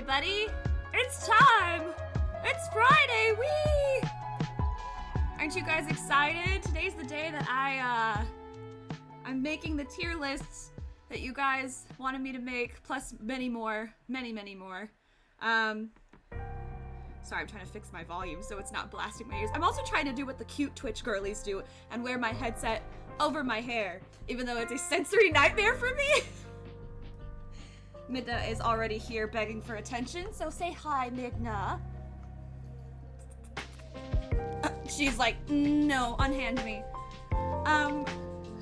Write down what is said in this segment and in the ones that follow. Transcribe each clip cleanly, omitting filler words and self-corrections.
everybody! It's time! It's Friday! Whee! Aren't you guys excited? Today's the day that I'm making the tier lists that you guys wanted me to make, plus many more. Many more. Sorry, I'm trying to fix my volume so it's not blasting my ears. I'm also trying to do what the cute Twitch girlies do and wear my headset over my hair, even though it's a sensory nightmare for me. Midna is already here begging for attention, so say hi, Midna. She's like, no, unhand me.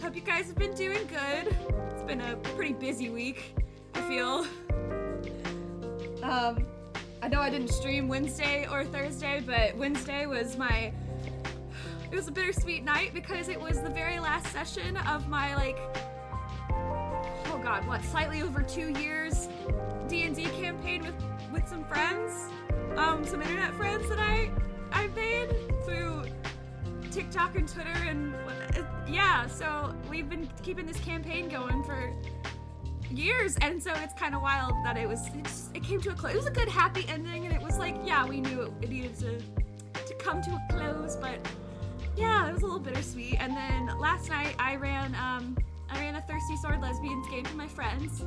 Hope you guys have been doing good. It's been a pretty busy week, I feel. I know I didn't stream Wednesday or Thursday, but Wednesday was it was a bittersweet night because it was the very last session of my, slightly over 2 years D&D campaign with some friends, some internet friends that I made through TikTok and Twitter and yeah, so we've been keeping this campaign going for years, and so it's kind of wild that it came to a close. It was a good happy ending, and it was like, yeah, we knew it needed to come to a close, but yeah, it was a little bittersweet. And then last night I ran a Thirsty Sword Lesbians game for my friends,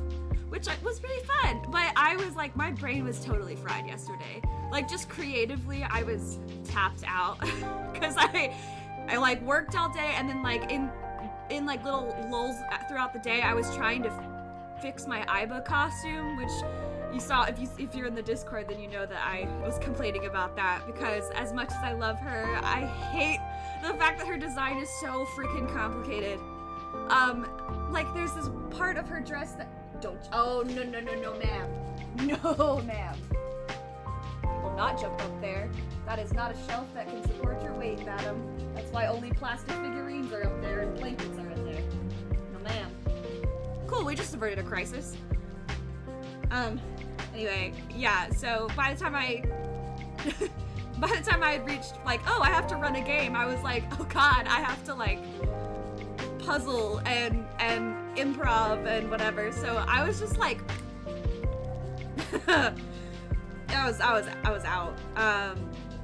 which was really fun, but I was like, my brain was totally fried yesterday. Like, just creatively, I was tapped out because I like worked all day, and then like in like little lulls throughout the day, I was trying to fix my Aiba costume, which you saw if you're in the Discord, then you know that I was complaining about that, because as much as I love her, I hate the fact that her design is so freaking complicated. Like, there's this part of her dress that oh, no, ma'am. No, ma'am. Will not jump up there. That is not a shelf that can support your weight, madam. That's why only plastic figurines are up there and blankets are in there. No, ma'am. Cool, we just averted a crisis. Anyway, yeah, so by the time I had reached, like, oh, I have to run a game, I was like, oh god, I have to, like, puzzle and improv and whatever, so I was just like, I was out.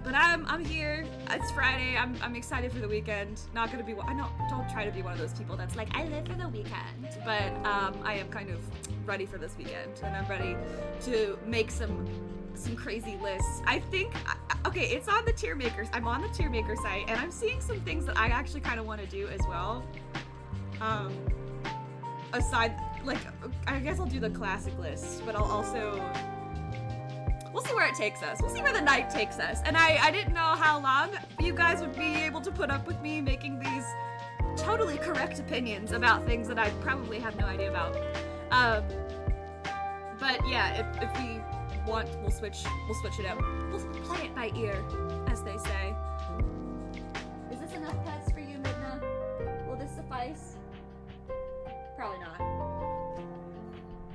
But I'm here. It's Friday. I'm excited for the weekend. Not gonna be. Don't try to be one of those people that's like, I live for the weekend. But I am kind of ready for this weekend, and I'm ready to make some crazy lists. I think. Okay, it's on the tier makers. I'm on the tier maker site, and I'm seeing some things that I actually kind of want to do as well. Aside, like, I guess I'll do the classic lists, but I'll also. We'll see where it takes us. We'll see where the night takes us. And I didn't know how long you guys would be able to put up with me making these totally correct opinions about things that I probably have no idea about. But yeah, if we want, we'll switch it up. We'll play it by ear, as they say. Is this enough pets for you, Midna? Will this suffice? Probably not.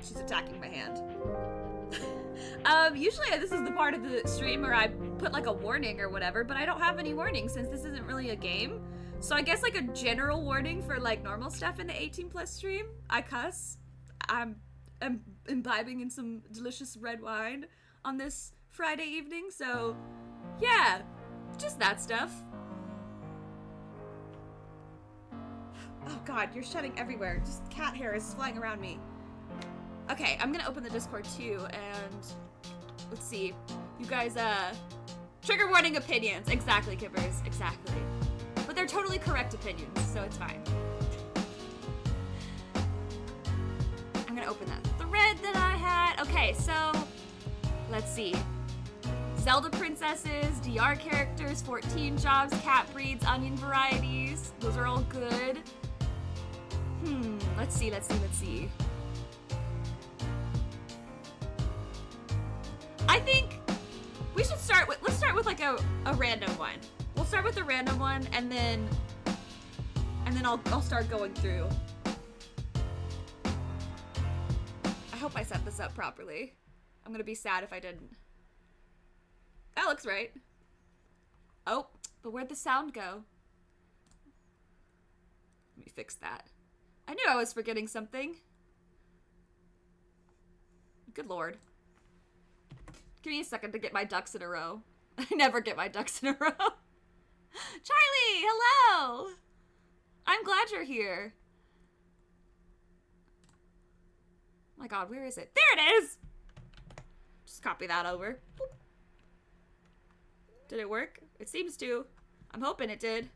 She's attacking my hand. Usually this is the part of the stream where I put like a warning or whatever, but I don't have any warnings since this isn't really a game. So I guess like a general warning for like normal stuff in the 18+ stream. I cuss. I'm imbibing in some delicious red wine on this Friday evening, so yeah, just that stuff. Oh god, you're shedding everywhere. Just cat hair is flying around me. Okay, I'm gonna open the Discord too, and let's see. You guys, trigger warning opinions. Exactly, Kippers, exactly. But they're totally correct opinions, so it's fine. I'm gonna open that thread that I had. Okay, so, let's see. Zelda princesses, DR characters, 14 jobs, cat breeds, onion varieties. Those are all good. Let's see. I think we should let's start with like a random one. We'll start with a random one, and then I'll start going through. I hope I set this up properly. I'm gonna be sad if I didn't. That looks right. Oh, but where'd the sound go? Let me fix that. I knew I was forgetting something. Good lord. Give me a second to get my ducks in a row. I never get my ducks in a row. Charlie, hello! I'm glad you're here. Oh my god, where is it? There it is! Just copy that over. Boop. Did it work? It seems to. I'm hoping it did.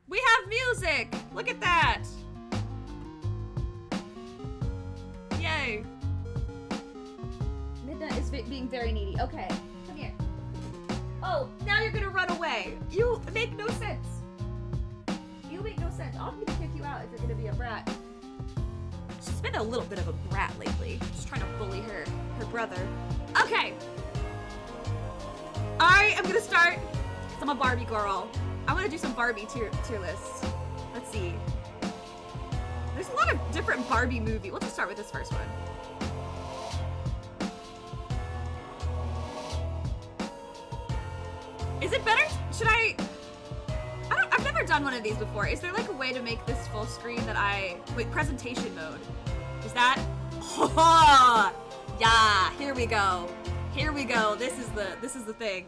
We have music! Look at that! Yay! Midna is being very needy. Okay, come here. Oh, now you're gonna run away. You make no sense. You make no sense. I'll need to kick you out if you're gonna be a brat. She's been a little bit of a brat lately. Just trying to bully her brother. Okay. I am gonna start. I'm a Barbie girl. I want to do some Barbie tier lists. Let's see. There's a lot of different Barbie movies. We'll just start with this first one. Is it better? Should I've never never done one of these before. Is there like a way to make this full screen that wait, presentation mode. Is that? Oh, yeah, here we go. Here we go. This is the thing.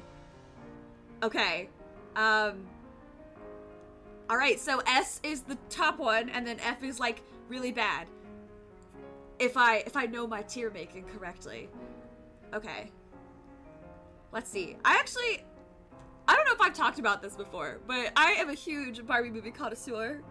Okay. All right, so S is the top one, and then F is like really bad. If I know my tier making correctly. Okay. Let's see. I don't know if I've talked about this before, but I am a huge Barbie movie connoisseur.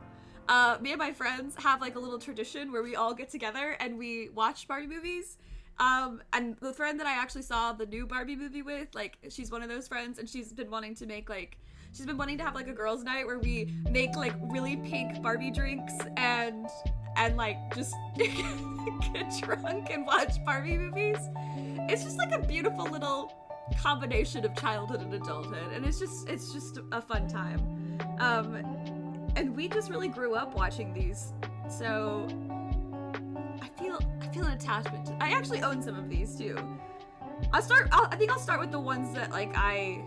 Me and my friends have like a little tradition where we all get together and we watch Barbie movies. And the friend that I actually saw the new Barbie movie with, like, she's one of those friends, and she's been wanting to have like a girls' night where we make like really pink Barbie drinks and like just get drunk and watch Barbie movies. It's just like a beautiful little combination of childhood and adulthood, and it's just a fun time. And we just really grew up watching these, so I feel an attachment to. I actually own some of these too. I think I'll start with the ones that like I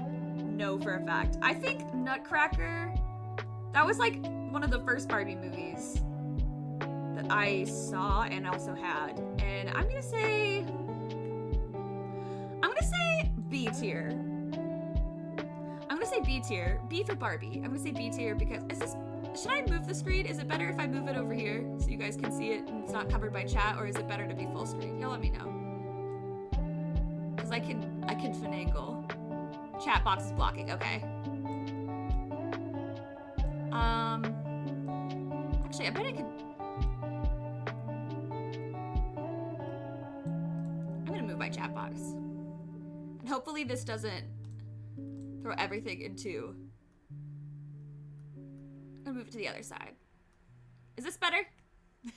know for a fact. I think Nutcracker, that was like one of the first Barbie movies that I saw and also had, and I'm gonna say B tier. I'm gonna say B tier. B for Barbie. I'm gonna say B tier because should I move the screen? Is it better if I move it over here so you guys can see it and it's not covered by chat, or is it better to be full screen? Y'all let me know. Cause I can finagle. Chat box is blocking. Okay. Actually, I bet I can. I'm gonna move my chat box. And hopefully this doesn't throw everything into. I'm gonna move it to the other side. Is this better? Because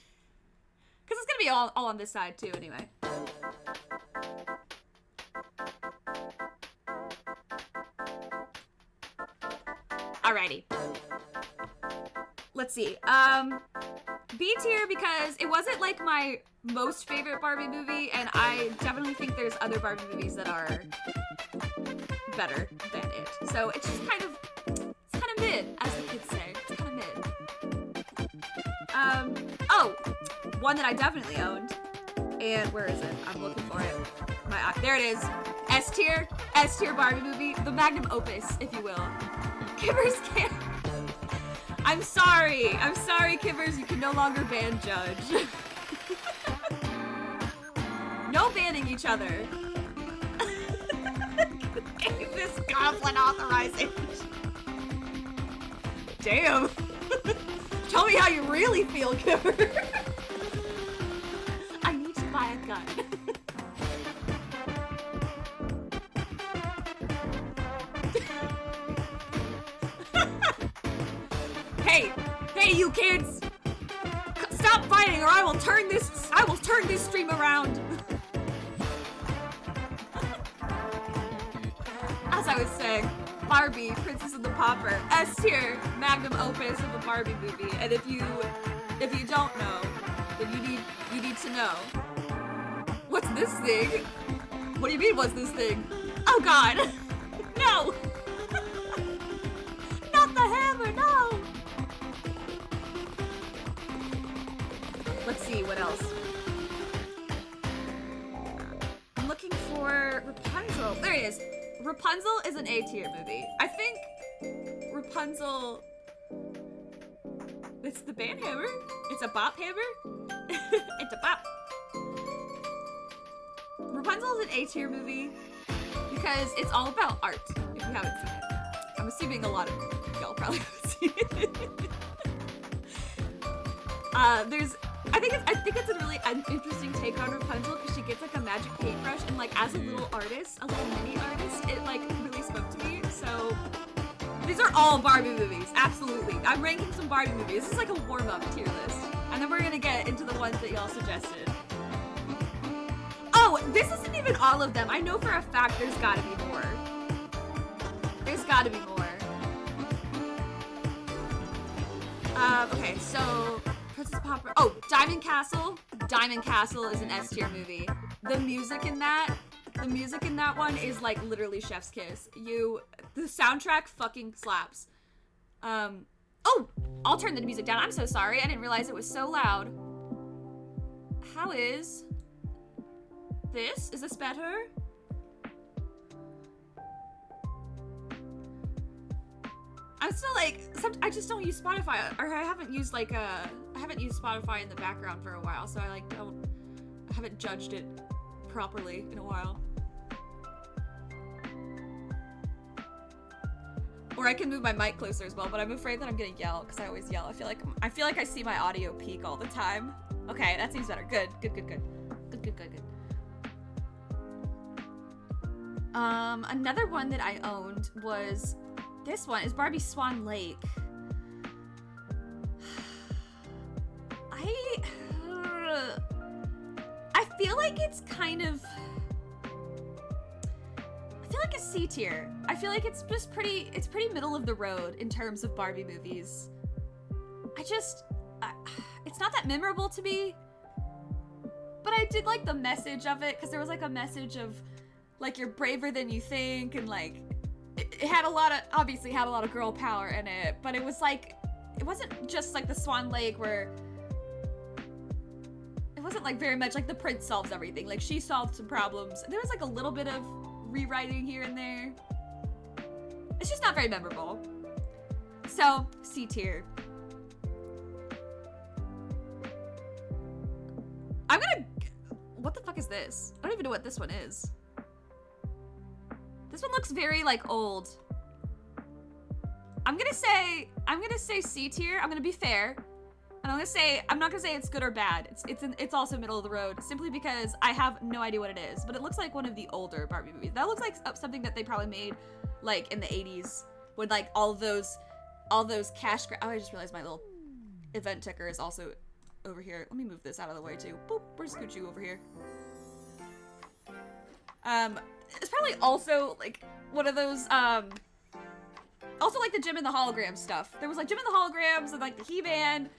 it's gonna be all on this side too anyway. Alrighty. Let's see. B tier because it wasn't like my most favorite Barbie movie, and I definitely think there's other Barbie movies that are better than it. So it's just kind of mid, as the kids say. It's kind of mid. Oh, one that I definitely owned. And where is it? I'm looking for it. There it is. S tier Barbie movie. The magnum opus, if you will. Kibbers can't. I'm sorry, Kibbers. You can no longer ban Judge. No banning each other. Gave this goblin authorization. Damn. Tell me how you really feel, Kipper. I need to buy a gun. Hey, you kids! Stop fighting, or I will turn this stream around. As I was saying, Barbie, Princess and the Pauper, S tier, magnum opus of a Barbie movie. And if you don't know, then you need to know. What's this thing? What do you mean, what's this thing? Oh God! No! Not the hammer, no! Let's see, what else? I'm looking for Rapunzel. There it is. Rapunzel is an A tier movie. I think Rapunzel. It's the band hammer. It's a bop hammer. It's a bop. Rapunzel is an A tier movie because it's all about art. If you haven't seen it, I'm assuming a lot of y'all probably haven't seen it. I think it's a really interesting take on Rapunzel because she gets like a magic paintbrush, and like as a little artist, a little mini artist, it like really spoke to me. So these are all Barbie movies, absolutely. I'm ranking some Barbie movies. This is like a warm-up tier list, and then we're gonna get into the ones that y'all suggested. Oh, this isn't even all of them. I know for a fact there's gotta be more. There's gotta be more. Okay, so Princess Popper. Oh, Diamond Castle. Diamond Castle is an S tier movie. The music in that The music in that one is like literally chef's kiss. The soundtrack fucking slaps. Oh, I'll turn the music down. I'm so sorry. I didn't realize it was so loud. How is this? Is this better? I'm still like, I just don't use Spotify, or I haven't used like I haven't used Spotify in the background for a while, so I haven't judged it properly in a while. Or I can move my mic closer as well, but I'm afraid that I'm gonna yell, because I always yell. I feel like I see my audio peak all the time. Okay, that seems better. Good. Another one that I owned was this one. Is Barbie Swan Lake. I feel like it's kind of, I feel like a C tier. I feel like it's just it's pretty middle of the road in terms of Barbie movies. It's not that memorable to me, but I did like the message of it, because there was like a message of like, you're braver than you think, and like it had obviously had a lot of girl power in it, but it was like, it wasn't just like the Swan Lake where it wasn't like very much like the prince solves everything. Like, she solved some problems. There was like a little bit of rewriting here and there. It's just not very memorable. So, C tier. What the fuck is this? I don't even know what this one is. This one looks very like old. I'm gonna say C tier. I'm gonna be fair. And I'm not gonna say it's good or bad. It's also middle of the road, simply because I have no idea what it is. But it looks like one of the older Barbie movies. That looks like something that they probably made like in the 80s, with like all those cash grab. Oh, I just realized my little event ticker is also over here. Let me move this out of the way too. Boop, where's Scoochoo over here? It's probably also like one of those, also like the Jim and the Hologram stuff. There was like Jim and the Holograms and like the He-Man.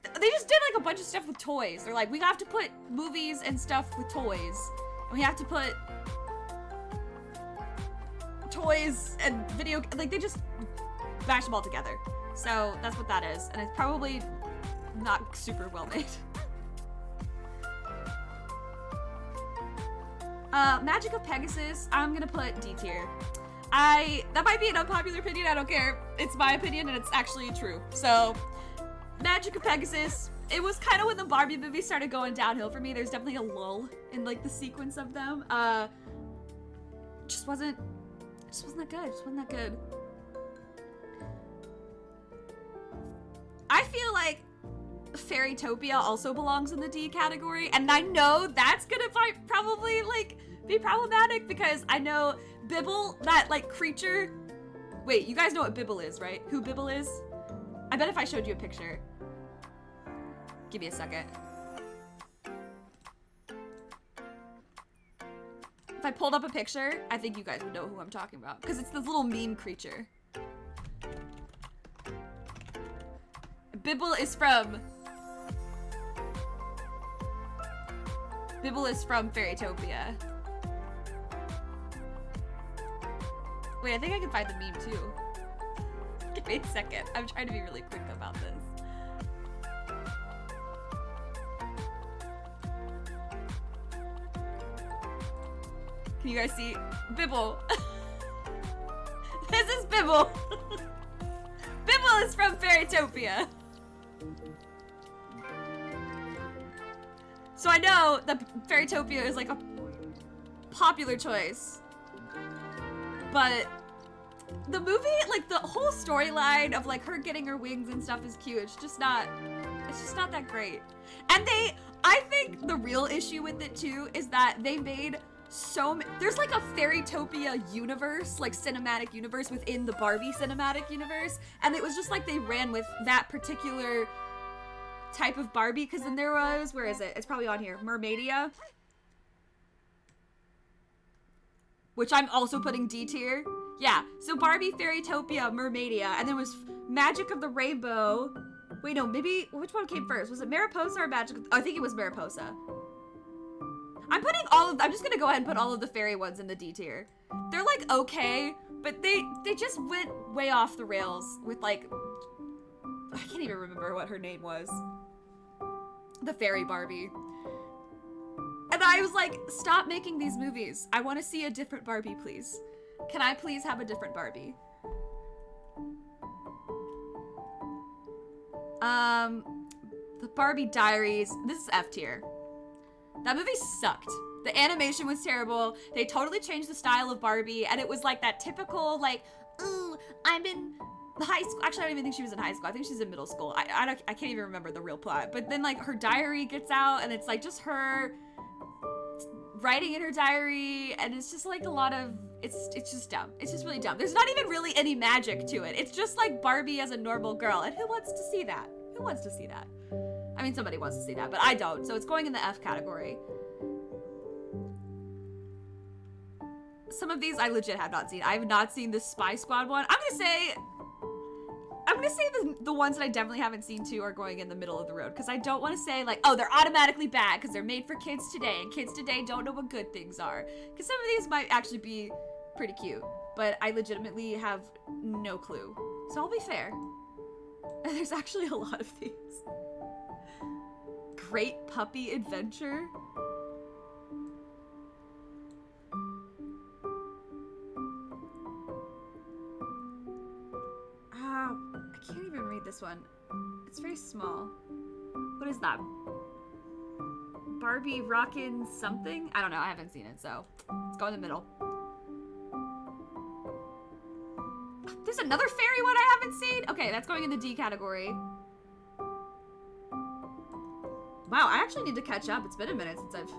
They just did like a bunch of stuff with toys. They're like, we have to put movies and stuff with toys. And we have to put toys and video, like they just mashed them all together. So that's what that is. And it's probably not super well made. Magic of Pegasus, I'm gonna put D tier. That might be an unpopular opinion, I don't care. It's my opinion and it's actually true. So, Magic of Pegasus, it was kind of when the Barbie movie started going downhill for me. There's definitely a lull in like the sequence of them. Just wasn't that good. Just wasn't that good. I feel like Fairytopia also belongs in the D category, and I know that's gonna probably like be problematic, because I know Bibble, that like creature. Wait, you guys know what Bibble is, right? Who Bibble is? I bet if I showed you a picture. Give me a second. If I pulled up a picture, I think you guys would know who I'm talking about, because it's this little meme creature. Bibble is from Fairytopia. Wait, I think I can find the meme too. Give me a second. I'm trying to be really quick about this. Can you guys see? Bibble. This is Bibble. Bibble is from Fairytopia. So I know that Fairytopia is like a popular choice, but the movie, like the whole storyline of like her getting her wings and stuff is cute. It's just not that great. And I think the real issue with it too is that they made there's like a Fairytopia universe, like cinematic universe within the Barbie cinematic universe, and it was just like they ran with that particular type of Barbie, because then there was, where is it? It's probably on here. Mermaidia, which I'm also putting D tier. Yeah, so Barbie, Fairytopia, Mermaidia, and then was Magic of the Rainbow. Wait, no, maybe, which one came first? Was it Mariposa or Magic? I think it was Mariposa. I'm just gonna go ahead and put all of the fairy ones in the D tier. They're like okay, but they just went way off the rails with like, I can't even remember what her name was. The fairy Barbie. And I was like, stop making these movies. I want to see a different Barbie, please. Can I please have a different Barbie? The Barbie Diaries. This is F tier. That movie sucked. The animation was terrible. They totally changed the style of Barbie, and it was like that typical, like, ooh, I'm in high school. Actually, I don't even think she was in high school. I think she's in middle school. I can't even remember the real plot. But then, like, her diary gets out, and it's, like, just her writing in her diary, and it's just, like, a lot of... It's just dumb. It's just really dumb. There's not even really any magic to it. It's just, like, Barbie as a normal girl, and who wants to see that? Who wants to see that? I mean, somebody wants to see that, but I don't, so it's going in the F category. Some of these I legit have not seen. I have not seen the Spy Squad one. I'm gonna say the ones that I definitely haven't seen too are going in the middle of the road, because I don't want to say like, oh, they're automatically bad because they're made for kids today and kids today don't know what good things are. Because some of these might actually be pretty cute, but I legitimately have no clue. So I'll be fair. And there's actually a lot of these. Great Puppy Adventure. I can't even read this one. It's very small. What is that? Barbie Rockin' something? I don't know. I haven't seen it, so let's go in the middle. There's another fairy one I haven't seen? Okay, that's going in the D category. Wow, I actually need to catch up. It's been a minute since I've...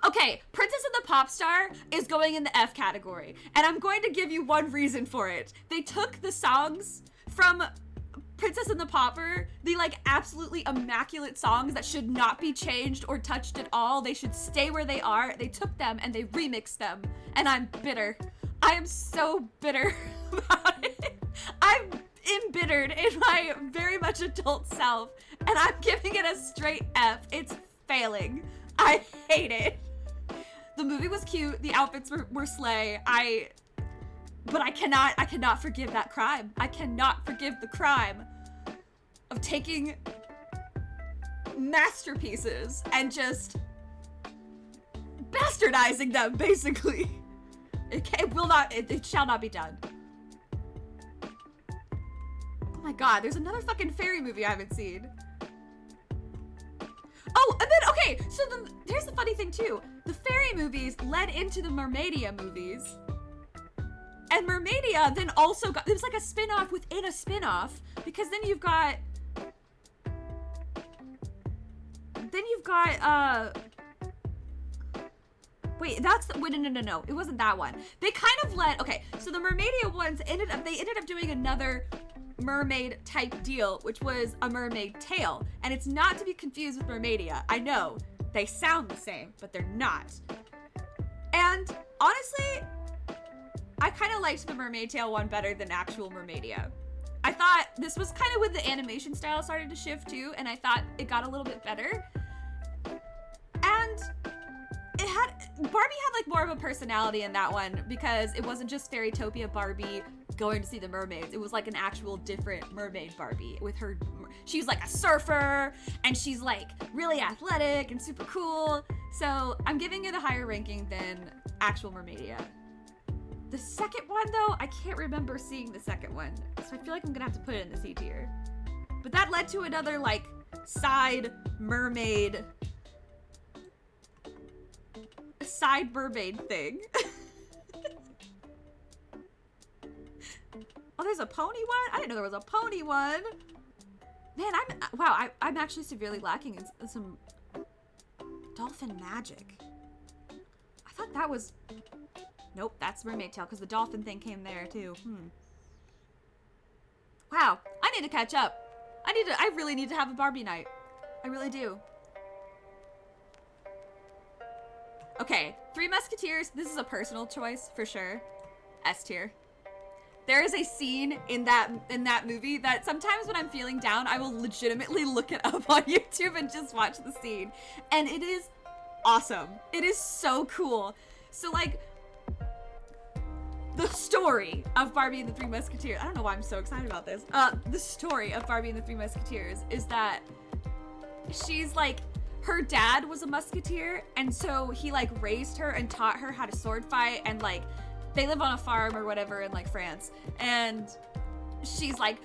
Okay, Princess and the Pop Star is going in the F category, and I'm going to give you one reason for it. They took the songs from Princess and the Pauper, the like absolutely immaculate songs that should not be changed or touched at all. They should stay where they are. They took them and they remixed them, and I'm bitter. I am so bitter about it. I'm embittered in my very much adult self, and I'm giving it a straight F. It's failing. I hate it. The movie was cute. The outfits were slay. But I cannot forgive that crime. I cannot forgive the crime of taking masterpieces and just bastardizing them, basically. It shall not be done. Oh my god, there's another fucking fairy movie I haven't seen. Oh, and then, okay, so here's the funny thing too. The fairy movies led into the Mermaidia movies. And Mermaidia then also got, it was like a spin-off within a spin-off, because then you've got, wait, that's, wait, no, it wasn't that one. They kind of okay, so the Mermaidia ones they ended up doing another mermaid type deal, which was A Mermaid Tale, and it's not to be confused with Mermaidia. I know they sound the same, but they're not. And honestly, I kind of liked the Mermaid Tale one better than actual Mermaidia. I thought this was kind of when the animation style started to shift too, and I thought it got a little bit better. And Barbie had like more of a personality in that one, because it wasn't just Fairytopia Barbie going to see the mermaids. It was like an actual different mermaid Barbie with her. She's like a surfer, and she's like really athletic and super cool. So I'm giving it a higher ranking than actual Mermaidia. The second one though, I can't remember seeing the second one, so I feel like I'm gonna have to put it in the C tier. But that led to another like side mermaid thing. Oh, there's a pony one? I didn't know there was a pony one. Man, I'm actually severely lacking in some dolphin magic. I thought that was, nope, that's Mermaid Tale, because the dolphin thing came there too. Wow, I need to catch up. I really need to have a Barbie night. I really do. Okay, Three Musketeers, this is a personal choice for sure. S tier. There is a scene in that movie that sometimes when I'm feeling down, I will legitimately look it up on YouTube and just watch the scene. And it is awesome. It is so cool. So like, the story of Barbie and the Three Musketeers, I don't know why I'm so excited about this. The story of Barbie and the Three Musketeers is that she's like, her dad was a musketeer, and so he like raised her and taught her how to sword fight, and like they live on a farm or whatever in like France, and she's like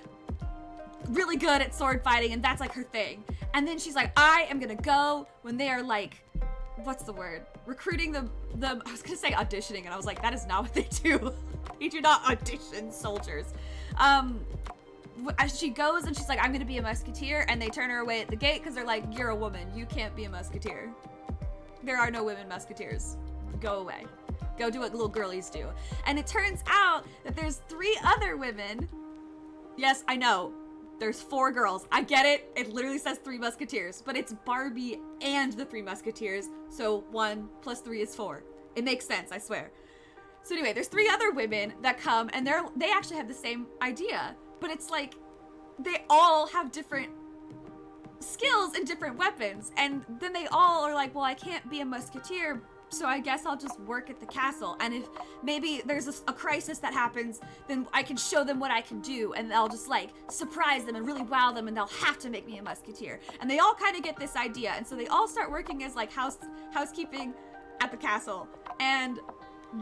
really good at sword fighting, and that's like her thing. And then she's like, I am gonna go when they are like, what's the word? Recruiting the I was gonna say auditioning, and I was like, that is not what they do. They do not audition soldiers. She goes and she's like, I'm gonna be a musketeer, and they turn her away at the gate because they're like, you're a woman, you can't be a musketeer. There are no women musketeers. Go away. Go do what little girlies do. And it turns out that there's 3 other women. Yes, I know. There's 4 girls. I get it. It literally says 3 musketeers, but it's Barbie and the 3 musketeers. So 1 + 3 is 4. It makes sense, I swear. So anyway, there's 3 other women that come, and they actually have the same idea, but it's like they all have different skills and different weapons, and then they all are like, well, I can't be a musketeer, so I guess I'll just work at the castle, and if maybe there's a crisis that happens, then I can show them what I can do, and I'll just like surprise them and really wow them, and they'll have to make me a musketeer. And they all kind of get this idea, and so they all start working as like housekeeping at the castle. And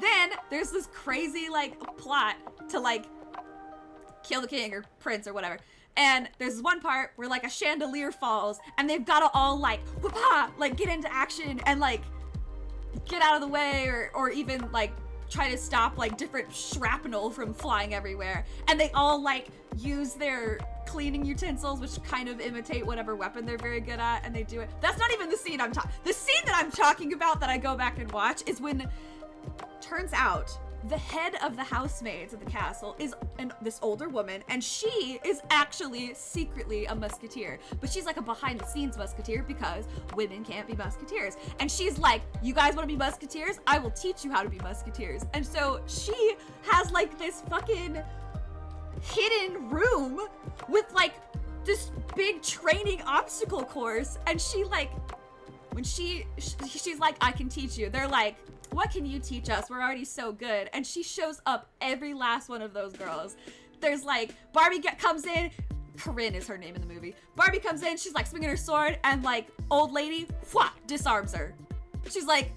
then there's this crazy like plot to like kill the king or prince or whatever. And there's one part where like a chandelier falls, and they've got to all like whoop-ah, like get into action and like get out of the way, or even like try to stop like different shrapnel from flying everywhere. And they all like use their cleaning utensils, which kind of imitate whatever weapon they're very good at, and they do it. That's not even the scene the scene that I'm talking about that I go back and watch is when, turns out, the head of the housemaids at the castle is this older woman, and she is actually secretly a musketeer, but she's like a behind the scenes musketeer because women can't be musketeers. And she's like, you guys want to be musketeers? I will teach you how to be musketeers. And so she has like this fucking hidden room with like this big training obstacle course, and she like, when she's like, I can teach you, they're like, what can you teach us? We're already so good. And she shows up every last one of those girls. There's like, Barbie comes in, Corinne is her name in the movie. Barbie comes in, she's like swinging her sword, and like, old lady, disarms her. She's like,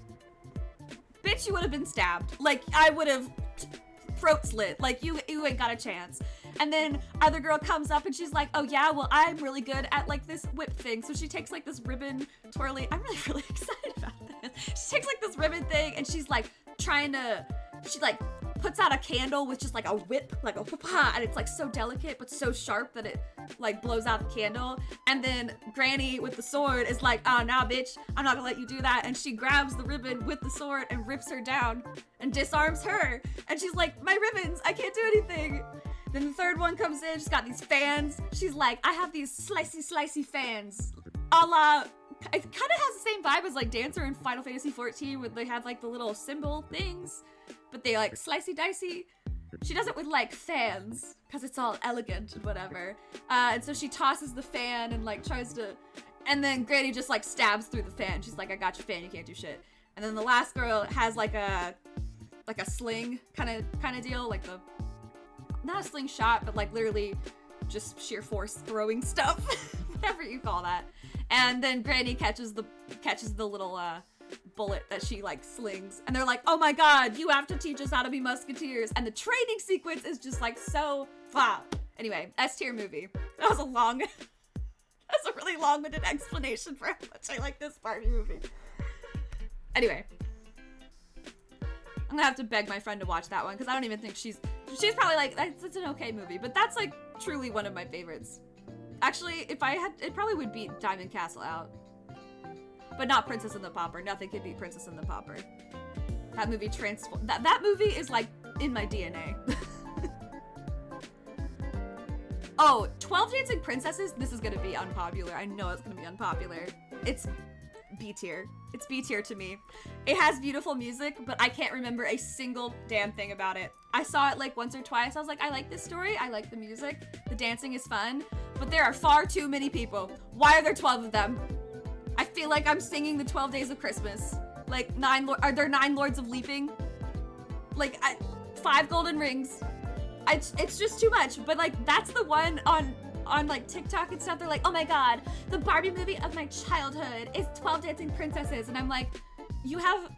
bitch, you would have been stabbed. Like, I would have throat slit. Like, you ain't got a chance. And then other girl comes up and she's like, oh yeah, well, I'm really good at like this whip thing. So she takes like this ribbon twirly. I'm really excited about this. She takes like this ribbon thing, and she's like she like puts out a candle with just like a whip, like a whoop-ha, and it's like so delicate but so sharp that it like blows out the candle. And then Granny with the sword is like, oh, nah, bitch, I'm not gonna let you do that. And she grabs the ribbon with the sword and rips her down and disarms her. And she's like, my ribbons, I can't do anything. Then the third one comes in, she's got these fans. She's like, I have these slicey fans. A la, it kind of has the same vibe as like Dancer in Final Fantasy 14, where they have like the little symbol things, but they like slicey dicey. She does it with like fans, because it's all elegant and whatever. And so she tosses the fan and like tries to, and then Granny just like stabs through the fan. She's like, I got your fan, you can't do shit. And then the last girl has like a sling kind of deal, like the, not a slingshot, but like literally just sheer force throwing stuff, whatever you call that. And then Granny catches the little bullet that she like slings, and they're like, oh my god, you have to teach us how to be musketeers. And the training sequence is just like so Anyway, S tier movie. That was a really long-winded explanation for how much I like this Barbie movie. Anyway, I'm gonna have to beg my friend to watch that one, because I don't even think she's probably like, it's an okay movie, but that's like truly one of my favorites. Actually, if I had, it probably would beat Diamond Castle out. But not Princess and the Pauper. Nothing could beat Princess and the Pauper. That movie that movie is like in my DNA. Oh, 12 Dancing Princesses, this is gonna be unpopular. I know it's gonna be unpopular. It's B tier. It's B tier to me. It has beautiful music, but I can't remember a single damn thing about it. I saw it like once or twice. I was like, I like this story. I like the music. The dancing is fun, but there are far too many people. Why are there 12 of them? I feel like I'm singing the 12 Days of Christmas. Like are there 9 Lords of Leaping? Like 5 golden rings. It's just too much. But like that's the one on like TikTok and stuff. They're like, oh my god, the Barbie movie of my childhood is 12 Dancing Princesses, and I'm like, you have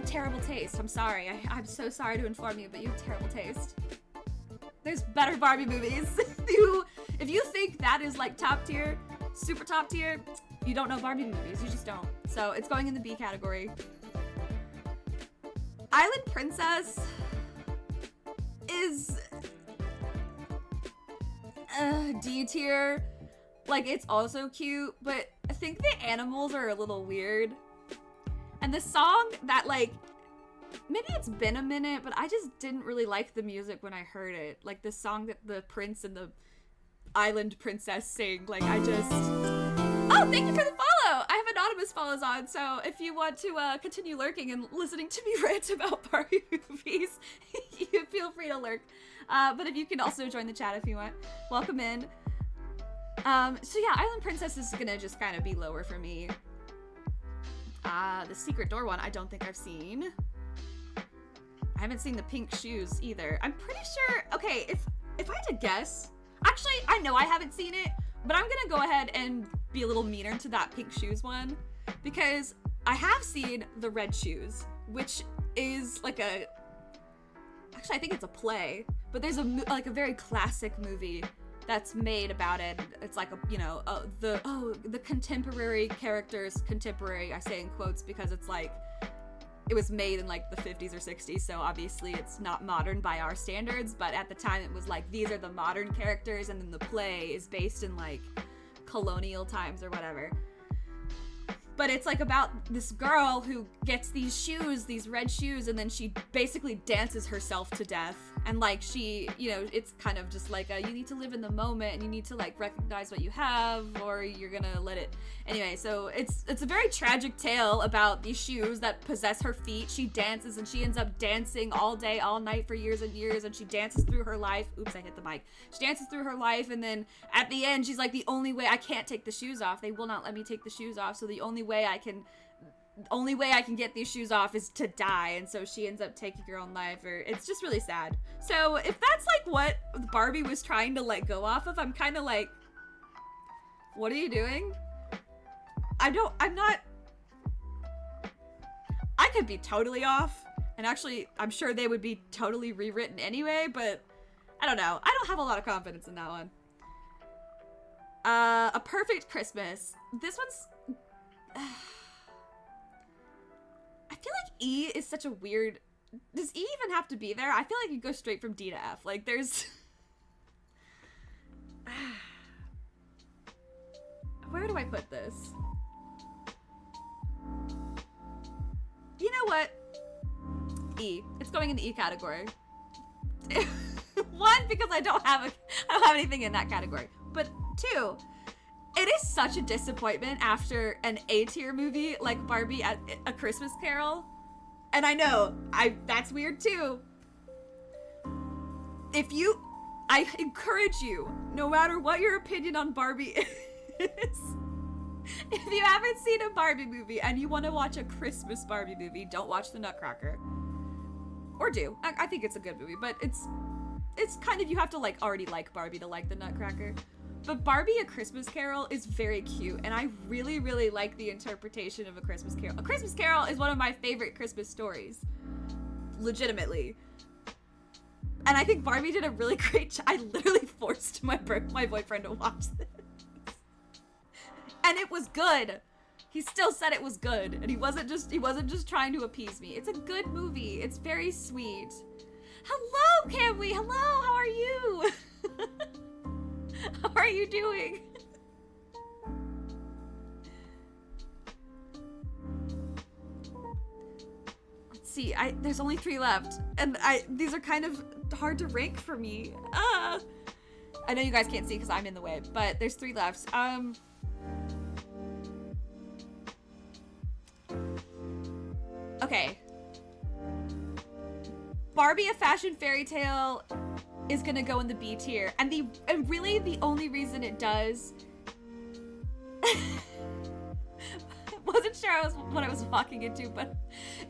terrible taste. I'm sorry. I'm so sorry to inform you, but you have terrible taste. There's better Barbie movies. If you think that is like top tier, super top tier, you don't know Barbie movies. You just don't. So it's going in the B category. Island Princess is D tier. Like, it's also cute, but I think the animals are a little weird. And the song that, like, maybe it's been a minute, but I just didn't really like the music when I heard it. Like, the song that the prince and the island princess sing. Like, I just... Oh, thank you for the follow! I have anonymous follows on, so if you want to continue lurking and listening to me rant about Barbie movies, you feel free to lurk. But if you can also join the chat if you want. Welcome in. So yeah, Island Princess is gonna just kind of be lower for me. The Secret Door one, I don't think I've seen. I haven't seen the Pink Shoes either. I'm pretty sure, okay, if I had to guess, actually, I know I haven't seen it, but I'm gonna go ahead and be a little meaner to that Pink Shoes one, because I have seen the Red Shoes, which is like actually I think it's a play, but there's like a very classic movie that's made about it. It's like the contemporary characters, contemporary, I say in quotes because it's like, it was made in like the 50s or 60s, so obviously it's not modern by our standards, but at the time it was like, these are the modern characters, and then the play is based in like colonial times or whatever. But it's like about this girl who gets these shoes, these red shoes, and then she basically dances herself to death. And like she, it's kind of just like you need to live in the moment, and you need to like recognize what you have, or you're gonna let it. Anyway, so it's a very tragic tale about these shoes that possess her feet. She dances, and she ends up dancing all day, all night for years and years, and she dances through her life. Oops, I hit the mic. She dances through her life, and then at the end, she's like, the only way I can't take the shoes off. They will not let me take the shoes off, so the only way I can get these shoes off is to die, and so she ends up taking her own life. Or it's just really sad. So if that's like what Barbie was trying to let go off of, I'm kind of like, what are you doing? I could be totally off, and actually I'm sure they would be totally rewritten anyway, but I don't know. I don't have a lot of confidence in that one. A Perfect Christmas. This one's I feel like E is such a weird... Does E even have to be there? I feel like you go straight from D to F. Like, there's... Where do I put this? You know what? E. It's going in the E category. One, because I don't have anything in that category. But two, it is such a disappointment after an A-tier movie like Barbie at A Christmas Carol. And I know, that's weird too. I encourage you, no matter what your opinion on Barbie is, if you haven't seen a Barbie movie and you want to watch a Christmas Barbie movie, don't watch The Nutcracker. Or do. I think it's a good movie, but it's kind of, you have to like already like Barbie to like The Nutcracker. But Barbie A Christmas Carol is very cute, and I really, really like the interpretation of A Christmas Carol. A Christmas Carol is one of my favorite Christmas stories. Legitimately. And I think Barbie did a really great job. I literally forced my boyfriend to watch this. And it was good. He still said it was good, and he wasn't just trying to appease me. It's a good movie. It's very sweet. Hello, Camwy. Hello, how are you? How are you doing? Let's see, there's only 3 left, and these are kind of hard to rank for me. I know you guys can't see because I'm in the way, but there's 3 left. Barbie: A Fashion Fairy Tale is gonna go in the B tier, and really the only reason it does. Wasn't sure what I was walking into, but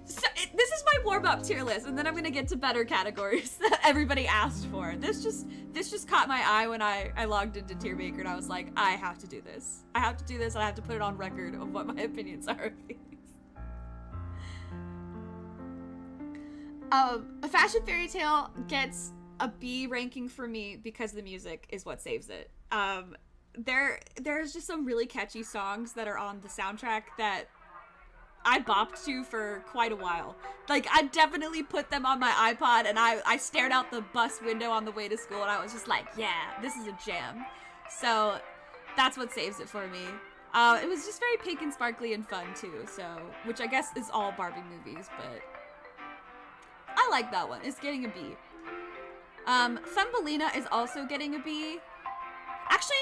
so this is my warm-up tier list, and then I'm gonna get to better categories that everybody asked for. This just caught my eye when I logged into Tiermaker, and I was like, I have to do this. I have to do this, and I have to put it on record of what my opinions are of these. A Fashion Fairy Tale gets a B ranking for me because the music is what saves it. There's just some really catchy songs that are on the soundtrack that I bopped to for quite a while. Like, I definitely put them on my iPod, and I stared out the bus window on the way to school, and I was just like, yeah, this is a jam. So that's what saves it for me. It was just very pink and sparkly and fun too, so, which I guess is all Barbie movies, but I like that one. It's getting a B. Thumbelina is also getting a B. Actually,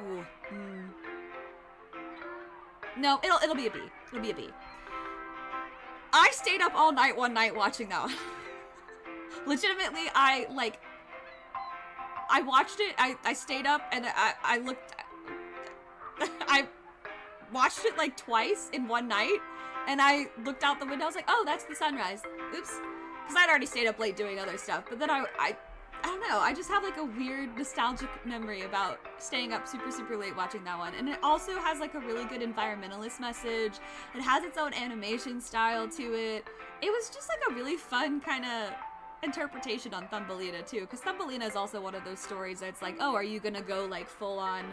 ooh, no, it'll be a B. It'll be a B. I stayed up all night one night watching that one. Legitimately, I watched it. I stayed up and I looked. I watched it like twice in one night, and I looked out the window. I was like, oh, that's the sunrise. Oops, because I'd already stayed up late doing other stuff. But then I don't know, I just have like a weird nostalgic memory about staying up super, super late watching that one. And it also has like a really good environmentalist message. It has its own animation style to it. It was just like a really fun kind of interpretation on Thumbelina too, because Thumbelina is also one of those stories that's like, oh, are you gonna go like full on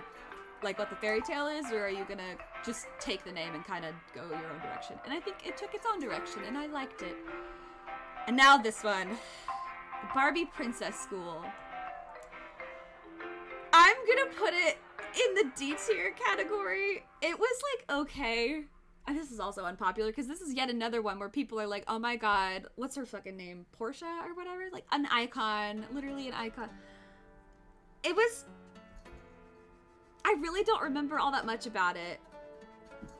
like what the fairy tale is, or are you gonna just take the name and kind of go your own direction? And I think it took its own direction, and I liked it. And now this one. Barbie Princess School. I'm gonna put it in the D tier category. It was like okay, and this is also unpopular because this is yet another one where people are like, oh my god, what's her fucking name, Portia or whatever, like an icon, literally an icon. It was, I really don't remember all that much about it.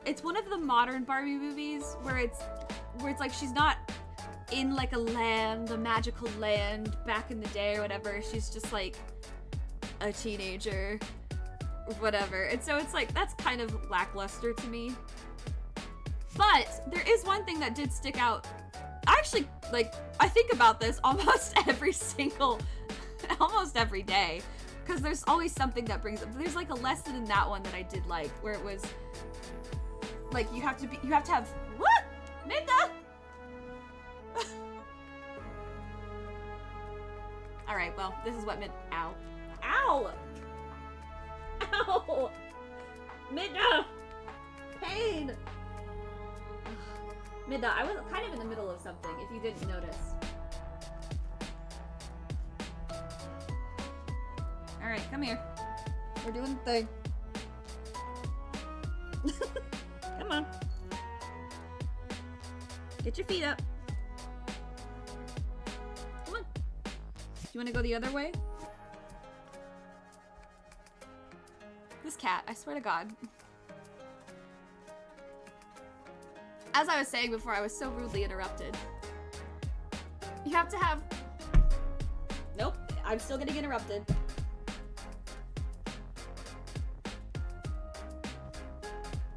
It's one of the modern Barbie movies where it's like she's not in like a land, a magical land back in the day or whatever. She's just like a teenager or whatever. And so it's like, that's kind of lackluster to me. But there is one thing that did stick out. Actually, like, I think about this almost every day. Because there's always something that brings up. There's like a lesson in that one that I did like, where it was like, you have to have, what? Minda? Alright, well, this is what ow. Ow! Ow! Minda! Pain! Minda, I was kind of in the middle of something, if you didn't notice. Alright, come here. We're doing the thing. Come on. Get your feet up. Come on. Do you want to go the other way? This cat, I swear to God. As I was saying before, I was so rudely interrupted. You have to have... Nope, I'm still getting interrupted.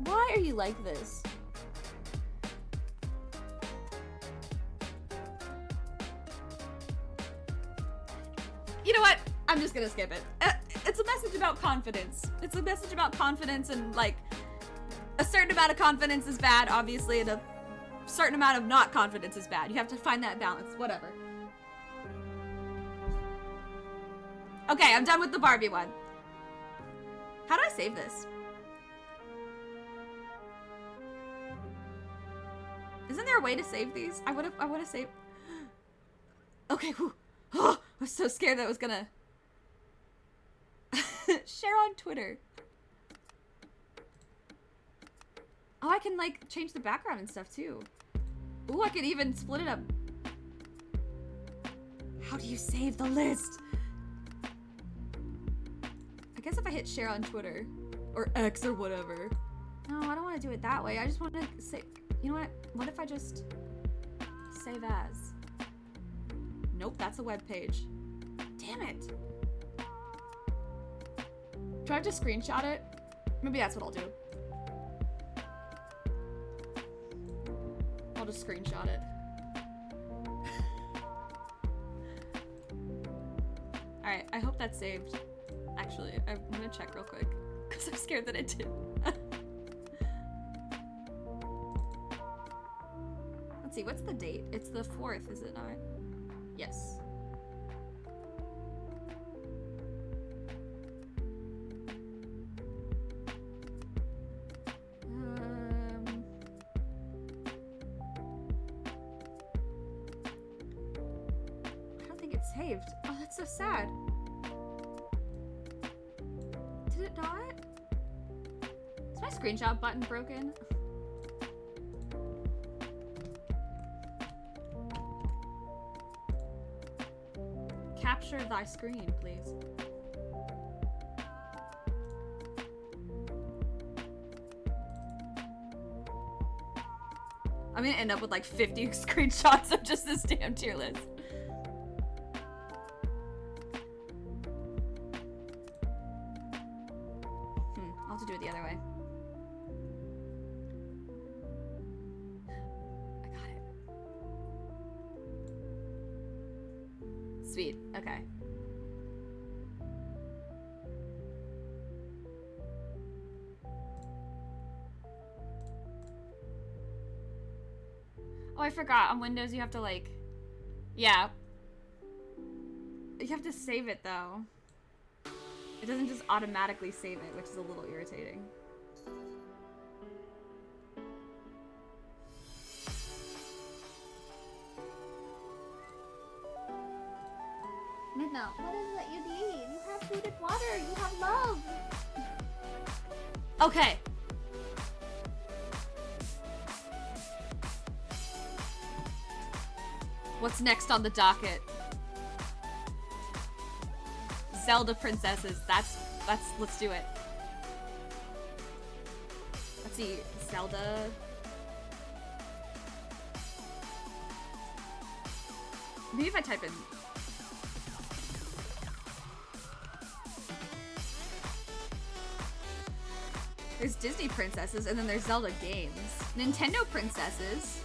Why are you like this? You know what? I'm just gonna skip it. It's a message about confidence. It's a message about confidence, and like, a certain amount of confidence is bad, obviously, and a certain amount of not confidence is bad. You have to find that balance, whatever. Okay, I'm done with the Barbie one. How do I save this? Isn't there a way to save these? I would have saved. Okay, whew. Oh, I was so scared that I was gonna share on Twitter. Oh, I can like change the background and stuff too. Ooh, I can even split it up. How do you save the list? I guess if I hit share on Twitter or X or whatever. No, I don't want to do it that way. I just want to say, you know what? What if I just save as? Nope, that's a web page. Damn it. Do I have to screenshot it? Maybe that's what I'll do. I'll just screenshot it. Alright, I hope that's saved. Actually, I'm gonna check real quick. Because I'm scared that it did. Let's see, what's the date? It's the 4th, is it not? Yes. I don't think it's saved. Oh, that's so sad. Did it not? Is my screenshot button broken? Capture thy screen, please. I'm gonna end up with like 50 screenshots of just this damn tier list. I'll have to do it the other way. I got it. Sweet, okay. Oh, I forgot. On Windows, you have to, like... Yeah. You have to save it, though. It doesn't just automatically save it, which is a little irritating. Midna, what is it you need? You have food and water. You have love. Okay. What's next on the docket? Zelda princesses. Let's do it. Let's see. Zelda. Maybe if I type in. There's Disney princesses, and then there's Zelda games. Nintendo princesses.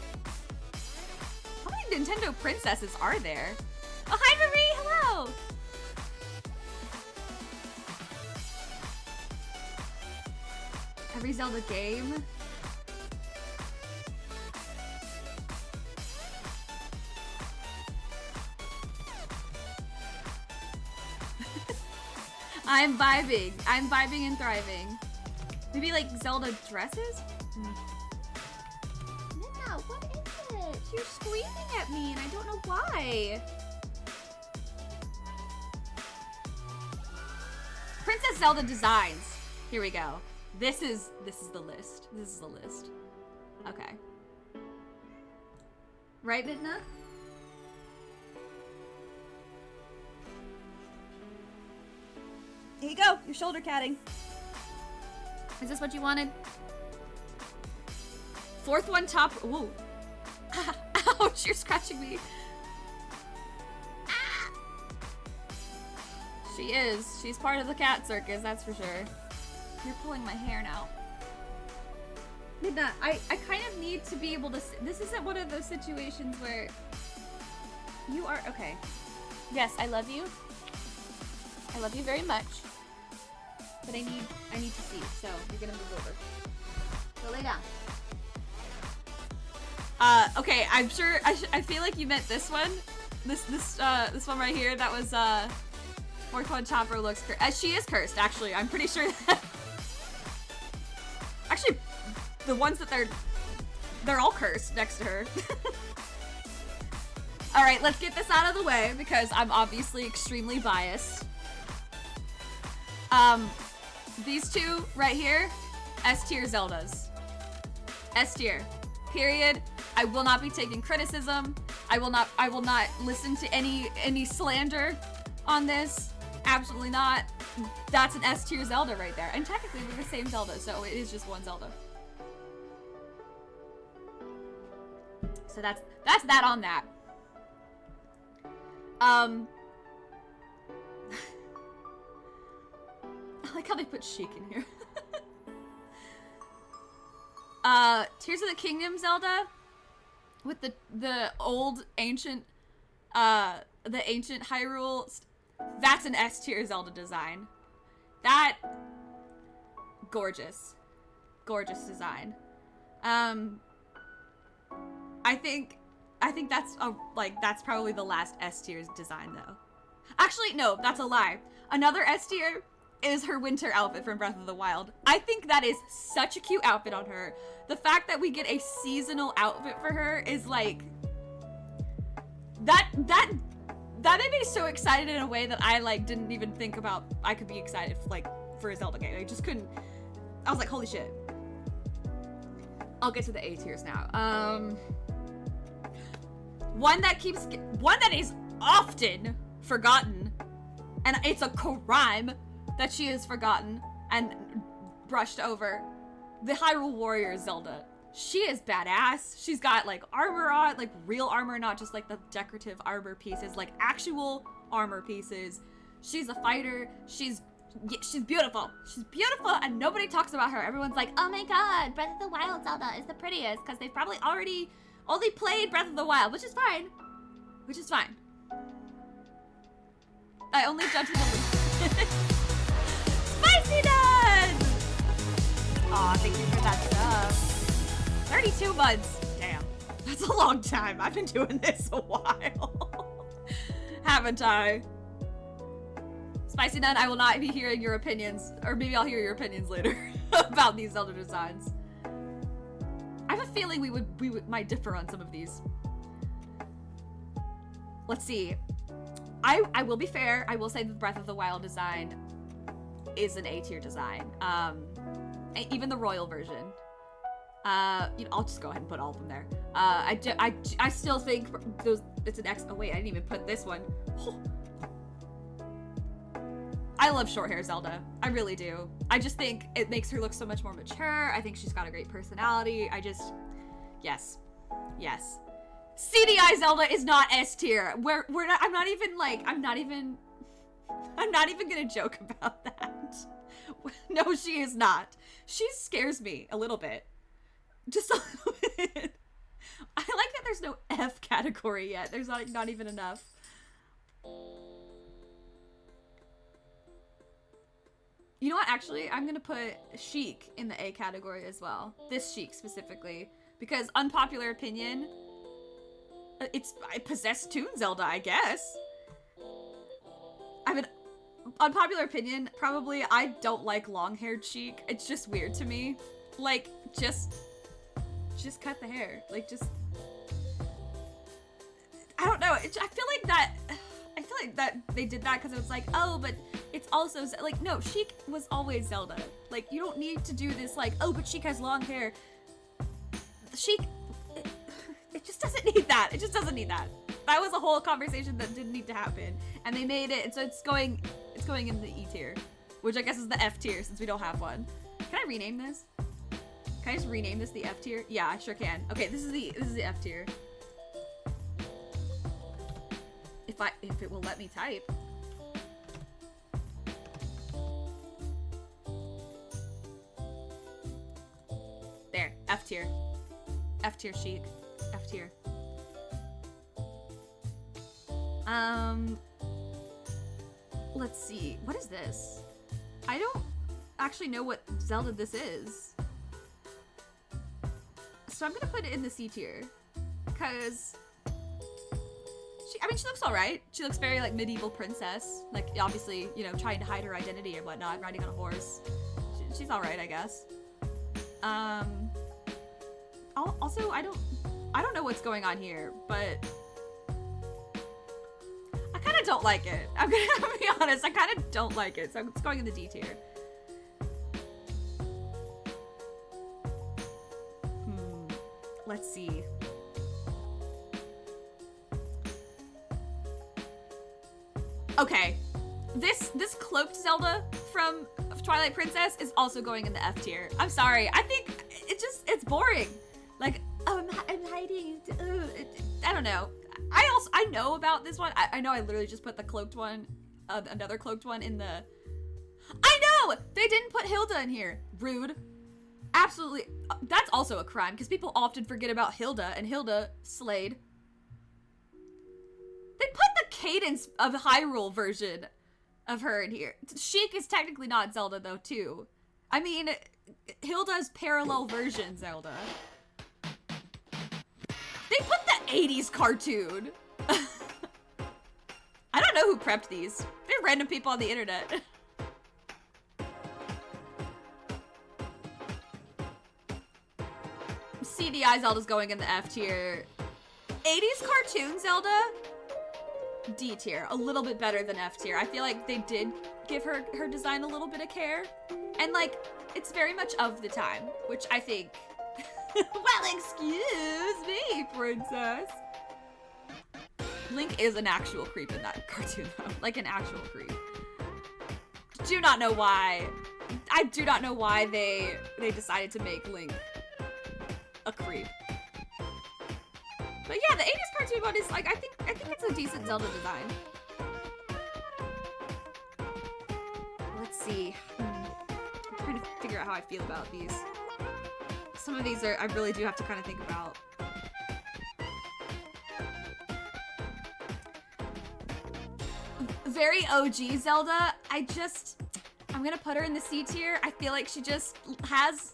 How many Nintendo princesses are there? Oh, hi Marie, hello! Every Zelda game. I'm vibing. I'm vibing and thriving. Maybe like Zelda dresses? Nina, what is it? You're screaming at me and I don't know why. Princess Zelda designs. Here we go. This is the list. This is the list. Okay. Right, Midna? Here you go. You're shoulder catting. Is this what you wanted? 4th one top. Ooh. Ouch, you're scratching me. Ah. She is. She's part of the cat circus, that's for sure. You're pulling my hair now. Midna, I kind of need to be able to... This isn't one of those situations where... You are... Okay. Yes, I love you. I love you very much. But I need to see, so you're gonna move over. So lay down. Okay, I'm sure, I feel like you meant this one. This one right here, that was, 4th one Chopper looks cursed. She is cursed, actually. I'm pretty sure that... Actually, the ones that they're all cursed next to her. Alright, let's get this out of the way, because I'm obviously extremely biased. These two right here, S tier Zeldas. S tier. Period. I will not be taking criticism. I will not listen to any slander on this. Absolutely not. That's an S tier Zelda right there. And technically we're the same Zelda, so it is just one Zelda. So that's that on that. I like how they put Sheik in here. Tears of the Kingdom Zelda with the old ancient the ancient Hyrule. That's an S tier Zelda design. That gorgeous design. I think that's that's probably the last S tier design though. Actually, no, that's a lie. Another S tier is her winter outfit from Breath of the Wild. I think that is such a cute outfit on her. The fact that we get a seasonal outfit for her is like that made me so excited in a way that I like didn't even think about I could be excited for a Zelda game. I just couldn't. I was like, holy shit. I'll get to the A tiers now. One that is often forgotten, and it's a crime that she is forgotten and brushed over. The Hyrule Warrior Zelda. She is badass. She's got like armor on, like real armor, not just like the decorative armor pieces, like actual armor pieces. She's a fighter. She's beautiful. She's beautiful, and nobody talks about her. Everyone's like, oh my god, Breath of the Wild Zelda is the prettiest, because they've probably already only played Breath of the Wild, which is fine. Which is fine. I only judge with the Spicy Nuts! Aw, thank you for that stuff. 32 months. Damn. That's a long time. I've been doing this a while. Haven't I? Spicy Nun, I will not be hearing your opinions, or maybe I'll hear your opinions later about these Zelda designs. I have a feeling we might differ on some of these. Let's see. I will be fair. I will say the Breath of the Wild design is an A tier design. Even the royal version. I'll just go ahead and put all of them there. I still think it's an X. Oh wait, I didn't even put this one. Oh. I love short hair Zelda. I really do. I just think it makes her look so much more mature. I think she's got a great personality. Yes. CDI Zelda is not S tier. I'm not even gonna joke about that. No, she is not. She scares me a little bit. Just a little bit. I like that there's no F category yet. There's not even enough. You know what, actually, I'm gonna put Sheik in the A category as well. This Sheik specifically. Because unpopular opinion, I possess Toon Zelda, I guess. I mean, unpopular opinion, probably I don't like long-haired Sheik. It's just weird to me. Like, just cut the hair. Like, just... I don't know. I feel like that they did that because it was like, oh, but it's also... Like, no, Sheik was always Zelda. Like, you don't need to do this, like, oh, but Sheik has long hair. Sheik... It just doesn't need that. It just doesn't need that. That was a whole conversation that didn't need to happen. And they made it, and so it's going in the E tier. Which I guess is the F tier, since we don't have one. Can I rename this? Can I just rename this the F tier? Yeah, I sure can. Okay, this is the F tier. If it will let me type. There, F tier. F tier Sheik. F tier. Let's see. What is this? I don't actually know what Zelda this is. So I'm gonna put it in the C tier. Because she looks alright. She looks very like medieval princess. Like obviously, trying to hide her identity and whatnot, riding on a horse. She's alright, I guess. Also, I don't know what's going on here, but I kind of don't like it. I'm gonna be honest, I kind of don't like it, so it's going in the D tier. Let's see. Okay, this cloaked Zelda from Twilight Princess is also going in the F tier. I'm sorry, I think it's boring. Like, oh, I'm hiding. I don't know. I know about this one. I know I literally just put the cloaked one, another cloaked one in the... I know! They didn't put Hilda in here. Rude. Absolutely. That's also a crime, because people often forget about Hilda, and Hilda slayed. They put the Cadence of Hyrule version of her in here. Sheik is technically not Zelda, though, too. I mean, Hilda's parallel version Zelda. They put the 80s cartoon. I don't know who prepped these. They're random people on the internet. CDI Zelda's going in the F tier. 80s cartoon Zelda? D tier. A little bit better than F tier. I feel like they did give her design a little bit of care. And like, it's very much of the time, which I think... Well, excuse me, princess. Link is an actual creep in that cartoon, though. Like, an actual creep. Do not know why. I do not know why they decided to make Link a creep. But yeah, the 80s cartoon one is like, I think it's a decent Zelda design. Let's see. I'm trying to figure out how I feel about these. Some of these I really do have to kind of think about. Very OG Zelda. I'm gonna put her in the C tier. I feel like she just has...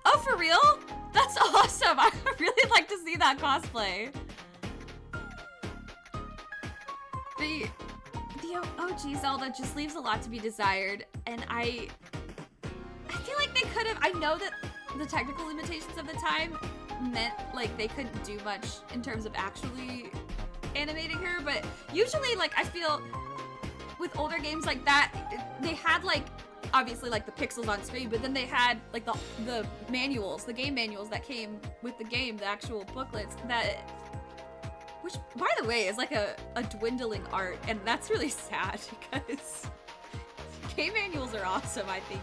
Oh, for real? That's awesome. I really like to see that cosplay. The OG Zelda just leaves a lot to be desired, and I feel like they could have... I know that the technical limitations of the time meant like they couldn't do much in terms of actually animating her, but usually like I feel with older games like that, they had like obviously like the pixels on screen, but then they had like the manuals, the game manuals that came with the game, the actual booklets that... Which, by the way, is like a dwindling art, and that's really sad because game manuals are awesome, I think.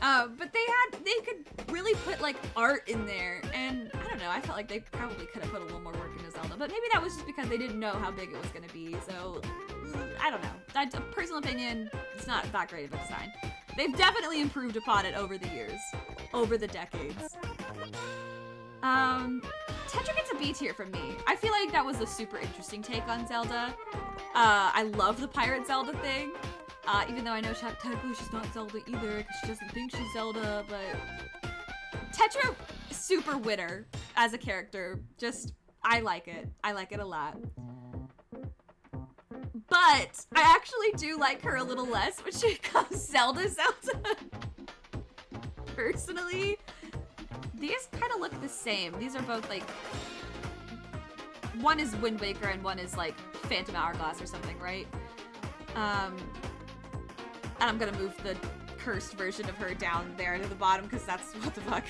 But they could really put like art in there, and I don't know, I felt like they probably could have put a little more work into Zelda, but maybe that was just because they didn't know how big it was gonna be, so I don't know. That's a personal opinion, it's not that great of a design. They've definitely improved upon it over the years, over the decades. Tetra gets a B tier from me. I feel like that was a super interesting take on Zelda. I love the Pirate Zelda thing. Even though I know technically she's not Zelda either, because she doesn't think she's Zelda, but... Tetra, super winner as a character. Just, I like it. I like it a lot. But, I actually do like her a little less when she becomes Zelda. Personally, these kind of look the same. These are both like... One is Wind Waker and one is like Phantom Hourglass or something, right? And I'm gonna move the cursed version of her down there to the bottom because that's what the fuck.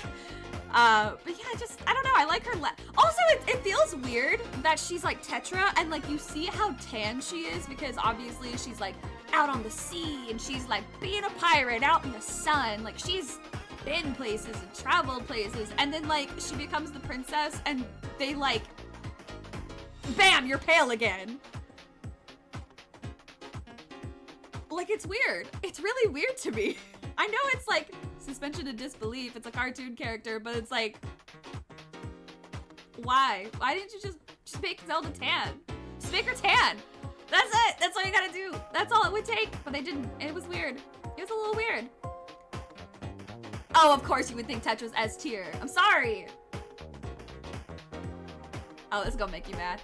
But yeah, just, I don't know, I like her also, it feels weird that she's like Tetra and like you see how tan she is because obviously she's like out on the sea and she's like being a pirate out in the sun. Like she's been places and traveled places, and then like she becomes the princess and they like, bam, you're pale again. Like, it's weird. It's really weird to me. I know it's like suspension of disbelief. It's a cartoon character, but it's like, why? Why didn't you just make Zelda tan? Just make her tan. That's it. That's all you gotta do. That's all it would take. But they didn't. It was weird. It was a little weird. Oh, of course you would think Tetra's S tier. I'm sorry. Oh, this is gonna make you mad.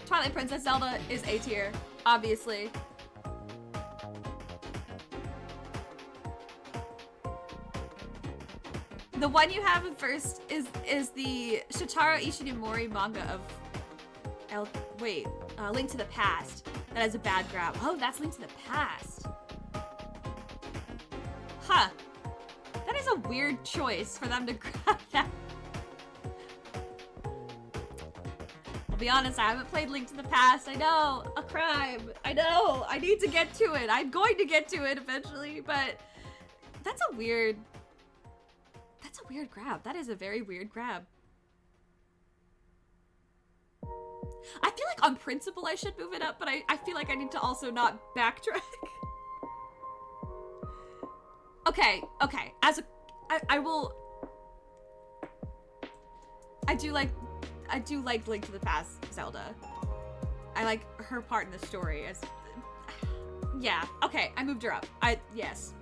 Twilight Princess Zelda is A tier, obviously. The one you have first is the Shotaro Ishinomori manga of Link to the Past. That has a bad grab. Oh, that's Link to the Past. Huh. That is a weird choice for them to grab that. I'll be honest, I haven't played Link to the Past. I know, a crime. I know, I need to get to it. I'm going to get to it eventually, but that's a weird weird grab. That is a very weird grab. I feel like on principle I should move it up, but I feel like I need to also not backtrack. Okay. I do like Link to the Past Zelda. I like her part in the story as yeah, okay, I moved her up. Yes.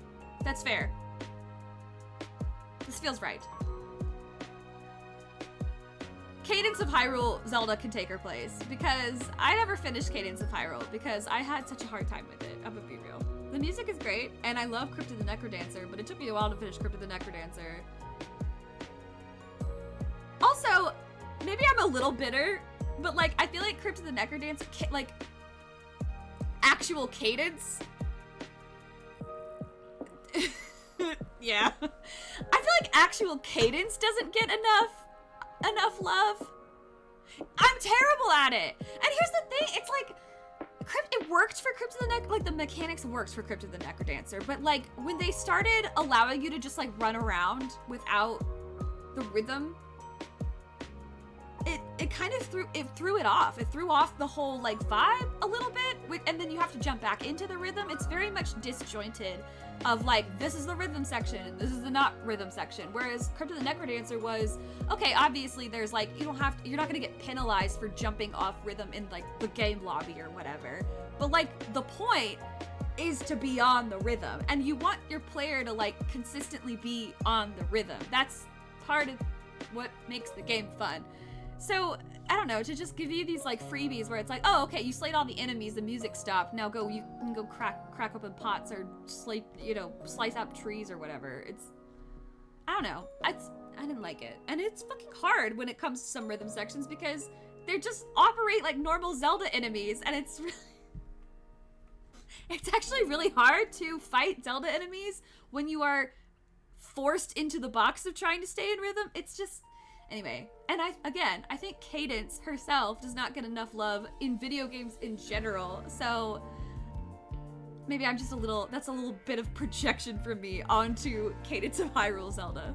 That's fair. This feels right. Cadence of Hyrule Zelda can take her place because I never finished Cadence of Hyrule because I had such a hard time with it. I'm gonna be real. The music is great and I love Crypt of the Necrodancer, but it took me a while to finish Crypt of the Necrodancer. Also, maybe I'm a little bitter, but like I feel like Crypt of the Necrodancer, like actual cadence. Yeah. I feel like actual cadence doesn't get enough love. I'm terrible at it. And here's the thing, it's like it worked for Crypt of the Neck, like the mechanics works for Crypt of the Necrodancer, but like when they started allowing you to just like run around without the rhythm, it kind of threw it off. It threw off the whole like vibe a little bit, and then you have to jump back into the rhythm. It's very much disjointed of like, this is the rhythm section and this is the not rhythm section. Whereas Crypt of the Necrodancer was, okay, obviously there's like, you're not gonna get penalized for jumping off rhythm in like the game lobby or whatever. But like the point is to be on the rhythm and you want your player to like consistently be on the rhythm. That's part of what makes the game fun. So, I don't know, to just give you these like freebies where it's like, oh, okay, you slayed all the enemies, the music stopped, now you can go crack open pots or slice out trees or whatever. I don't know, I didn't like it. And it's fucking hard when it comes to some rhythm sections because they just operate like normal Zelda enemies and it's actually really hard to fight Zelda enemies when you are forced into the box of trying to stay in rhythm. It's just, anyway, and I think Cadence herself does not get enough love in video games in general, so maybe I'm just that's a little bit of projection from me onto Cadence of Hyrule Zelda.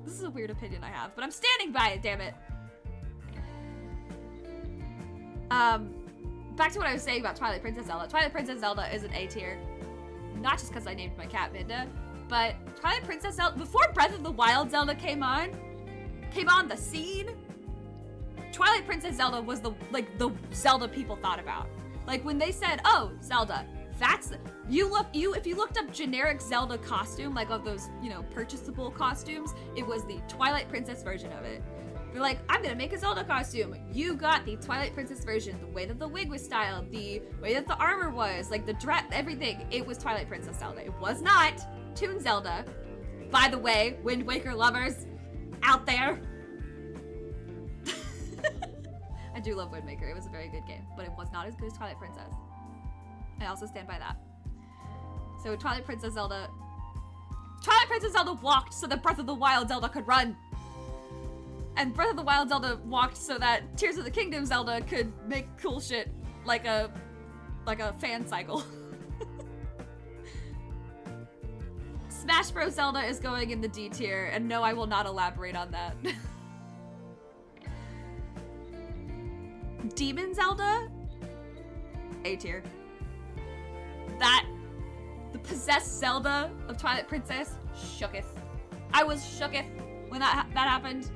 This is a weird opinion I have, but I'm standing by it, damn it. Back to what I was saying about Twilight Princess Zelda. Twilight Princess Zelda is an A tier. Not just because I named my cat Minda, but Twilight Princess Zelda, before Breath of the Wild Zelda came on the scene, Twilight Princess Zelda was the Zelda people thought about. Like when they said, oh, Zelda, if you looked up generic Zelda costume, like of those, purchasable costumes, it was the Twilight Princess version of it. They're like, I'm gonna make a Zelda costume. You got the Twilight Princess version, the way that the wig was styled, the way that the armor was, like the dress, everything. It was Twilight Princess Zelda. It was not Toon Zelda. By the way, Wind Waker lovers out there. I do love Wind Waker. It was a very good game, but it was not as good as Twilight Princess. I also stand by that. So Twilight Princess Zelda walked so that Breath of the Wild Zelda could run. And Breath of the Wild Zelda walked so that Tears of the Kingdom Zelda could make cool shit like a fan cycle. Smash Bros. Zelda is going in the D tier, and no, I will not elaborate on that. Demon Zelda? A tier. The possessed Zelda of Twilight Princess, shooketh. I was shooketh when that happened.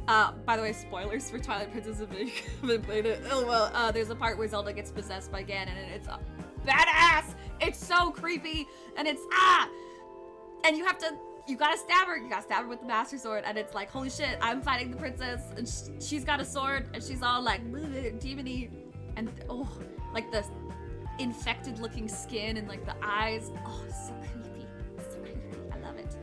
By the way, spoilers for Twilight Princess if you haven't played it. Oh well, there's a part where Zelda gets possessed by Ganon and it's badass! It's so creepy, and it's and you gotta stab her with the Master Sword, and it's like, holy shit, I'm fighting the princess, and she's got a sword, and she's all like, demon-y, and like the infected looking skin and like the eyes. Oh, it's so creepy. It's so creepy. I love it.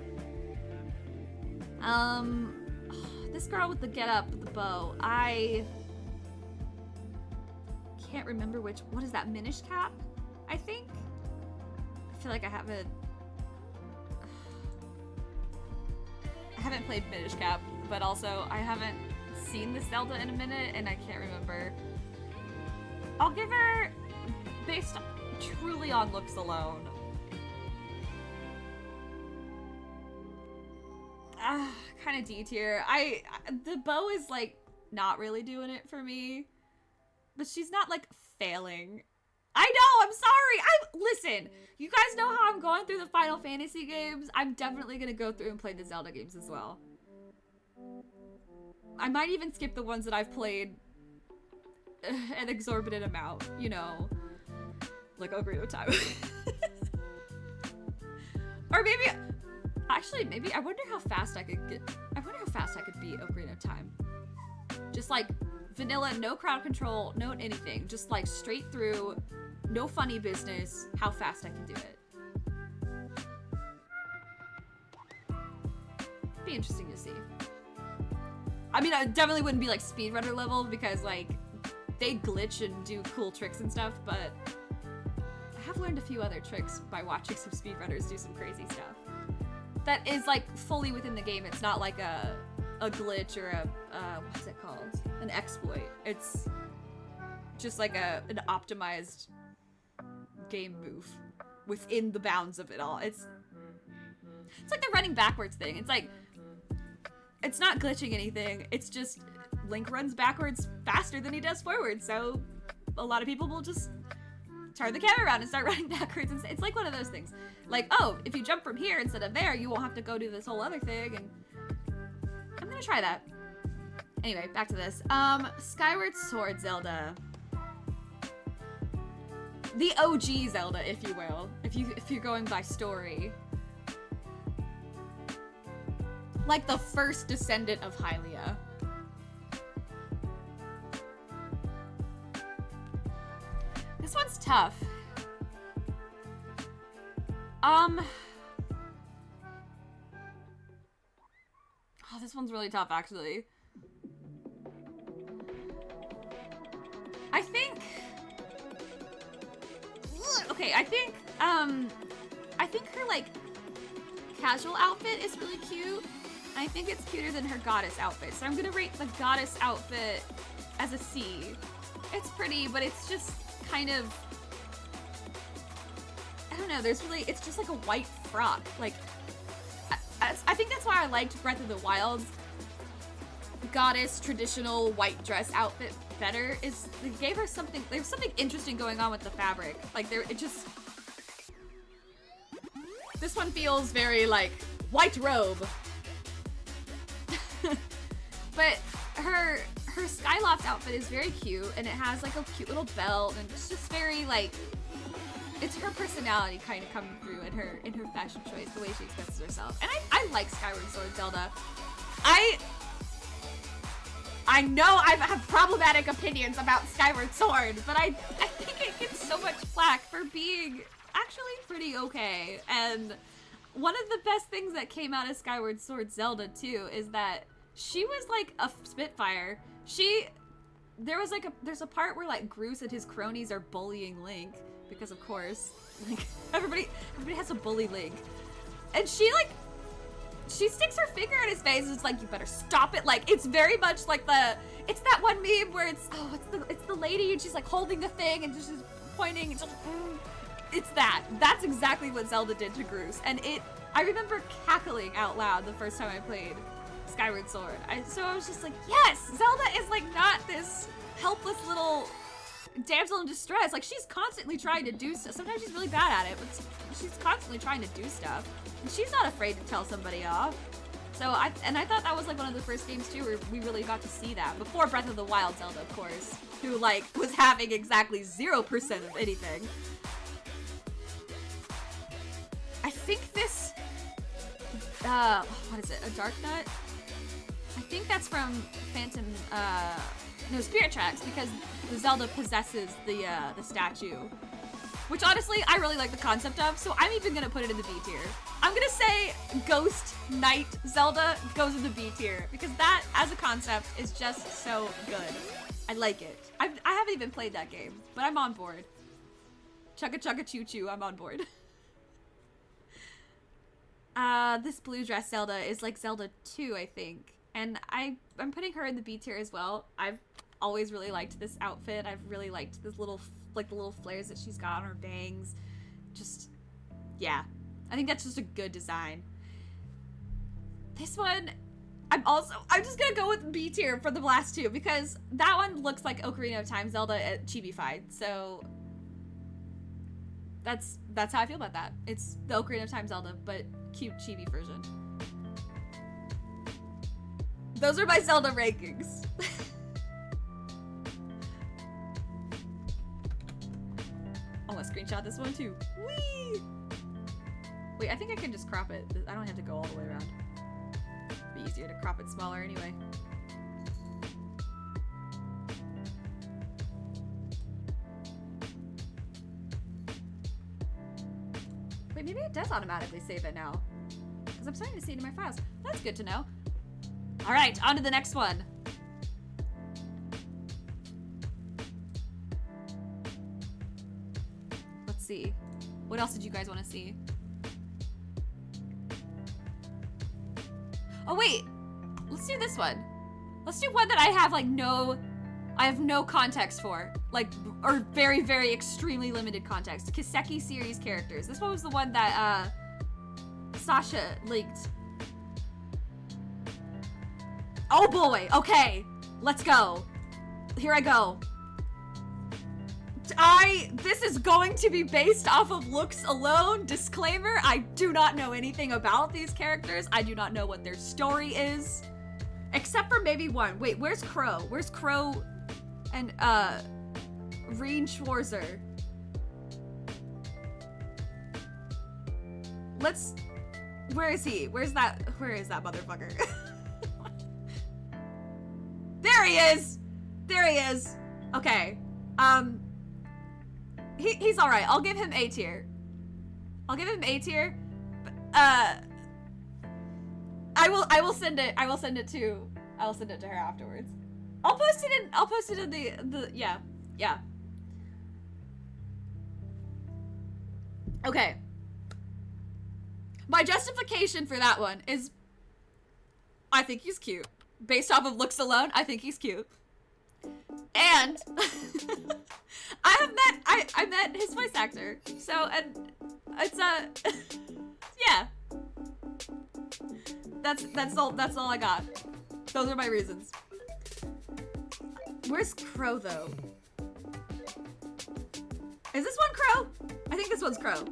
This girl with the get-up with the bow, I can't remember what is that, Minish Cap, I think? I feel like I haven't played Minish Cap, but also I haven't seen this Zelda in a minute and I can't remember. I'll give her, based truly on looks alone, kind of D tier. The bow is like not really doing it for me, but she's not like failing. I know, I'm sorry. Listen, you guys know how I'm going through the Final Fantasy games. I'm definitely gonna go through and play the Zelda games as well. I might even skip the ones that I've played an exorbitant amount, you know, like Ocarina of Time. Or maybe, actually, maybe, I wonder how fast I could beat Ocarina of Time. Just like vanilla, no crowd control, no anything. Just like straight through, no funny business, how fast I can do it. Be interesting to see. I mean, I definitely wouldn't be like speedrunner level because like they glitch and do cool tricks and stuff, but I have learned a few other tricks by watching some speedrunners do some crazy stuff. That is like fully within the game. It's not like a glitch or a, what's it called? An exploit. It's just like an optimized game move within the bounds of it all. It's like the running backwards thing. It's like, it's not glitching anything. It's just Link runs backwards faster than he does forward. So a lot of people will just turn the camera around and start running backwards. And it's like one of those things. Like, oh, if you jump from here instead of there, you won't have to go do this whole other thing. And I'm gonna try that. Anyway, back to this. Skyward Sword Zelda. The OG Zelda, if you will. If you're going by story. Like the first descendant of Hylia. This one's tough. Oh, this one's really tough, actually. I think... Okay, I think her, like, casual outfit is really cute. I think it's cuter than her goddess outfit. So I'm gonna rate the goddess outfit as a C. It's pretty, but it's just kind of... I don't know, it's just like a white frock. Like, I think that's why I liked Breath of the Wild's goddess traditional white dress outfit better, is they gave her something, there's something interesting going on with the fabric. Like, this one feels very, like, white robe. But her Skyloft outfit is very cute, and it has, like, a cute little belt, and it's just very, like, it's her personality kind of coming through in her fashion choice, the way she expresses herself. And I like Skyward Sword Zelda. I know I have problematic opinions about Skyward Sword, but I think it gets so much flack for being actually pretty okay. And one of the best things that came out of Skyward Sword Zelda too is that she was like a Spitfire. There's a part where like Groose and his cronies are bullying Link, because of course, like everybody has to bully Link. And she sticks her finger in his face and it's like, you better stop it. Like, it's very much like it's that one meme where it's the lady and she's like holding the thing and just pointing and just, it's that. That's exactly what Zelda did to Groose. And I remember cackling out loud the first time I played Skyward Sword. So I was just like, yes, Zelda is like not this helpless little damsel in distress. Like, she's constantly trying to do stuff. Sometimes she's really bad at it, but she's constantly trying to do stuff. And she's not afraid to tell somebody off. So I thought that was like one of the first games too where we really got to see that. Before Breath of the Wild Zelda, of course, who like was having exactly 0% of anything. I think this, what is it, a Dark Nut? I think that's from Spirit Tracks, because the Zelda possesses the statue. Which honestly, I really like the concept of, so I'm even gonna put it in the B tier. I'm gonna say Ghost Knight Zelda goes in the B tier, because that, as a concept, is just so good. I like it. I haven't even played that game, but I'm on board. Chugga chugga choo choo, I'm on board. This blue dress Zelda is like Zelda 2, I think. And I'm putting her in the B tier as well. I've always really liked this outfit. I've really liked this little, like the little flares that she's got on her bangs. Just, yeah. I think that's just a good design. This one, I'm just gonna go with B tier for the last two because that one looks like Ocarina of Time Zelda chibi-fied. So that's how I feel about that. It's the Ocarina of Time Zelda, but cute chibi version. Those are my Zelda rankings. I want to screenshot this one too. Whee! Wait, I think I can just crop it. I don't have to go all the way around. It'd be easier to crop it smaller anyway. Wait, maybe it does automatically save it now. Because I'm starting to see it in my files. That's good to know. Alright, on to the next one. Let's see. What else did you guys want to see? Oh wait, let's do this one. Let's do one that I have like no context for. Like, or very, very extremely limited context. Kiseki series characters. This one was the one that Sasha linked. Oh boy, okay, let's go. Here I go. This is going to be based off of looks alone. Disclaimer, I do not know anything about these characters. I do not know what their story is. Except for maybe one. Wait, where's Crow? Where's Crow and, Reen Schwarzer? Where is he? Where is that motherfucker? There he is! There he is! Okay. He's alright. I'll give him A tier. I'll give him A tier. I will send it to her afterwards. I'll post it in the yeah. Okay. My justification for that one is I think he's cute. Based off of looks alone, I think he's cute. And I met his voice actor. So, and it's yeah. That's all I got. Those are my reasons. Where's Crow though? Is this one Crow? I think this one's Crow.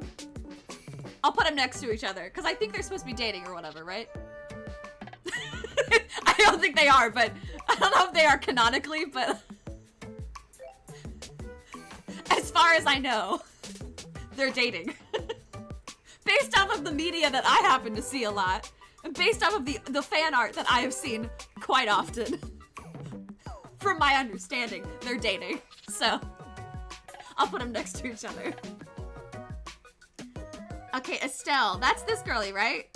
I'll put them next to each other because I think they're supposed to be dating or whatever, right? I don't think they are, but I don't know if they are canonically, but as far as I know, they're dating. Based off of the media that I happen to see a lot, and based off of the fan art that I have seen quite often, from my understanding, they're dating. So, I'll put them next to each other. Okay, Estelle, that's this girly, right?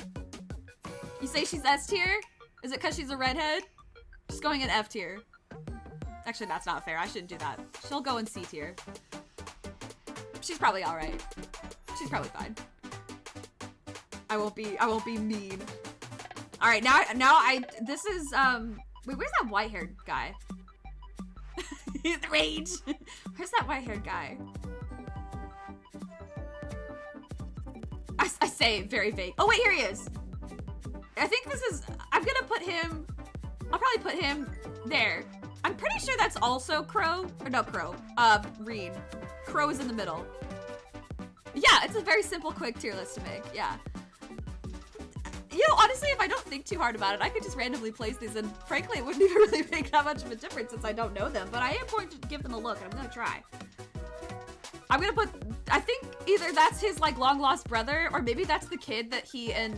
You say she's S tier? Is it because she's a redhead? She's going in F tier. Actually, that's not fair. I shouldn't do that. She'll go in C tier. She's probably all right. She's probably fine. I won't be mean. All right, this is wait, where's that white-haired guy? The rage. Where's that white-haired guy? I say very vague. Oh wait, here he is. I think this is, I'm gonna put him, I'll probably put him there. I'm pretty sure that's also Crow, or no, Crow, Reen. Crow is in the middle. Yeah, it's a very simple, quick tier list to make, yeah. You know, honestly, if I don't think too hard about it, I could just randomly place these, and frankly, it wouldn't even really make that much of a difference since I don't know them, but I am going to give them a look, and I'm gonna try. I'm gonna put, I think either that's his, like, long-lost brother, or maybe that's the kid that he and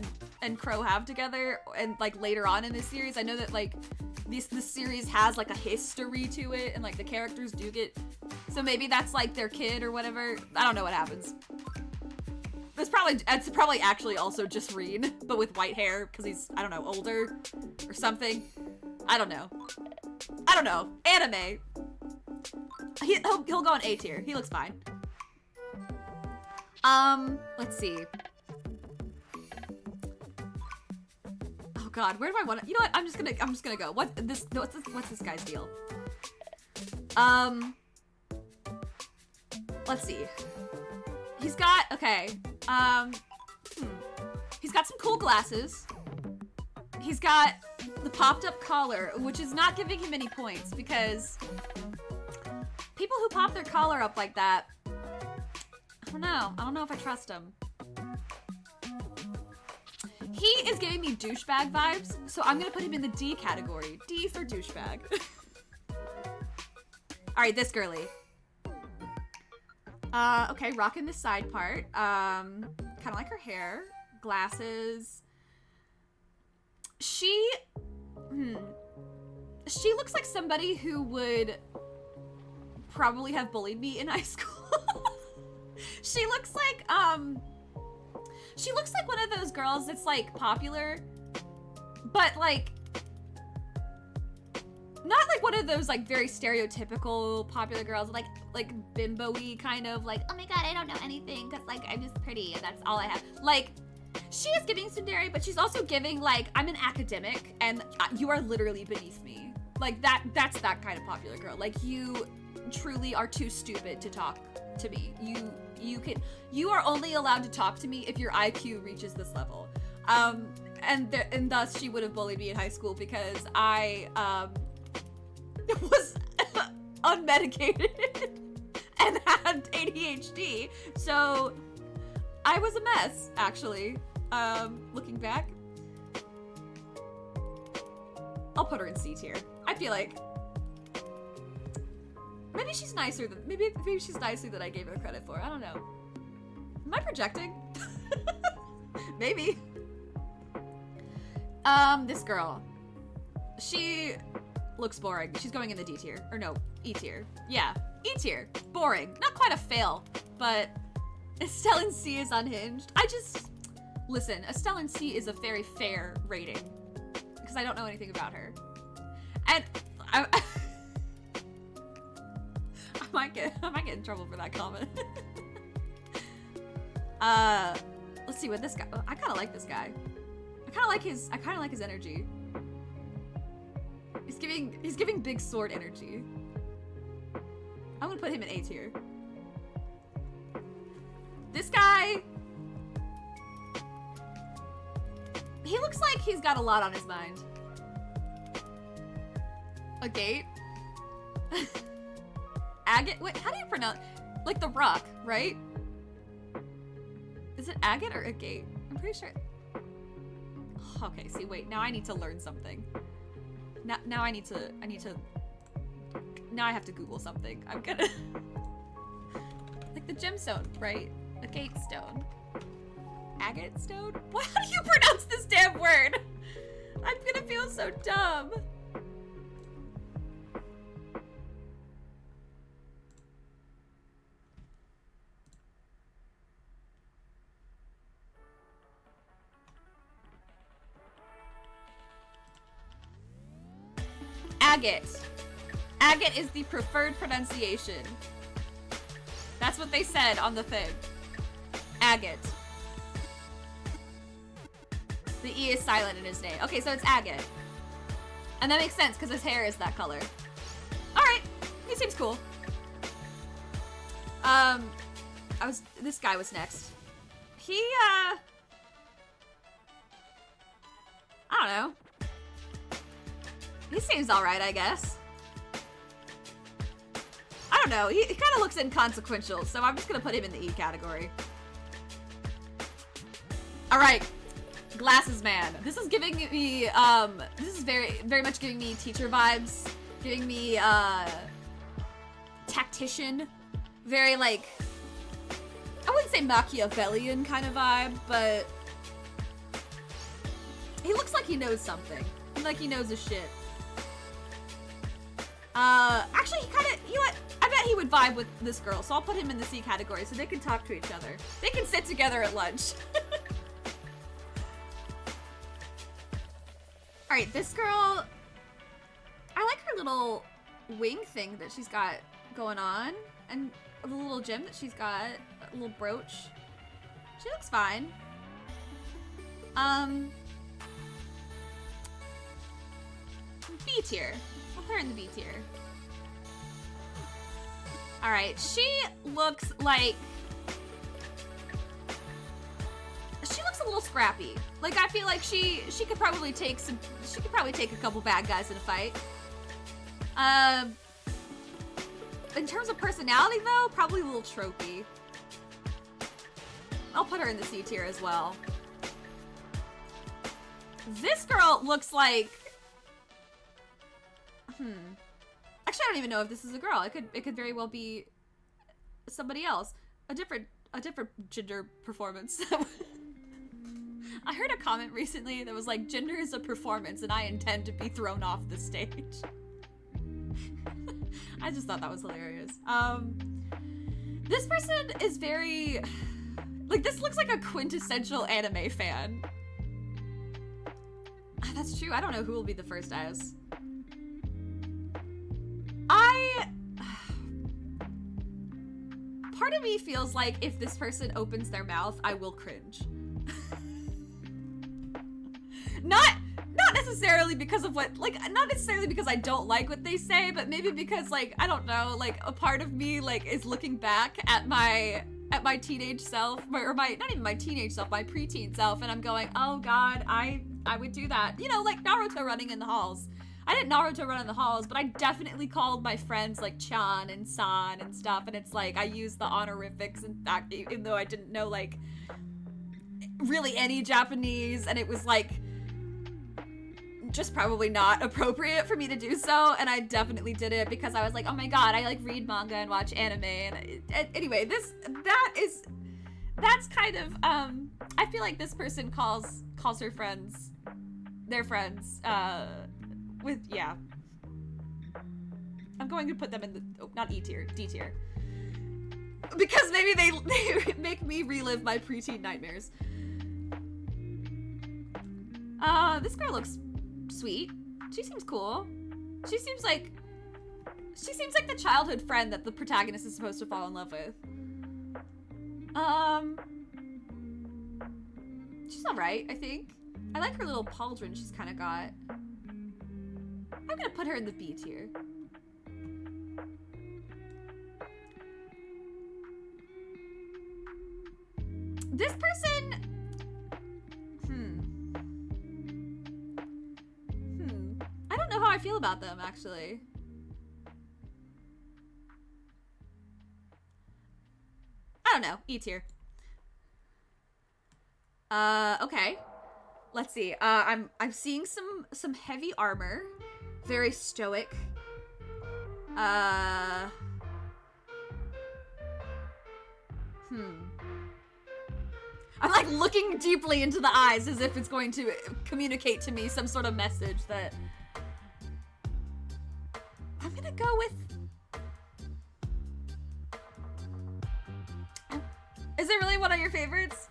Crow have together, and, like, later on in this series. I know that, like, this series has, like, a history to it, and, like, the characters do get, so maybe that's, like, their kid or whatever. I don't know what happens. It's probably actually also just Reen, but with white hair, because he's, I don't know, older or something. I don't know. Anime. He'll go on A tier. He looks fine. Let's see. Oh God, where do I want to? You know what? I'm just gonna go. What's this guy's deal? Let's see. He's got, okay. He's got some cool glasses. He's got the popped up collar, which is not giving him any points because people who pop their collar up like that, I don't know. I don't know if I trust him. He is giving me douchebag vibes, so I'm gonna put him in the D category. D for douchebag. Alright, this girly. Okay, rocking the side part. Kind of like her hair. Glasses. She looks like somebody who would probably have bullied me in high school. She looks like one of those girls that's like popular, but like not like one of those like very stereotypical popular girls, like bimbo-y kind of like, oh my god, I don't know anything because like I'm just pretty and that's all I have. Like, she is giving tsundere, but she's also giving like, I'm an academic and you are literally beneath me. Like that's that kind of popular girl. Like, you truly are too stupid to talk to me. You are only allowed to talk to me if your IQ reaches this level. And thus she would have bullied me in high school because I was unmedicated and had ADHD. So I was a mess, actually. Looking back. I'll put her in C tier. I feel like maybe she's nicer than maybe she's nicer than I gave her credit for. I don't know. Am I projecting? Maybe. This girl. She looks boring. She's going in the D tier. Or no, E tier. Yeah, E tier. Boring. Not quite a fail, but Estelle in C is unhinged. Listen, Estelle in C is a very fair rating because I don't know anything about her. And I might get in trouble for that comment. Let's see what this guy. I kind of like this guy. I kind of like his energy. He's giving big sword energy. I'm gonna put him in A tier. This guy, he looks like he's got a lot on his mind. A gate? Agate? Wait, how do you pronounce? Like the rock, right? Is it agate or agate? I'm pretty sure. Okay, see, wait. Now I need to learn something. Now I need to. Now I have to Google something. I'm gonna. Like the gemstone, right? Agate stone. Agate stone? What? How do you pronounce this damn word? I'm gonna feel so dumb. Agate. Agate is the preferred pronunciation. That's what they said on the thing. Agate. The E is silent in his name. Okay, so it's agate. And that makes sense because his hair is that color. Alright, he seems cool. This guy was next. He, I don't know. He seems alright, I guess. I don't know. He kind of looks inconsequential, so I'm just gonna put him in the E category. Alright. Glasses man. This is giving me, this is very, very much giving me teacher vibes. Giving me, tactician. Very, like, I wouldn't say Machiavellian kind of vibe, but he looks like he knows something. Like he knows his shit. Actually, he kind of, you know what? I bet he would vibe with this girl, so I'll put him in the C category so they can talk to each other. They can sit together at lunch. Alright, this girl, I like her little wing thing that she's got going on, and the little gem that she's got, a little brooch. She looks fine. B tier. I'll put her in the B tier. Alright, she looks like... She looks a little scrappy. Like, I feel like she could probably take a couple bad guys in a fight. In terms of personality, though, probably a little tropey. I'll put her in the C tier as well. This girl looks like... Actually, I don't even know if this is a girl. It could very well be somebody else. A different gender performance. I heard a comment recently that was like, gender is a performance and I intend to be thrown off the stage. I just thought that was hilarious. This person is very... Like, this looks like a quintessential anime fan. That's true. I don't know who will be the first as. Part of me feels like if this person opens their mouth, I will cringe. Not necessarily because of what, like, not necessarily because I don't like what they say, but maybe because, like, I don't know, like, a part of me, like, is looking back at my teenage self, or my, not even my teenage self, my preteen self, and I'm going, oh god, I would do that. You know, like Naruto running in the halls. I didn't Naruto run in the halls, but I definitely called my friends like Chan and San and stuff, and it's like, I used the honorifics, in fact, even though I didn't know, like, really any Japanese, and it was like, just probably not appropriate for me to do so, and I definitely did it because I was like, oh my god, I like read manga and watch anime, and anyway, that's kind of, I feel like this person calls her friends, their friends, yeah. I'm going to put them in the, not E tier, D tier. Because maybe they make me relive my preteen nightmares. This girl looks sweet. She seems cool. She seems like the childhood friend that the protagonist is supposed to fall in love with. She's alright, I think. I like her little pauldron she's kind of got. I'm gonna put her in the B tier. This person... I don't know how I feel about them, actually. I don't know. E tier. Okay. Let's see. I'm seeing some heavy armor. Very stoic. I'm like looking deeply into the eyes as if it's going to communicate to me some sort of message that... I'm gonna go with... Is it really one of your favorites?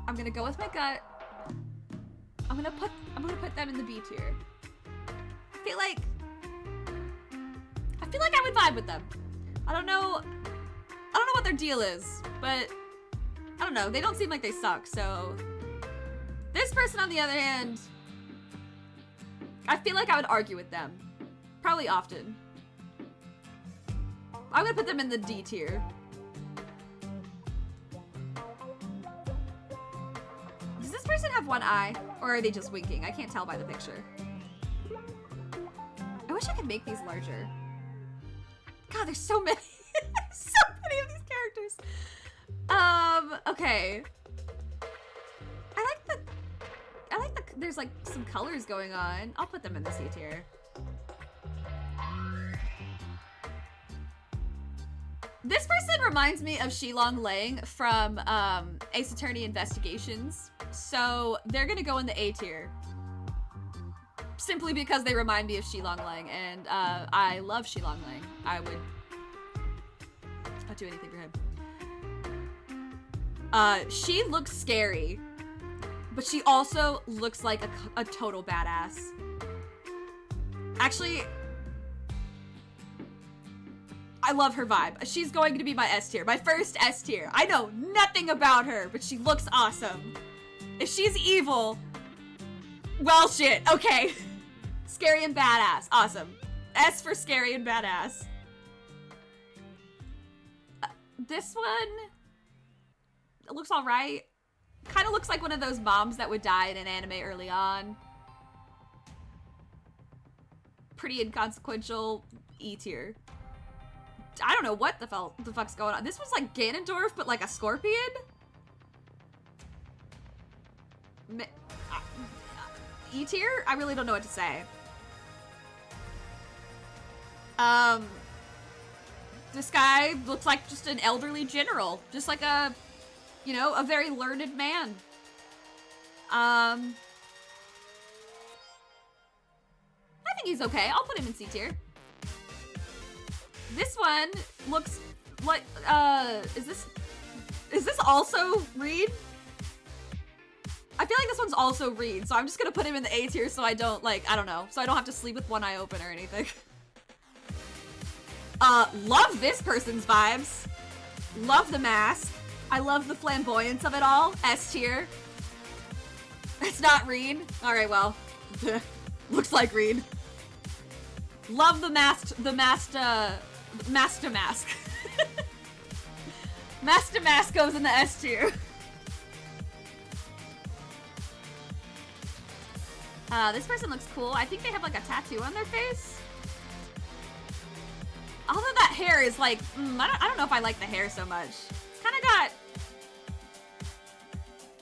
I'm gonna go with my gut. I'm gonna put them in the B tier. I feel like I would vibe with them. I don't know what their deal is, but I don't know. They don't seem like they suck, so this person on the other hand, I feel like I would argue with them. Probably often. I'm gonna put them in the D tier. Does this person have one eye? Or are they just winking? I can't tell by the picture. I wish I could make these larger. God, there's so many. So many of these characters. Okay. I like the, there's like some colors going on. I'll put them in the C tier. This person reminds me of Shilong Lang from Ace Attorney Investigations. So they're gonna go in the A tier. Simply because they remind me of Shilong Lang, and I love Shilong Lang. I'd do anything for him. She looks scary, but she also looks like a total badass. Actually, I love her vibe. She's going to be my S tier, my first S tier. I know nothing about her, but she looks awesome. If she's evil, well shit, okay. Scary and badass, awesome. S for scary and badass. This one, It looks alright. Kind of looks like one of those moms that would die in an anime early on. Pretty inconsequential E tier. I don't know what the fuck's going on. This was like Ganondorf, but like a scorpion? E tier? I really don't know what to say. This guy looks like just an elderly general. Just like a, you know, a very learned man. I think he's okay. I'll put him in C tier. This one looks like, is this also Reed? I feel like this one's also Reed, so I'm just gonna put him in the A tier so I don't, like, I don't know, so I don't have to sleep with one eye open or anything. Love this person's vibes. Love the mask. I love the flamboyance of it all. S tier. It's not Reed. Alright, well. Looks like Reed. Love the mask. Master mask. Master mask goes in the S tier. This person looks cool. I think they have like a tattoo on their face. Although that hair is like, I don't know if I like the hair so much. It's kind of got,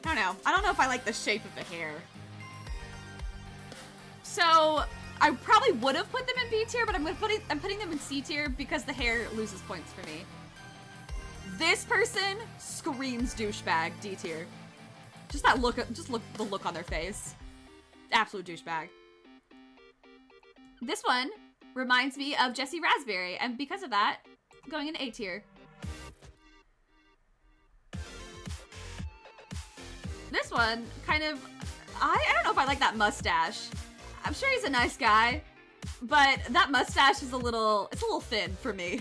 I don't know. I don't know if I like the shape of the hair. So I probably would have put them in B tier, but I'm putting them in C tier because the hair loses points for me. This person screams douchebag. D tier. Just that look, the look on their face. Absolute douchebag. This one reminds me of Jessie Raspberry, and because of that, going in A tier. This one kind of, I don't know if I like that mustache. I'm sure he's a nice guy, but that mustache is it's a little thin for me.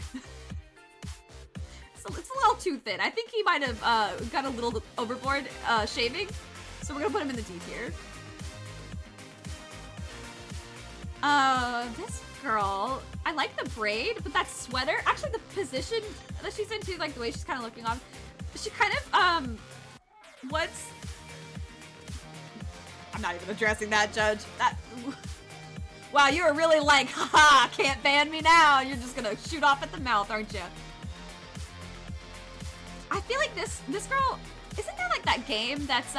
It's a little too thin. I think he might have got a little overboard shaving, so we're gonna put him in the D tier. This girl, I like the braid, but that sweater, actually the position that she's into, like the way she's kind of looking on, she kind of, I'm not even addressing that, Judge. Wow, you were really like, haha, can't ban me now. You're just gonna shoot off at the mouth, aren't you? I feel like this girl, isn't there like that game that's,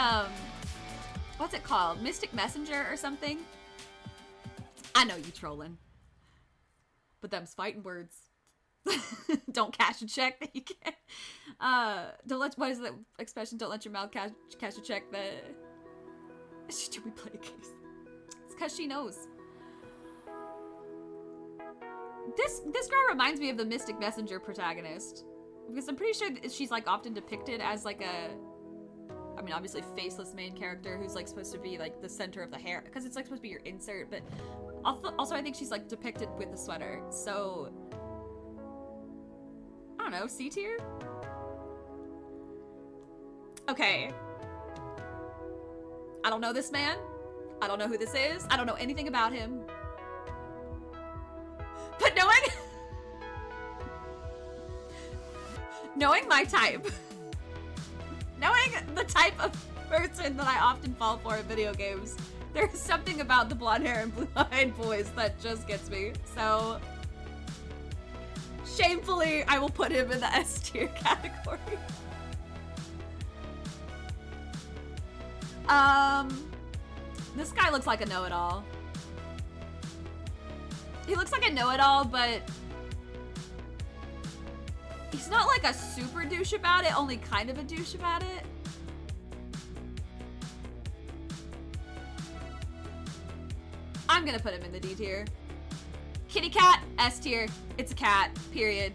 what's it called? Mystic Messenger or something? I know you trolling. But them's fighting words. Don't cash a check that you can't. What is the expression? Don't let your mouth cash a check that. Should we play a case? It's because she knows. This girl reminds me of the Mystic Messenger protagonist. Because I'm pretty sure she's like often depicted as like a, I mean, obviously faceless main character who's like supposed to be like the center of the hair, because it's like supposed to be your insert, but also I think she's like depicted with the sweater, so I don't know, C tier? Okay. I don't know this man. I don't know who this is. I don't know anything about him. But knowing my type, knowing the type of person that I often fall for in video games, there's something about the blonde hair and blue-eyed boys that just gets me. So, shamefully, I will put him in the S tier category. This guy looks like a know-it-all. He looks like a know-it-all, but he's not like a super douche about it, only kind of a douche about it. I'm gonna put him in the D tier. Kitty cat, S tier. It's a cat, period.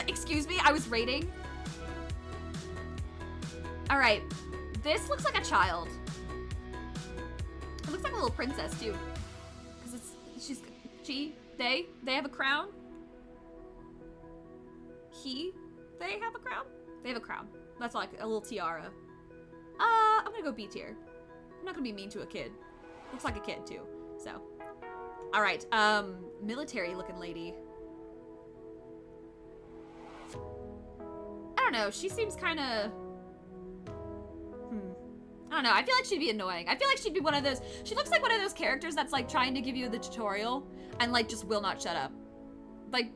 Excuse me, I was rating. Alright, this looks like a child. It looks like a little princess too. Because they have a crown. They have a crown? They have a crown. That's like a little tiara. I'm gonna go B tier. I'm not gonna be mean to a kid. Looks like a kid too, so. Alright, military looking lady. don't know. She seems kind of... I don't know. I feel like she'd be annoying. I feel like she'd be one of those... She looks like one of those characters that's like trying to give you the tutorial and like just will not shut up. Like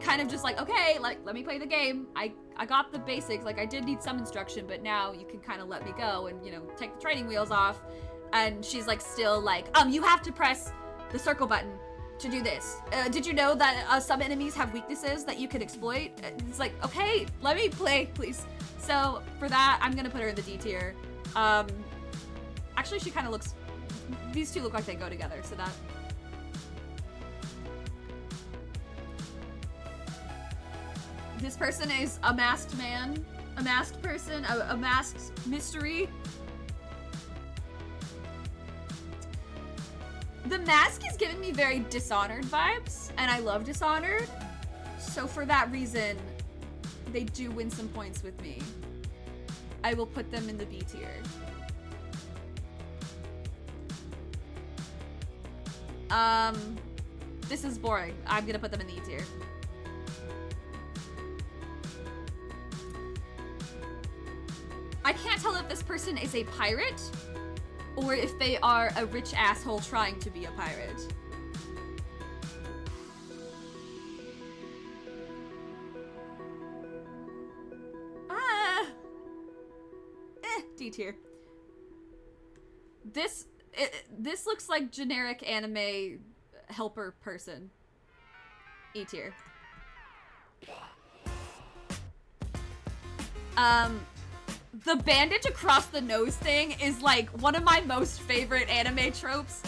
kind of just like, okay, like let me play the game. I got the basics. Like I did need some instruction, but now you can kind of let me go and, you know, take the training wheels off. And she's like still like, you have to press the circle button to do this. Did you know that some enemies have weaknesses that you can exploit? It's like, okay, let me play, please. So for that, I'm gonna put her in the D tier. Actually, she kind of looks, these two look like they go together, so that. This person is a masked man, a masked person, a masked mystery. The mask is giving me very Dishonored vibes, and I love Dishonored. So for that reason, they do win some points with me. I will put them in the B tier. This is boring. I'm gonna put them in the E tier. I can't tell if this person is a pirate or if they are a rich asshole trying to be a pirate. D tier. This looks like generic anime helper person. E tier. The bandage across the nose thing is like one of my most favorite anime tropes.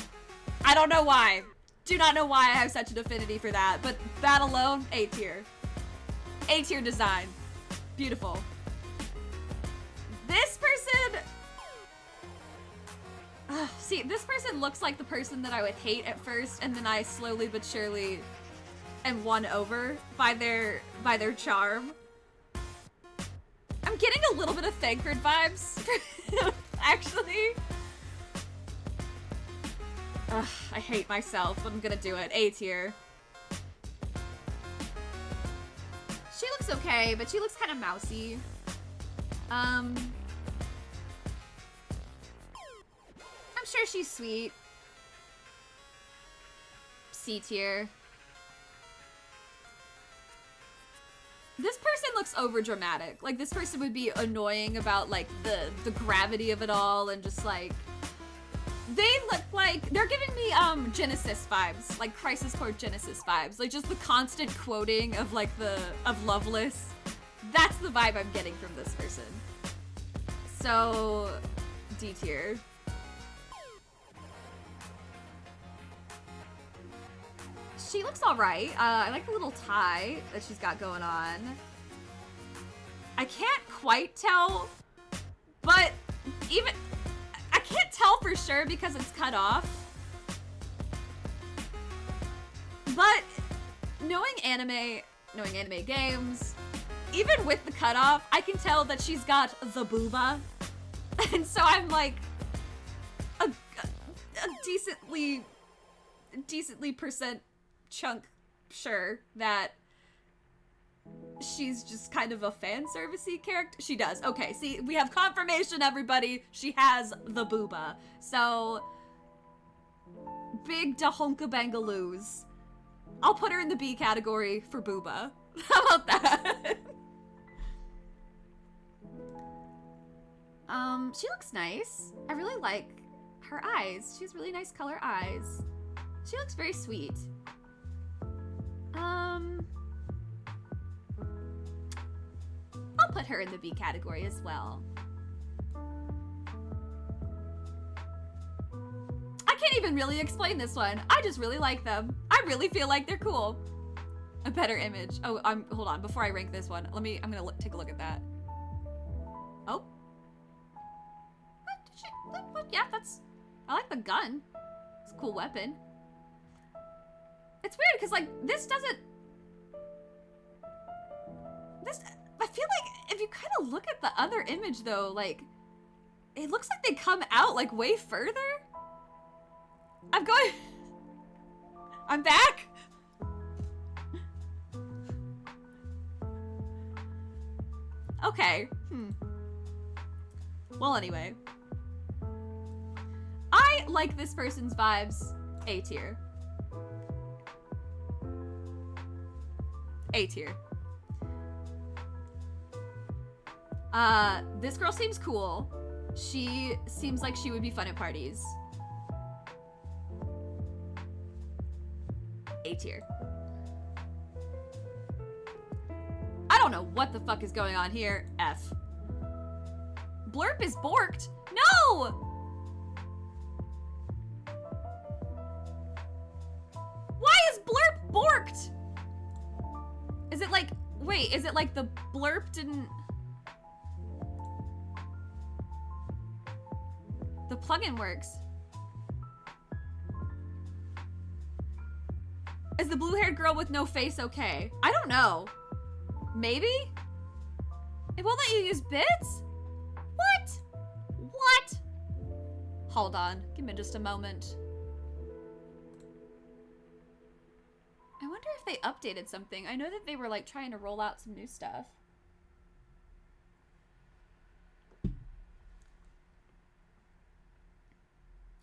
I don't know why. Do not know why I have such an affinity for that, but that alone, A tier. A tier design. Beautiful. This person... see, this person looks like the person that I would hate at first, and then I slowly but surely am won over by their charm. I'm getting a little bit of Thancred vibes, actually. Ugh, I hate myself, but I'm gonna do it. A tier. She looks okay, but she looks kind of mousy. I'm sure she's sweet. C tier. This person looks overdramatic. Like, this person would be annoying about, like, the gravity of it all and just, like... They look like... They're giving me, Genesis vibes. Like, Crisis Core Genesis vibes. Like, just the constant quoting of, like, of Loveless. That's the vibe I'm getting from this person. So... D tier. She looks alright. I like the little tie that she's got going on. I can't quite tell, but even... I can't tell for sure because it's cut off. But knowing anime games, even with the cutoff, I can tell that she's got the booba. And so I'm like a decently percent chunk sure that she's just kind of a fan servicey character. She does. Okay, see, we have confirmation, everybody. She has the booba. So, big dahonka bangaloos. I'll put her in the B category for booba. How about that? She looks nice. I really like her eyes. She has really nice color eyes. She looks very sweet. I'll put her in the B category as well. I can't even really explain this one. I just really like them. I really feel like they're cool. A better image. Oh, hold on. Before I rank this one, I'm gonna take a look at that. Oh. What? Yeah, I like the gun. It's a cool weapon. It's weird because, like, I feel like if you kind of look at the other image, though, like, it looks like they come out, like, way further. I'm back. Okay. Well, anyway. I like this person's vibes. A tier. A tier. This girl seems cool. She seems like she would be fun at parties. A tier. I don't know what the fuck is going on here. F. Blurp is borked. No! Why is Blurp borked? Is it like, wait, is it like the blurp didn't... The plugin works. Is the blue-haired girl with no face okay? I don't know. Maybe? It won't let you use bits? What? What? Hold on. Give me just a moment. I wonder if they updated something. I know that they were like trying to roll out some new stuff.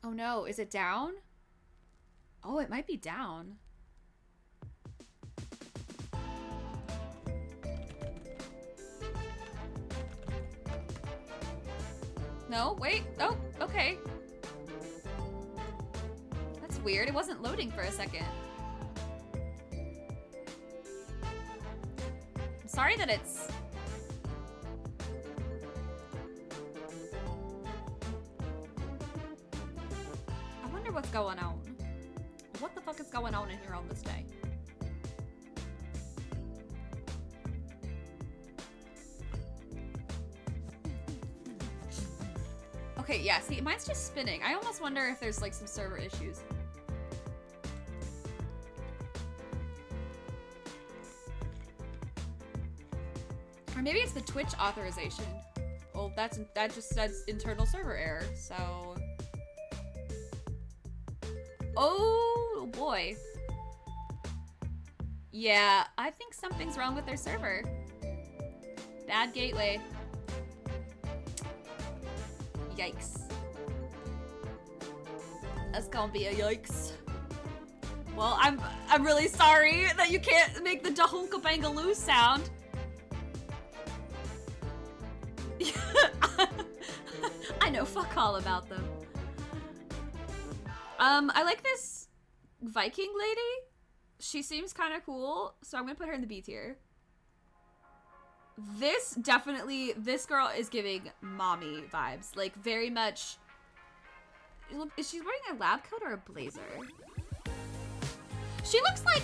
Oh no, is it down? Oh, it might be down. No, wait. Oh, okay. That's weird. It wasn't loading for a second. I'm sorry that it's... I wonder what's going on. What the fuck is going on in here on this day? Okay, yeah, see, mine's just spinning. I almost wonder if there's like some server issues. Or maybe it's the Twitch authorization. Well, that just says internal server error, so... Oh, boy. Yeah, I think something's wrong with their server. Bad gateway. Yikes. That's gonna be a yikes. Well, I'm really sorry that you can't make the Dahunka Bangaloo sound. I know fuck all about them. I like this Viking lady. She seems kind of cool, so I'm gonna put her in the B tier. This girl is giving mommy vibes. Like, very much. Is she wearing a lab coat or a blazer? She looks like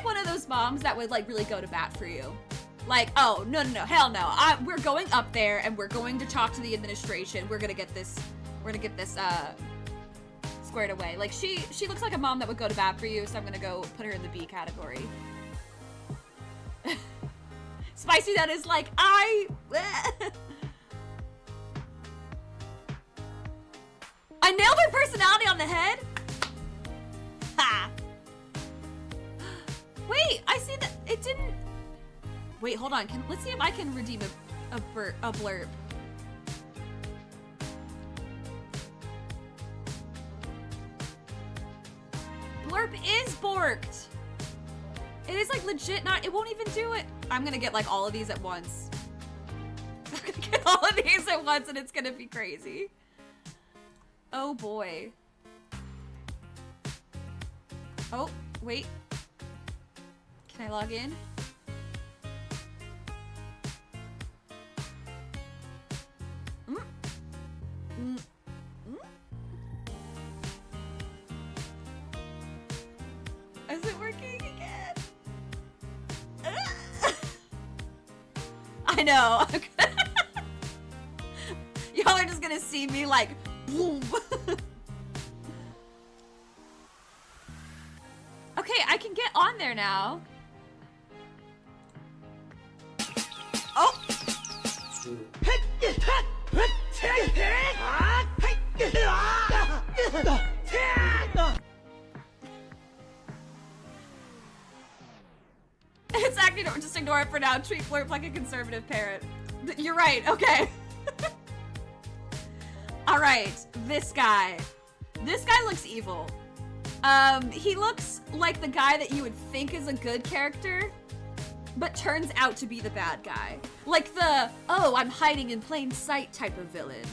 one of those moms that would like really go to bat for you. Like, oh, no, hell no. We're going up there and we're going to talk to the administration. We're gonna get this squared away. Like, she looks like a mom that would go to bat for you, so I'm gonna go put her in the B category. Spicy that is like, I nailed her personality on the head. Ha. Wait, I see that it didn't. Wait, hold on. Let's see if I can redeem a blurb. Blurb is borked. It is like legit not, it won't even do it. I'm gonna get like all of these at once. I'm gonna get all of these at once and it's gonna be crazy. Oh boy. Oh, wait. Can I log in? Is it working again? I know. Y'all are just gonna see me like boom. Okay, I can get on there now. Oh. It's acting, just ignore it for now. Treat Blurp like a conservative parent. You're right, okay. Alright, this guy. This guy looks evil. He looks like the guy that you would think is a good character, but turns out to be the bad guy. Like the, oh, I'm hiding in plain sight type of villain.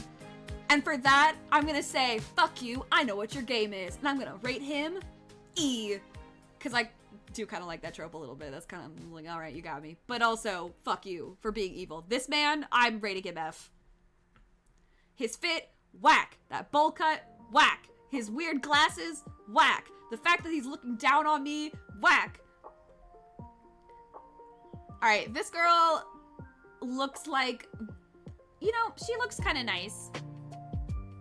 And for that, I'm gonna say, fuck you, I know what your game is. And I'm gonna rate him E. Because I do kind of like that trope a little bit. That's kind of like, alright, you got me. But also, fuck you for being evil. This man, I'm rating him F. His fit, whack. That bowl cut, whack. His weird glasses, whack. The fact that he's looking down on me, whack. Alright, this girl looks like, you know, she looks kind of nice.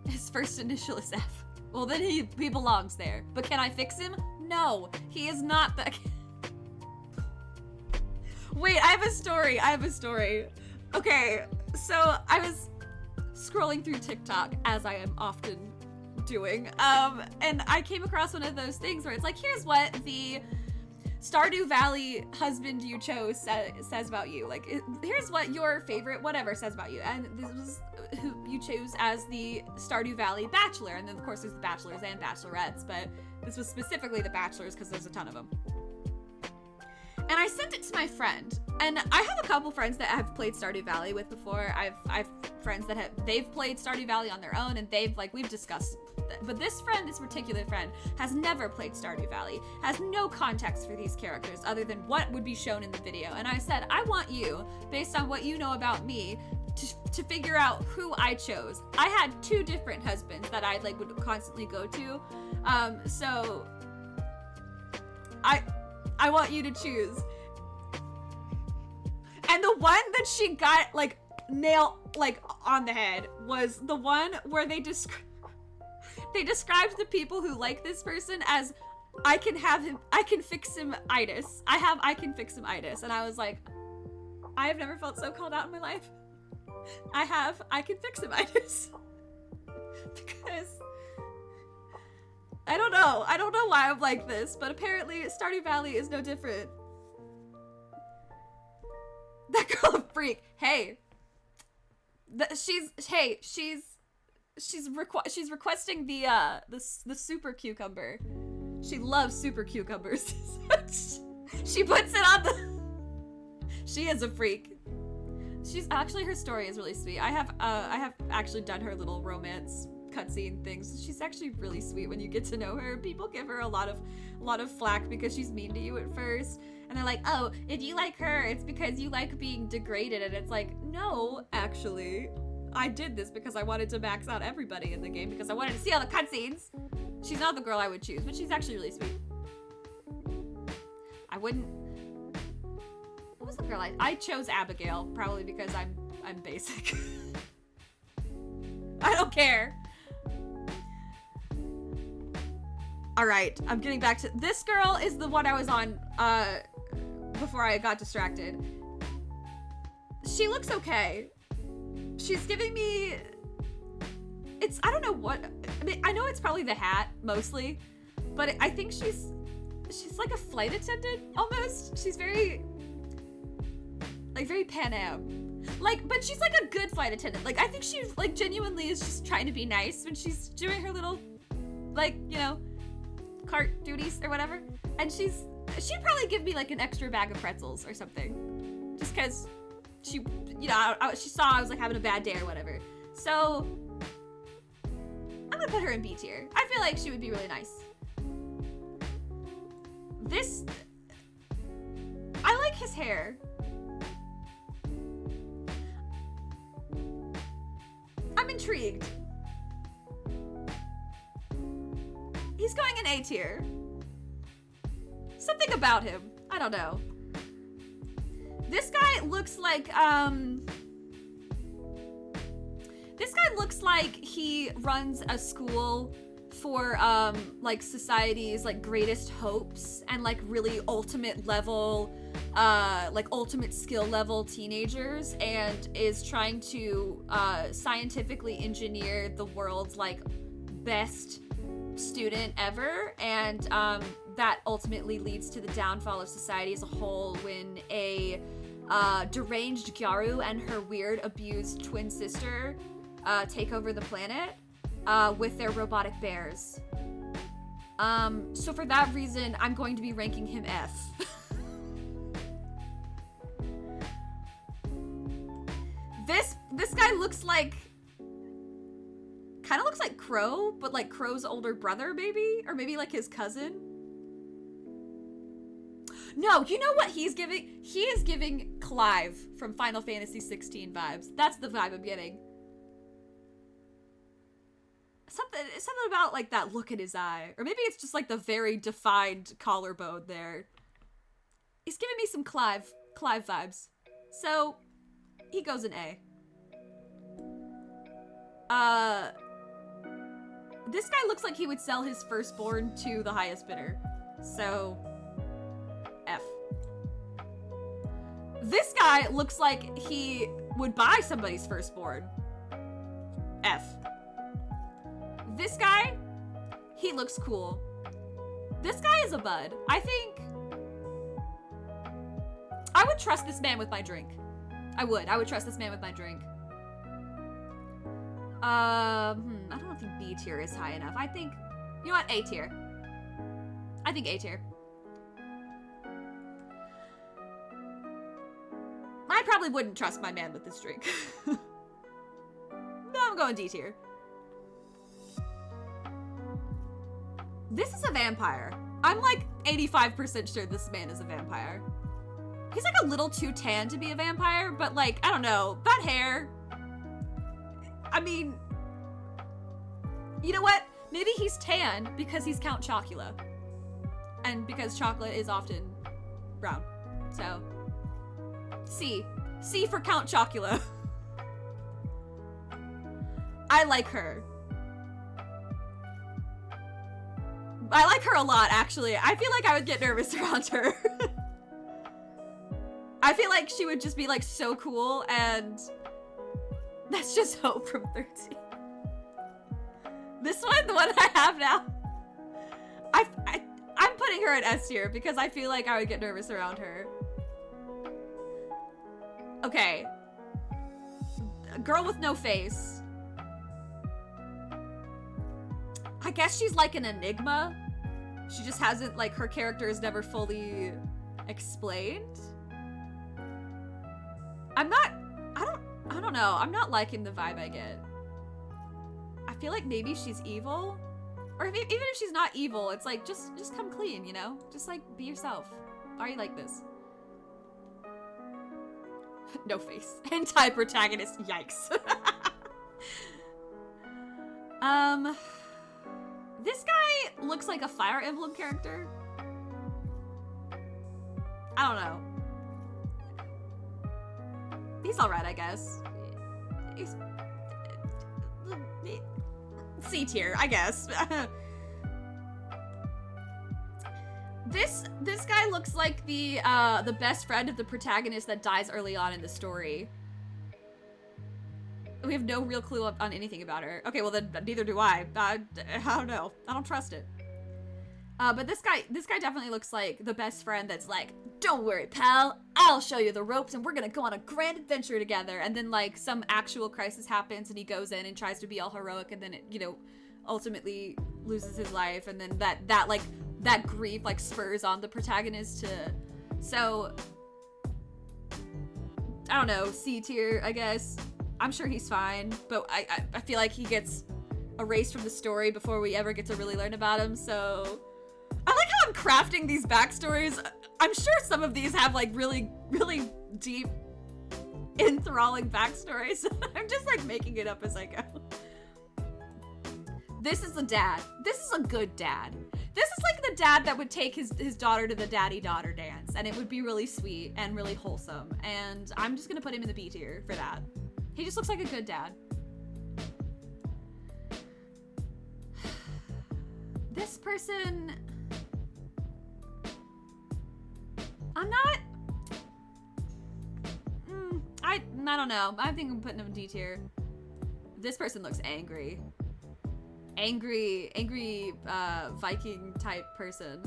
His first initial is F. Well, then he belongs there. But can I fix him? No, he is not the... Wait, I have a story. Okay, so I was scrolling through TikTok, as I am often doing, and I came across one of those things where it's like, here's what the Stardew Valley husband you chose says about you. Like, here's what your favorite whatever says about you. And this was who you chose as the Stardew Valley bachelor. And then, of course, there's the bachelors and bachelorettes, but this was specifically the bachelors because there's a ton of them. And I sent it to my friend. And I have a couple friends that I've played Stardew Valley with before. I've friends that they've played Stardew Valley on their own, and we've discussed. But this particular friend, has never played Stardew Valley, has no context for these characters other than what would be shown in the video. And I said, I want you, based on what you know about me, to figure out who I chose. I had 2 different husbands that I would constantly go to. So I want you to choose. And the one that she got nail on the head was the one where they described the people who like this person as I can fix him itis. I can fix him itis. And I was like, I have never felt so called out in my life. I can fix him itis. Because I don't know why I'm like this, but apparently Stardew Valley is no different. That girl a freak. Hey. She's requesting the super cucumber. She loves super cucumbers. She puts it on the... She is a freak. Her story is really sweet. I have actually done her little romance cutscene things. She's actually really sweet when you get to know her. People give her a lot of flack because she's mean to you at first. And they're like, oh, if you like her, it's because you like being degraded. And it's like, no, actually. I did this because I wanted to max out everybody in the game because I wanted to see all the cutscenes. She's not the girl I would choose, but she's actually really sweet. I wouldn't... What was the girl I chose Abigail, probably because I'm basic. I don't care. Alright, I'm getting back to... This girl is the one I was on, before I got distracted. She looks okay. She's giving me... I don't know what... I mean, I know it's probably the hat, mostly. But I think she's like a flight attendant, almost. She's very... very Pan Am. But she's like a good flight attendant. I think she, genuinely is just trying to be nice when she's doing her little, cart duties or whatever. And she'd probably give me, an extra bag of pretzels or something. Just because she, she saw I was, having a bad day or whatever. So, I'm gonna put her in B tier. I feel like she would be really nice. I like his hair. I'm intrigued. He's going in A tier. Something about him. I don't know. This guy looks like, he runs a school for, society's, greatest hopes and, really ultimate level, ultimate skill level teenagers, and is trying to, scientifically engineer the world's, best student ever, and, that ultimately leads to the downfall of society as a whole when a deranged Gyaru and her weird abused twin sister take over the planet with their robotic bears. So for that reason, I'm going to be ranking him F. This guy looks like, kind of looks like Crow, but like Crow's older brother, maybe? Or maybe like his cousin? No, you know what he's giving? He is giving Clive from Final Fantasy 16 vibes. That's the vibe I'm getting. Something about like that look in his eye. Or maybe it's just like the very defined collarbone there. He's giving me some Clive vibes. So, he goes an A. This guy looks like he would sell his firstborn to the highest bidder. So, F. This guy looks like he would buy somebody's firstborn. F. This guy, he looks cool. This guy is a bud. I think I would trust this man with my drink. I would trust this man with my drink. I don't think B tier is high enough. I think, you know what, A tier. I think A tier. I probably wouldn't trust my man with this drink. No, I'm going D tier. This is a vampire. I'm like 85% sure this man is a vampire. He's like a little too tan to be a vampire, but like, I don't know, that hair. I mean, you know what? Maybe he's tan because he's Count Chocula. And because chocolate is often brown. So, C. C for Count Chocula. I like her. I like her a lot, actually. I feel like I would get nervous around her. I feel like she would just be like so cool, and that's just Hope from 13. This one, the one I have now, I'm putting her at S tier because I feel like I would get nervous around her. Okay. A girl with no face. I guess she's like an enigma. She just hasn't, like, her character is never fully explained. I don't know. I'm not liking the vibe I get. I feel like maybe she's evil. Or even if she's not evil, it's like, just come clean, you know? Just, like, be yourself. Why are you like this? No face. Anti-protagonist. Yikes. This guy looks like a Fire Emblem character. I don't know. He's alright, I guess. He's C tier, I guess. This guy looks like the best friend of the protagonist that dies early on in the story. We have no real clue on anything about her. Okay, well then neither do I. I don't know. I don't trust it. But this guy definitely looks like the best friend that's like, don't worry, pal. I'll show you the ropes and we're gonna go on a grand adventure together. And then like some actual crisis happens and he goes in and tries to be all heroic and then it, you know, ultimately loses his life. And then that grief like spurs on the protagonist to, so I don't know, C tier, I guess. I'm sure he's fine, but I feel like he gets erased from the story before we ever get to really learn about him, so I like how I'm crafting these backstories. I'm sure some of these have like really, really deep, enthralling backstories. I'm just like making it up as I go. This is a dad. This is a good dad. This is like the dad that would take his daughter to the daddy-daughter dance, and it would be really sweet and really wholesome, and I'm just gonna put him in the B tier for that. He just looks like a good dad. This person, I'm not, I don't know. I think I'm putting him in D tier. This person looks angry. Angry Viking type person.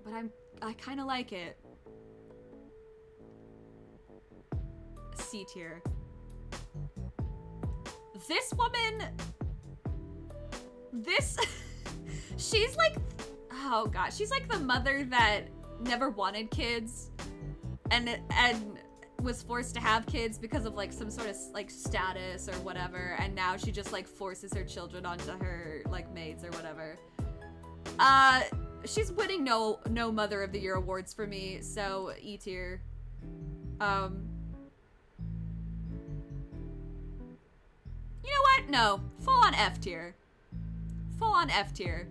But I kind of like it. C tier. This woman, she's like, oh god, she's like the mother that never wanted kids and was forced to have kids because of like some sort of like status or whatever, and now she just like forces her children onto her like maids or whatever. She's winning no Mother of the Year awards for me, so E tier. You know what? No, full on F tier. Full on F tier.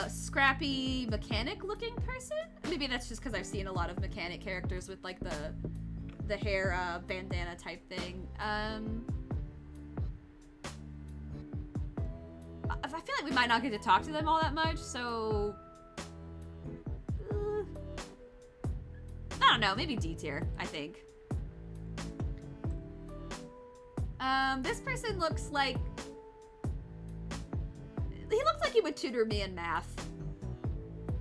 Scrappy mechanic looking person? Maybe that's just because I've seen a lot of mechanic characters with like the hair bandana type thing. I feel like we might not get to talk to them all that much, so I don't know, maybe D tier, I think. This person looks like he would tutor me in math.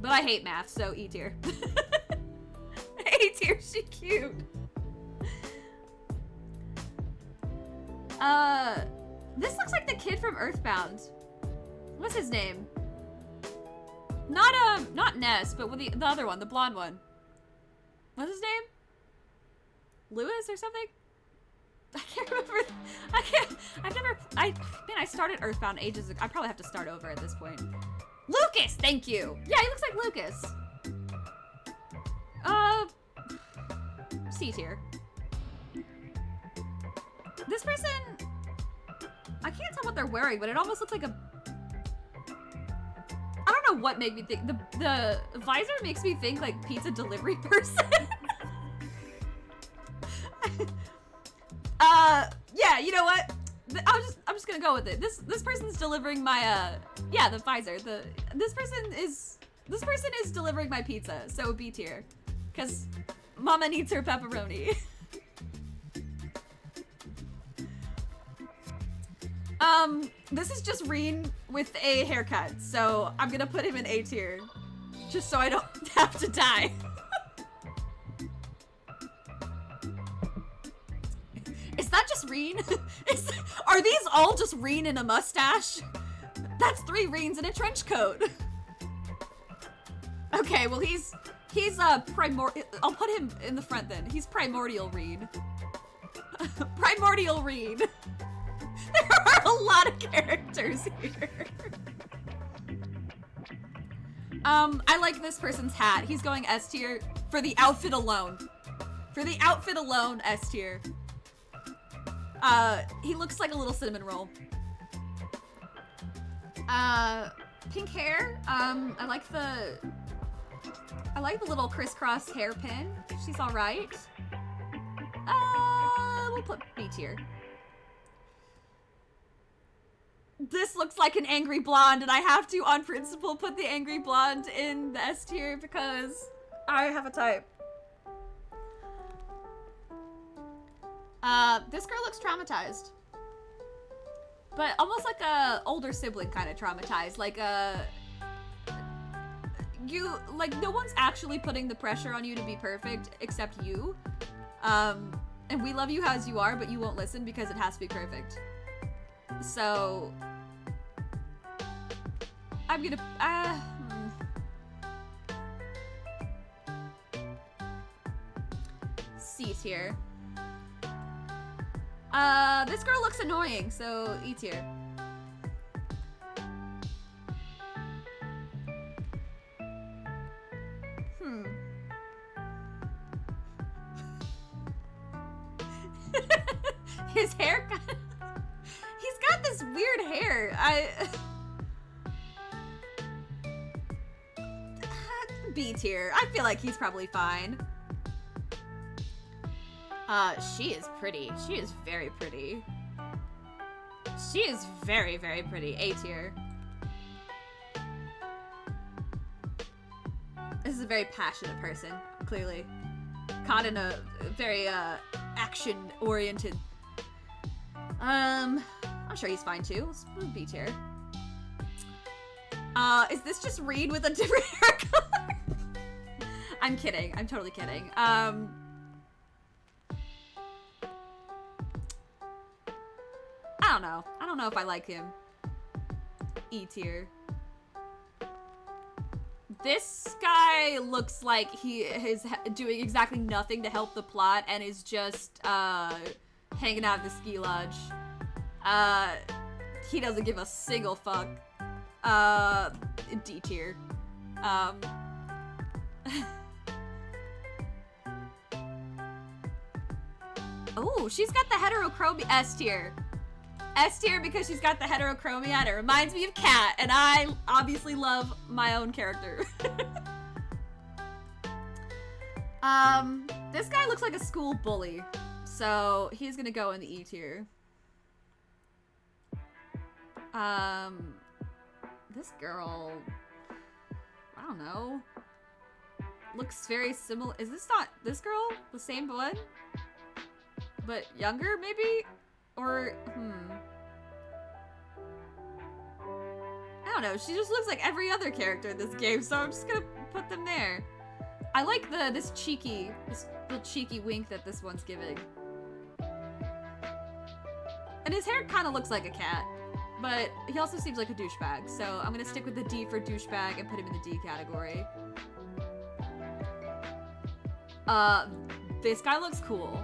But I hate math, so E tier. A tier, she cute. This looks like the kid from Earthbound. What's his name? Not Ness, but the other one, the blonde one. What's his name? Lewis or something? I can't remember. I started Earthbound ages ago. I probably have to start over at this point. Lucas, thank you. Yeah, he looks like Lucas. C tier. This person, I can't tell what they're wearing, but it almost looks like a, I don't know what made me think, the visor makes me think like pizza delivery person. Yeah, you know what? I'm just gonna go with it. This person's delivering my yeah, the visor. This person is delivering my pizza, so B tier, cause Mama needs her pepperoni. This is just Reen with a haircut, so I'm gonna put him in A tier, just so I don't have to die. Is that just Reen? Are these all just Reen in a mustache? That's 3 Reens in a trench coat. Okay, well he's primordial. I'll put him in the front then. He's primordial Reen. Primordial Reen. There are a lot of characters here. I like this person's hat. He's going S tier for the outfit alone. For the outfit alone, S tier. He looks like a little cinnamon roll. Pink hair. I like the little crisscross hairpin. She's all right. We'll put B tier. This looks like an angry blonde, and I have to, on principle, put the angry blonde in the S tier because I have a type. This girl looks traumatized. But almost like a older sibling kind of traumatized. Like, no one's actually putting the pressure on you to be perfect except you. And we love you as you are, but you won't listen because it has to be perfect. So, I'm gonna, C tier. This girl looks annoying, so E tier. His haircut. He's got this weird hair. B tier. I feel like he's probably fine. She is pretty. She is very pretty. She is very, very pretty. A tier. This is a very passionate person, clearly. Caught in a very, action-oriented. I'm sure he's fine too. Let's put B tier. Is this just Reed with a different hair color? I'm kidding. I'm totally kidding. I don't know. I don't know if I like him. E tier. This guy looks like he is doing exactly nothing to help the plot and is just hanging out at the ski lodge. He doesn't give a single fuck. D tier. Oh, she's got the heterochromia. S tier. S tier because she's got the heterochromia and it reminds me of Kat, and I obviously love my own character. This guy looks like a school bully, so he's gonna go in the E tier. This girl, I don't know, looks very similar. Is this not this girl? The same one? But younger, maybe? Or, I don't know, she just looks like every other character in this game, so I'm just gonna put them there. I like this little cheeky wink that this one's giving. And his hair kind of looks like a cat, but he also seems like a douchebag, so I'm gonna stick with the D for douchebag and put him in the D category. This guy looks cool.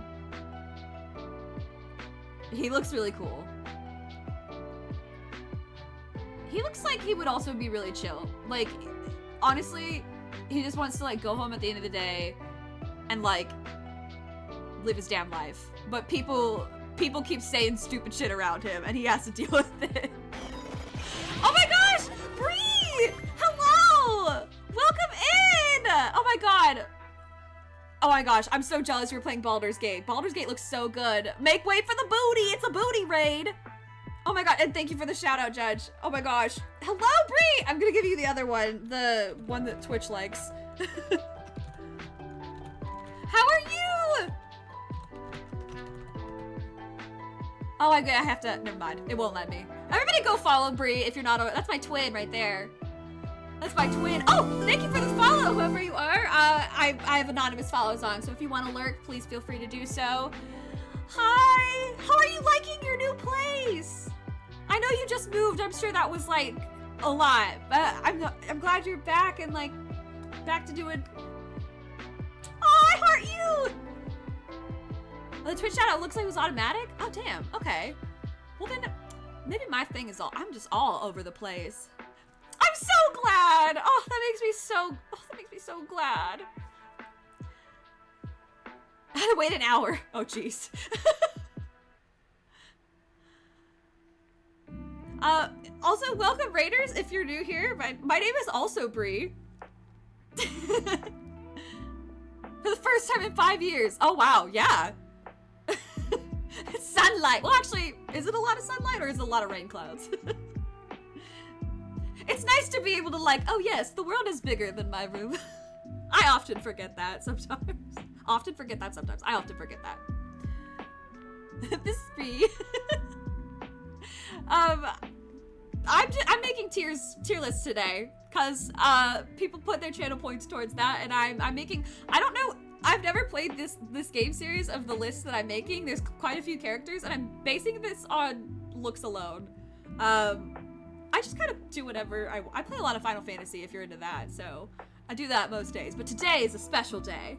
He looks really cool. He looks like he would also be really chill. Like, honestly, he just wants to, like, go home at the end of the day and, like, live his damn life. But people keep saying stupid shit around him, and he has to deal with it. Oh my gosh! Bree! Hello! Welcome in! Oh my god. Oh my gosh, I'm so jealous you're playing Baldur's Gate. Baldur's Gate looks so good. Make way for the booty! It's a booty raid! Oh my god, and thank you for the shout out, Judge. Oh my gosh. Hello, Bree! I'm gonna give you the other one. The one that Twitch likes. How are you? Oh my god, I have to, never mind. It won't let me. Everybody go follow Bree if you're not, that's my twin right there. That's my twin. Oh, thank you for the follow, whoever you are. I have anonymous follows on, so if you want to lurk, please feel free to do so. Hi, how are you liking your new place? I know you just moved. I'm sure that was like a lot, but I'm glad you're back and like back to doing. Oh, I heart you. Oh, the Twitch shout out looks like it was automatic. Oh damn. Okay. Well then, maybe my thing is I'm just all over the place. I'm so glad! Oh, that makes me so glad. I had to wait an hour. Oh, jeez. Also, welcome Raiders if you're new here. My name is also Bree. For the first time in 5 years. Oh, wow, yeah. It's sunlight. Well, actually, is it a lot of sunlight or is it a lot of rain clouds? It's nice to be able to like, oh yes, the world is bigger than my room. I often forget that sometimes. I often forget that. This is Bree. I'm making tier lists today because people put their channel points towards that, and I'm making. I don't know. I've never played this game series of the lists that I'm making. There's quite a few characters, and I'm basing this on looks alone. I just kind of do whatever I play a lot of Final Fantasy if you're into that, so I do that most days. But today is a special day.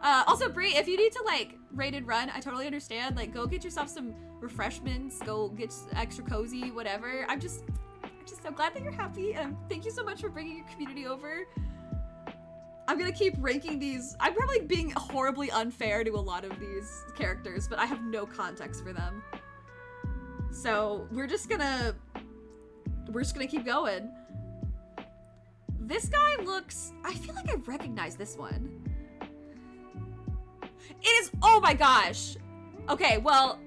Also, Bree, if you need to like raid and run, I totally understand. Like, go get yourself some refreshments. Go get extra cozy, whatever. I'm just so glad that you're happy, and thank you so much for bringing your community over. I'm gonna keep ranking these. I'm probably being horribly unfair to a lot of these characters, but I have no context for them. So we're just gonna keep going. This guy looks, I feel like I recognize this one. It is, oh my gosh. Okay, well,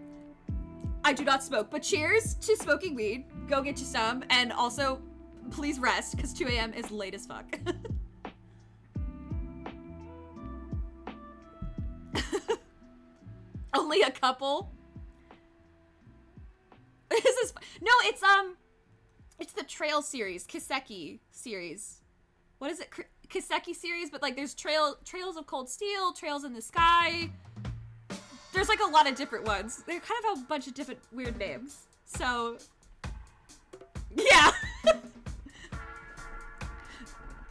I do not smoke, but cheers to smoking weed. Go get you some, and also, please rest, because 2 a.m. is late as fuck. Only a couple? This is, no, it's the Trail series, Kiseki series. what is it? Kiseki series, but like there's Trails of Cold Steel, Trails in the Sky. There's like a lot of different ones. They kind of have a bunch of different weird names. So, yeah.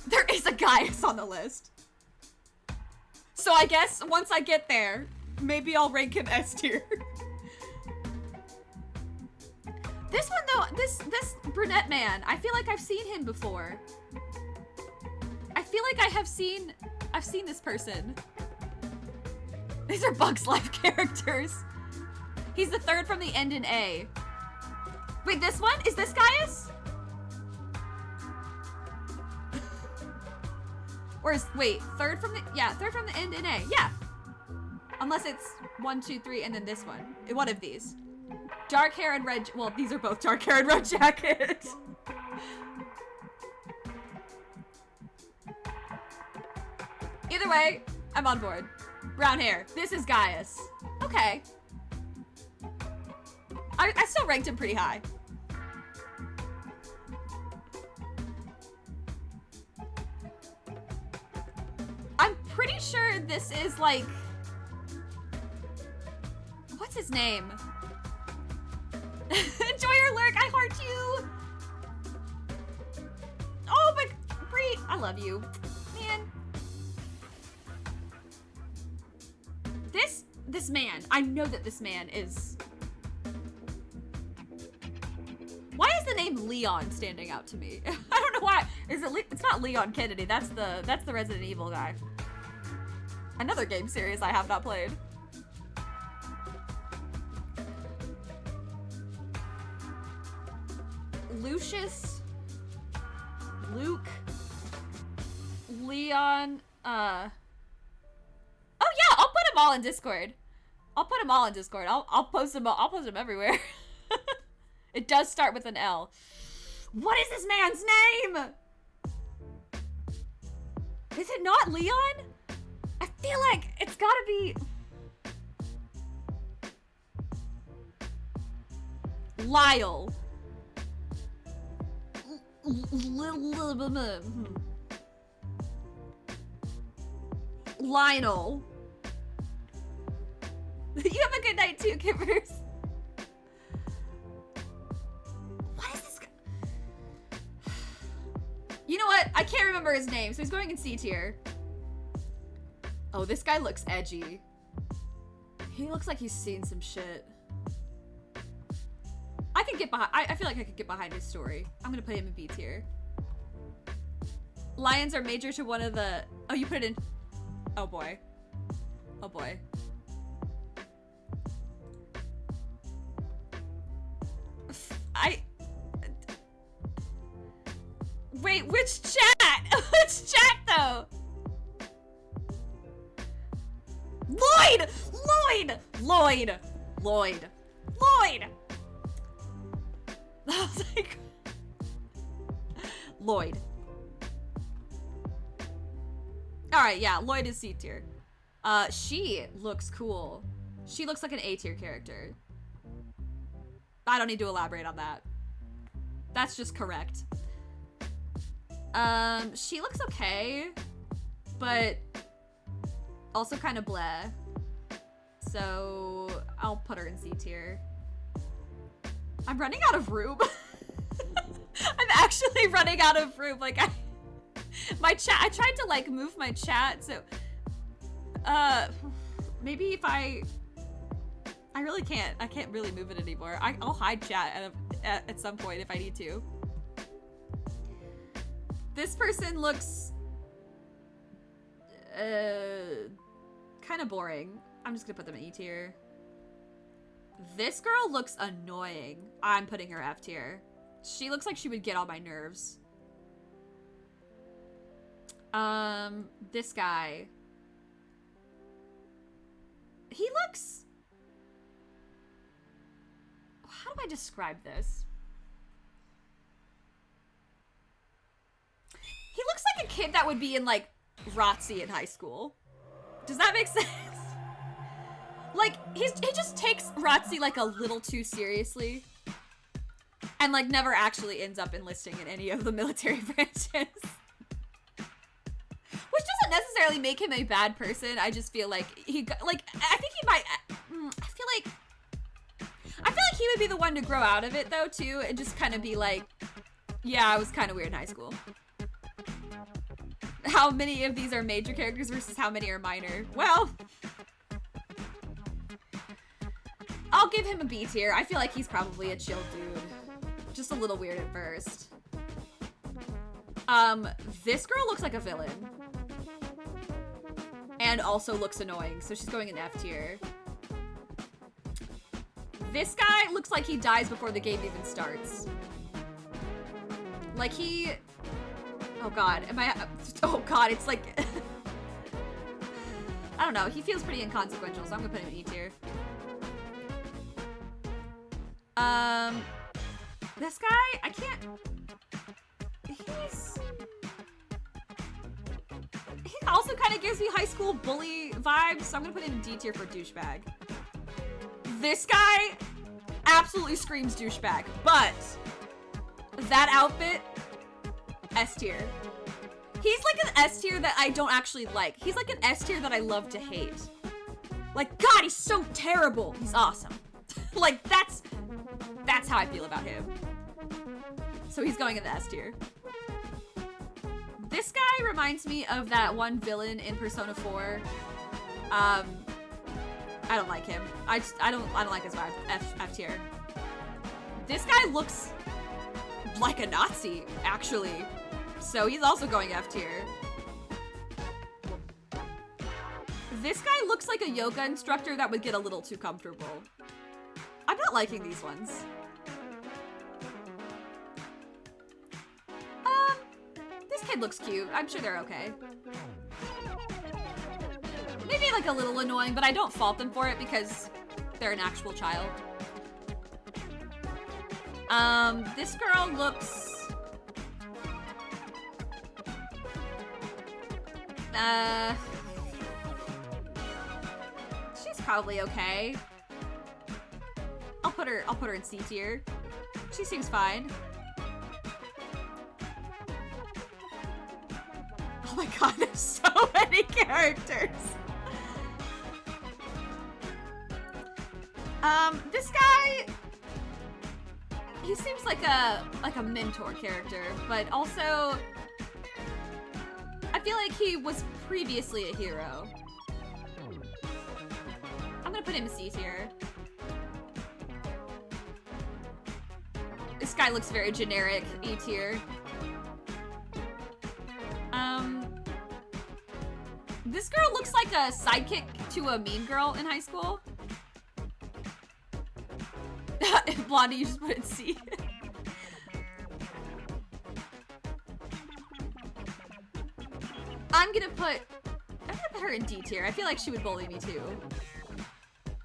There is a Gaius on the list. So I guess once I get there, maybe I'll rank him S tier. This one though, this brunette man, I feel like I've seen him before. I feel like I've seen this person. These are Bugs Life characters. He's the third from the end in A. Wait, this one? Is this Gaius? Or is, wait, third from the end in A. Yeah. Unless it's 1, 2, 3, and then this one. One of these. Dark hair and red, well, these are both dark hair and red jacket. Either way, I'm on board. Brown hair. This is Gaius. Okay. I still ranked him pretty high. I'm pretty sure this is like... What's his name? Enjoy your lurk, I heart you! Oh my... Bree, I love you. Man. This man, I know that this man is... Why is the name Leon standing out to me? I don't know why. It's not Leon Kennedy, that's the Resident Evil guy. Another game series I have not played. Lucius, Luke, Leon, oh yeah, I'll put them all in Discord. I'll post them everywhere. It does start with an L. What is this man's name? Is it not Leon? I feel like it's gotta be... Lyle. Lionel. You have a good night too, Kippers. What is this guy? You know what? I can't remember his name, so he's going in C tier. Oh, this guy looks edgy. He looks like he's seen some shit. I can get behind. I feel like I could get behind his story. I'm gonna put him in B tier. Lions are major to one of the... Oh, you put it in... Oh boy. Oh boy. Wait, which chat? Which chat though? Lloyd! Lloyd! Lloyd! Lloyd! Lloyd! I was like... Lloyd. Alright, yeah, Lloyd is C tier. She looks cool. She looks like an A tier character. I don't need to elaborate on that. That's just correct. She looks okay, but also kind of bleh. So I'll put her in C tier. I'm running out of room. I'm actually running out of room. Like my chat, I tried to like move my chat. So, maybe if I really can't. I can't really move it anymore. I'll hide chat at some point if I need to. This person looks kind of boring. I'm just gonna put them in E tier. This girl looks annoying. I'm putting her F tier. She looks like she would get on my nerves. This guy. He looks... How do I describe this? He looks like a kid that would be in, like, ROTC in high school. Does that make sense? Like, he just takes ROTC, like, a little too seriously. And, like, never actually ends up enlisting in any of the military branches. Which doesn't necessarily make him a bad person. I just feel like I think he might, I feel like he would be the one to grow out of it though too, and just kind of be like, yeah, I was kind of weird in high school. How many of these are major characters versus how many are minor? Well, I'll give him a B tier. I feel like he's probably a chill dude. Just a little weird at first. This girl looks like a villain. And also looks annoying, so she's going in F tier. This guy looks like he dies before the game even starts. Like he... Oh god, oh god, it's like... I don't know, he feels pretty inconsequential, so I'm gonna put him in E tier. This guy, I can't... He also kind of gives me high school bully vibes, so I'm gonna put him in D tier for douchebag. This guy absolutely screams douchebag, but that outfit, S tier. He's like an S tier that I don't actually like. He's like an S tier that I love to hate. Like, God, he's so terrible. He's awesome. Like, that's how I feel about him. So he's going in the S tier. This guy reminds me of that one villain in Persona 4. I don't like him. I don't like his vibe. F tier. This guy looks like a Nazi, actually. So he's also going F tier. This guy looks like a yoga instructor that would get a little too comfortable. I'm not liking these ones. This kid looks cute. I'm sure they're okay. Maybe like a little annoying, but I don't fault them for it because they're an actual child. This girl looks... she's probably okay. I'll put her in C tier. She seems fine. Oh my god, there's so many characters. This guy, he seems like a mentor character, but also I feel like he was previously a hero. I'm gonna put him in C tier. This guy looks very generic, E tier. This girl looks like a sidekick to a mean girl in high school. Blondie, you just put it in C. I'm gonna put her in D tier. I feel like she would bully me too.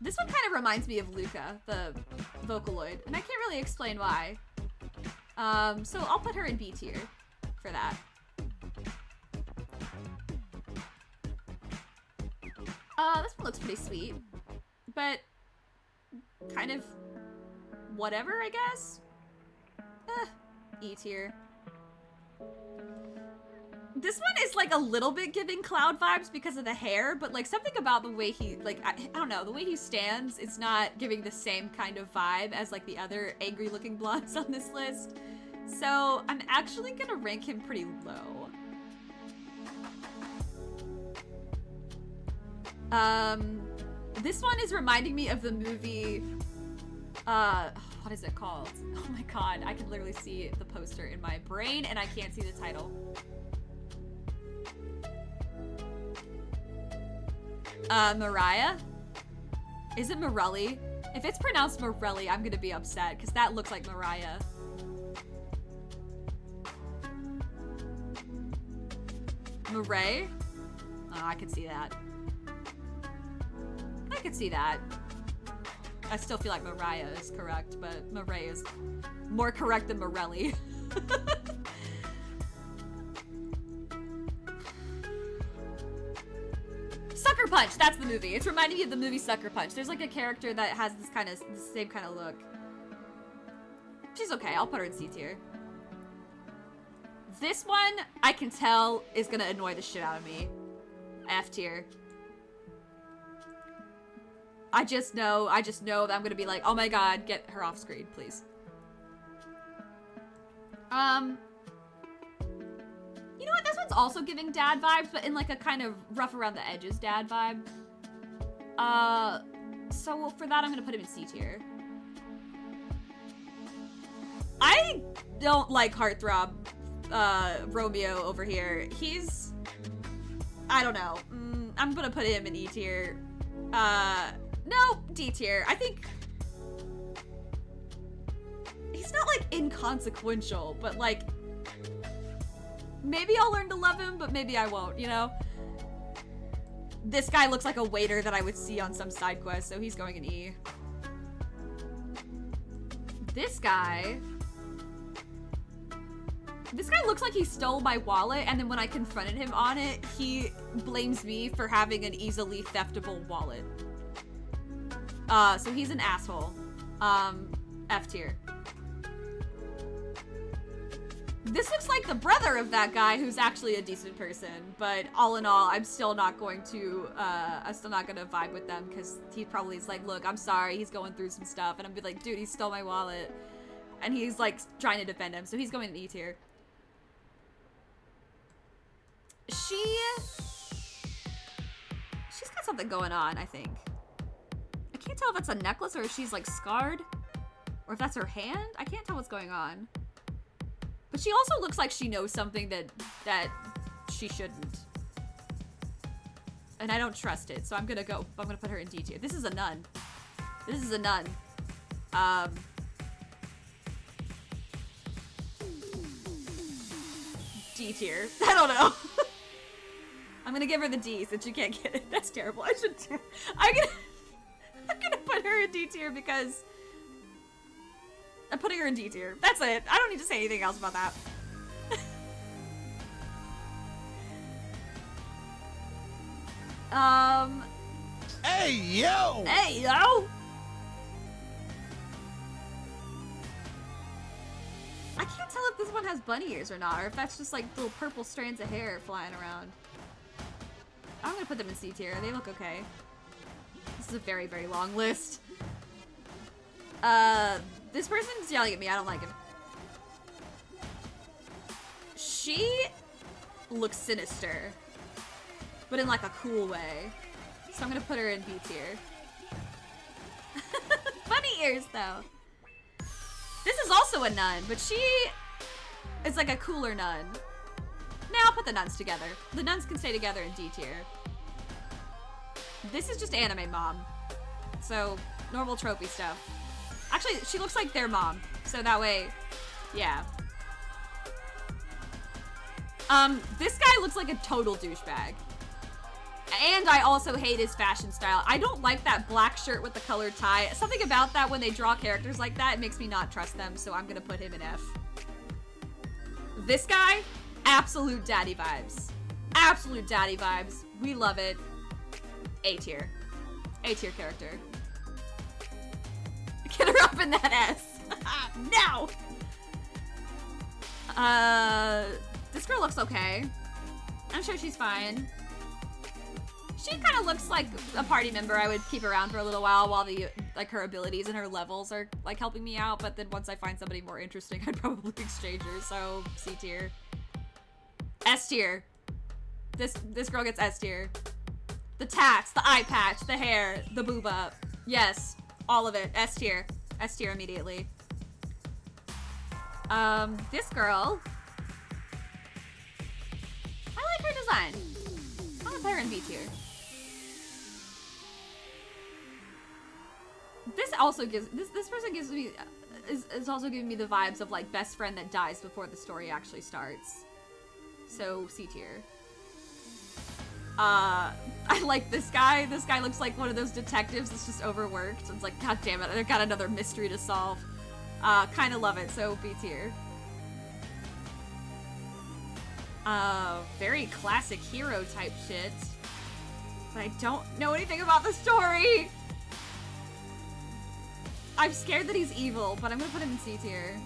This one kind of reminds me of Luca, the Vocaloid, and I can't really explain why. So I'll put her in B tier for that. This one looks pretty sweet, but kind of whatever, I guess. E tier. This one is like a little bit giving Cloud vibes because of the hair, but like something about the way he, like, I don't know, the way he stands, it's not giving the same kind of vibe as like the other angry looking blondes on this list. So I'm actually gonna rank him pretty low. This one is reminding me of the movie, what is it called? Oh my god, I can literally see the poster in my brain and I can't see the title. Mariah? Is it Morelli? If it's pronounced Morelli, I'm gonna be upset because that looks like Mariah. Murray? Oh, I could see that. I could see that. I still feel like Mariah is correct, but Murray is more correct than Morelli. Sucker Punch, that's the movie. It's reminding me of the movie Sucker Punch. There's like a character that has this kind of, the same kind of look. She's okay, I'll put her in C tier. This one, I can tell, is gonna annoy the shit out of me. F tier. I just know that I'm gonna be like, oh my god, get her off screen, please. You know what? This one's also giving dad vibes, but in like a kind of rough around the edges dad vibe. So for that, I'm gonna put him in C tier. I don't like Heartthrob Romeo over here. He's... I don't know. I'm gonna put him in E tier. No, D tier. I think... He's not, like, inconsequential, but, like... Maybe I'll learn to love him, but maybe I won't, you know? This guy looks like a waiter that I would see on some side quest, so he's going in E. This guy looks like he stole my wallet, and then when I confronted him on it, he blames me for having an easily theftable wallet. So he's an asshole. F tier. This looks like the brother of that guy who's actually a decent person, but all in all, I'm still not going to, I'm still not gonna vibe with them, because he probably is like, look, I'm sorry, he's going through some stuff, and I'm be like, dude, he stole my wallet. And he's, like, trying to defend him, so he's going in E tier. She's got something going on, I think. I can't tell if that's a necklace or if she's, like, scarred. Or if that's her hand. I can't tell what's going on. But she also looks like she knows something that she shouldn't. And I don't trust it, so I'm gonna put her in D tier. This is a nun. This is a nun. D tier. I don't know. I'm gonna give her the D since she can't get it. That's terrible. I'm gonna put her in D tier because I'm putting her in D tier. That's it. I don't need to say anything else about that. Hey, yo! Hey, yo! I can't tell if this one has bunny ears or not, or if that's just like little purple strands of hair flying around. I'm gonna put them in C tier. They look okay. This is a very, very long list. This person's yelling at me. I don't like him. She looks sinister, but in like a cool way. So I'm gonna put her in B tier. Bunny ears, though. This is also a nun, but she is like a cooler nun. Now I'll put the nuns together. The nuns can stay together in D tier. This is just anime mom. So, normal tropey stuff. Actually, she looks like their mom. So that way, yeah. This guy looks like a total douchebag. And I also hate his fashion style. I don't like that black shirt with the colored tie. Something about that when they draw characters like that, it makes me not trust them, so I'm gonna put him in F. This guy, absolute daddy vibes. Absolute daddy vibes. We love it. A tier. A tier character. Get her up in that S. No! This girl looks okay. I'm sure she's fine. She kind of looks like a party member I would keep around for a little while the, like, her abilities and her levels are, like, helping me out, but then once I find somebody more interesting, I'd probably exchange her, so C tier. S tier. This girl gets S tier. The tats, the eye patch, the hair, the booba. Yes, all of it. S tier. S tier immediately. This girl. I like her design. I'm gonna put her in B tier. This also gives this person gives me is also giving me the vibes of like best friend that dies before the story actually starts. So C tier. I like this guy. This guy looks like one of those detectives that's just overworked. It's like, god damn it, I've got another mystery to solve. Kind of love it, so B tier. Very classic hero type shit. But I don't know anything about the story. I'm scared that he's evil, but I'm gonna put him in C tier.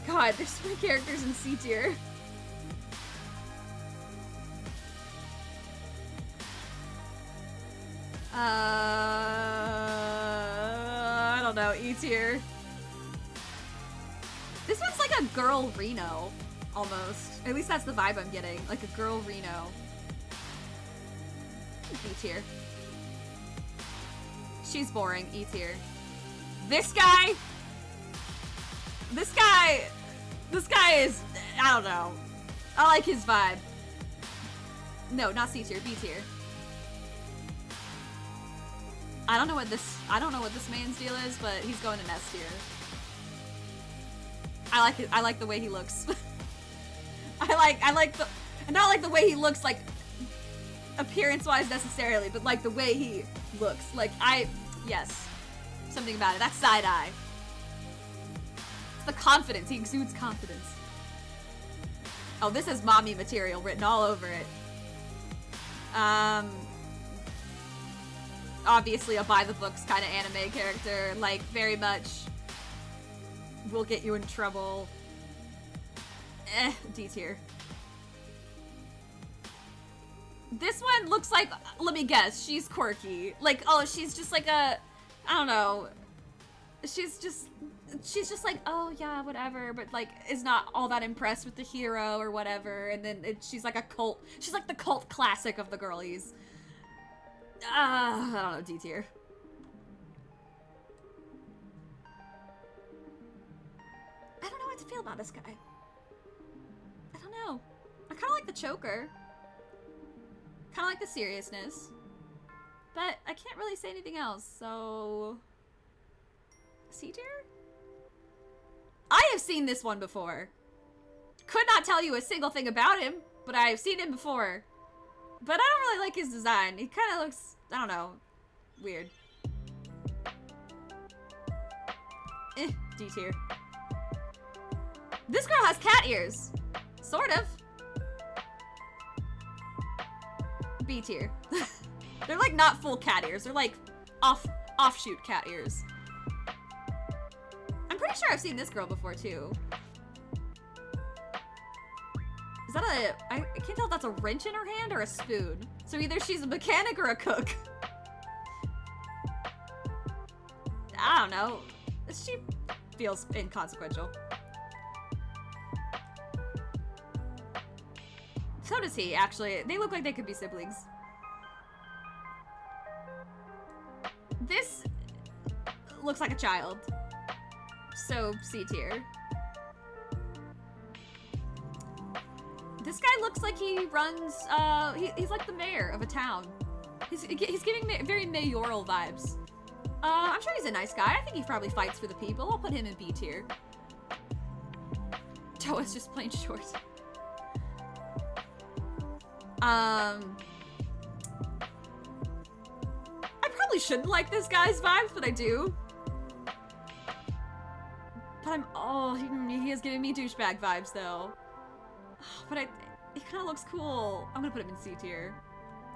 God, there's so many characters in C tier. I don't know, E tier. This one's like a girl Reno, almost. At least that's the vibe I'm getting, like a girl Reno. E tier. She's boring, E tier. This guy is, I don't know. I like his vibe. No, not C tier, B tier. I don't know what this man's deal is, but he's going in S tier. I like the way he looks. I like the, not like the way he looks like appearance-wise necessarily, but like the way he looks. Like yes. Something about it. That's side-eye. It's the confidence. He exudes confidence. Oh, this has mommy material written all over it. Obviously a by-the-books kind of anime character. Like, very much will get you in trouble. D tier. This one looks like, let me guess, she's quirky. Like, oh, she's just like a, I don't know. She's just like, oh yeah, whatever, but like is not all that impressed with the hero or whatever. And then she's like a cult. She's like the cult classic of the girlies. I don't know, D tier. I don't know what to feel about this guy. I don't know. I kind of like the choker. Kind of like the seriousness. But I can't really say anything else, so... C tier? I have seen this one before. Could not tell you a single thing about him, but I have seen him before. But I don't really like his design. He kind of looks, I don't know, weird. D tier. This girl has cat ears. Sort of. B tier. They're like not full cat ears. They're like offshoot cat ears. I'm pretty sure I've seen this girl before too. Is that I can't tell if that's a wrench in her hand or a spoon. So either she's a mechanic or a cook. I don't know. She feels inconsequential. So does he, actually. They look like they could be siblings. This looks like a child. So, C tier. This guy looks like he runs, he's like the mayor of a town. He's giving very mayoral vibes. I'm sure he's a nice guy. I think he probably fights for the people. I'll put him in B tier. Toa's just plain short. I probably shouldn't like this guy's vibes, but I do. But he is giving me douchebag vibes though. But he kind of looks cool. I'm gonna put him in C tier.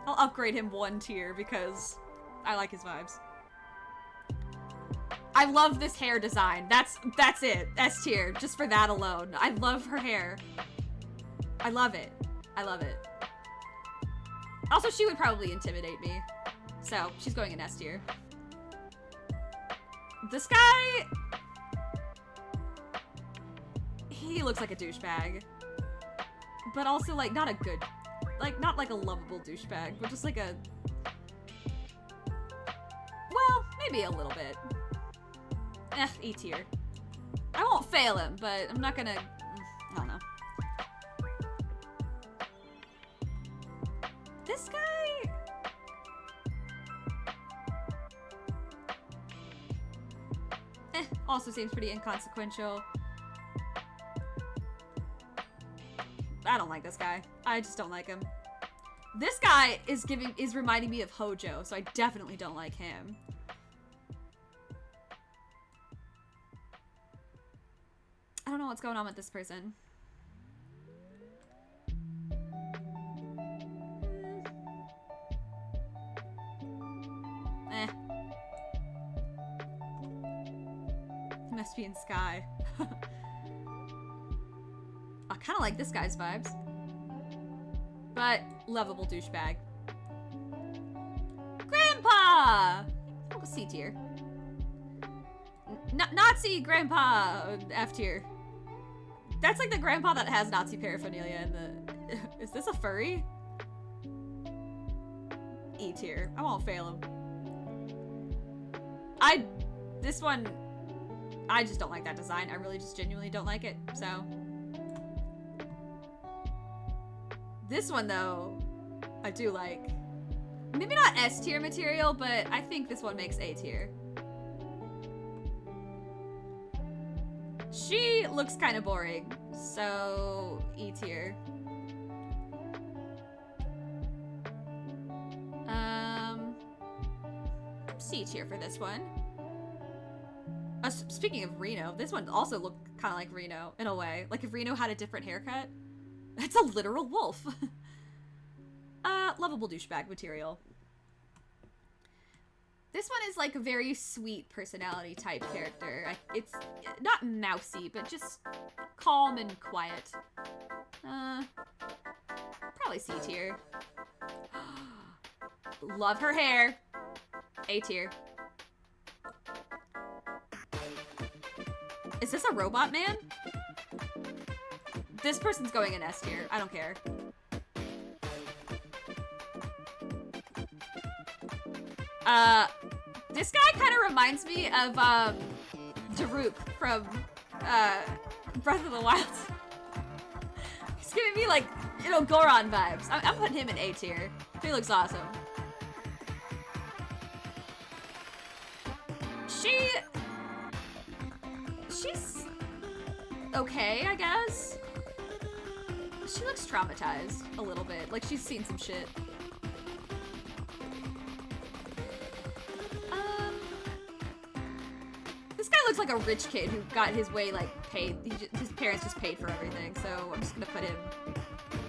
I'll upgrade him 1 tier because I like his vibes. I love this hair design. That's it. S tier, just for that alone. I love her hair. I love it. I love it. Also, she would probably intimidate me. So, she's going in S tier. This guy... he looks like a douchebag. But also, like, not a good... like, not like a lovable douchebag, but just like a... well, maybe a little bit. E tier. I won't fail him, but I'm not gonna... I don't know. This guy... also seems pretty inconsequential. I don't like this guy. I just don't like him. This guy is reminding me of Hojo, so I definitely don't like him. I don't know what's going on with this person. He must be in Sky. kind of like this guy's vibes. But lovable douchebag. Grandpa! Oh, C tier. Nazi grandpa, F tier. That's like the grandpa that has Nazi paraphernalia in the... Is this a furry? E tier. I won't fail him. This one, I just don't like that design. I really just genuinely don't like it, so. This one though, I do like. Maybe not S tier material, but I think this one makes A tier. She looks kind of boring, so E tier. C tier for this one. Speaking of Reno, this one also looked kind of like Reno in a way. Like if Reno had a different haircut. It's a literal wolf. Lovable douchebag material. This one is like a very sweet personality type character. It's not mousy, but just calm and quiet. Probably C tier. Love her hair. A tier. Is this a robot man? This person's going in S tier. I don't care. This guy kind of reminds me of, Daruk from, Breath of the Wild. He's giving me, like, you know, Goron vibes. I'm putting him in A tier. He looks awesome. She's okay, I guess. She looks traumatized a little bit. Like she's seen some shit. This guy looks like a rich kid who got his way, like, paid. His parents just paid for everything, so I'm just gonna put him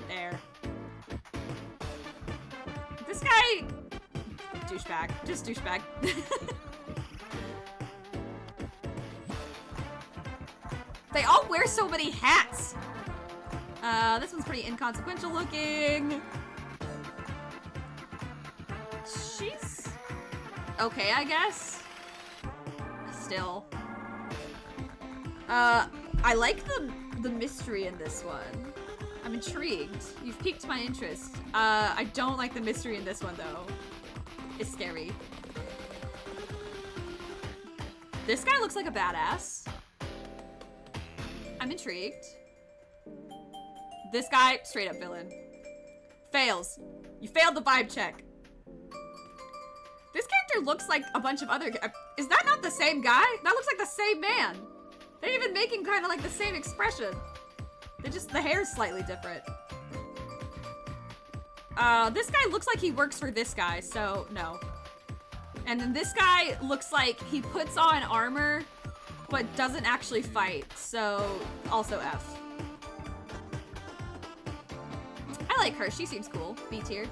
there. This guy... douchebag. Just douchebag. They all wear so many hats! This one's pretty inconsequential looking. She's... okay, I guess. Still. I like the mystery in this one. I'm intrigued. You've piqued my interest. I don't like the mystery in this one, though. It's scary. This guy looks like a badass. I'm intrigued. This guy, straight up villain. Fails. You failed the vibe check. This character looks like a bunch of other... Is that not the same guy? That looks like the same man. They're even making kind of like the same expression. They're just... the hair's slightly different. This guy looks like he works for this guy, so no. And then this guy looks like he puts on armor, but doesn't actually fight, so also F. I like her, she seems cool. B tier.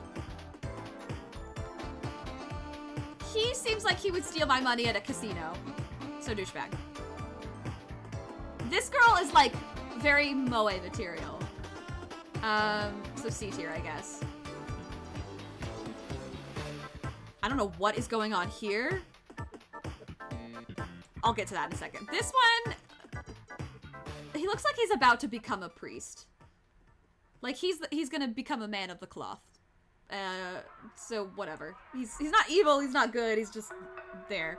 He seems like he would steal my money at a casino. So douchebag. This girl is like very moe material. So C tier, I guess. I don't know what is going on here. I'll get to that in a second. This one, he looks like he's about to become a priest. Like he's gonna become a man of the cloth. So whatever. He's not evil, he's not good, he's just there.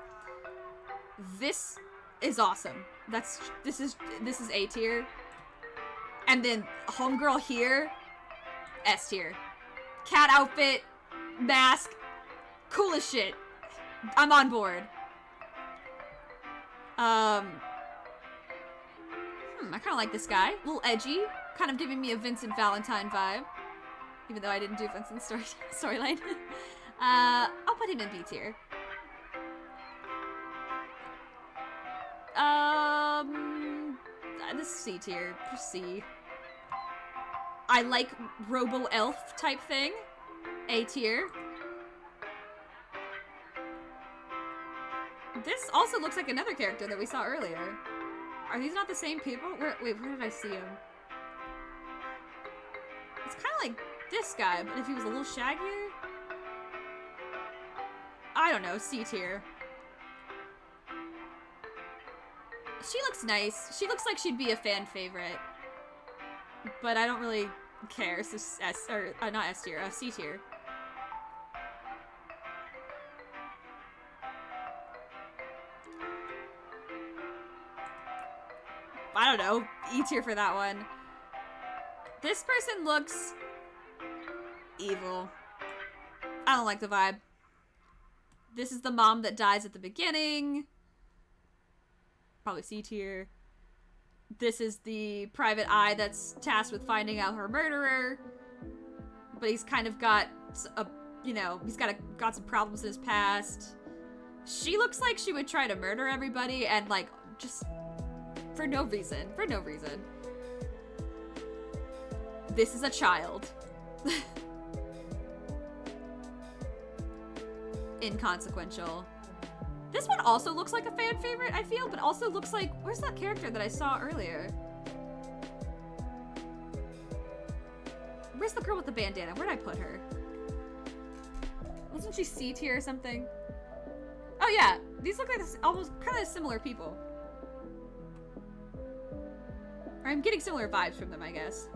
This is awesome. This is A tier. And then homegirl here, S tier. Cat outfit, mask, cool as shit. I'm on board. I kind of like this guy. A little edgy. Kind of giving me a Vincent Valentine vibe. Even though I didn't do Vincent's storyline. I'll put him in B tier. This is C tier. C. I like robo-elf type thing. A tier. This also looks like another character that we saw earlier. Are these not the same people? Wait, where did I see him? of like this guy, but if he was a little shaggier? I don't know, C tier. She looks nice. She looks like she'd be a fan favorite. But I don't really care, so not S tier, C tier. I don't know, E tier for that one. This person looks evil. I don't like the vibe. This is the mom that dies at the beginning. Probably C tier. This is the private eye that's tasked with finding out her murderer. But he's kind of got a, you know, he's got some problems in his past. She looks like she would try to murder everybody and like just for no reason. For no reason. This is a child. Inconsequential. This one also looks like a fan favorite, I feel, but also looks like... Where's that character that I saw earlier? Where's the girl with the bandana? Where'd I put her? Wasn't she C tier or something? Oh yeah, these look like almost kind of similar people. Or I'm getting similar vibes from them, I guess.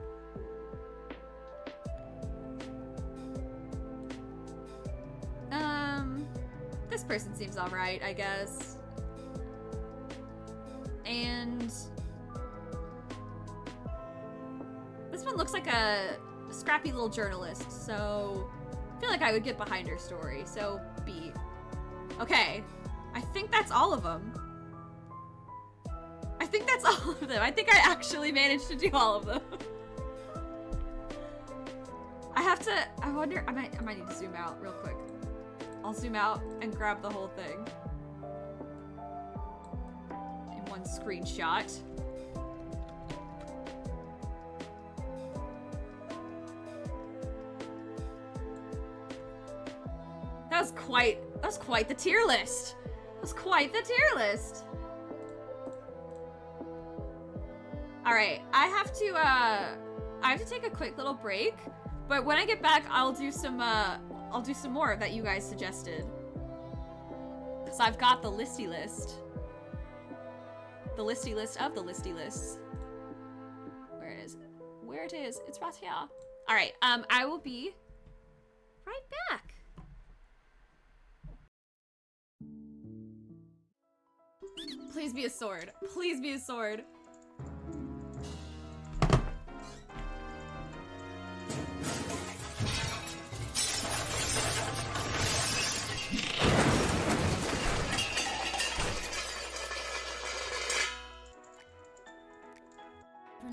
This person seems alright, I guess. And this one looks like a scrappy little journalist, so I feel like I would get behind her story, so B. Okay, I think that's all of them. I think that's all of them. I think I actually managed to do all of them. I have to, I wonder, I might need to zoom out real quick. I'll zoom out and grab the whole thing in one screenshot. That was quite the tier list. That was quite the tier list. All right, I have to take a quick little break, but when I get back, I'll do some more that you guys suggested. So I've got the listy list. The listy list of the listy lists. Where it is? Where it is? It's right here. All right. I will be right back. Please be a sword. Please be a sword.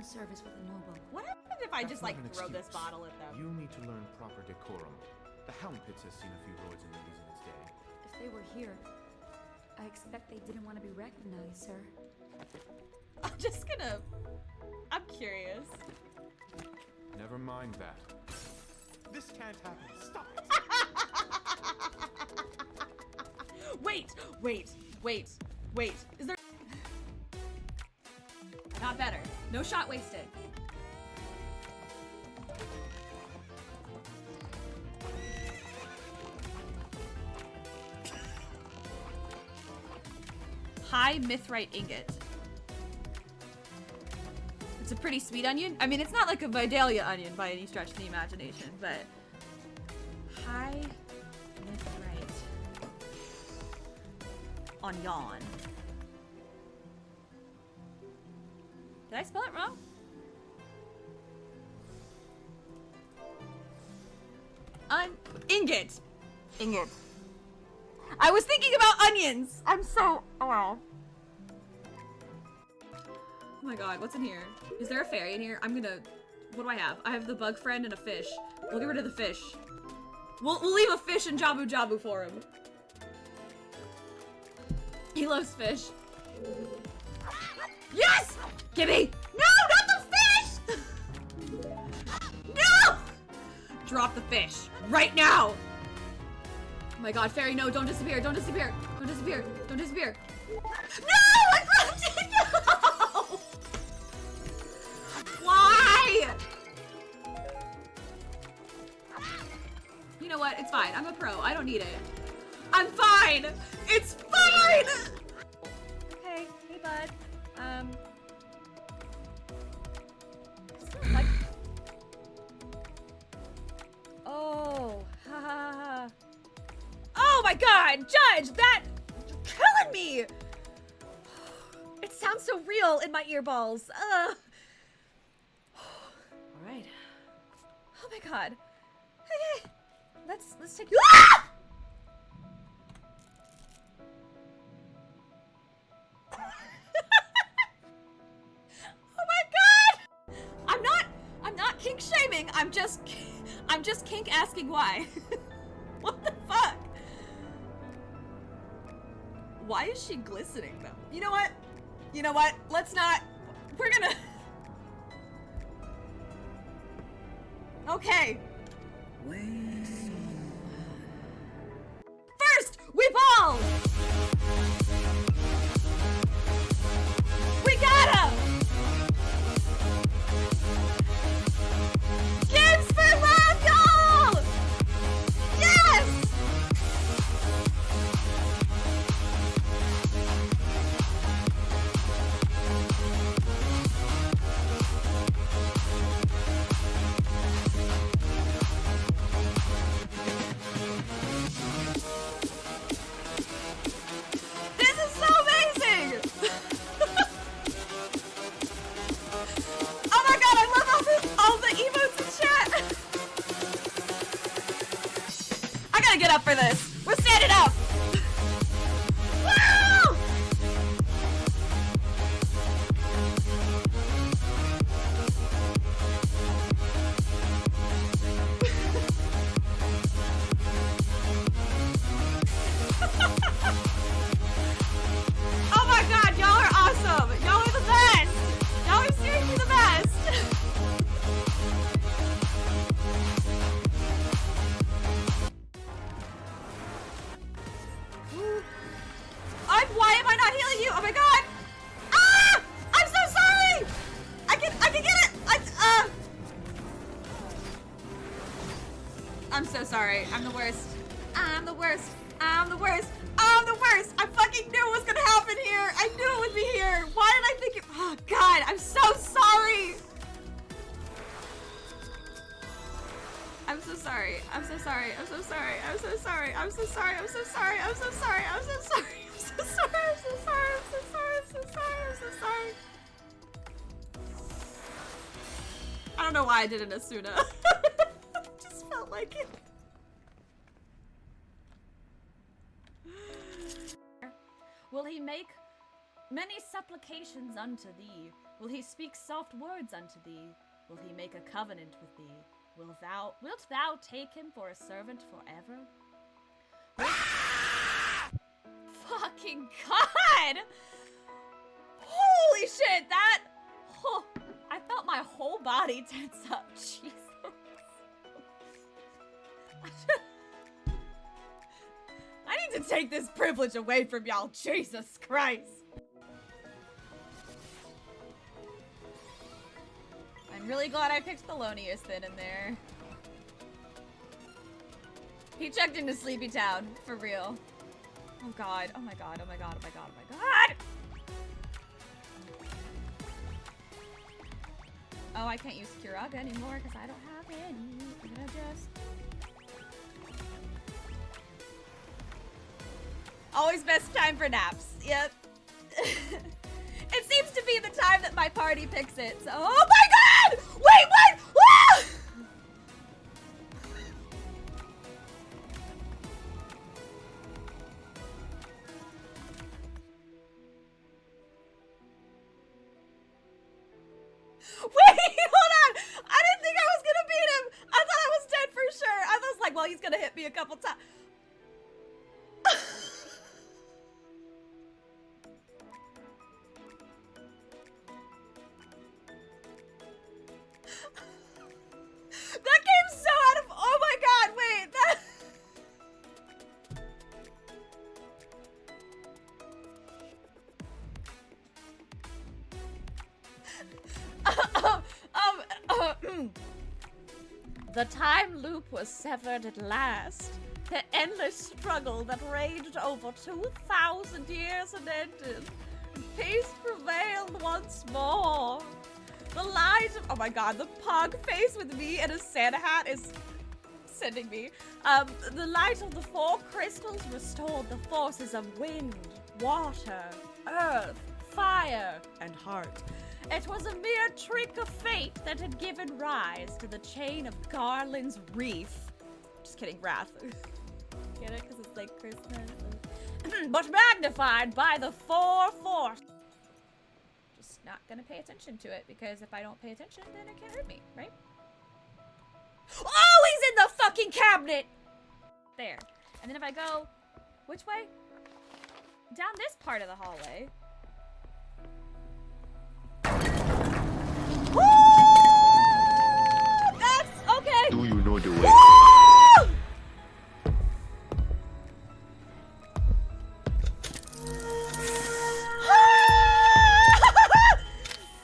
Service with a noble. What happens if I just like throw this bottle at them? You need to learn proper decorum. The Helm Pits has seen a few lords and ladies in its day. If they were here, I expect they didn't want to be recognized, sir. I'm curious. Never mind that. This can't happen. Stop it! Wait. Is there... Not better. No shot wasted. High mithrite ingot. It's a pretty sweet onion. I mean, it's not like a Vidalia onion by any stretch of the imagination, but high mithrite onion. Did I spell it wrong? Ingot. I was thinking about onions. Oh my god, what's in here? Is there a fairy in here? What do I have? I have the bug friend and a fish. We'll get rid of the fish. We'll leave a fish and Jabu Jabu for him. He loves fish. Yes! Gimme! No, not the fish! No! Drop the fish. Right now! Oh my god, fairy, no, don't disappear, don't disappear. Don't disappear, don't disappear. No! I dropped it! No! Why? fine. I'm a pro. I don't need it. I'm fine. It's fine. Okay. Hey, bud. Like. Oh. Ha ha ha. Oh my God, Judge, that you're killing me. It sounds so real in my earballs. All right. Oh my God. Okay. Let's take. Ah! Oh my God! I'm not kink shaming. I'm just kink asking why. What the fuck? Why is she glistening though? You know what? You know what? Let's not. We're gonna. Okay. First, we ball. We gotta. Games for love, y'all. Yes. This is so amazing! Oh my God, I love all the emotes in chat! I gotta get up for this! We're standing up! Woo! Oh my God, y'all are awesome! Y'all are the best! Y'all are seriously the best! Why am I not healing you? Oh my God! Ah! I'm so sorry! I can get it! I'm so sorry. I'm the worst. I'm the worst. I'm the worst. I'm the worst. I fucking knew it was gonna happen here. I knew it would be here. Why did I think it? Oh God, I'm so sorry. I'm so sorry. I'm so sorry. I'm so sorry. I'm so sorry. I'm so sorry. I'm so sorry. I'm so sorry. I'm so sorry. I'm so sorry. I'm so sorry. I'm so sorry. I'm so sorry. I'm so sorry. I don't know why I did it as Suna. Just felt like it. Will he make many supplications unto thee? Will he speak soft words unto thee? Will he make a covenant with thee? Wilt thou take him for a servant forever? Fucking God! Holy shit, that... Oh, I felt my whole body tense up. Jesus. I need to take this privilege away from y'all. Jesus Christ. I'm really glad I picked Thelonious Thin in there. He checked into Sleepy Town, for real. Oh God, oh my God, oh my God, oh my God, oh my God! Oh, I can't use Kiraga anymore because I don't have any. I'm gonna just... Always best time for naps. Yep. It seems to be the time that my party picks it. So, oh my God! Wait, what? Ah! Wait, hold on! I didn't think I was gonna beat him! I thought I was dead for sure. I was like, well, he's gonna hit me a couple times. That game's so out of... Oh my God, wait, that... The time loop was severed at last. The endless struggle that raged over 2,000 years had ended. Peace prevailed once more. The light of— oh my god, the pug face with me and a Santa hat is sending me. The light of the 4 crystals restored the forces of wind, water, earth, fire, and heart. It was a mere trick of fate that had given rise to the chain of Garland's Reef. Just kidding, Wrath. Get it? Because it's like Christmas. But magnified by the 4 force. Just not gonna pay attention to it, because if I don't pay attention, then it can't hurt me, right? Oh, he's in the fucking cabinet! There. And then if I go, which way? Down this part of the hallway. Woo! That's okay. Do you know the way? Woo!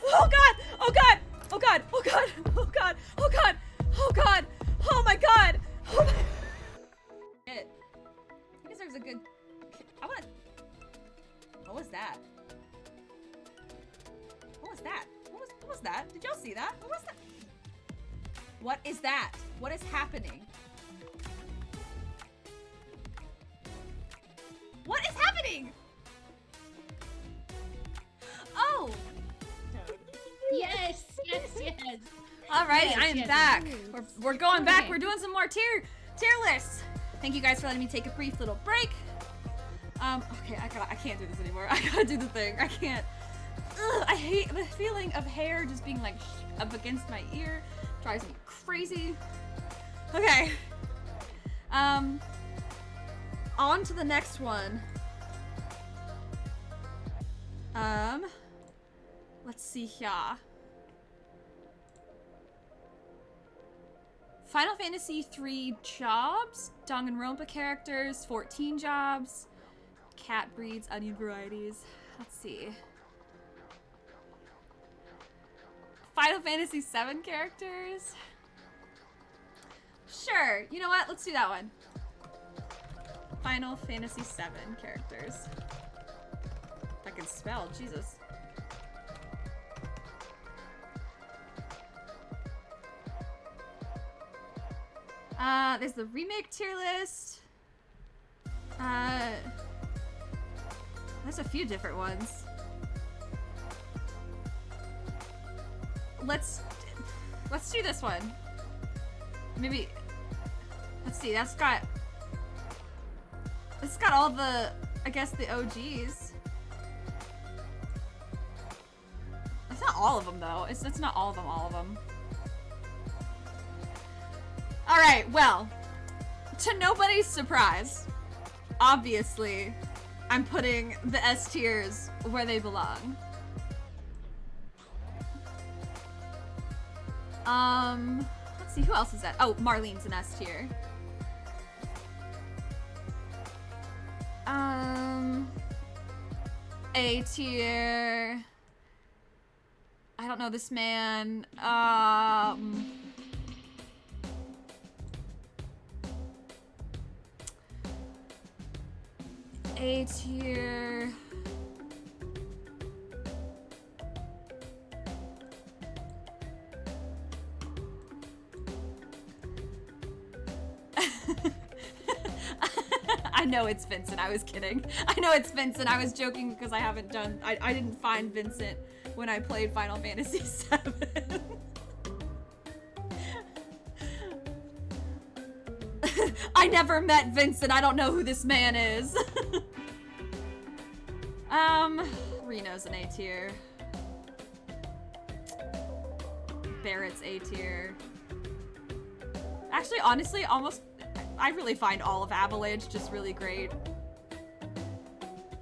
Oh god! Oh god! Oh god! Oh god! Oh god! Oh god! Oh god! Oh my god! Oh my... Shit. He deserves a good... I wanna... What was that? What was that? What was that? Did y'all see that? What was that? What is that? What is happening? What is happening? Oh! Yes, yes, yes. Alrighty, Yes, I am yes, back. yes. We're going back. Okay. We're doing some more tier lists. Thank you guys for letting me take a brief little break. Okay, I can't do this anymore. I gotta do the thing. I can't. Ugh, I hate the feeling of hair just being like up against my ear. Drives me crazy. Okay. On to the next one. Let's see here. Final Fantasy 3 jobs, Danganronpa characters, 14 jobs, cat breeds, onion varieties. Let's see. Final Fantasy 7 characters. Sure, you know what? Let's do that one. Final Fantasy 7 characters. If I can spell, Jesus. There's the remake tier list. There's a few different ones. Let's do this one. Maybe, let's see, this got all the, I guess, the OGs. It's not all of them though. It's not all of them. All right, well, to nobody's surprise, obviously, I'm putting the S tiers where they belong. Let's see, who else is that? Oh, Marlene's an S tier. A tier. I don't know this man. A tier. I know it's Vincent. I was kidding. I know it's Vincent. I was joking because I haven't done. I didn't find Vincent when I played Final Fantasy VII. I never met Vincent. I don't know who this man is. Reno's an A tier. Barrett's A tier. Actually, honestly, almost, I really find all of Avalanche just really great.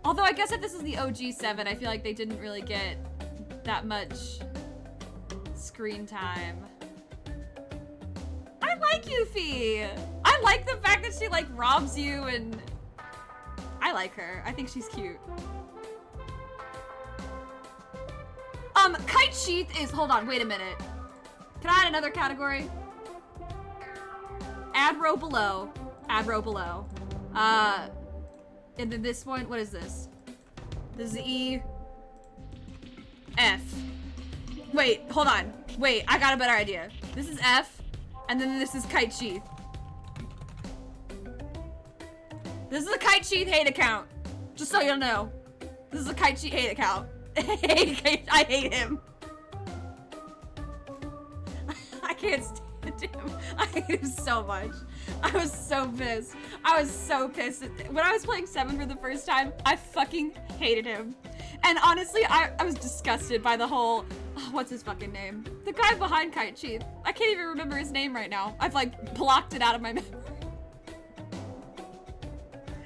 Although I guess if this is the OG 7, I feel like they didn't really get that much screen time. I like Yuffie! I like the fact that she like robs you, and I like her. I think she's cute. Kite Sheath is, hold on, wait a minute. Can I add another category? Add row below. Add row below. And then this one, what is this? This is E. F. Wait, hold on. Wait, I got a better idea. This is F, and then this is Kite Sheath. This is a Kite Sheath hate account. Just so you'll know. This is a Kite Sheath hate account. I hate him. I can't stand him. I hate him so much. I was so pissed. I was so pissed. When I was playing 7 for the first time, I fucking hated him. And honestly, I was disgusted by the whole, what's his fucking name? The guy behind Kite Sheath. I can't even remember his name right now. I've like blocked it out of my memory.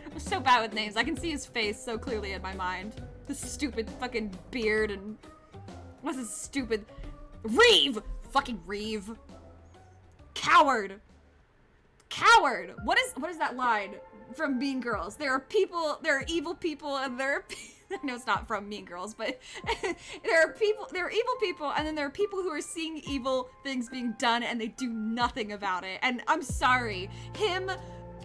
I'm so bad with names. I can see his face so clearly in my mind. The stupid fucking beard and what's his stupid Reeve! Fucking Reeve. Coward. Coward. What is that line from Mean Girls? There are evil people, and there are I know it's not from Mean Girls, but there are evil people, and then there are people who are seeing evil things being done and they do nothing about it. And I'm sorry, him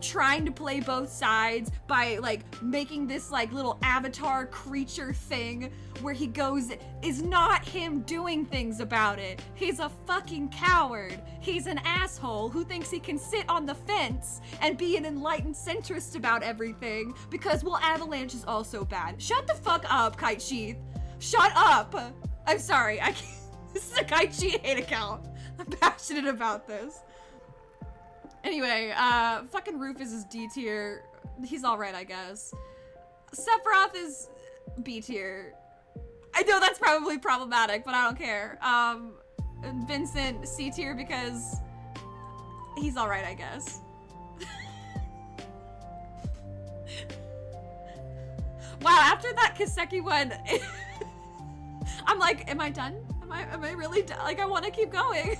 trying to play both sides by like making this like little avatar creature thing where he goes is not him doing things about it. He's a fucking coward. He's an asshole who thinks he can sit on the fence and be an enlightened centrist about everything because, well, Avalanche is also bad. Shut the fuck up, Kite Sheath. Shut up. I'm sorry. I can't. This is a Kite Sheath hate account. I'm passionate about this. Anyway, fucking Rufus is D tier. He's alright, I guess. Sephiroth is B tier. I know that's probably problematic, but I don't care. Vincent, C tier because he's alright, I guess. Wow, after that Kiseki one, I'm like, am I done? Am I really done? Like, I want to keep going.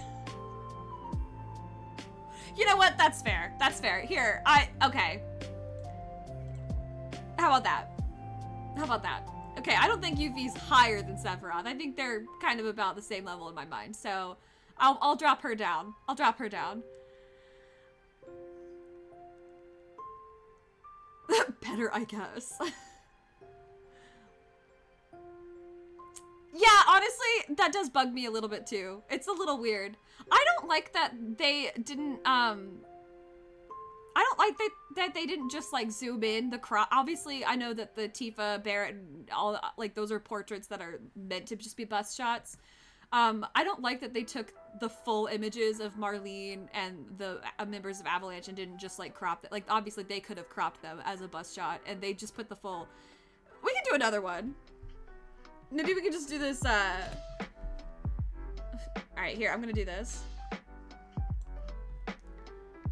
You know what? That's fair. That's fair. Here, okay. How about that? How about that? Okay, I don't think Yuffie's higher than Sephiroth. I think they're kind of about the same level in my mind. So, I'll drop her down. I'll drop her down. Better, I guess. Yeah, honestly, that does bug me a little bit too. It's a little weird. I don't like that they didn't, I don't like that they didn't just like zoom in the crop. Obviously, I know that the Tifa, Barrett, and all, like, those are portraits that are meant to just be bust shots. I don't like that they took the full images of Marlene and the members of Avalanche and didn't just like crop it. Like, obviously they could have cropped them as a bust shot and they just put the full. We can do another one. Maybe we can just do this, Alright, here, I'm gonna do this.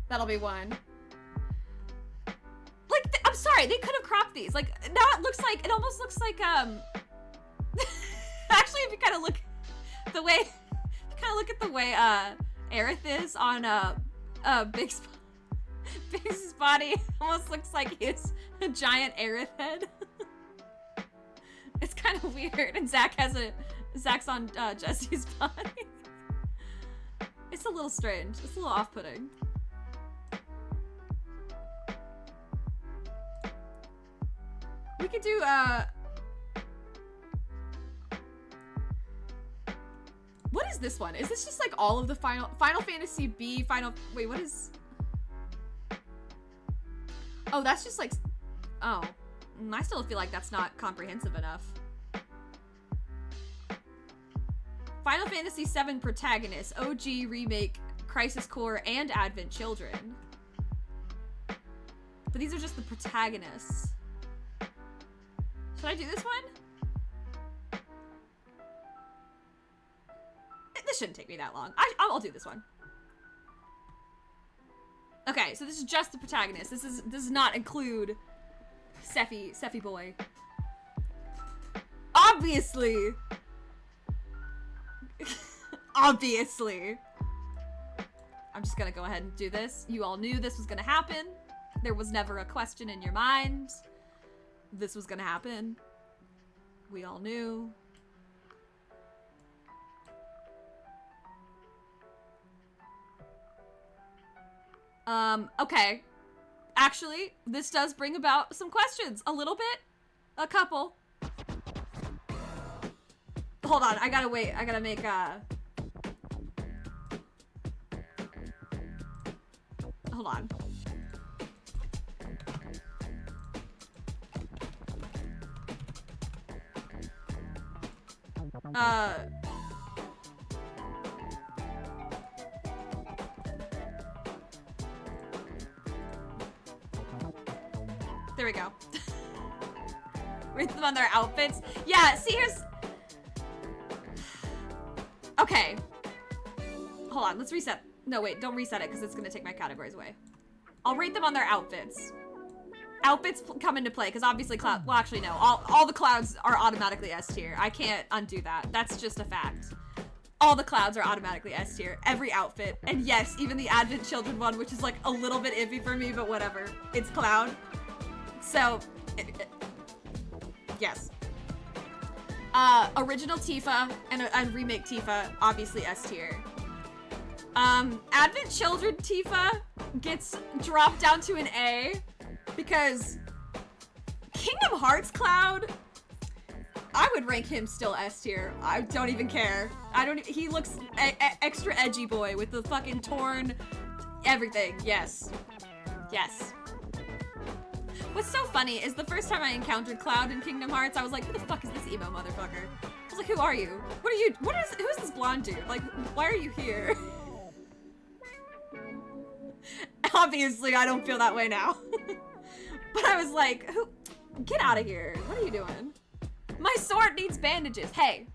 That'll be one. Like, I'm sorry, they could have cropped these. Like, now it almost looks like, actually, if you kind of look at the way, Aerith is on, Big's body, almost looks like he's a giant Aerith head. It's kind of weird, and Zach's on Jesse's body. It's a little strange. It's a little off-putting. We could do what is this one? Is this just like all of the Final Fantasy B wait, what is? Oh, that's just like, oh. I still feel like that's not comprehensive enough. Final Fantasy VII Protagonist, OG, Remake, Crisis Core, and Advent Children. But these are just the protagonists. Should I do this one? This shouldn't take me that long. I'll do this one. Okay, so this is just the protagonist. This does not include Sephi boy. Obviously. Obviously. I'm just gonna go ahead and do this. You all knew this was gonna happen. There was never a question in your mind. This was gonna happen. We all knew. Okay. Actually, this does bring about some questions. A little bit. A couple. Hold on, I gotta wait. I gotta make, hold on. There we go. Rate them on their outfits. Yeah, see, here's... Okay. Hold on, let's reset. No, wait, don't reset it, because it's going to take my categories away. I'll rate them on their outfits. Outfits come into play, because obviously Cloud... Well, actually, no. All the Clouds are automatically S tier. I can't undo that. That's just a fact. All the Clouds are automatically S tier. Every outfit. And yes, even the Advent Children one, which is, like, a little bit iffy for me, but whatever. It's Cloud. So... yes. Original Tifa and remake Tifa, obviously S tier. Advent Children Tifa gets dropped down to an A because Kingdom Hearts Cloud, I would rank him still S tier. I don't even care. He looks extra edgy boy with the fucking torn everything. Yes. Yes. What's so funny is the first time I encountered Cloud in Kingdom Hearts, I was like, who the fuck is this emo motherfucker? I was like, who are you? Who's this blonde dude? Like, why are you here? Obviously, I don't feel that way now. But I was like, get out of here. What are you doing? My sword needs bandages. Hey,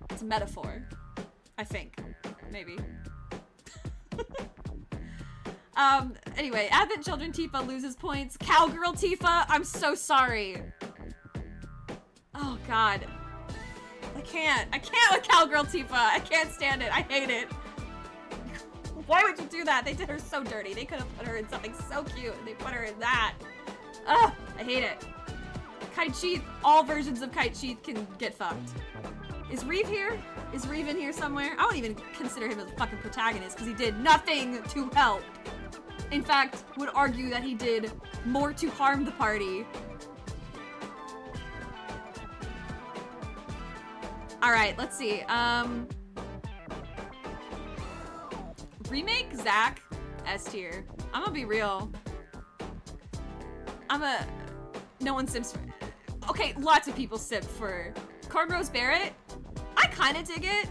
it's a metaphor. I think. Maybe. Anyway, Advent Children Tifa loses points. Cowgirl Tifa, I'm so sorry. Oh, God. I can't with Cowgirl Tifa. I can't stand it. I hate it. Why would you do that? They did her so dirty. They could have put her in something so cute, and they put her in that. Ugh, I hate it. Kite Sheath, all versions of Kite Sheath can get fucked. Is Reeve here? Is Reeve in here somewhere? I don't even consider him as a fucking protagonist because he did nothing to help. In fact, would argue that he did more to harm the party. Alright, let's see. Remake Zack, S tier. I'm gonna be real. No one simps for... Okay, lots of people simp for Cornrose Barrett. I kinda dig it.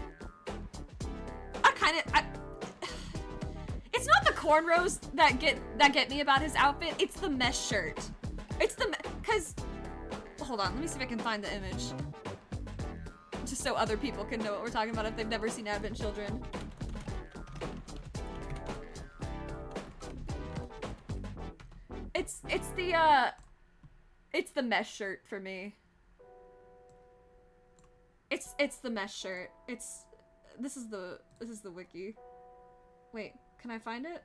It's not the cornrows that get me about his outfit. It's the mesh shirt. It's the cause. Hold on, let me see if I can find the image, just so other people can know what we're talking about if they've never seen Advent Children. It's the mesh shirt for me. It's the mesh shirt. This is the wiki. Wait, can I find it?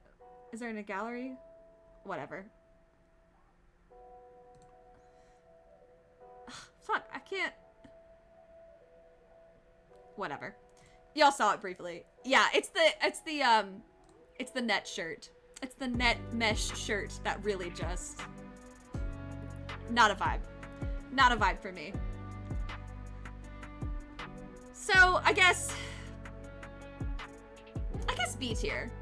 Is there in a gallery? Whatever. Ugh, fuck, I can't. Whatever. Y'all saw it briefly. Yeah, it's the net shirt. It's the net mesh shirt that really just not a vibe. Not a vibe for me. So, I guess B tier.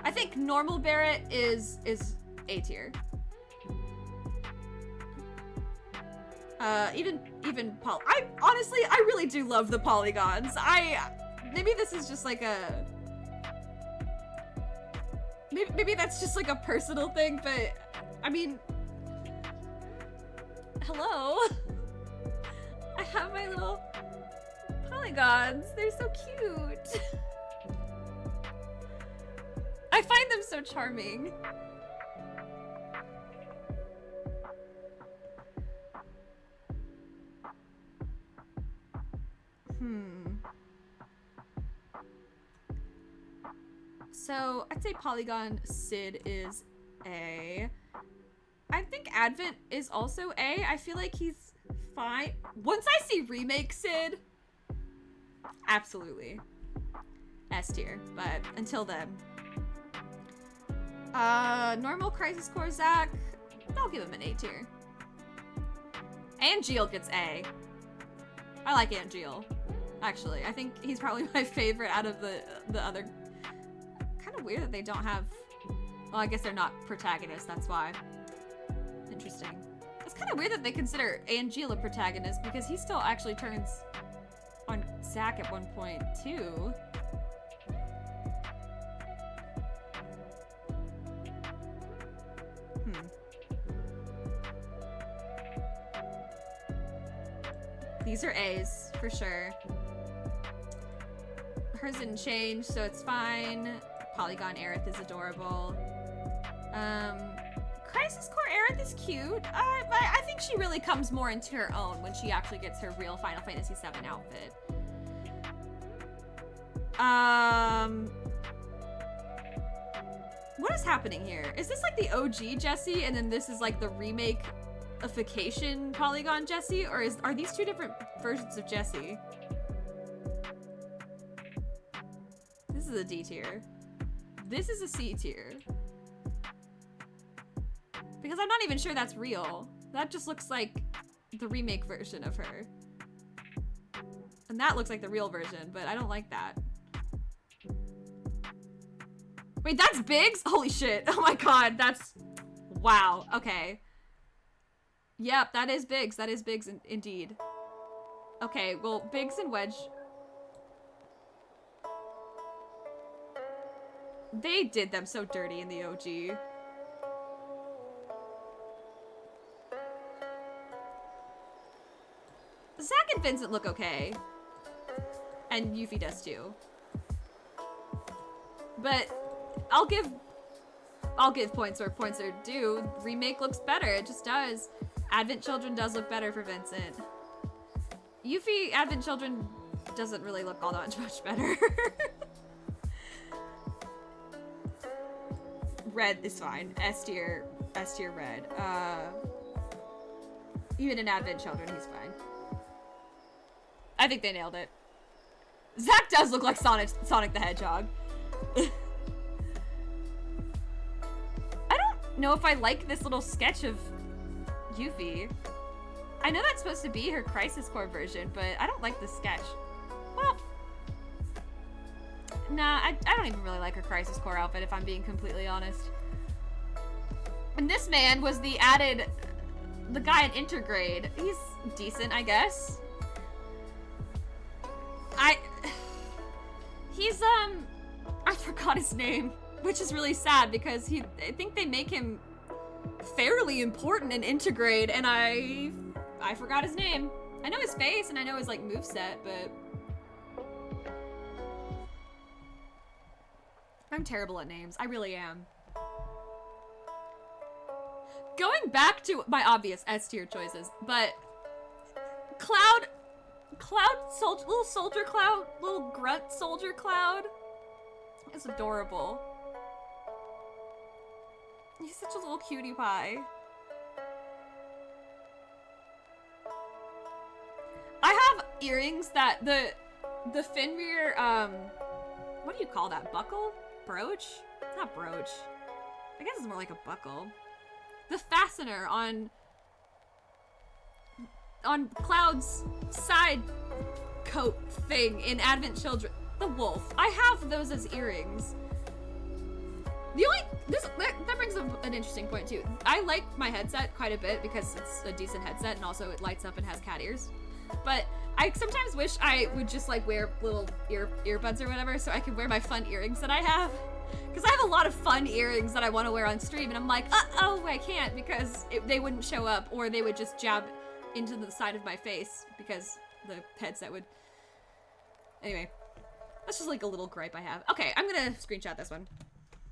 I think normal Barrett is A tier. Even honestly, I really do love the polygons. Maybe this is just like a maybe that's just like a personal thing, but I mean, hello. I have my little polygons. They're so cute. I find them so charming. So, I'd say Polygon Sid is A. I think Advent is also A. I feel like he's fine. Once I see Remake Sid, absolutely S tier. But until then, Normal Crisis Core Zach. I'll give him an A tier. Angel gets A. I like Angel. Actually, I think he's probably my favorite out of the other. Kind of weird that they don't have. Well, I guess they're not protagonists. That's why. Interesting. It's kind of weird that they consider Angel a protagonist because he still actually turns on Zack at one point too. These are A's, for sure. Hers didn't change, so it's fine. Polygon Aerith is adorable. Crisis Core Aerith is cute. I think she really comes more into her own when she actually gets her real Final Fantasy VII outfit. What is happening here? Is this like the OG Jessie and then this is like the remake-ification Polygon Jessie? Or are these two different versions of Jessie? This is a D tier. This is a C tier. Because I'm not even sure that's real. That just looks like the remake version of her. And that looks like the real version, but I don't like that. Wait, that's Biggs? Holy shit. Oh my god, that's... Wow, okay. Yep, that is Biggs. That is Biggs indeed. Okay, well, Biggs and Wedge... They did them so dirty in the OG. Zack and Vincent look okay. And Yuffie does too. But I'll give points where points are due. Remake looks better, it just does. Advent Children does look better for Vincent. Yuffie Advent Children doesn't really look all that much better. Red is fine. S tier red. Even in Advent Children, he's fine. I think they nailed it. Zack does look like Sonic the Hedgehog. I don't know if I like this little sketch of Yuffie. I know that's supposed to be her Crisis Core version, but I don't like this sketch. Well, nah, I don't even really like her Crisis Core outfit, if I'm being completely honest. And this man was the guy in Intergrade. He's decent, I guess. I forgot his name, which is really sad because I think they make him fairly important in Intergrade, and I forgot his name. I know his face and I know his like moveset, but I'm terrible at names. I really am. Going back to my obvious S tier choices, but Cloud soldier, little soldier Cloud, little grunt soldier Cloud is adorable. He's such a little cutie pie. I have earrings that the Fenrir, what do you call that? Buckle? Brooch? It's not brooch. I guess it's more like a buckle. The fastener on Cloud's side coat thing in Advent Children. The wolf. I have those as earrings. That brings up an interesting point too. I like my headset quite a bit because it's a decent headset and also it lights up and has cat ears. But I sometimes wish I would just like wear little earbuds or whatever so I can wear my fun earrings that I have. Because I have a lot of fun earrings that I want to wear on stream and I'm like, oh, I can't because they wouldn't show up or they would just jab into the side of my face because the headset would... Anyway, that's just like a little gripe I have. Okay, I'm gonna screenshot this one.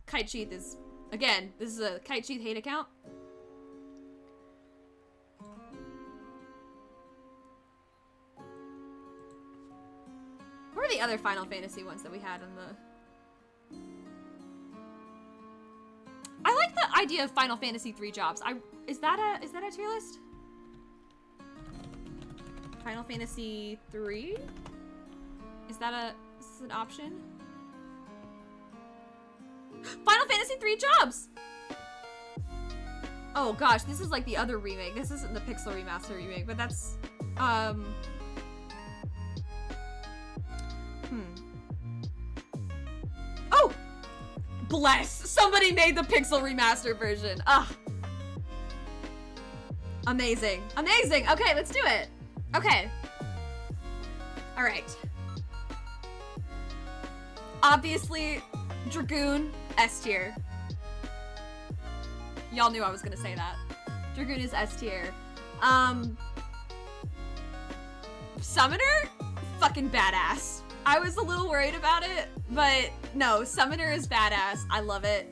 Kite Sheath is, again, this is a Kite Sheath hate account. What are the other Final Fantasy ones that we had in the... I like the idea of Final Fantasy 3 jobs. Is that a tier list? Final Fantasy 3? Is this an option? Final Fantasy 3 jobs! Oh gosh, this is like the other remake. This isn't the Pixel Remaster remake, but that's, Oh! Bless! Somebody made the Pixel Remaster version. Ugh. Amazing. Amazing! Okay, let's do it. Okay. Alright. Obviously, Dragoon, S tier. Y'all knew I was gonna say that. Dragoon is S tier. Summoner? Fucking badass. I was a little worried about it, but no, Summoner is badass. I love it.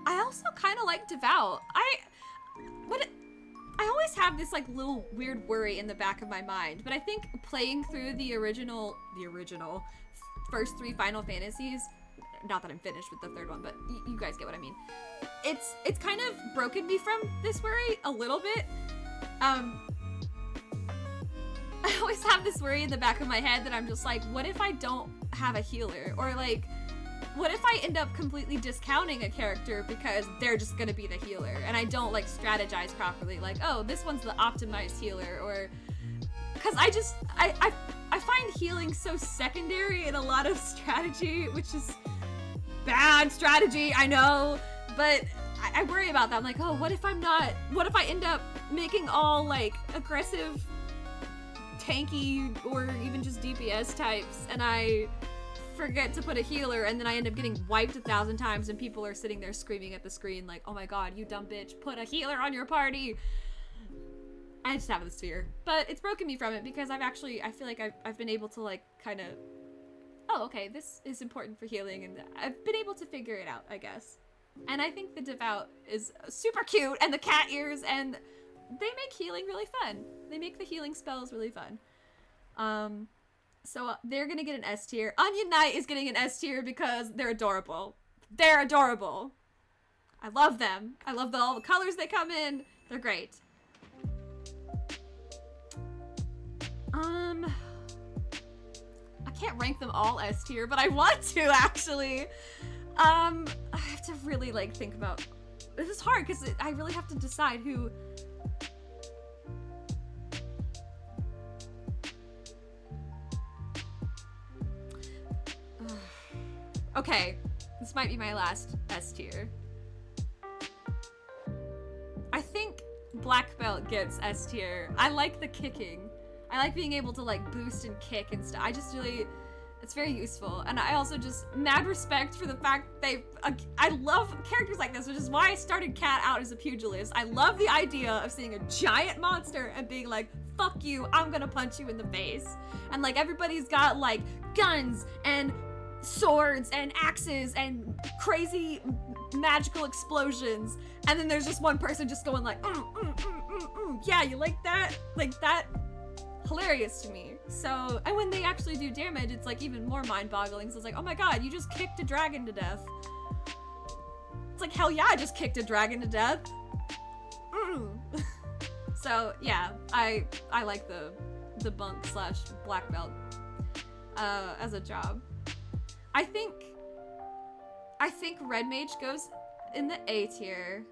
I also kind of like Devout. I always have this like little weird worry in the back of my mind, but I think playing through the original first 3 Final Fantasies, not that I'm finished with the 3rd one, but you guys get what I mean. It's kind of broken me from this worry a little bit. I always have this worry in the back of my head that I'm just like, what if I don't have a healer? Or like, what if I end up completely discounting a character because they're just gonna be the healer and I don't like strategize properly, like, oh, this one's the optimized healer, or because I find healing so secondary in a lot of strategy, which is bad strategy, I know, but I worry about that. I'm like, oh, what if I end up making all like aggressive tanky or even just DPS types and I forget to put a healer and then I end up getting wiped 1,000 times and people are sitting there screaming at the screen like, oh my god, you dumb bitch, put a healer on your party. I just have this fear, but it's broken me from it because I feel like I've been able to like kind of, oh, okay, this is important for healing, and I've been able to figure it out, I guess. And I think the Devout is super cute, and the cat ears, and they make healing really fun. They make the healing spells really fun. So they're gonna get an S tier. Onion Knight is getting an S tier because they're adorable. They're adorable. I love them. I love all the colors they come in. They're great. I can't rank them all S tier, but I want to actually. I have to really like think about. This is hard because I really have to decide who. Okay, this might be my last S tier. I think Black Belt gets S tier. I like the kicking. I like being able to like boost and kick and stuff. I just really, it's very useful. And I also just mad respect for the fact I love characters like this, which is why I started Kat out as a pugilist. I love the idea of seeing a giant monster and being like, fuck you, I'm gonna punch you in the face. And like everybody's got like guns and swords and axes and crazy magical explosions, and then there's just one person just going like, yeah, you like that? Like that? Hilarious to me. So, and when they actually do damage, it's like even more mind-boggling. So it's like, oh my god, you just kicked a dragon to death. It's like, hell yeah, I just kicked a dragon to death. So yeah, I like the monk / black belt as a job. I think Red Mage goes in the A tier.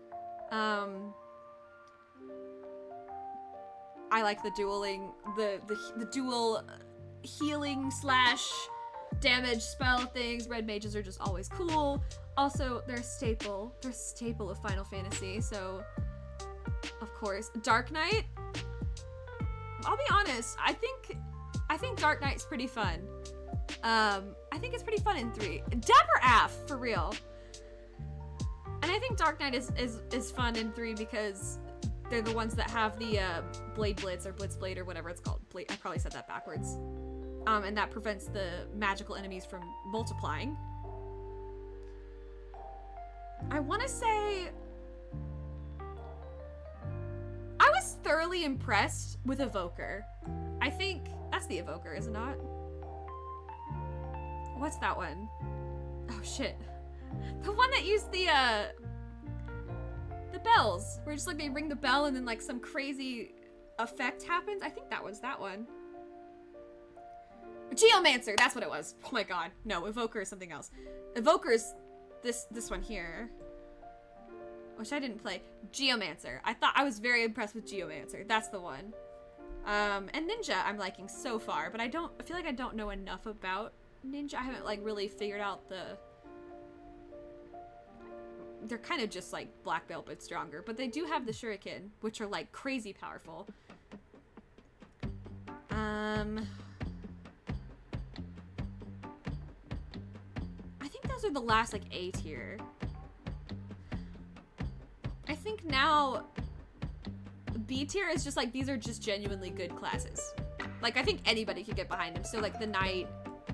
I like the dueling, the dual healing / damage spell things. Red Mages are just always cool. Also, they're a staple of Final Fantasy, so of course. Dark Knight, I'll be honest, I think Dark Knight's pretty fun. I think it's pretty fun in 3. Dapper Af, for real. And I think Dark Knight is fun in 3 because they're the ones that have the Blade Blitz or Blitz Blade or whatever it's called. I probably said that backwards. And that prevents the magical enemies from multiplying. I want to say I was thoroughly impressed with Evoker. I think that's the Evoker, is it not? What's that one? Oh shit. The one that used the bells. Where just like they ring the bell and then like some crazy effect happens. I think that was that one. Geomancer, that's what it was. Oh my god. No, Evoker is something else. Evoker is this one here. Which I didn't play. Geomancer. I was very impressed with Geomancer. That's the one. And Ninja I'm liking so far, but I feel like I don't know enough about Ninja. I haven't like really figured out they're kind of just like black belt but stronger, but they do have the shuriken, which are like crazy powerful. I think those are the last like A tier. I think now B tier is just like, these are just genuinely good classes. Like, I think anybody could get behind them. So like the Knight,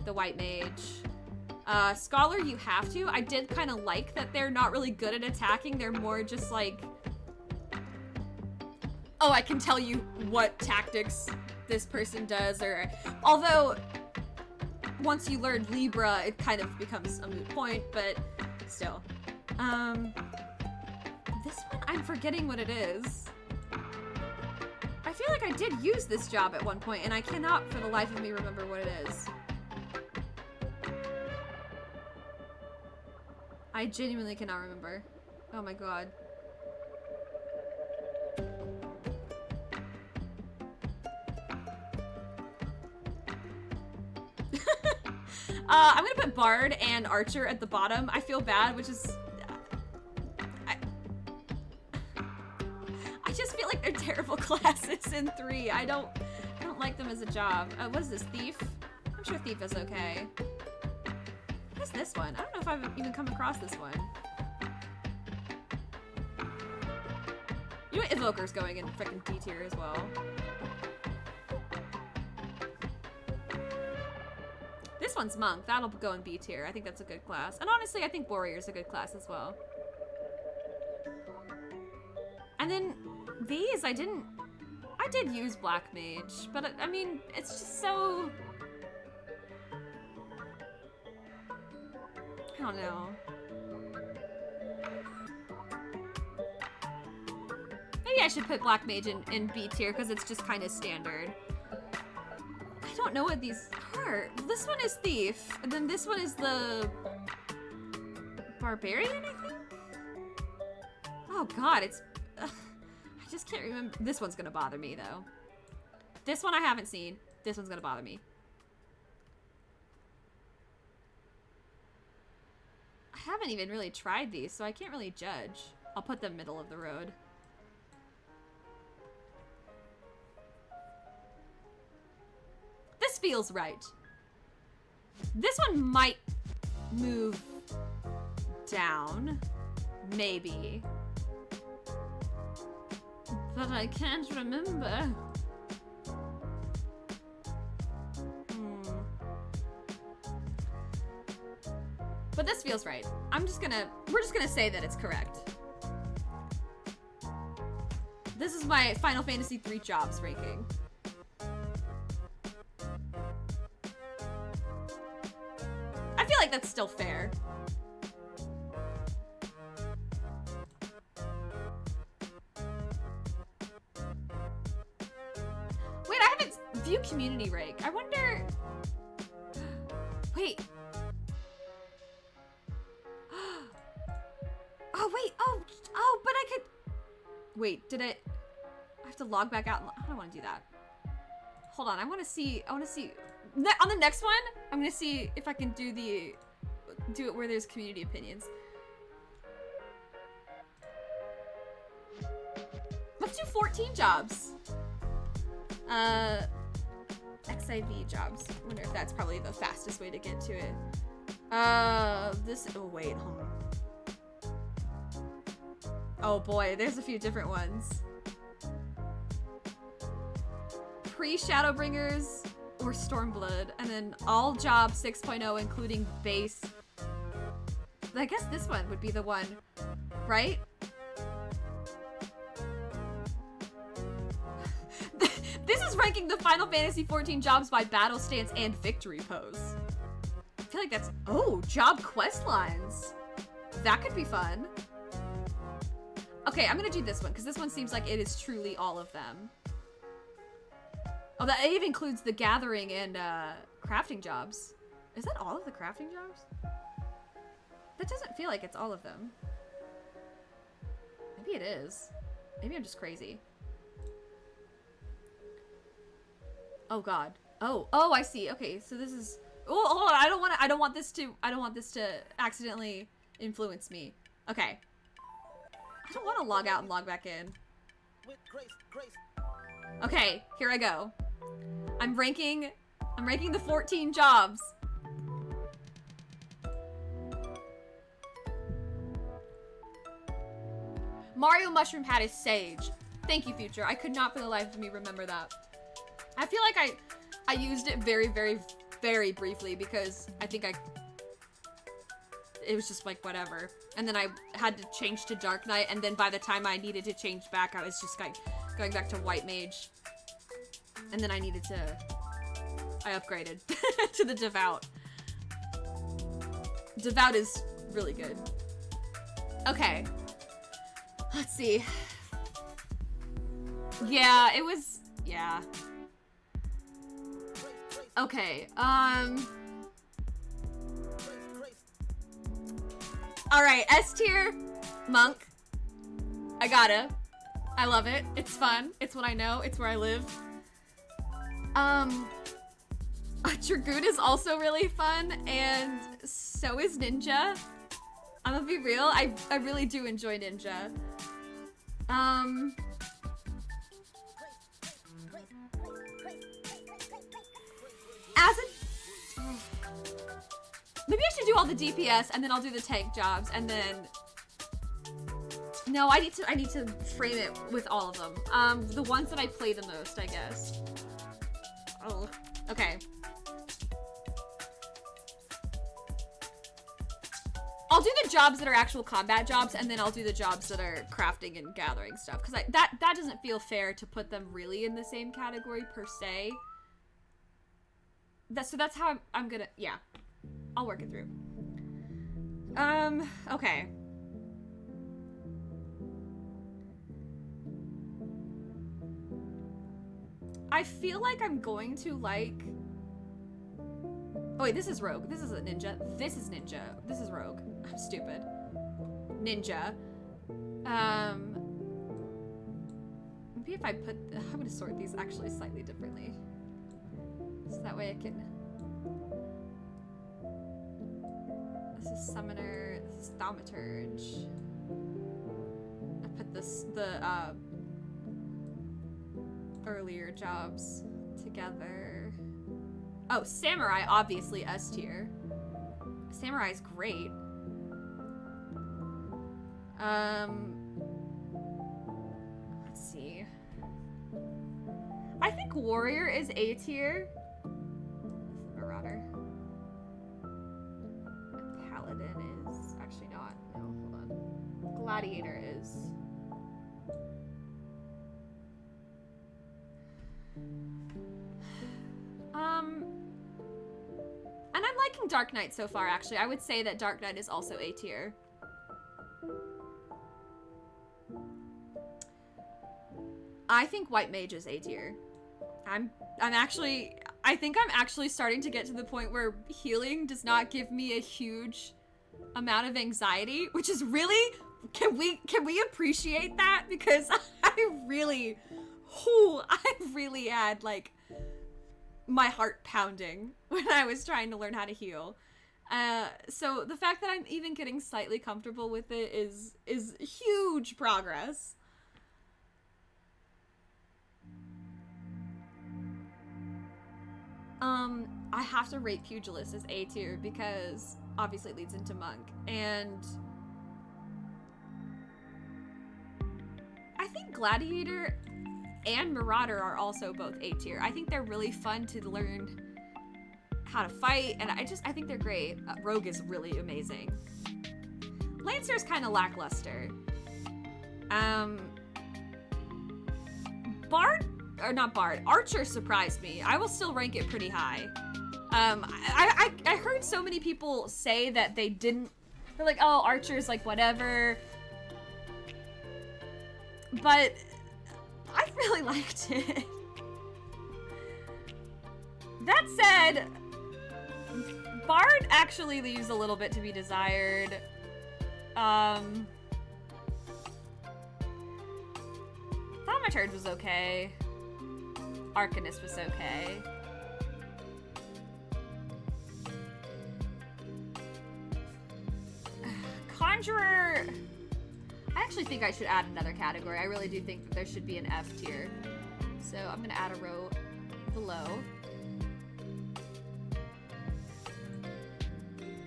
the White Mage. Scholar, you have to. I did kind of like that they're not really good at attacking. They're more just like, oh, I can tell you what tactics this person does. Or, although, once you learn Libra, it kind of becomes a moot point, but still. This one, I'm forgetting what it is. I feel like I did use this job at one point, and I cannot for the life of me remember what it is. I genuinely cannot remember. Oh my god. I'm gonna put Bard and Archer at the bottom. I feel bad, which is... I just feel like they're terrible classes in 3. I don't like them as a job. What is this, Thief? I'm sure Thief is okay. What is this one? I don't know if I've even come across this one. You know what? Evoker's going in freaking D tier as well. This one's Monk. That'll go in B tier. I think that's a good class. And honestly, I think Warrior's a good class as well. And then these, I did use Black Mage, but I mean, it's just so... I don't know. Maybe I should put Black Mage in B tier because it's just kind of standard. I don't know what these are. This one is Thief, and then this one is the Barbarian, I think? Oh god, it's... I just can't remember. This one's gonna bother me, though. This one I haven't seen. This one's gonna bother me. I haven't even really tried these, so I can't really judge. I'll put them middle of the road. This feels right. This one might move down. Maybe. But I can't remember. But this feels right. We're just gonna say that it's correct. This is my Final Fantasy III jobs ranking. I feel like that's still fair. Wait, I haven't viewed community rank. I wonder... Wait. Oh, wait. Oh, but I could... Wait, did it... I have to log back out. I don't want to do that. Hold on, I want to see... On the next one, I'm going to see if I can do it where there's community opinions. Let's do 14 jobs. XIV jobs. I wonder if that's probably the fastest way to get to it. Oh wait, hold on. Oh boy, there's a few different ones. Pre-Shadowbringers or Stormblood, and then all jobs 6.0 including base. I guess this one would be the one, right? This is ranking the Final Fantasy XIV jobs by battle stance and victory pose. I feel like that's... Oh, job quest lines. That could be fun. Okay, I'm gonna do this one, because this one seems like it is truly all of them. Oh, that even includes the Gathering and Crafting jobs. Is that all of the crafting jobs? That doesn't feel like it's all of them. Maybe it is. Maybe I'm just crazy. Oh god. Oh, I see. Okay, so this is. Oh, hold on. I don't want this to accidentally influence me. Okay. I don't want to log out and log back in. Okay, here I go. I'm ranking the 14 jobs. Mario Mushroom Hat is Sage. Thank you, Future. I could not for the life of me remember that. I feel like I used it very, very, very briefly because I think it was just like whatever. And then I had to change to Dark Knight, and then by the time I needed to change back, I was just like going back to White Mage. And then I upgraded to the Devout. Devout is really good. Okay. Let's see. Yeah, it was, yeah. Okay, alright, S tier, Monk. I gotta. I love it. It's fun. It's what I know. It's where I live. Dragoon is also really fun, and so is Ninja. I'm gonna be real, I really do enjoy Ninja. Maybe I should do all the DPS and then I'll do the tank jobs and then. No, I need to frame it with all of them. The ones that I play the most, I guess. Oh, okay. I'll do the jobs that are actual combat jobs, and then I'll do the jobs that are crafting and gathering stuff, because that doesn't feel fair to put them really in the same category per se. So that's how I'm gonna, yeah. I'll work it through. Okay. I feel like I'm going to like... Oh wait, this is Rogue. This is a Ninja. This is Ninja. This is Rogue. I'm stupid. Ninja. Maybe if I put... I'm gonna sort these actually slightly differently. So that way I can... This is Summoner. This is Thaumaturge. I put the earlier jobs together. Oh, Samurai, obviously S tier. Samurai is great. Let's see. I think Warrior is A tier. Marauder. Paladin is actually not. No, hold on. Gladiator is. And I'm liking Dark Knight so far, actually. I would say that Dark Knight is also A tier. I think White Mage is A tier. I think I'm actually starting to get to the point where healing does not give me a huge amount of anxiety, which is really, can we appreciate that? Because I really had like my heart pounding when I was trying to learn how to heal. So the fact that I'm even getting slightly comfortable with it is huge progress. I have to rate Pugilist as A tier because obviously it leads into Monk, and I think Gladiator and Marauder are also both A tier. I think they're really fun to learn how to fight, and I think they're great. Rogue is really amazing. Lancer is kind of lackluster. Archer surprised me. I will still rank it pretty high. I heard so many people say that they're like, oh, Archer's like whatever. But I really liked it. That said, Bard actually leaves a little bit to be desired. Thaumaturge was okay. Arcanist was okay. Conjurer... I actually think I should add another category. I really do think that there should be an F tier. So I'm gonna add a row below.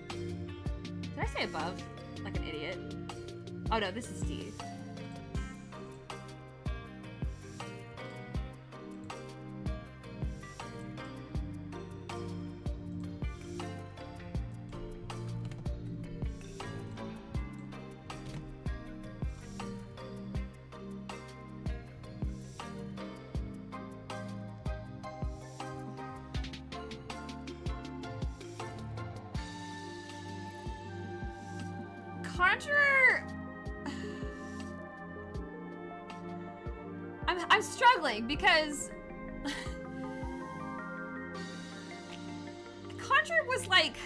Did I say above? Like an idiot. Oh no, this is D. Conjurer... I'm struggling because... Conjurer was like...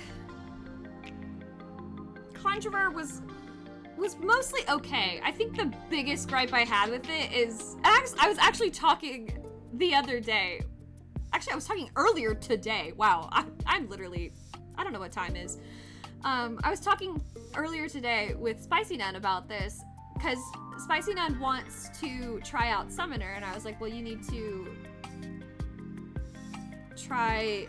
Conjurer was mostly okay. I think the biggest gripe I had with it is... I was actually talking the other day. Actually, I was talking earlier today. Wow, I'm literally... I don't know what time is. I was talking earlier today with Spicy Nun about this because Spicy Nun wants to try out Summoner, and I was like, well, you need to try...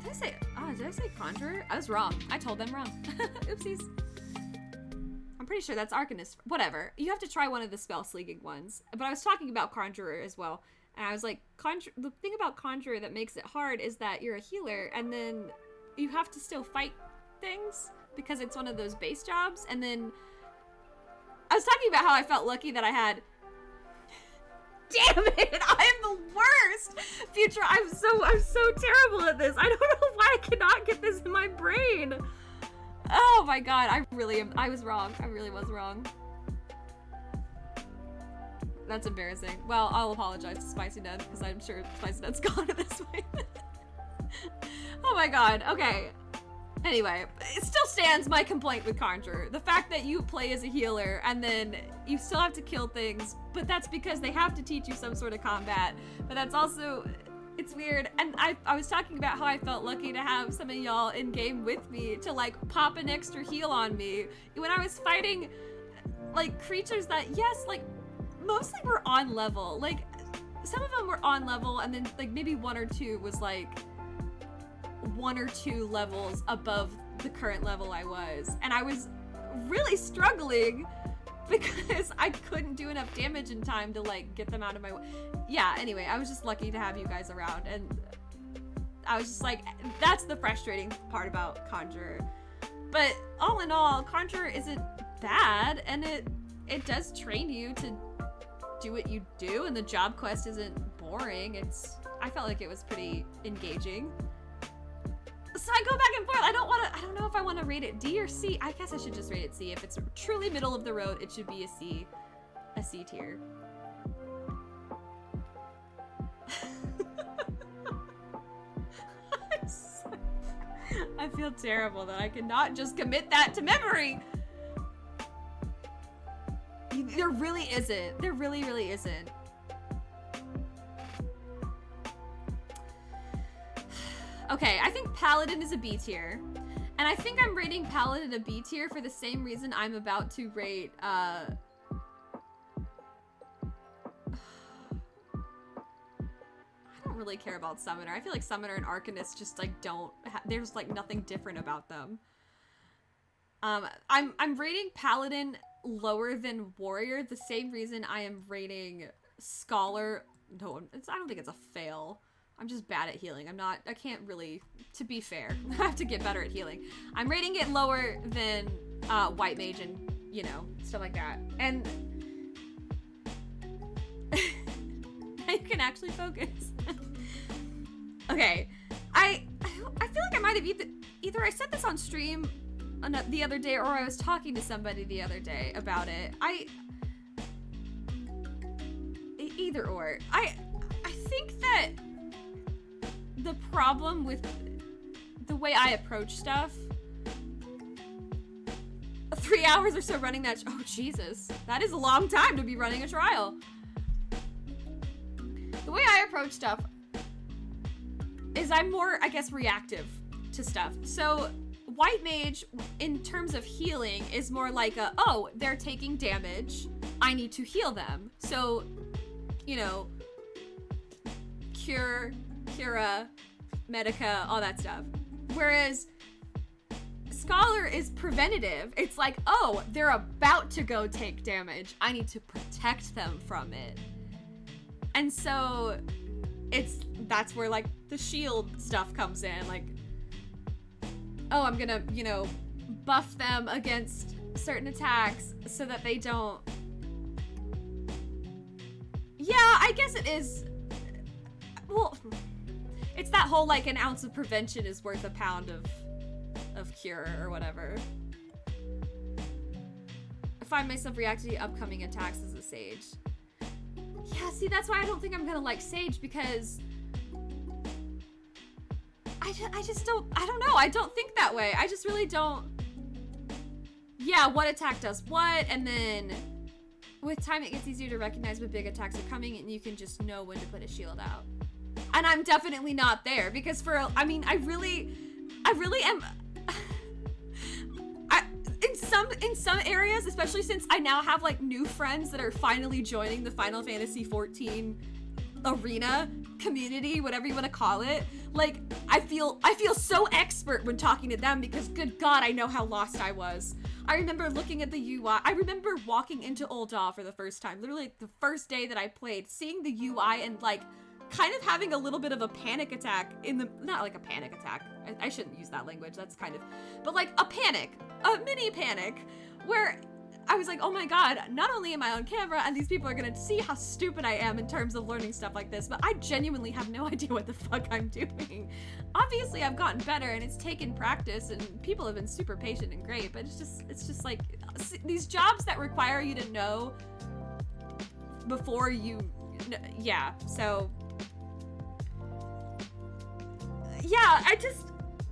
Did I say Conjurer? I was wrong. I told them wrong. Oopsies. I'm pretty sure that's Arcanist. Whatever. You have to try one of the spell slinging ones. But I was talking about Conjurer as well. And I was like, the thing about Conjurer that makes it hard is that you're a healer, and then you have to still fight things because it's one of those base jobs. And then I was talking about how I felt lucky that I had... Damn it! I am the worst! Future, I'm so terrible at this. I don't know why I cannot get this in my brain. Oh my god, I was wrong. I really was wrong. That's embarrassing. Well, I'll apologize to Spicy Nun because I'm sure Spicy Nun's gone at this point. Oh my god, okay. Anyway, it still stands my complaint with Conjurer. The fact that you play as a healer and then you still have to kill things, but that's because they have to teach you some sort of combat. But that's also, it's weird. And I was talking about how I felt lucky to have some of y'all in game with me to like pop an extra heal on me when I was fighting like creatures that, yes, like mostly were on level. Like some of them were on level and then like maybe one or two was like 1 or 2 levels above the current level I was. And I was really struggling because I couldn't do enough damage in time to like get them out of my way. Yeah, anyway, I was just lucky to have you guys around, and I was just like, that's the frustrating part about Conjurer. But all in all, Conjurer isn't bad, and it does train you to do what you do, and the job quest isn't boring. I felt like it was pretty engaging. So I go back and forth. I don't know if I want to rate it D or C. I guess I should just rate it C. If it's truly middle of the road, it should be a C tier. I feel terrible that I cannot just commit that to memory. There really isn't. There really, really isn't. Okay, I think Paladin is a B tier. And I think I'm rating Paladin a B tier for the same reason I'm about to rate, I don't really care about Summoner. I feel like Summoner and Arcanist just like there's like nothing different about them. I'm rating Paladin lower than Warrior, the same reason I am rating Scholar. No, I don't think it's a fail. I'm just bad at healing. I can't really, to be fair, I have to get better at healing. I'm rating it lower than White Mage and, you know, stuff like that. And you can actually focus. Okay, I feel like I might have either I said this on stream the other day or I was talking to somebody the other day about it. Either or. I think that the problem with the way I approach stuff. 3 hours or so running that. Oh, Jesus. That is a long time to be running a trial. The way I approach stuff is I'm more, I guess, reactive to stuff. So White Mage, in terms of healing, is more like a, oh, they're taking damage. I need to heal them. So, you know, cure, cura, medica, all that stuff. Whereas Scholar is preventative. It's like, oh, they're about to go take damage. I need to protect them from it. And so that's where like the shield stuff comes in. Like, oh, I'm gonna, you know, buff them against certain attacks so that they don't. Yeah, I guess it is. Well, it's that whole like an ounce of prevention is worth a pound of cure or whatever. I find myself reacting to upcoming attacks as a sage. Yeah, see, that's why I don't think I'm gonna like Sage, because I just don't, I don't know, I don't think that way. I just really don't. Yeah, what attack does what, and then with time it gets easier to recognize when big attacks are coming and you can just know when to put a shield out. And I'm definitely not there, because I mean, I really am. In some areas, especially since I now have like new friends that are finally joining the Final Fantasy XIV arena community, whatever you want to call it. Like, I feel so expert when talking to them, because good God, I know how lost I was. I remember looking at the UI. I remember walking into Ul'dah for the first time, literally like, the first day that I played, seeing the UI and like kind of having a little bit of a panic attack not like a panic attack. I shouldn't use that language. That's kind of, but like a mini panic, where I was like, oh my God, not only am I on camera and these people are gonna see how stupid I am in terms of learning stuff like this, but I genuinely have no idea what the fuck I'm doing. Obviously I've gotten better and it's taken practice and people have been super patient and great, but it's just like these jobs that require you to know before you, yeah, so yeah, I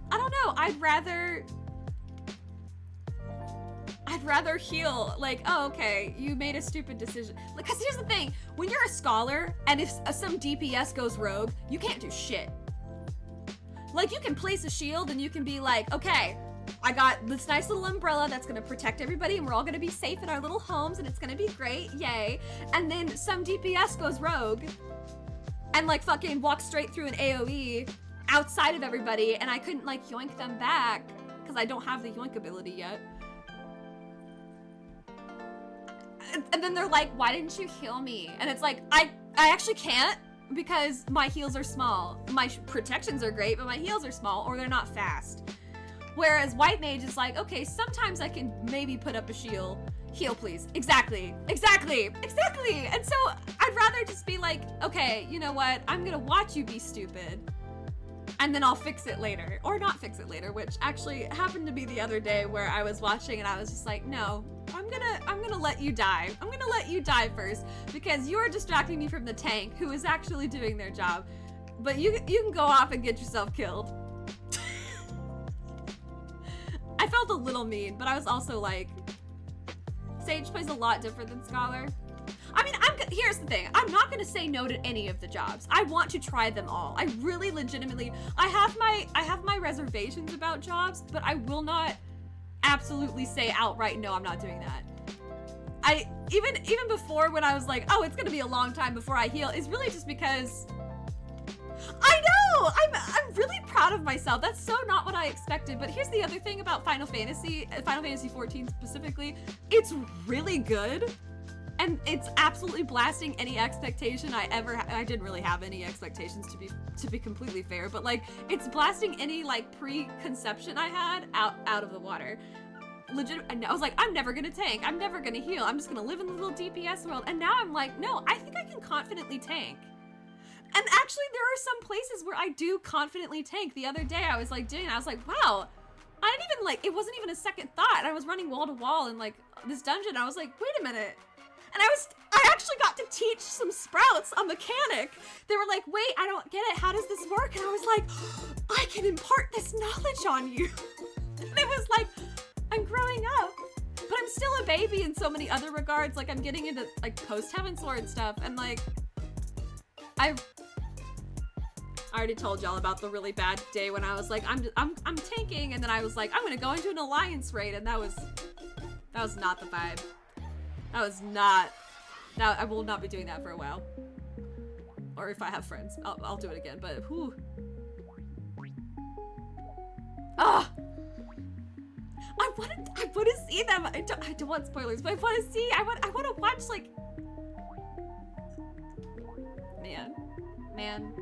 don't know, I'd rather heal, like, oh, okay, you made a stupid decision. Because here's the thing, when you're a scholar, and if some DPS goes rogue, you can't do shit. Like, you can place a shield, and you can be like, okay, I got this nice little umbrella that's gonna protect everybody, and we're all gonna be safe in our little homes, and it's gonna be great, yay. And then some DPS goes rogue, and like fucking walks straight through an AoE outside of everybody, and I couldn't like yoink them back, because I don't have the yoink ability yet. And then they're like, why didn't you heal me? And it's like, I actually can't, because my heals are small. My protections are great, but my heals are small, or they're not fast. Whereas White Mage is like, okay, sometimes I can maybe put up a shield. Heal, please. Exactly. And so I'd rather just be like, okay, you know what? I'm gonna watch you be stupid, and then I'll fix it later. Or not fix it later, which actually happened to be the other day, where I was watching and I was just like, no, I'm gonna let you die. I'm gonna let you die first, because you're distracting me from the tank, who is actually doing their job. But you can go off and get yourself killed. I felt a little mean, but I was also like, Sage plays a lot different than Scholar. I mean, here's the thing. I'm not gonna say no to any of the jobs. I want to try them all. I really legitimately, I have my reservations about jobs, but I will not absolutely say outright, no, I'm not doing that. Even before, when I was like, oh, it's gonna be a long time before I heal, is really just because I know! I'm really proud of myself. That's so not what I expected. But here's the other thing about Final Fantasy XIV specifically. It's really good. And it's absolutely blasting any expectation I didn't really have any expectations, to be completely fair, but like, it's blasting any like preconception I had out of the water. Legit, and I was like, I'm never gonna tank, I'm never gonna heal, I'm just gonna live in the little DPS world. And now I'm like, no, I think I can confidently tank. And actually, there are some places where I do confidently tank. The other day I was like doing it, I was like, wow, I didn't even like, it wasn't even a second thought. I was running wall to wall in like this dungeon. I was like, wait a minute. And I actually got to teach some sprouts a mechanic. They were like, wait, I don't get it. How does this work? And I was like, I can impart this knowledge on you. And it was like, I'm growing up, but I'm still a baby in so many other regards. Like, I'm getting into like post Heavensward stuff, and like, I already told y'all about the really bad day when I was like, I'm tanking, and then I was like, I'm gonna go into an alliance raid, and that was not the vibe. That was not. That I will not be doing that for a while. Or if I have friends, I'll do it again. But whew. Ah. I want to see them. I don't want spoilers, but I want to see. I want to watch like. Man.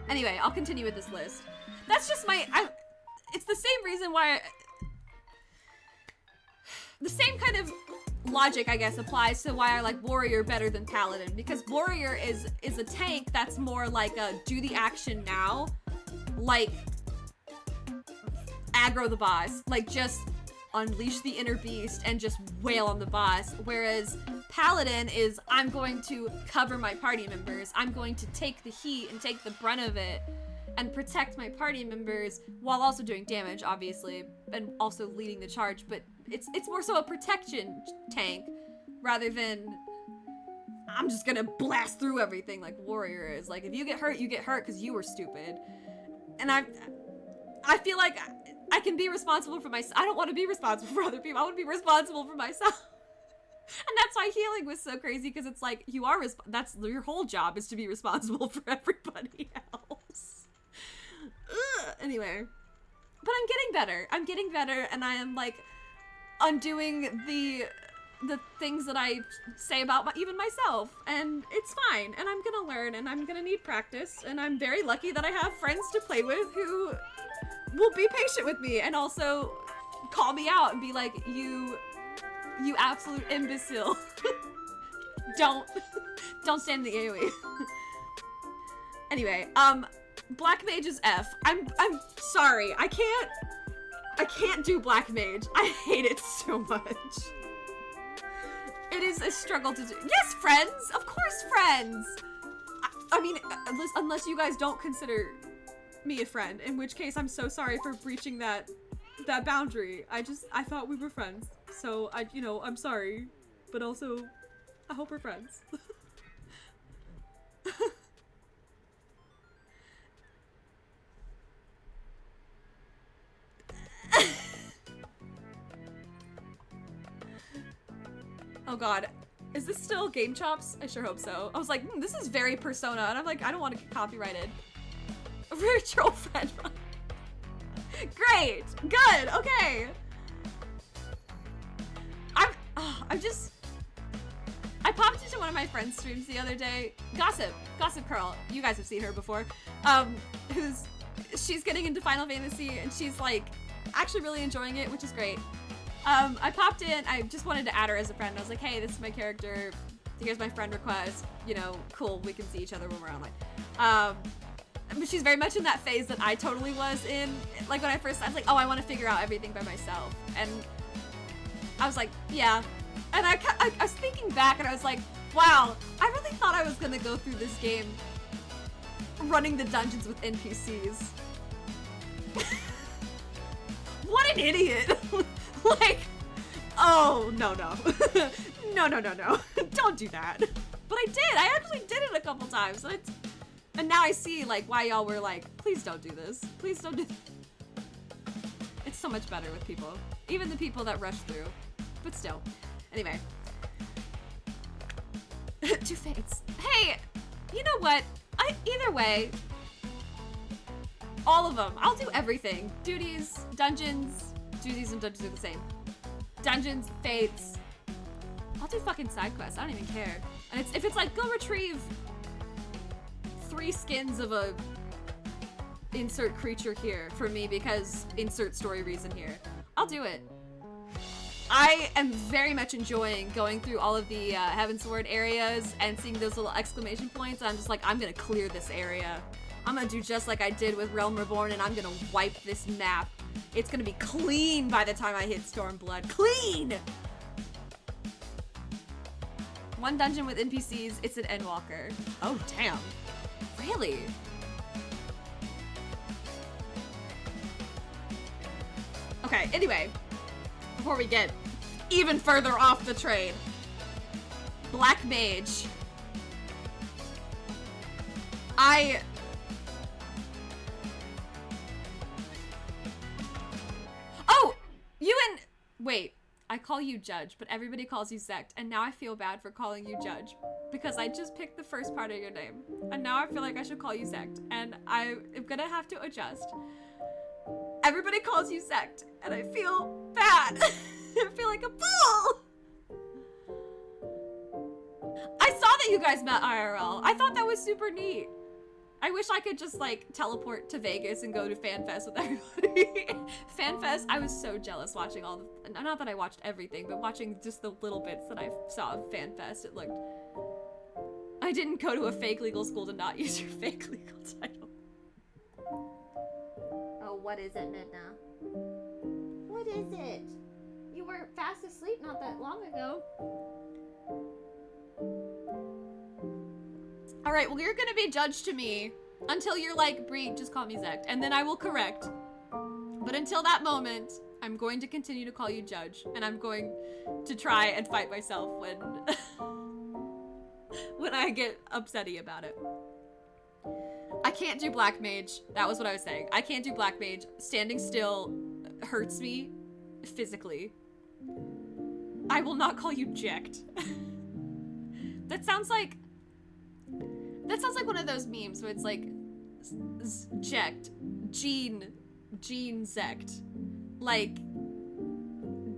Anyway, I'll continue with this list. That's just it's the same reason why. The same kind of logic, I guess, applies to why I like Warrior better than Paladin, because Warrior is a tank that's more like a do the action now, like aggro the boss, like just unleash the inner beast and just wail on the boss, whereas Paladin is I'm going to cover my party members, I'm going to take the heat and take the brunt of it and protect my party members while also doing damage, obviously, and also leading the charge, but it's more so a protection tank rather than I'm just gonna blast through everything like Warrior is. Like, if you get hurt because you were stupid. And I feel like I can be responsible for myself. I don't want to be responsible for other people. I want to be responsible for myself. And that's why healing was so crazy, because it's like you are that's your whole job is to be responsible for everybody else. Ugh. Anyway, but I'm getting better, and I am like undoing the things that I say about even myself, and it's fine, and I'm gonna learn, and I'm gonna need practice, and I'm very lucky that I have friends to play with who will be patient with me and also call me out and be like, you absolute imbecile. don't stand in the AoE. Anyway, Black Mage is F. I'm sorry. I can't do Black Mage. I hate it so much. It is a struggle to do. Yes, friends! Of course, friends! I mean, unless you guys don't consider me a friend, in which case I'm so sorry for breaching that boundary. I thought we were friends. So, I'm sorry. But also, I hope we're friends. Oh god. Is this still Game Chops? I sure hope so. I was like, this is very Persona, and I'm like, I don't want to get copyrighted. Virtual friend. Great! Good! Okay! I popped into one of my friend's streams the other day. Gossip Curl. You guys have seen her before. She's getting into Final Fantasy, and she's like, actually really enjoying it, which is great. I popped in, I just wanted to add her as a friend. I was like, hey, this is my character, here's my friend request, cool, we can see each other when we're online. But she's very much in that phase that I totally was in. Like, when I was like, oh, I want to figure out everything by myself. And I was like, yeah. And I was thinking back, and I was like, wow, I really thought I was gonna go through this game running the dungeons with NPCs. What an idiot! Like, oh, no. No. Don't do that. But I did. I actually did it a couple times. And now I see, like, why y'all were like, please don't do this. Please don't do this. It's so much better with people. Even the people that rush through. But still. Anyway. Two fates. Hey, you know what? Either way, all of them. I'll do everything. Duties, dungeons. Duties and dungeons are the same. Dungeons, fates. I'll do fucking side quests. I don't even care. And if it's like, go retrieve 3 skins of a insert creature here for me because insert story reason here, I'll do it. I am very much enjoying going through all of the Heavensward areas and seeing those little exclamation points. I'm just like, I'm gonna clear this area. I'm gonna do just like I did with Realm Reborn, and I'm gonna wipe this map. It's gonna be clean by the time I hit Stormblood. Clean! One dungeon with NPCs, it's an Endwalker. Oh, damn. Really? Okay, anyway. Before we get even further off the train. Black Mage. Oh! You and... Wait. I call you Judge, but everybody calls you Sect, and now I feel bad for calling you Judge because I just picked the first part of your name, and now I feel like I should call you Sect, and I am gonna have to adjust. Everybody calls you Sect, and I feel bad. I feel like a fool. I saw that you guys met IRL. I thought that was super neat. I wish I could just like teleport to Vegas and go to FanFest with everybody. FanFest, I was so jealous watching all the, not that I watched everything, but watching just the little bits that I saw of FanFest. It looked, I didn't go to a fake legal school to not use your fake legal title. Oh, what is it, Midna? What is it? You were fast asleep not that long ago. Alright, well you're gonna be judged to me until you're like, Bree, just call me Zect, and then I will correct. But until that moment, I'm going to continue to call you Judge, and I'm going to try and fight myself when when I get upsetty about it. I can't do Black Mage. That was what I was saying. I can't do Black Mage. Standing still hurts me physically. I will not call you Ject. That sounds like one of those memes where it's like Ject, Gene Zect, like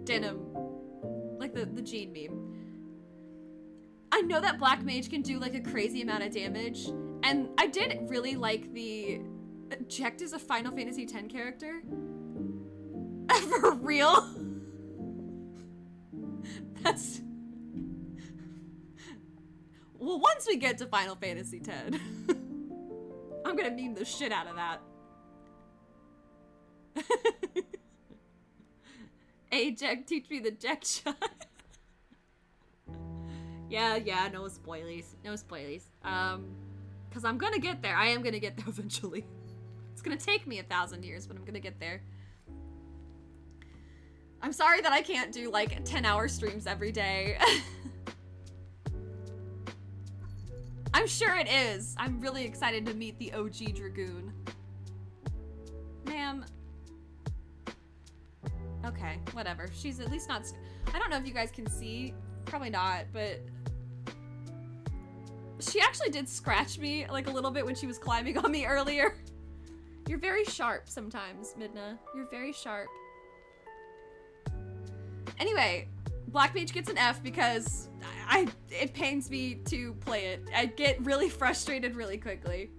denim, like the Gene meme. I know that Black Mage can do like a crazy amount of damage, and I did really like the Ject is a Final Fantasy X character. For real? That's... Well, once we get to Final Fantasy X, I'm gonna meme the shit out of that. Hey, Jack, teach me the Jack shot. Yeah, no spoilies. No spoilies. Because I'm gonna get there. I am gonna get there eventually. It's gonna take me 1,000 years, but I'm gonna get there. I'm sorry that I can't do, like, 10-hour streams every day. I'm sure it is. I'm really excited to meet the OG Dragoon. Ma'am. Okay, whatever. She's at least not... I don't know if you guys can see. Probably not, but... She actually did scratch me, like, a little bit when she was climbing on me earlier. You're very sharp sometimes, Midna. You're very sharp. Anyway, Black Mage gets an F because it pains me to play it. I get really frustrated really quickly.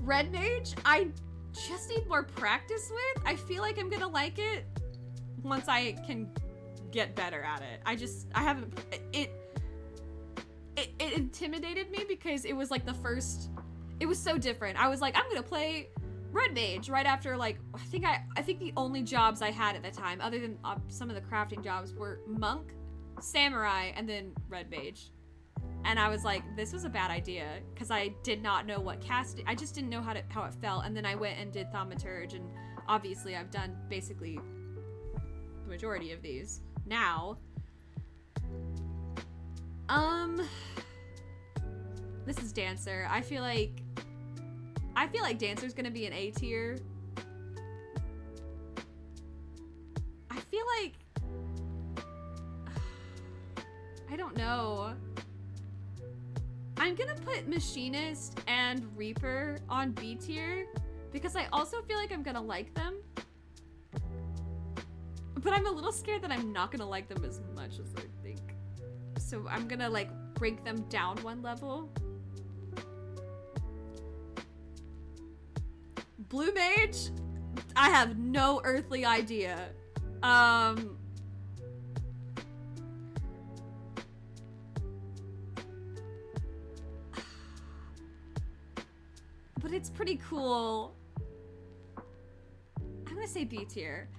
Red Mage, I just need more practice with. I feel like I'm gonna like it once I can get better at it. I haven't, it intimidated me because it was like the first, it was so different. I was like, I'm gonna play Red Mage right after, like, I think the only jobs I had at the time, other than some of the crafting jobs, were Monk, Samurai, and then Red Mage. And I was like, this was a bad idea, because I did not know what casting, I just didn't know how it felt, and then I went and did Thaumaturge, and obviously I've done basically the majority of these now. This is Dancer. I feel like Dancer's gonna be an A tier. I feel like... I don't know. I'm gonna put Machinist and Reaper on B tier because I also feel like I'm gonna like them. But I'm a little scared that I'm not gonna like them as much as I think. So I'm gonna like break them down one level. Blue Mage? I have no earthly idea. But it's pretty cool. I'm gonna say B tier.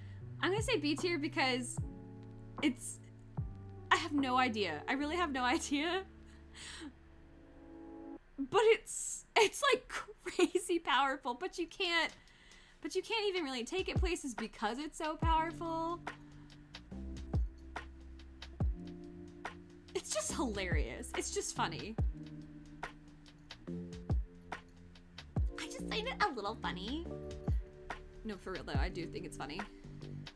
I'm gonna say B tier because it's... I have no idea. I really have no idea. But it's like crazy powerful, but you can't even really take it places because it's so powerful. It's just hilarious. It's just funny. I just find it a little funny. No, for real though, I do think it's funny.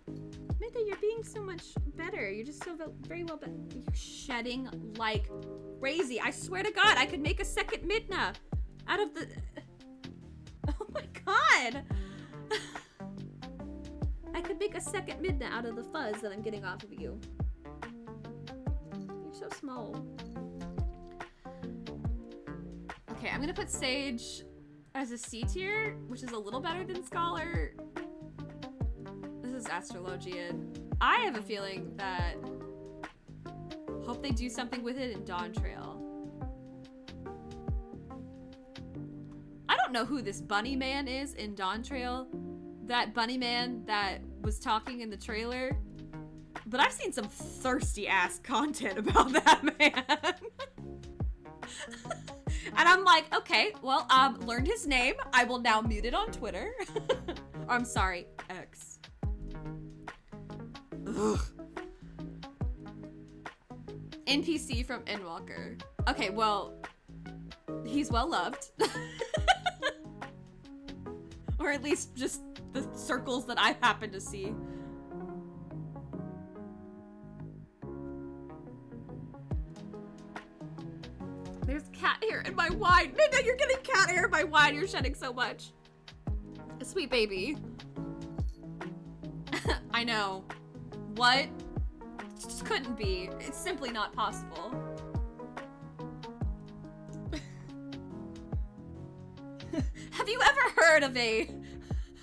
Midna, you're being so much better. You're just so very well, but you're shedding like crazy. I swear to God, I could make a second Midna out of the. Oh my God! I could make a second Midna out of the fuzz that I'm getting off of you. You're so small. Okay, I'm gonna put Sage as a C tier, which is a little better than Scholar. This is Astrologian. I have a feeling that hope they do something with it in Dawn Trail. I don't know who this bunny man is in Dawn Trail. That bunny man that was talking in the trailer. But I've seen some thirsty ass content about that man. And I'm like, okay, well, learned his name. I will now mute it on Twitter. Or I'm sorry, X. Ugh. NPC from Endwalker. Okay, well, he's well loved. Or at least just the circles that I happen to see. There's cat hair in my wine. No, you're getting cat hair in my wine. You're shedding so much. A sweet baby. I know. What? It just couldn't be. It's simply not possible. Have you ever heard of a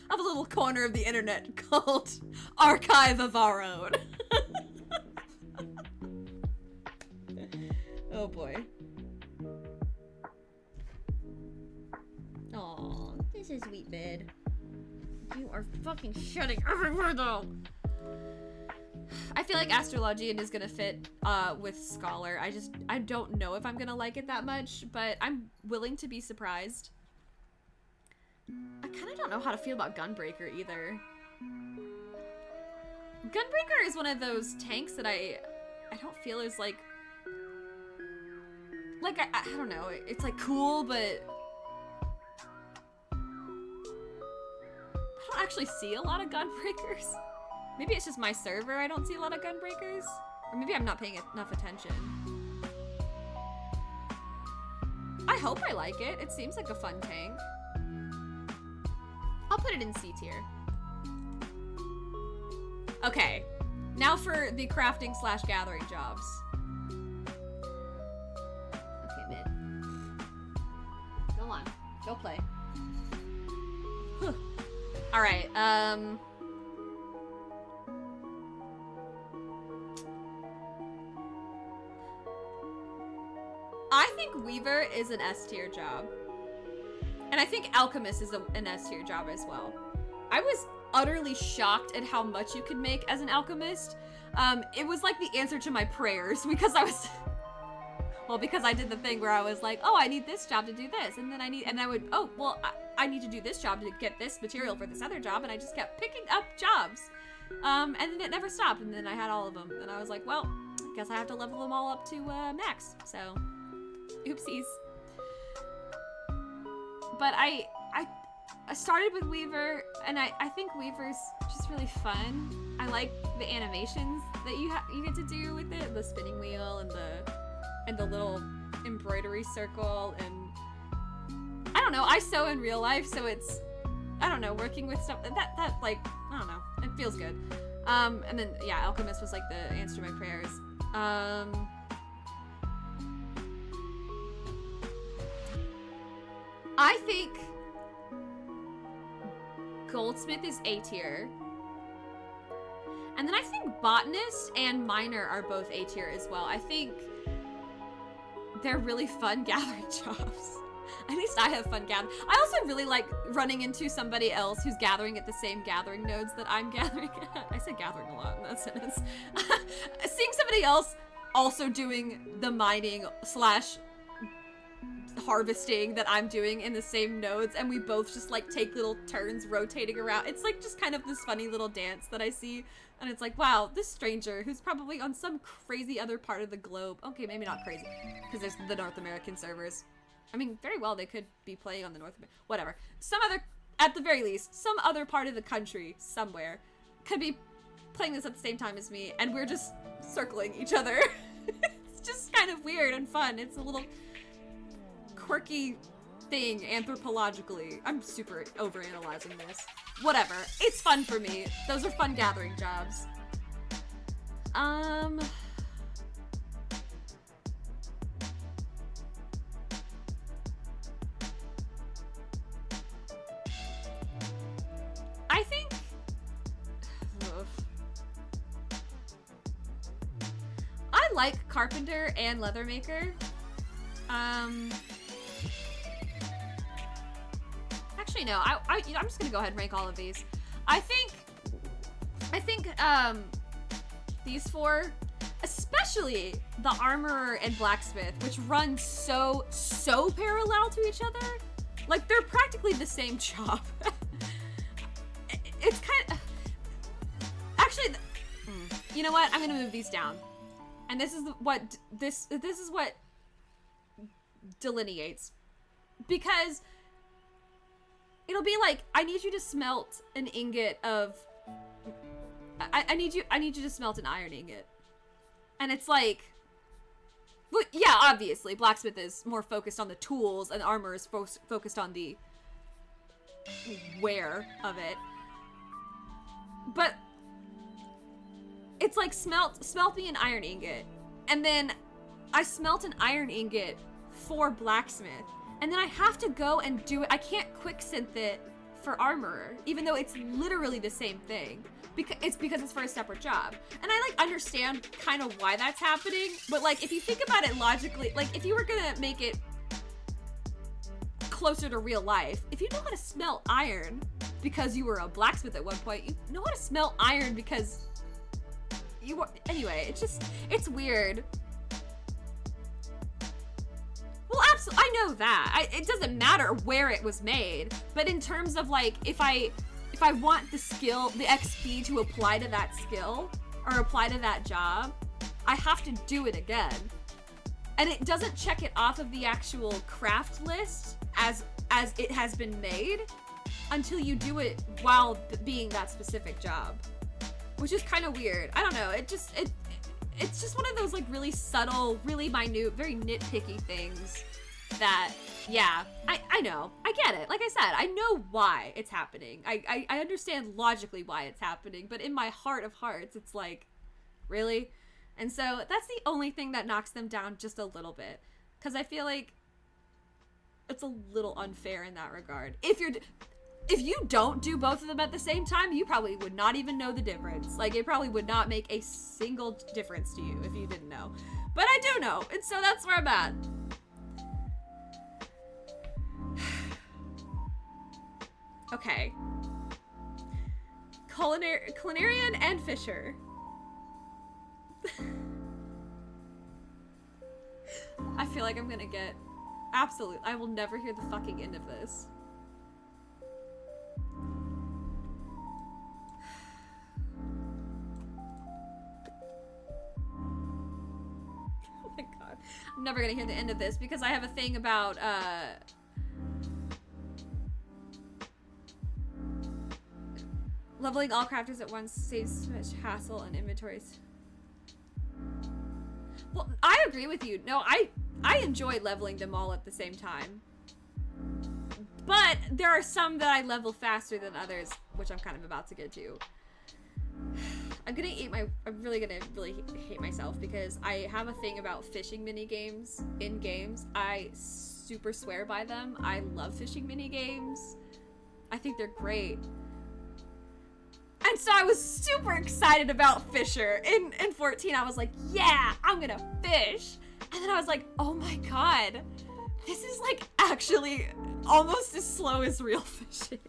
little corner of the internet called Archive of Our Own? Oh boy. Aw, this is sweet bed. You are fucking shedding everywhere though. I feel like Astrologian is gonna fit with Scholar. I don't know if I'm gonna like it that much, but I'm willing to be surprised. I kind of don't know how to feel about Gunbreaker either. Gunbreaker is one of those tanks that I don't feel is like I don't know, it's like cool, but I don't actually see a lot of Gunbreakers. Maybe it's just my server I don't see a lot of Gunbreakers, or maybe I'm not paying enough attention. I hope I like it. It seems like a fun tank. I'll put it in C tier. Okay, now for the crafting / gathering jobs. Okay, mid. Go on, go play. Whew. All right, I think Weaver is an S tier job. And I think Alchemist is an S tier job as well. I was utterly shocked at how much you could make as an Alchemist. It was like the answer to my prayers because I was, well, because I did the thing where I was like, oh, I need this job to do this. And then I need to do this job to get this material for this other job. And I just kept picking up jobs. And then it never stopped. And then I had all of them. And I was like, well, I guess I have to level them all up to max. So, oopsies. But I started with Weaver, and I think Weaver's just really fun. I like the animations that you get to do with it, the spinning wheel and the little embroidery circle, and I don't know. I sew in real life, so it's, I don't know, working with stuff that like, I don't know, it feels good. And then yeah, Alchemist was like the answer to my prayers. I think Goldsmith is A tier. And then I think Botanist and Miner are both A tier as well. I think they're really fun gathering jobs. At least I have fun gathering. I also really like running into somebody else who's gathering at the same gathering nodes that I'm gathering at. I said gathering a lot in that sentence. Seeing somebody else also doing the mining slash harvesting that I'm doing in the same nodes, and we both just like take little turns rotating around. It's like just kind of this funny little dance that I see, and it's like, wow, this stranger who's probably on some crazy other part of the globe. Okay, maybe not crazy, because there's the North American servers. I mean, very well they could be playing on the whatever. Some other, at the very least, some other part of the country somewhere could be playing this at the same time as me, and we're just circling each other. It's just kind of weird and fun. It's a little quirky thing anthropologically. I'm super overanalyzing this. Whatever. It's fun for me. Those are fun gathering jobs. I think I like carpenter and leather maker. Actually, no. I'm just gonna go ahead and rank all of these. I think these four, especially the armorer and blacksmith, which run so parallel to each other. Like, they're practically the same job. It's kind of... Actually, you know what? I'm gonna move these down. And this is what delineates. Because it'll be like, I need you to smelt an ingot of... I need you to smelt an iron ingot. And it's like... Well, yeah, obviously, blacksmith is more focused on the tools, and armor is focused on the wear of it. But it's like, smelt me an iron ingot, and then I smelt an iron ingot for blacksmith, and then I have to go and do it. I can't quick synth it for armorer, even though it's literally the same thing. Because it's for a separate job. And I, like, understand kind of why that's happening, but, like, if you think about it logically, like, if you were gonna make it closer to real life, if you know how to smelt iron because you were a blacksmith at one point, you know how to smelt iron because you were... Anyway, it's weird. Well, absolutely, I know that. It doesn't matter where it was made, but in terms of, like, if I want the skill, the XP to apply to that skill, or apply to that job, I have to do it again. And it doesn't check it off of the actual craft list as it has been made until you do it while being that specific job. Which is kind of weird. I don't know, it's just one of those, like, really subtle, really minute, very nitpicky things that, yeah, I know. I get it. Like I said, I know why it's happening. I understand logically why it's happening, but in my heart of hearts, it's like, really? And so that's the only thing that knocks them down just a little bit. Because I feel like it's a little unfair in that regard. If you don't do both of them at the same time, you probably would not even know the difference. Like, it probably would not make a single difference to you if you didn't know. But I do know, and so that's where I'm at. Okay. Culinarian and Fisher. I feel like I'm gonna get... Absolutely. I will never hear the fucking end of this. Oh my god. I'm never gonna hear the end of this because I have a thing about, leveling all crafters at once saves so much hassle and inventories. Well, I agree with you. No, I enjoy leveling them all at the same time. But there are some that I level faster than others, which I'm kind of about to get to. I'm really gonna hate myself because I have a thing about fishing minigames in games. I super swear by them. I love fishing minigames. I think they're great. And so I was super excited about Fisher. In 14, I was like, yeah, I'm gonna fish. And then I was like, oh my god, this is like actually almost as slow as real fishing.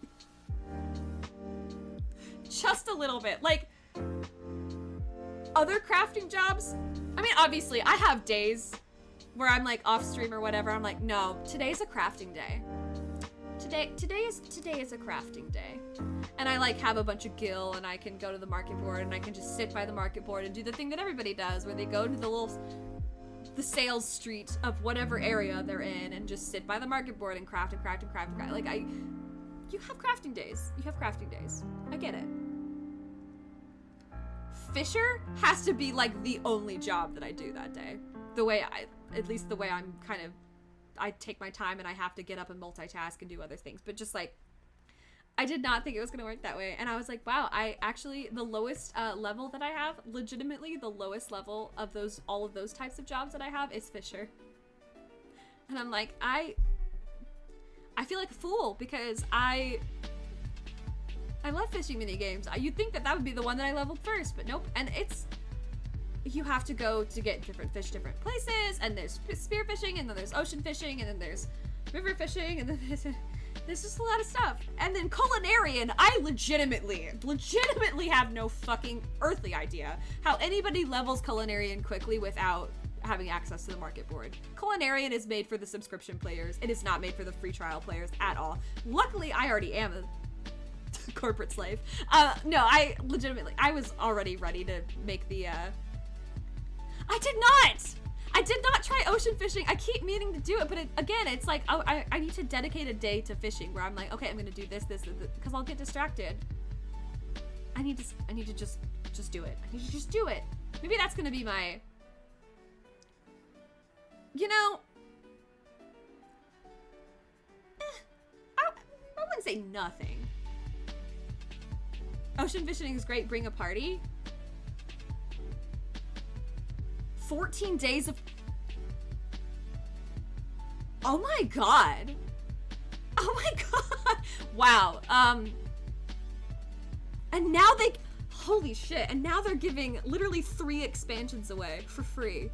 Just a little bit. Like, other crafting jobs, I mean, obviously, I have days where I'm like off stream or whatever. I'm like, no, today's a crafting day. Today is a crafting day. And I like have a bunch of gil and I can go to the market board and I can just sit by the market board and do the thing that everybody does where they go to the sales street of whatever area they're in and just sit by the market board and craft and craft and craft and craft. Like you have crafting days. You have crafting days. I get it. Fisher has to be like the only job that I do that day. At least the way I'm kind of, I take my time and I have to get up and multitask and do other things. But just like, I did not think it was going to work that way. And I was like, wow, the lowest level that I have, legitimately the lowest level of all of those types of jobs that I have is Fisher. And I'm like, I feel like a fool because I love fishing mini games. You'd think that would be the one that I leveled first, but nope. And you have to go to get different fish different places, and there's spear fishing, and then there's ocean fishing, and then there's river fishing, and then there's just a lot of stuff. And then culinarian, I legitimately have no fucking earthly idea how anybody levels culinarian quickly without having access to the market board. Culinarian is made for the subscription players. It is not made for the free trial players at all. Luckily, I already am a corporate slave. No, I was already ready to make the, I did not try ocean fishing. I keep meaning to do it, but again, it's like, oh, I need to dedicate a day to fishing where I'm like, okay, I'm gonna do this, because I'll get distracted. I need to just do it. I need to just do it. Maybe that's gonna be my, you know, I wouldn't say nothing. Ocean fishing is great, bring a party. 14 days of... Oh my god. Oh my god. Wow. And now holy shit. And now they're giving literally 3 expansions away for free.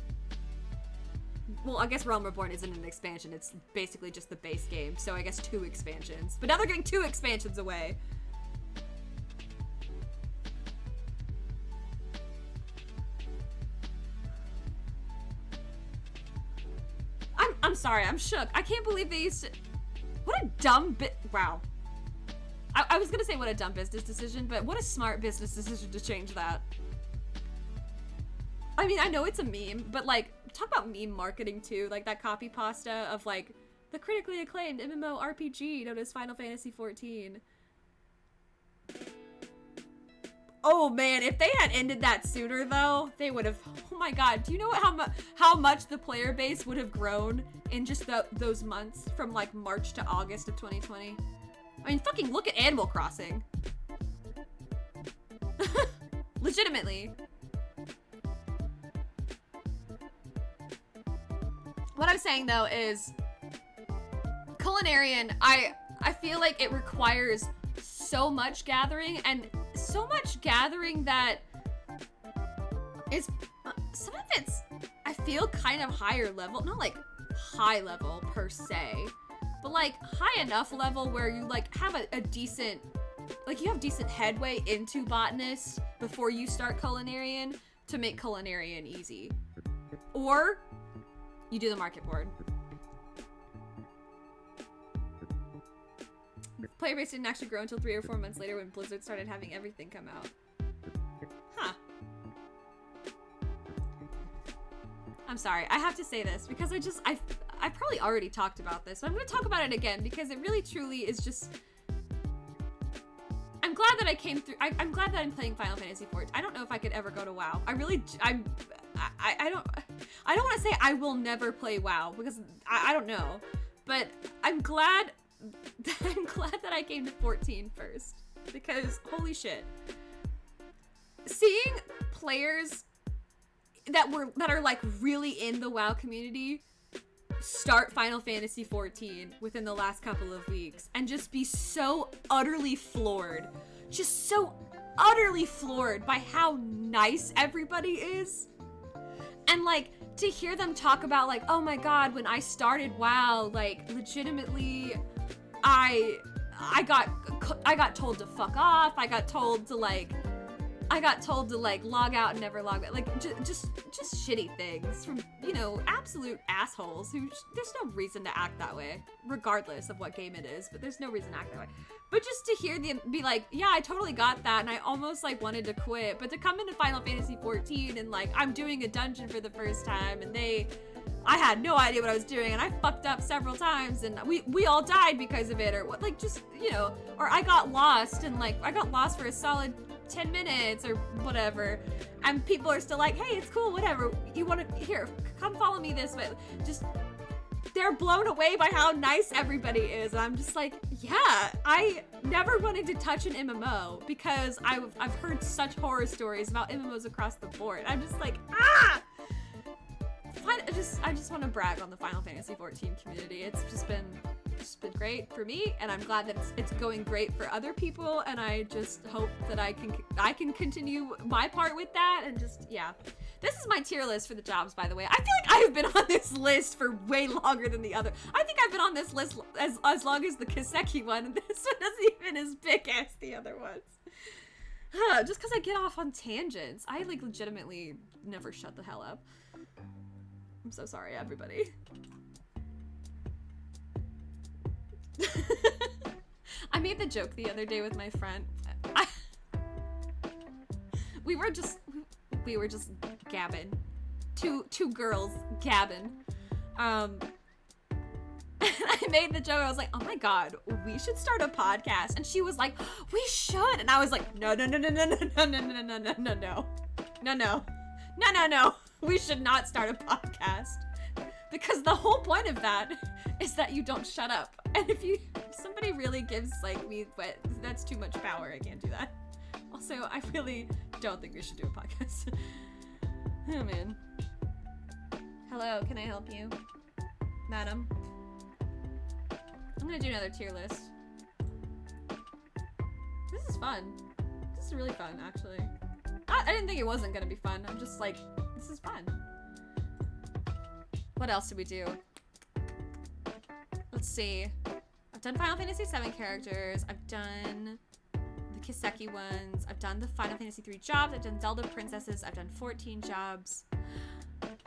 Well, I guess Realm Reborn isn't an expansion. It's basically just the base game. So I guess 2 expansions. But now they're getting 2 expansions away. I'm sorry, I'm shook. I can't believe they used to... What a dumb wow. I was gonna say what a dumb business decision, but what a smart business decision to change that. I mean, I know it's a meme, but like, talk about meme marketing too. Like that copy pasta of like, the critically acclaimed MMORPG known as Final Fantasy XIV. Oh man, if they had ended that sooner though, they would have, oh my god, do you know how much the player base would have grown in just those months from like March to August of 2020? I mean, fucking look at Animal Crossing. Legitimately. What I'm saying though is, Culinarian, I feel like it requires so much gathering, and so much gathering that is, some of it's, I feel kind of higher level, not like high level per se, but like high enough level where you like have a decent, like you have decent headway into botanist before you start culinarian to make culinarian easy. Or you do the market board. Player base didn't actually grow until 3 or 4 months later when Blizzard started having everything come out. Huh. I'm sorry, I have to say this because I probably already talked about this, but I'm gonna talk about it again because it really truly is just, I'm glad that I came through, I'm glad that I'm playing Final Fantasy XIV. I don't know if I could ever go to WoW. I don't want to say I will never play WoW because I don't know, but I'm glad that I came to 14 first, because holy shit, seeing players that are like really in the WoW community start Final Fantasy 14 within the last couple of weeks and just be so utterly floored, by how nice everybody is. And like to hear them talk about like, oh my god, when I started WoW, like legitimately I got told to fuck off. I got told to like I got told to like log out and never log back. Like just shitty things from, you know, absolute assholes who there's no reason to act that way, regardless of what game it is, but there's no reason to act that way. But just to hear them be like, yeah, I totally got that, and I almost like wanted to quit, but to come into Final Fantasy 14 and like I'm doing a dungeon for the first time and I had no idea what I was doing and I fucked up several times and we all died because of it, or what, like just, you know, or I got lost and like I got lost for a solid 10 minutes or whatever, and people are still like, hey, it's cool, whatever, you want to, here, come follow me this way. Just, they're blown away by how nice everybody is, and I'm just like, yeah, I never wanted to touch an MMO because I've heard such horror stories about MMOs across the board. I'm just like, ah! I just want to brag on the Final Fantasy 14 community. It's just been great for me, and I'm glad that it's going great for other people, and I just hope that I can continue my part with that, and just, yeah. This is my tier list for the jobs, by the way. I feel like I have been on this list for way longer than the other. I think I've been on this list as long as the Kiseki one, and this one isn't even as big as the other ones. Just because I get off on tangents. I like legitimately never shut the hell up. I'm so sorry, everybody. I made the joke the other day with my friend. We were just gabbing. Two girls gabbing. And I made the joke. I was like, "Oh my god, we should start a podcast." And she was like, "We should." And I was like, "No. We should not start a podcast." Because the whole point of that is that you don't shut up. And if somebody really gives like me, but that's too much power. I can't do that. Also, I really don't think we should do a podcast. Oh man. Hello, can I help you? Madam? I'm gonna do another tier list. This is fun. This is really fun, actually. I didn't think it wasn't gonna be fun. I'm just like, this is fun. What else did we do? Let's see. I've done Final Fantasy 7 characters. I've done the Kiseki ones. I've done the Final Fantasy 3 jobs. I've done Zelda princesses. I've done 14 jobs.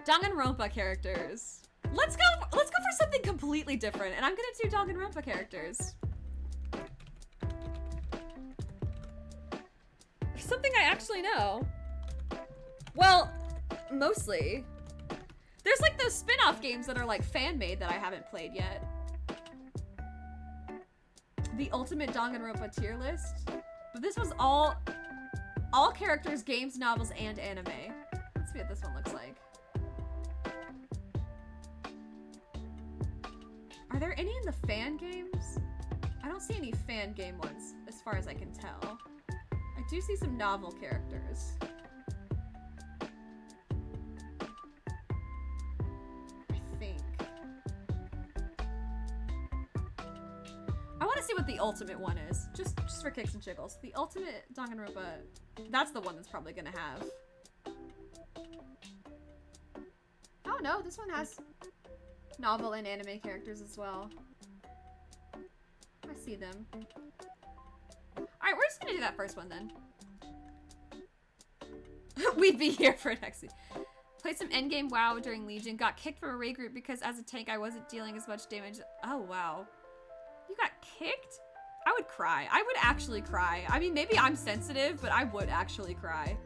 Danganronpa characters. Let's go for something completely different, and I'm gonna do Danganronpa characters. Something I actually know. Well, mostly. There's like those spin-off games that are like fan-made that I haven't played yet. The ultimate Danganronpa tier list. But this was all characters, games, novels, and anime. Let's see what this one looks like. Are there any in the fan games? I don't see any fan game ones, as far as I can tell. I do see some novel characters. I want to see what the ultimate one is, just for kicks and jiggles. The ultimate Danganronpa, that's the one that's probably gonna have. Oh no, this one has novel and anime characters as well. I see them. Alright, we're just gonna do that first one then. We'd be here for next week. Played some endgame WoW during Legion, got kicked from a raid group because as a tank I wasn't dealing as much damage. Oh wow. You got kicked? I would cry. I would actually cry. I mean, maybe I'm sensitive, but I would actually cry.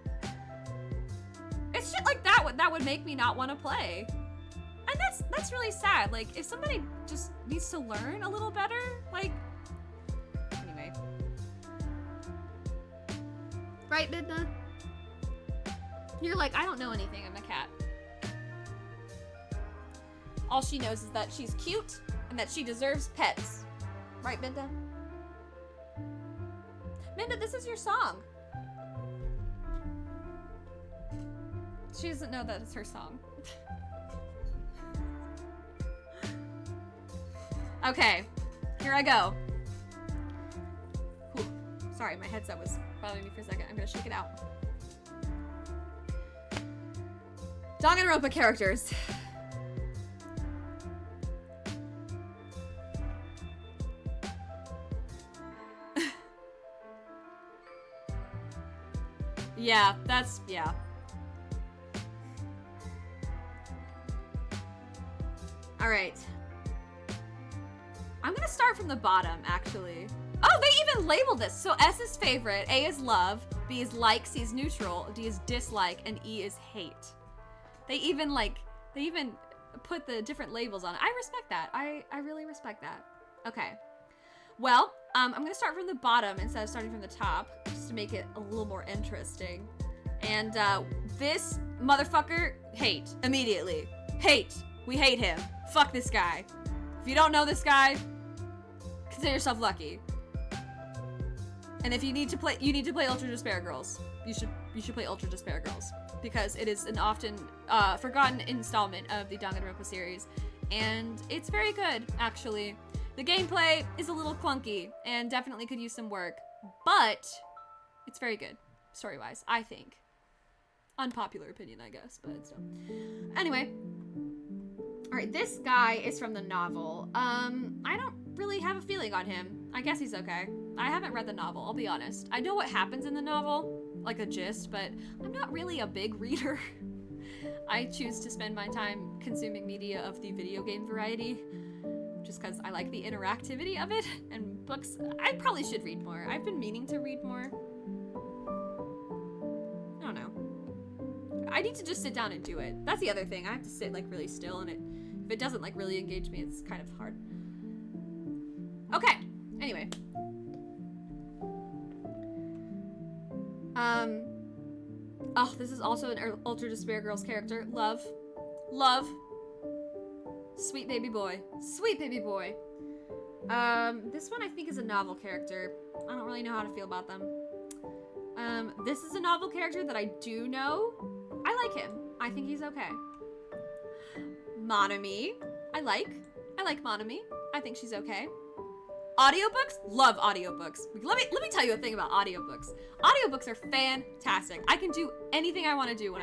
It's shit like that would make me not want to play. And that's really sad. Like, if somebody just needs to learn a little better, like... Anyway. Right, Midna? You're like, I don't know anything, I'm a cat. All she knows is that she's cute and that she deserves pets. Right, Minda? Minda, this is your song. She doesn't know that it's her song. Okay, here I go. Whew. Sorry, my headset was bothering me for a second. I'm gonna shake it out. Danganronpa characters. Yeah, yeah. Alright. I'm gonna start from the bottom, actually. Oh, they even labeled this! So S is favorite, A is love, B is like, C is neutral, D is dislike, and E is hate. They even put the different labels on it. I respect that. I really respect that. Okay. Well, I'm gonna start from the bottom instead of starting from the top, just to make it a little more interesting. And this motherfucker, hate. Immediately. Hate. We hate him. Fuck this guy. If you don't know this guy, consider yourself lucky. And if you need to play Ultra Despair Girls. You should play Ultra Despair Girls, because it is an often forgotten installment of the Danganronpa series, and it's very good, actually. The gameplay is a little clunky and definitely could use some work, but it's very good, story-wise, I think. Unpopular opinion, I guess, but still. Anyway. Alright, this guy is from the novel. I don't really have a feeling on him. I guess he's okay. I haven't read the novel, I'll be honest. I know what happens in the novel, like a gist, but I'm not really a big reader. I choose to spend my time consuming media of the video game variety, just because I like the interactivity of it, and books, I probably should read more. I've been meaning to read more. I don't know. I need to just sit down and do it. That's the other thing. I have to sit like really still, and if it doesn't like really engage me, it's kind of hard. Okay, anyway. Oh, this is also an Ultra Despair Girls character. Love. Love. Sweet baby boy. Sweet baby boy. This one I think is a novel character. I don't really know how to feel about them. This is a novel character that I do know. I like him. I think he's okay. Monami. I like Monami. I think she's okay. Audiobooks? Love audiobooks. Let me tell you a thing about audiobooks. Audiobooks are fantastic. I can do anything I want to do when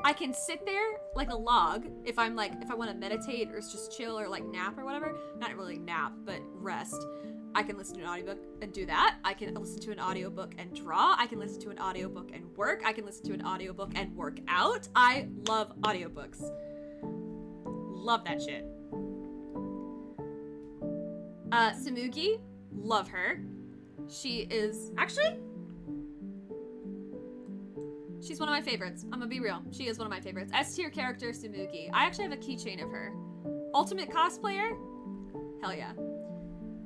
I can sit there like a log if I want to meditate or just chill or like nap or whatever. Not really nap, but rest. I can listen to an audiobook and do that. I can listen to an audiobook and draw. I can listen to an audiobook and work. I can listen to an audiobook and work out. I love audiobooks. Love that shit. Tsumugi, love her. She is, actually, she's one of my favorites. I'm gonna be real. She is one of my favorites. S tier character, Tsumugi. I actually have a keychain of her. Ultimate cosplayer? Hell yeah.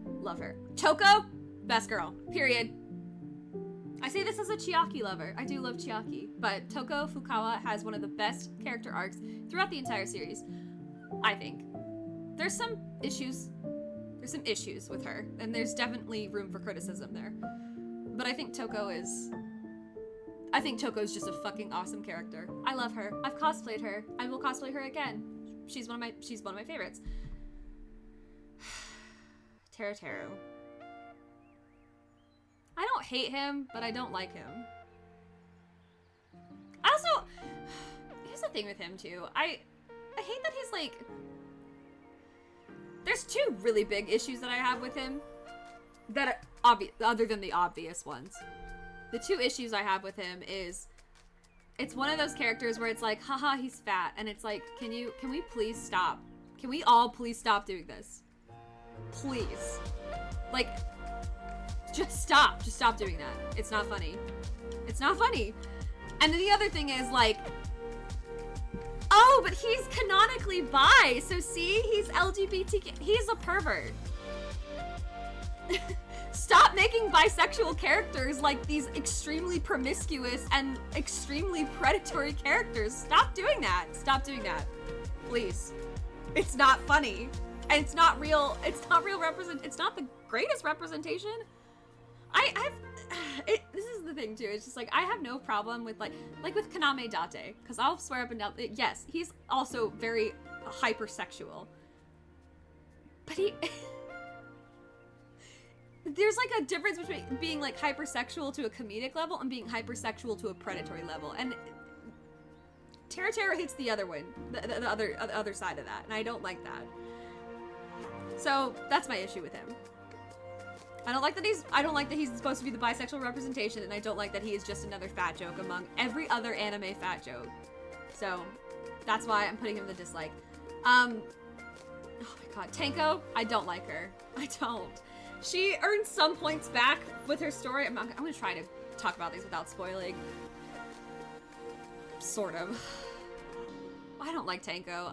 Love her. Toko, best girl. Period. I say this as a Chiaki lover. I do love Chiaki, but Toko Fukawa has one of the best character arcs throughout the entire series, I think. There's some issues with her, and there's definitely room for criticism there. But I think Toko is just a fucking awesome character. I love her. I've cosplayed her. I will cosplay her again. She's one of my favorites. Teruteru. I don't hate him, but I don't like him. I also, here's the thing with him too. I hate that he's like, there's two really big issues that I have with him that are obvious, other than the obvious ones. The two issues I have with him is, it's one of those characters where it's like, haha, he's fat, and it's like, can we please stop? Can we all please stop doing this? Please. Like, just stop doing that. It's not funny. It's not funny. And then the other thing is like, oh, but he's canonically bi, so see, he's LGBTQ, he's a pervert. Stop making bisexual characters like these extremely promiscuous and extremely predatory characters. Stop doing that. Stop doing that. Please. It's not funny. And it's not real it's not the greatest representation. This is the thing too. It's just like, I have no problem with like with Kaname Date, because I'll swear up and down, yes, he's also very hypersexual. But there's like a difference between being like hypersexual to a comedic level and being hypersexual to a predatory level. And Teruteru hits the other one, the other side of that, and I don't like that. So that's my issue with him. I don't like that he's supposed to be the bisexual representation, and I don't like that he is just another fat joke among every other anime fat joke. So, that's why I'm putting him in the dislike. Oh my god, Tenko, I don't like her. I don't. She earned some points back with her story. I'm gonna try to talk about these without spoiling. Sort of. I don't like Tenko.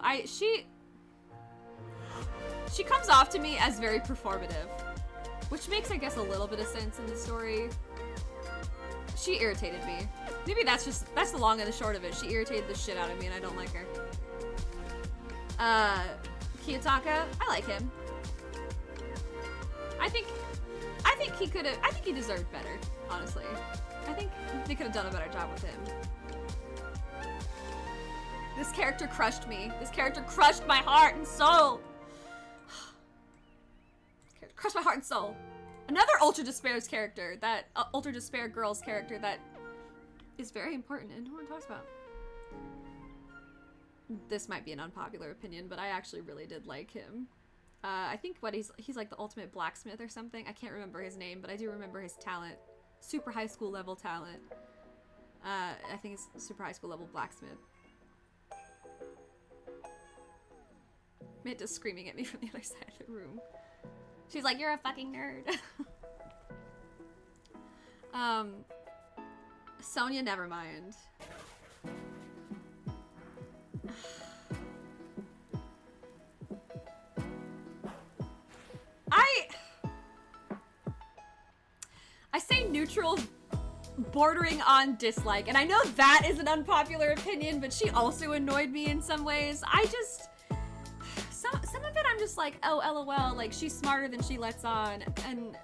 She comes off to me as very performative, which makes, I guess, a little bit of sense in the story. She irritated me. Maybe that's the long and the short of it. She irritated the shit out of me, and I don't like her. Kiyotaka, I like him. I think he deserved better, honestly. I think they could have done a better job with him. This character crushed me. This character crushed my heart and soul. This character crushed my heart and soul. Another Ultra Despair's character, that Ultra Despair girl's character that is very important and no one talks about. This might be an unpopular opinion, but I actually really did like him. I think he's like the ultimate blacksmith or something. I can't remember his name, but I do remember his talent. Super high school level talent. I think it's super high school level blacksmith. Manta's screaming at me from the other side of the room. She's like, you're a fucking nerd. Sonya, never mind. I say neutral bordering on dislike, and I know that is an unpopular opinion, but she also annoyed me in some ways. Some of it I'm just like, oh, LOL, like, she's smarter than she lets on, and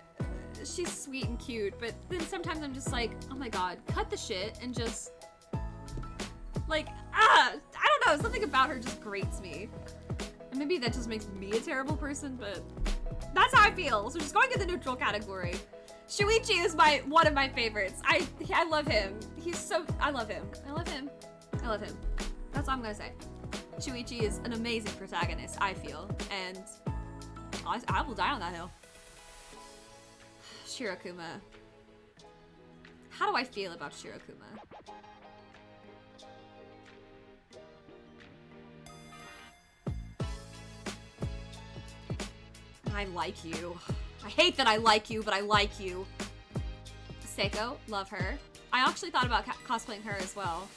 she's sweet and cute, but then sometimes I'm just like, oh my god, cut the shit and just, like, I don't know, something about her just grates me. And maybe that just makes me a terrible person, but that's how I feel. So just going in the neutral category. Shuichi is one of my favorites. I love him. I love him. I love him. I love him. That's all I'm gonna say. Shuichi is an amazing protagonist, I feel, and I will die on that hill. Shirokuma. How do I feel about Shirokuma? I like you. I hate that I like you, but I like you. Seiko, love her. I actually thought about cosplaying her as well.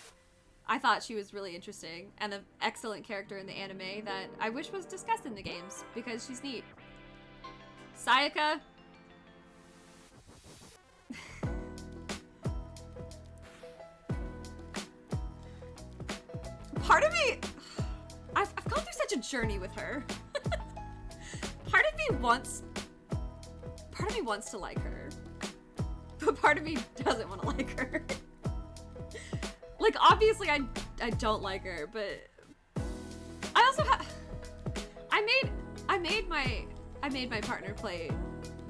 I thought she was really interesting and an excellent character in the anime that I wish was discussed in the games because she's neat. Sayaka. Part of me, I've gone through such a journey with her. Part of me wants to like her, but part of me doesn't want to like her. Like, obviously I don't like her, but I also I made my partner play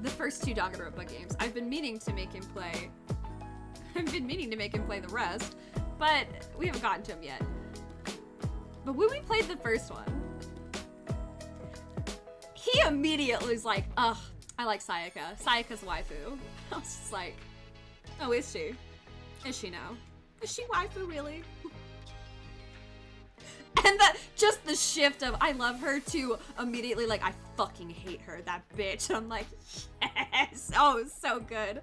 the first two Danganronpa games. I've been meaning to make him play the rest, but we haven't gotten to him yet. But when we played the first one, he immediately was like, ugh, I like Sayaka. Sayaka's waifu. I was just like, oh, is she? Is she now? Is she waifu, really? And just the shift of I love her to immediately like, I fucking hate her, that bitch. And I'm like, yes, oh, so good.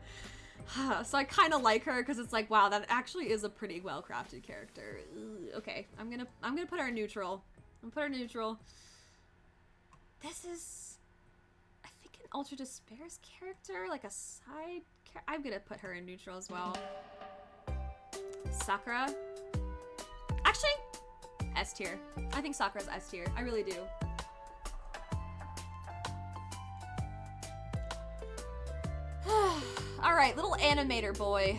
So I kind of like her because it's like, wow, that actually is a pretty well-crafted character. Ugh, okay, I'm gonna put her in neutral. I'm gonna put her in neutral. This is, I think, an Ultra Despair's character, like a side character. I'm gonna put her in neutral as well. Sakura. Actually, S tier. I think Sakura's S tier. I really do. Alright, little animator boy.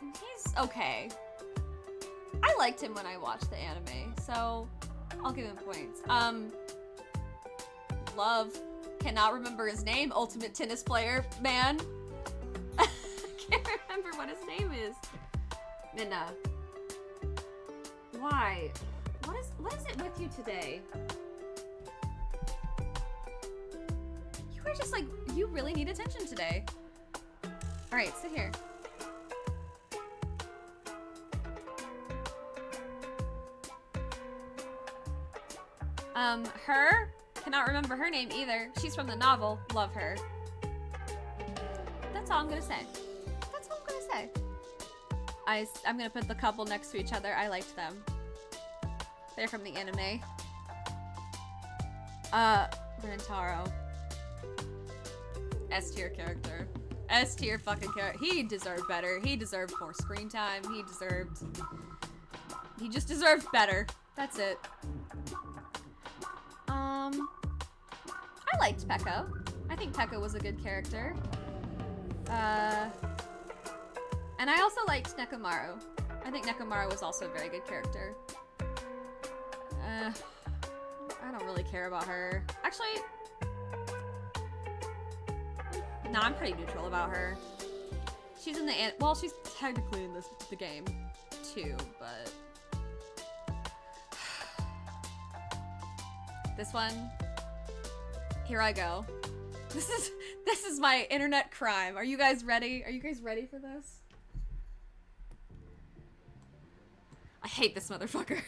He's okay. I liked him when I watched the anime, so I'll give him points. Love. Cannot remember his name. Ultimate tennis player, man. I can't remember what his name is. Minna. Why? What is it with you today? are just like, you really need attention today. Alright, sit here. Her? Cannot remember her name either. She's from the novel. Love her. That's all I'm gonna say. That's all I'm gonna say. I'm gonna put the couple next to each other. I liked them. They're from the anime. Rentaro. S tier character. S tier fucking character. He deserved better. He deserved more screen time. He just deserved better. That's it. I liked Pekko. I think Pekko was a good character. And I also liked Nekomaru. I think Nekomaru was also a very good character. I don't really care about her. Actually, no, I'm pretty neutral about her. She's in the well, she's technically in the game too, but this one, here I go. This is my internet crime. Are you guys ready? Are you guys ready for this? I hate this motherfucker.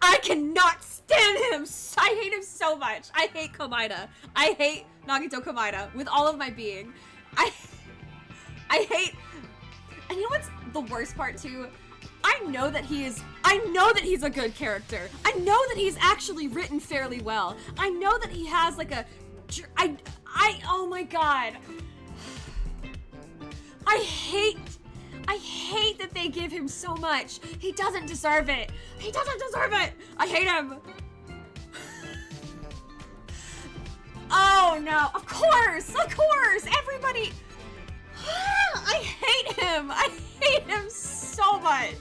I cannot stand him. I hate him so much. I hate Komaeda. I hate Nagito Komaeda with all of my being. I hate, and you know what's the worst part too? I know that he's a good character. I know that he's actually written fairly well. I know that he has like a, oh my god. I hate that they give him so much. He doesn't deserve it. He doesn't deserve it. I hate him. Oh no, of course, everybody. I hate him. I hate him so much.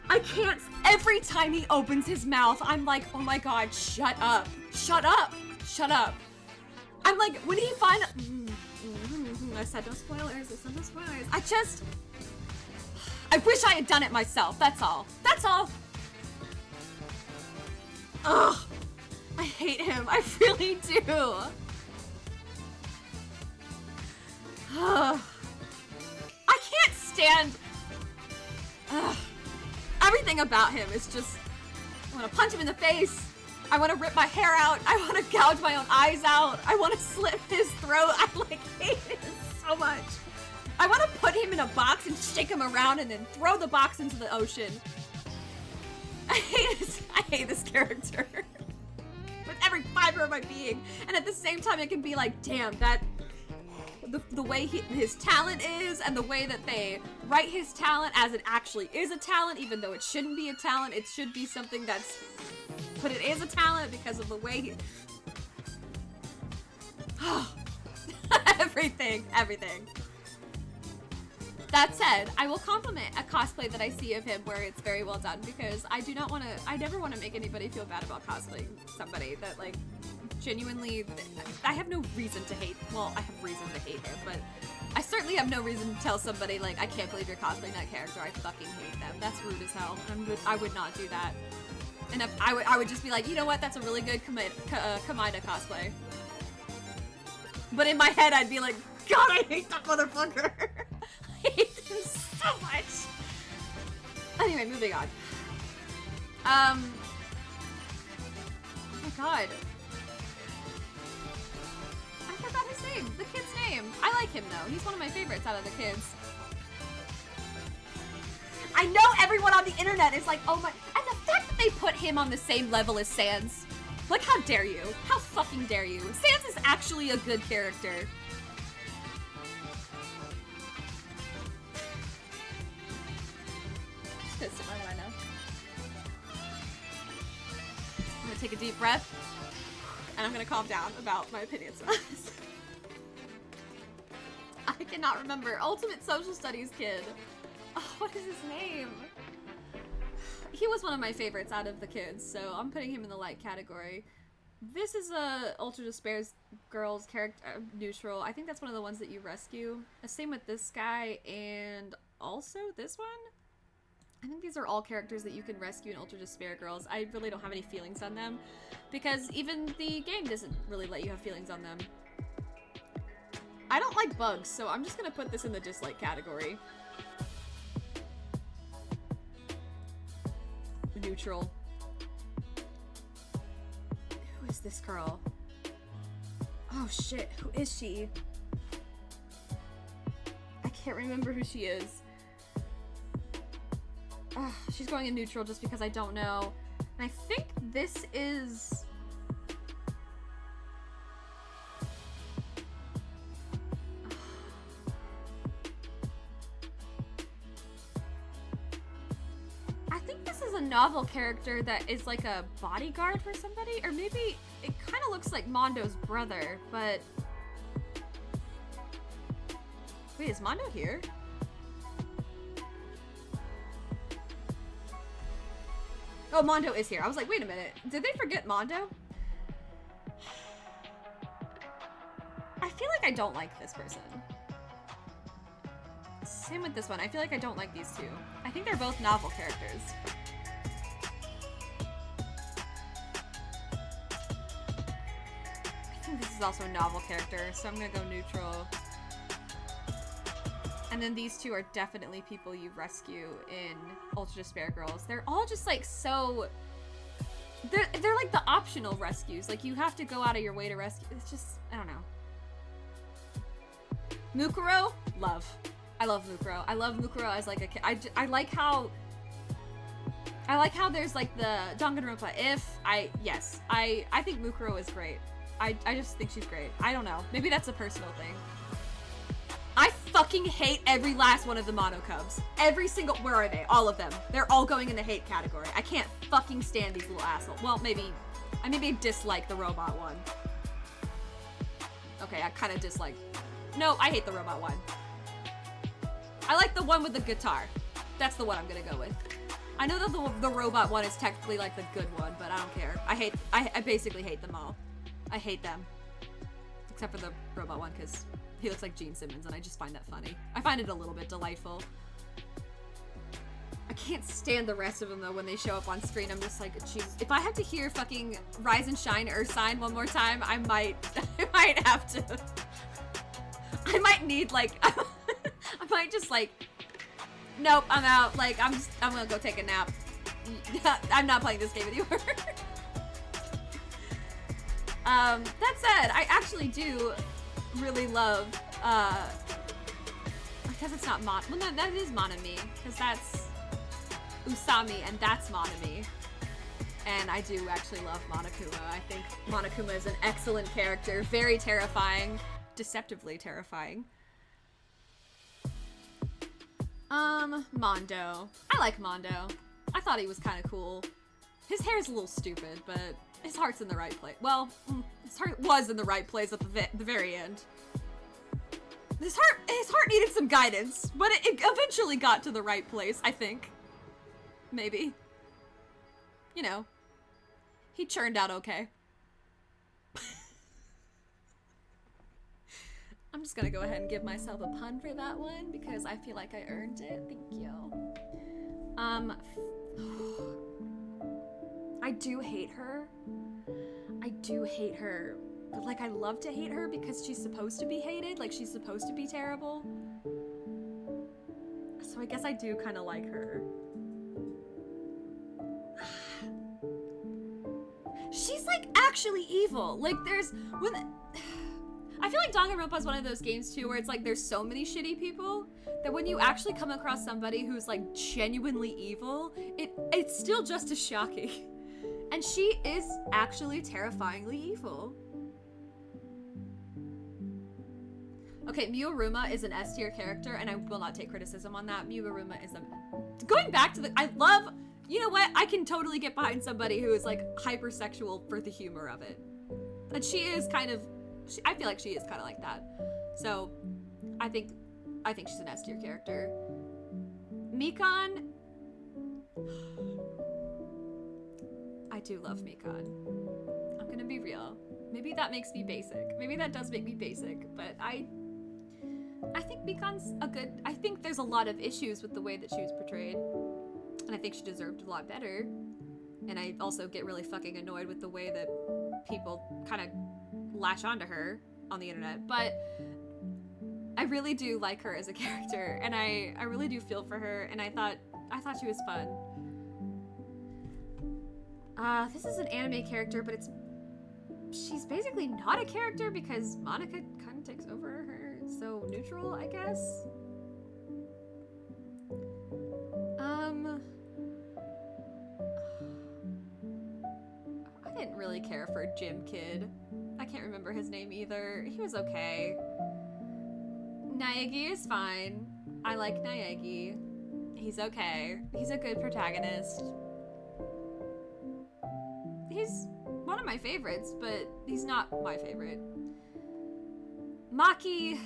I can't, every time he opens his mouth, I'm like, oh my god, shut up. Shut up. Shut up. I'm like, when he finally, I said no spoilers, I wish I had done it myself, that's all. That's all. Ugh. I hate him, I really do. I can't stand, everything about him is just, I want to punch him in the face. I want to rip my hair out. I want to gouge my own eyes out. I want to slit his throat. I like hate it so much. I want to put him in a box and shake him around and then throw the box into the ocean. I hate this character. With every fiber of my being. And at the same time, it can be like, damn, that, the way his talent is and the way that they write his talent as it actually is a talent, even though it shouldn't be a talent, it should be something that's, but it is a talent because of the way he, everything. That said, I will compliment a cosplay that I see of him where it's very well done, because I never want to make anybody feel bad about cosplaying somebody that like genuinely, I have no reason to hate, well, I have reason to hate him, but I certainly have no reason to tell somebody like, I can't believe you're cosplaying that character, I fucking hate them. That's rude as hell. I would not do that. And if I would just be like, you know what, that's a really good Komaeda cosplay. But in my head, I'd be like, God, I hate that motherfucker. I hate him so much. Anyway, moving on. Oh my god. I forgot his name. The kid's name. I like him though. He's one of my favorites out of the kids. I know everyone on the internet is like, oh my, and the fact that they put him on the same level as Sans. Like, how dare you? How fucking dare you? Sans is actually a good character. Just gonna sit my wine now. I'm gonna take a deep breath, and I'm gonna calm down about my opinions on this. I cannot remember. Ultimate Social Studies kid. Oh, what is his name? He was one of my favorites out of the kids, so I'm putting him in the light category. This is a Ultra Despair's girl's character, neutral. I think that's one of the ones that you rescue. Same with this guy, and also this one? I think these are all characters that you can rescue in Ultra Despair Girls. I really don't have any feelings on them, because even the game doesn't really let you have feelings on them. I don't like bugs, so I'm just gonna put this in the dislike category. Neutral. Who is this girl? Oh shit, who is she? I can't remember who she is. Ugh, she's going in neutral just because I don't know. And I think this is... I think this is a novel character that is like a bodyguard for somebody, or maybe it kind of looks like Mondo's brother, but... Wait, is Mondo here? Oh, Mondo is here. I was like, wait a minute. Did they forget Mondo? I feel like I don't like this person. Same with this one. I feel like I don't like these two. I think they're both novel characters. I think this is also a novel character, so I'm gonna go neutral. And then these two are definitely people you rescue in Ultra Despair Girls. They're all just like so... They're like the optional rescues. Like you have to go out of your way to rescue. It's just, I don't know. Mukuro, love. I love Mukuro. I love Mukuro as like a kid. I like how there's like the Danganronpa yes. I think Mukuro is great. I just think she's great. I don't know. Maybe that's a personal thing. I fucking hate every last one of the Mono Cubs. Every single, where are they? All of them. They're all going in the hate category. I can't fucking stand these little assholes. Well, maybe I dislike the robot one. Okay, I kind of dislike. No, I hate the robot one. I like the one with the guitar. That's the one I'm gonna go with. I know that the robot one is technically like the good one, but I don't care. I basically hate them all. I hate them. Except for the robot one, because he looks like Gene Simmons, and I just find that funny. I find it a little bit delightful. I can't stand the rest of them, though, when they show up on screen. I'm just like, jeez. If I have to hear fucking Rise and Shine Earth Sign one more time, I might have to. I might need, like, I might just, like, nope, I'm out. Like, I'm gonna go take a nap. I'm not playing this game anymore. That said, I actually do really love, because it's not well, no, that is Monami, because that's Usami, and that's Monami. And I do actually love Monokuma. I think Monokuma is an excellent character, very terrifying, deceptively terrifying. Mondo. I like Mondo. I thought he was kind of cool. His hair is a little stupid, but his heart's in the right place. Well, his heart was in the right place at the very end. His heart needed some guidance, but it eventually got to the right place, I think. Maybe. You know. He churned out okay. I'm just gonna go ahead and give myself a pun for that one, because I feel like I earned it. Thank you. I do hate her. I do hate her. But, like, I love to hate her because she's supposed to be hated. Like, she's supposed to be terrible. So I guess I do kind of like her. She's, like, actually evil. Like, there's... I feel like Danganronpa is one of those games, too, where it's like there's so many shitty people that when you actually come across somebody who's, like, genuinely evil, it's still just as shocking. And she is actually terrifyingly evil. Okay, Miuruma is an S tier character, and I will not take criticism on that. Miuruma is going back to I love... You know what? I can totally get behind somebody who is, like, hypersexual for the humor of it. And she is kind of... I feel like she is kind of like that. So, I think she's an S tier character. Mikan... I do love Mikan. I'm gonna be real. Maybe that makes me basic. Maybe that does make me basic, but I think Mikan's a good... I think there's a lot of issues with the way that she was portrayed. And I think she deserved a lot better. And I also get really fucking annoyed with the way that people kind of latch onto her on the internet. But I really do like her as a character, and I really do feel for her, and I thought she was fun. This is an anime character, but she's basically not a character because Monica kind of takes over her. It's so neutral, I guess. I didn't really care for Gym Kid. I can't remember his name either. He was okay. Naegi is fine. I like Naegi. He's okay. He's a good protagonist. He's one of my favorites, but he's not my favorite. Maki.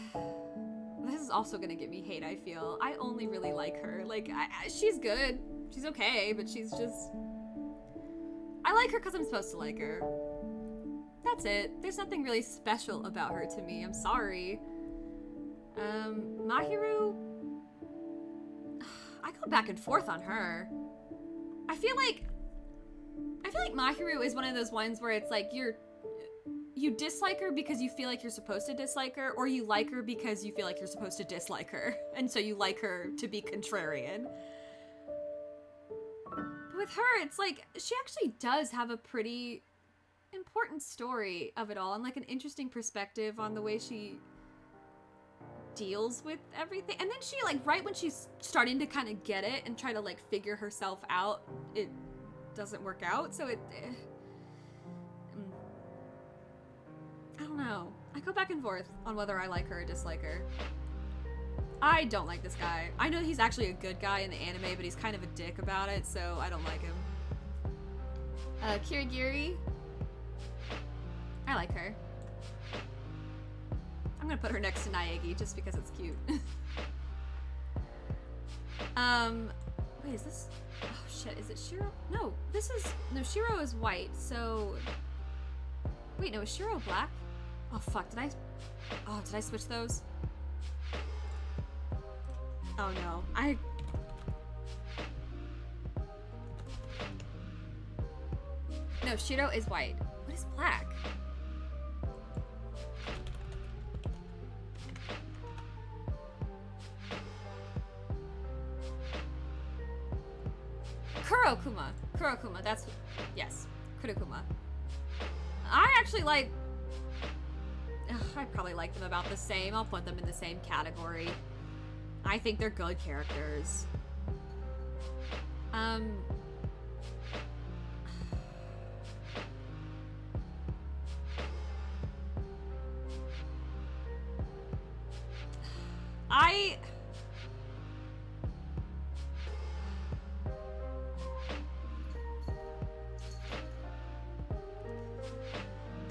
This is also gonna give me hate, I feel. I only really like her. Like, she's good. She's okay, but she's just... I like her because I'm supposed to like her. That's it. There's nothing really special about her to me. I'm sorry. Mahiru... I go back and forth on her. I feel like Mahiru is one of those ones where it's like you dislike her because you feel like you're supposed to dislike her, or you like her because you feel like you're supposed to dislike her, and so you like her to be contrarian. But with her, it's like she actually does have a pretty important story of it all, and like an interesting perspective on the way she deals with everything. And then she, like, right when she's starting to kind of get it and try to like figure herself out, it doesn't work out. So I don't know. I go back and forth on whether I like her or dislike her. I don't like this guy. I know he's actually a good guy in the anime, but he's kind of a dick about it, so I don't like him. Kirigiri. I like her. I'm gonna put her next to Naegi just because it's cute. Wait, is this... Oh shit, is it Shiro? No, Shiro is white, so... Wait, no, is Shiro black? Oh fuck, did I switch those? Oh no, No, Shiro is white. What is black? Kurokuma, that's... Yes, Kurokuma. I actually like... I probably like them about the same. I'll put them in the same category. I think they're good characters.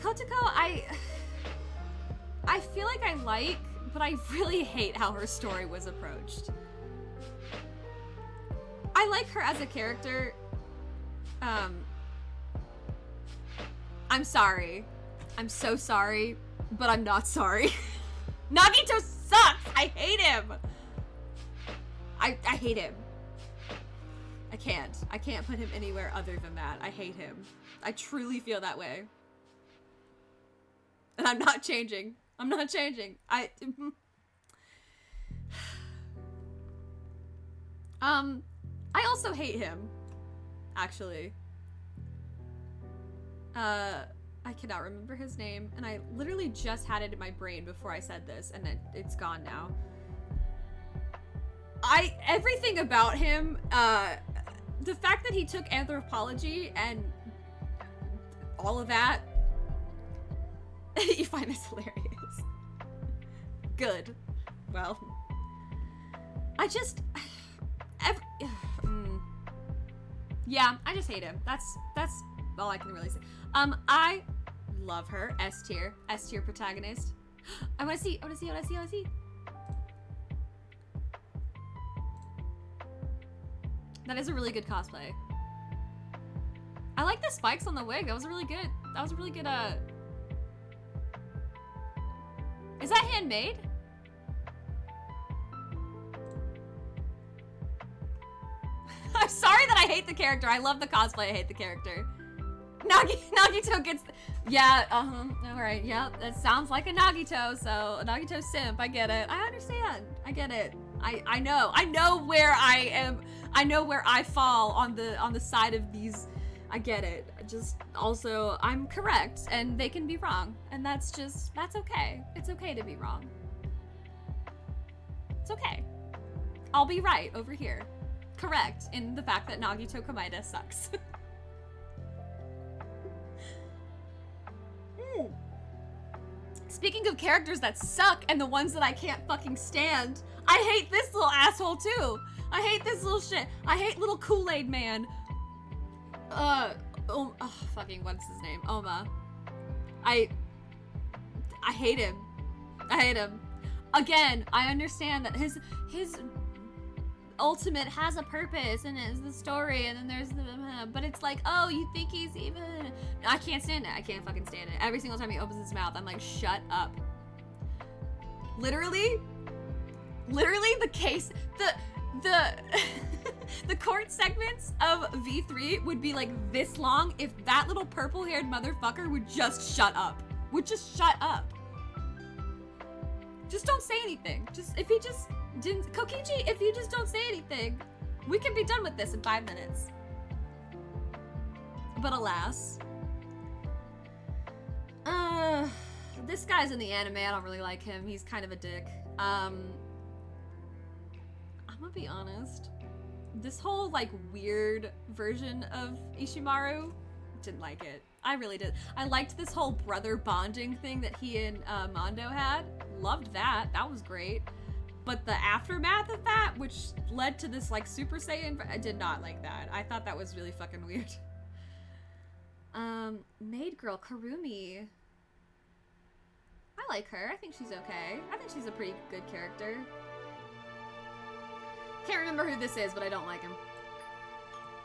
Kotoko, I feel like I like, but I really hate how her story was approached. I like her as a character. I'm sorry. I'm so sorry, but I'm not sorry. Nagito sucks! I hate him! I hate him. I can't put him anywhere other than that. I hate him. I truly feel that way. And I'm not changing. I'm not changing. I also hate him, actually. I cannot remember his name, and I literally just had it in my brain before I said this, and it's gone now. Everything about him, the fact that he took anthropology and all of that, you find this hilarious. Good. Well, yeah, I just hate him. That's all I can really say. I love her. S tier protagonist. I wanna see. That is a really good cosplay. I like the spikes on the wig. That was really good. Is that handmade? I'm sorry that I hate the character. I love the cosplay. I hate the character. Nagito gets, yeah, all right, yep, that sounds like a Nagito, so a Nagito simp, I get it. I understand, I get it. I know where I am, I know where I fall on the side of these, I get it. Just, also, I'm correct, and they can be wrong, and that's okay. It's okay to be wrong. It's okay. I'll be right over here. Correct in the fact that Nagito Komaeda sucks. Speaking of characters that suck and the ones that I can't fucking stand, I hate this little asshole too. I hate this little shit. I hate little Kool-Aid man. Fucking what's his name? Oma. I hate him. I hate him. Again, I understand that his ultimate has a purpose and it's the story, and then there's the but it's like, oh, you think he's even, I can't stand it. I can't fucking stand it. Every single time he opens his mouth, I'm like, shut up. Literally the case, the the court segments of V3 would be like this long if that little purple-haired motherfucker would just shut up. Would just shut up. Just don't say anything. Just, if he just didn't, Kokichi, if you just don't say anything, we can be done with this in 5 minutes. But alas. This guy's in the anime, I don't really like him. He's kind of a dick. I'm gonna be honest. This whole, like, weird version of Ishimaru, didn't like it. I really did. I liked this whole brother bonding thing that he and Mondo had. Loved that. That was great. But the aftermath of that, which led to this, like, Super Saiyan, I did not like that. I thought that was really fucking weird. Maid girl, Karumi. I like her. I think she's okay. I think she's a pretty good character. Can't remember who this is, but I don't like him.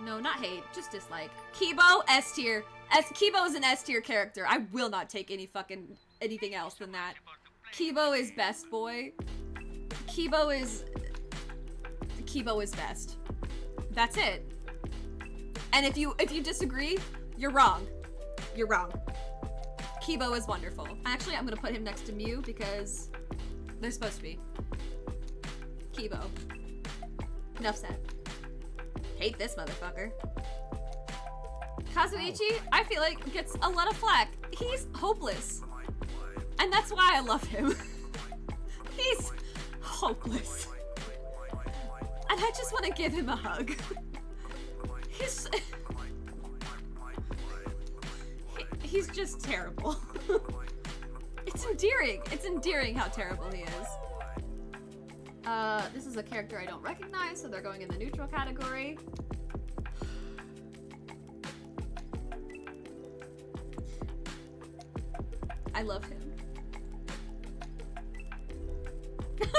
No, not hate, just dislike. Kibo, S tier. Kibo is an S tier character. I will not take anything else than that. Kibo is best boy. Kibo is best. That's it. And if you disagree, you're wrong. You're wrong. Kibo is wonderful. Actually, I'm gonna put him next to Mew because they're supposed to be. Kibo. Enough said. Hate this motherfucker. Kazuichi, I feel like, gets a lot of flack. He's hopeless. And that's why I love him. He's hopeless. And I just want to give him a hug. He's just terrible. It's endearing. It's endearing how terrible he is. This is a character I don't recognize, so they're going in the neutral category. I love him.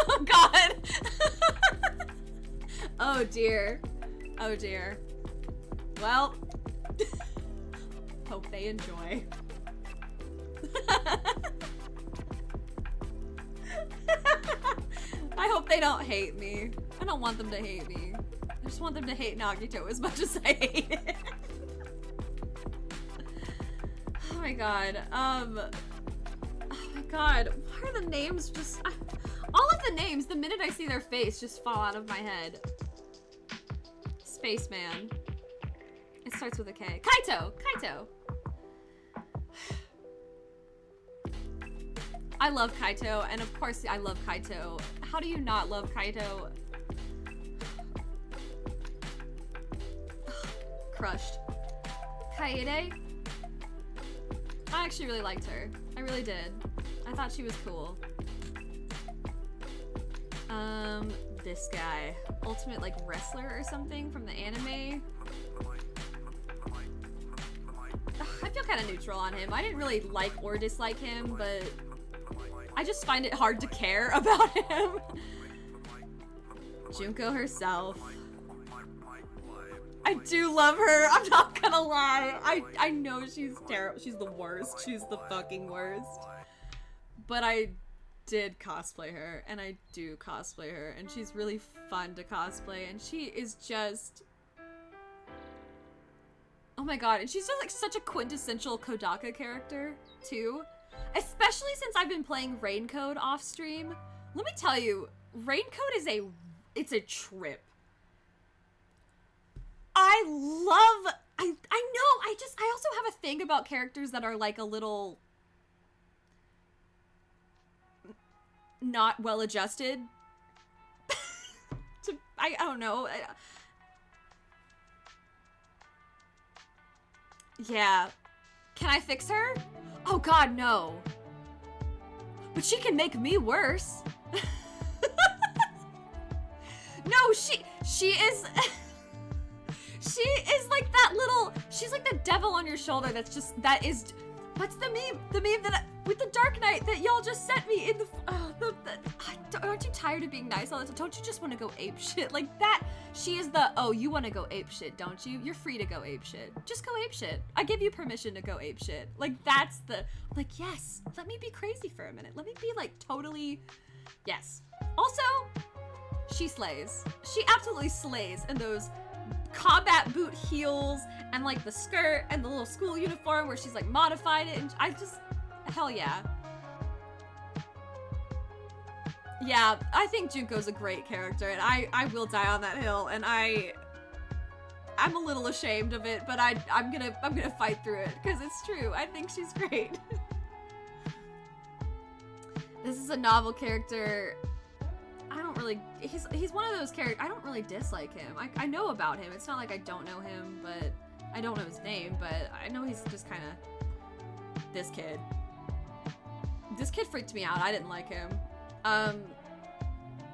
Oh god! Oh dear. Oh dear. Well, hope they enjoy. I hope they don't hate me. I don't want them to hate me. I just want them to hate Nagito as much as I hate it. Oh my god. Oh my god. Why are the names just... all of the names, the minute I see their face, just fall out of my head. Spaceman. It starts with a K. Kaito! Kaito! I love Kaito, and of course I love Kaito. How do you not love Kaito? Crushed. Kaede? I actually really liked her. I really did. I thought she was cool. This guy. Ultimate, like, wrestler or something from the anime. I feel kind of neutral on him. I didn't really like or dislike him, but I just find it hard to care about him. Junko herself. I do love her. I'm not gonna lie. I know she's terrible. She's the worst. She's the fucking worst. But I did cosplay her, and I do cosplay her, and she's really fun to cosplay, and she is just... Oh my god, and she's just like such a quintessential Kodaka character, too. Especially since I've been playing Raincoat off stream. Let me tell you, Raincoat is it's a trip. I know, I also have a thing about characters that are like a little not well adjusted. I don't know. Yeah. Can I fix her? Oh god, no. But she can make me worse. No, she is she is like that little, she's like the devil on your shoulder what's the meme? The meme with the Dark Knight that y'all just sent me in aren't you tired of being nice all the time? Don't you just want to go ape shit? Like that, she is oh, you want to go ape shit, don't you? You're free to go ape shit. Just go ape shit. I give you permission to go ape shit. Like that's like, yes, let me be crazy for a minute. Let me be like totally, yes. Also, she slays. She absolutely slays in those combat boot heels and like the skirt and the little school uniform where she's like modified it, and hell yeah. Yeah, I think Junko's a great character, and I will die on that hill, and I'm a little ashamed of it, but I'm gonna fight through it because it's true. I think she's great. This is a novel character. I don't really, he's one of those characters, I don't really dislike him. I know about him. It's not like I don't know him, but I don't know his name, but I know he's just kind of this kid. This kid freaked me out. I didn't like him.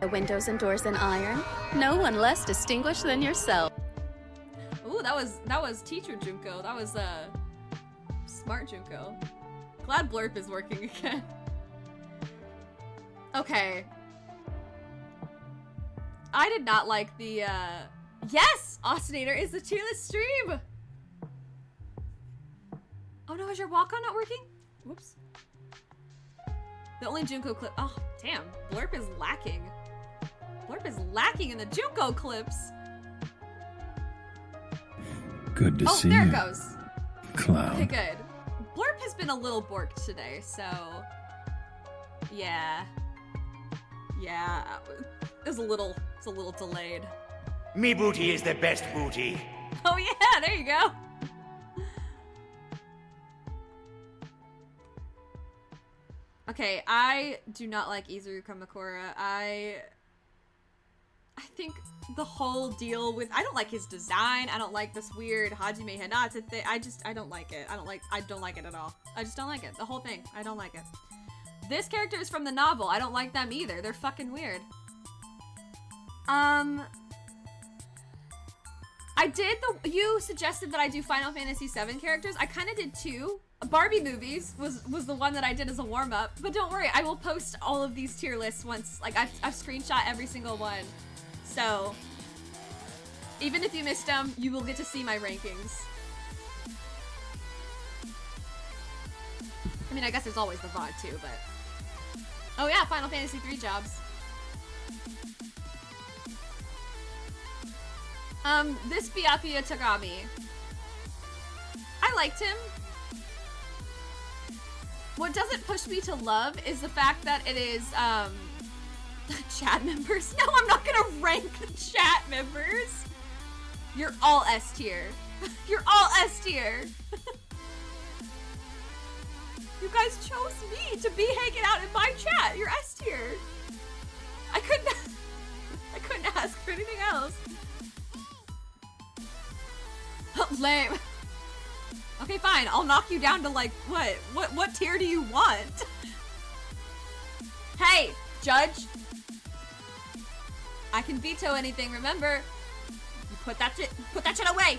The windows and doors in iron. No one less distinguished than yourself. Ooh, that was teacher Junko. That was smart Junko. Glad Blurp is working again. Okay. I did not like the yes! Ostinator is the cheerless stream! Oh no, is your walk-on not working? Whoops. The only Junko clip. Oh, damn. Blurp is lacking. Blurp is lacking in the Junko clips. Good to see you. Oh, there it goes. Cloud. Okay, good. Blurp has been a little borked today, so yeah. Yeah. It's a little delayed. Me booty is the best booty. Oh yeah, there you go. Okay, I do not like Izuru Kamakura. I think the whole deal with, I don't like his design. I don't like this weird Hajime Hinata thing. I don't like it. I don't like it at all. I just don't like it. The whole thing. I don't like it. This character is from the novel. I don't like them either. They're fucking weird. You suggested that I do Final Fantasy VII characters. I kind of did too. Barbie movies was the one that I did as a warm-up, but don't worry, I will post all of these tier lists once, like I've screenshot every single one. So, even if you missed them, you will get to see my rankings. I mean, I guess there's always the VOD too, but... Oh yeah, Final Fantasy III jobs. This Byakuya Tagami. I liked him. What doesn't push me to love is the fact that it is, chat members. No, I'm not gonna rank the chat members. You're all S tier. You're all S tier. You guys chose me to be hanging out in my chat. You're S tier. I couldn't ask for anything else. Lame. Okay, fine. I'll knock you down to like what tier do you want? Hey, judge. I can veto anything, remember? You put that shit away.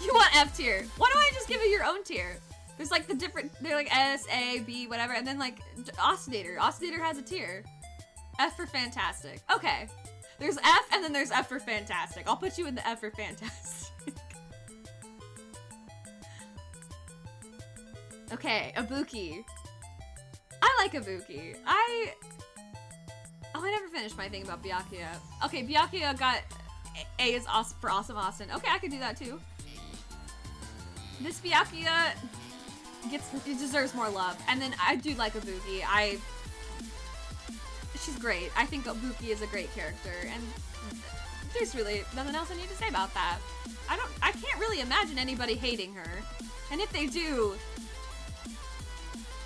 You want F tier. Why don't I just give you your own tier? There's like they're like S, A, B, whatever, and then like Ostinator. Ostinator has a tier. F for fantastic. Okay. There's F and then there's F for fantastic. I'll put you in the F for fantastic. Okay, Ibuki. I like Ibuki. I never finished my thing about Byakuya. Okay, Byakuya got A is awesome for Awesome Austin. Okay, I could do that too. This Byakuya it deserves more love. And then I do like Ibuki. She's great. I think Ibuki is a great character, and there's really nothing else I need to say about that. I can't really imagine anybody hating her. And if they do,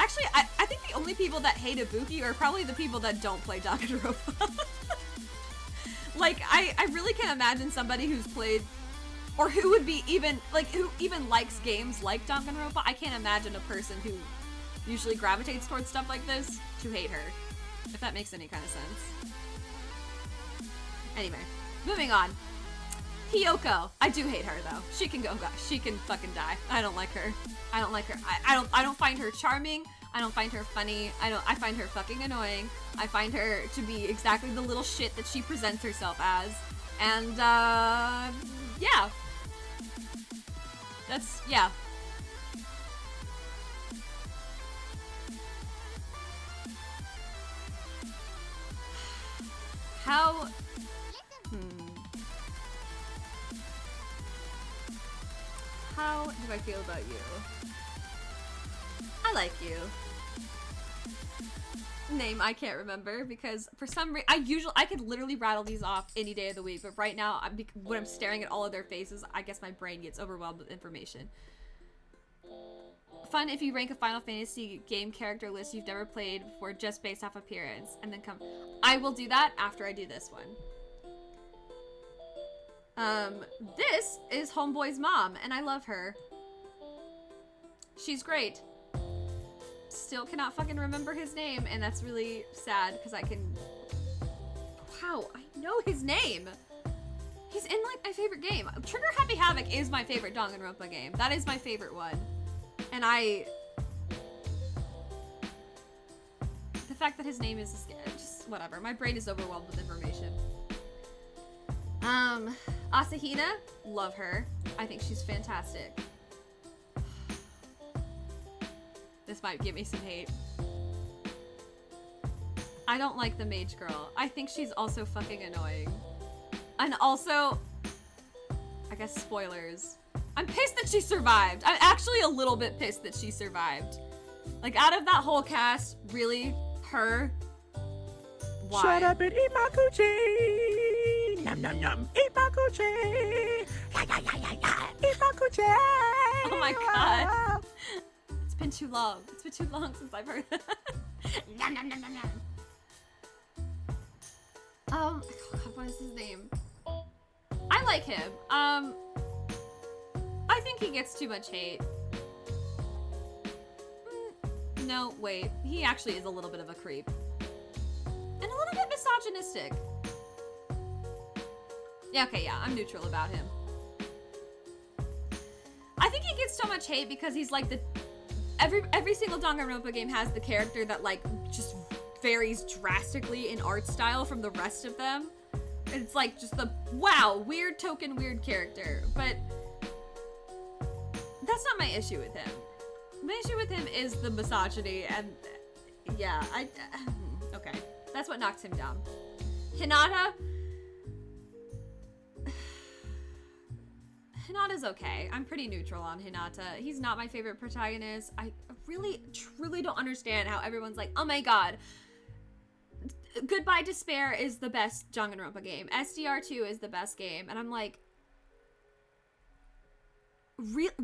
actually, I think the only people that hate Ibuki are probably the people that don't play Danganronpa. Like, I really can't imagine somebody who's played, or who would be even, like, who even likes games like Danganronpa. I can't imagine a person who usually gravitates towards stuff like this to hate her, if that makes any kind of sense. Anyway, moving on. Hiyoko. I do hate her though. She can go. She can fucking die. I don't like her. I don't like her. I don't find her charming. I don't find her funny. I find her fucking annoying. I find her to be exactly the little shit that she presents herself as. And yeah. Yeah. How How do I feel about you? I like you. Name I can't remember because for some reason I could literally rattle these off any day of the week, but right now when I'm staring at all of their faces, I guess my brain gets overwhelmed with information. Fun if you rank a Final Fantasy game character list you've never played before just based off appearance, and then come. I will do that after I do this one. This is Homeboy's mom, and I love her. She's great. Still cannot fucking remember his name, and that's really sad, because I can... Wow, I know his name! He's in, like, my favorite game. Trigger Happy Havoc is my favorite Danganronpa game. That is my favorite one. And the fact that his name is... just whatever. My brain is overwhelmed with information. Asahina, love her. I think she's fantastic. This might give me some hate. I don't like the mage girl. I think she's also fucking annoying. And also, I guess spoilers. I'm pissed that she survived. I'm actually a little bit pissed that she survived. Like, out of that whole cast, really? Her? Why? Shut up and eat my coochie! Nom nom nom! Eat my coochie! Ya ya ya ya ya! Eat my coochie! Oh my god. It's been too long. It's been too long since I've heard that. Nom nom nom nom nom. Oh god, what is his name? I like him. I think he gets too much hate. No, wait. He actually is a little bit of a creep. And a little bit misogynistic. Yeah, okay, yeah, I'm neutral about him. I think he gets so much hate because he's like the... Every single Danganronpa game has the character that, like, just varies drastically in art style from the rest of them. And it's like just the, wow, weird token weird character. But that's not my issue with him. My issue with him is the misogyny, and yeah, okay. That's what knocks him down. Hinata. Hinata's okay. I'm pretty neutral on Hinata. He's not my favorite protagonist. I really, truly don't understand how everyone's like, oh my god, Goodbye Despair is the best Danganronpa game. SDR2 is the best game. And I'm like,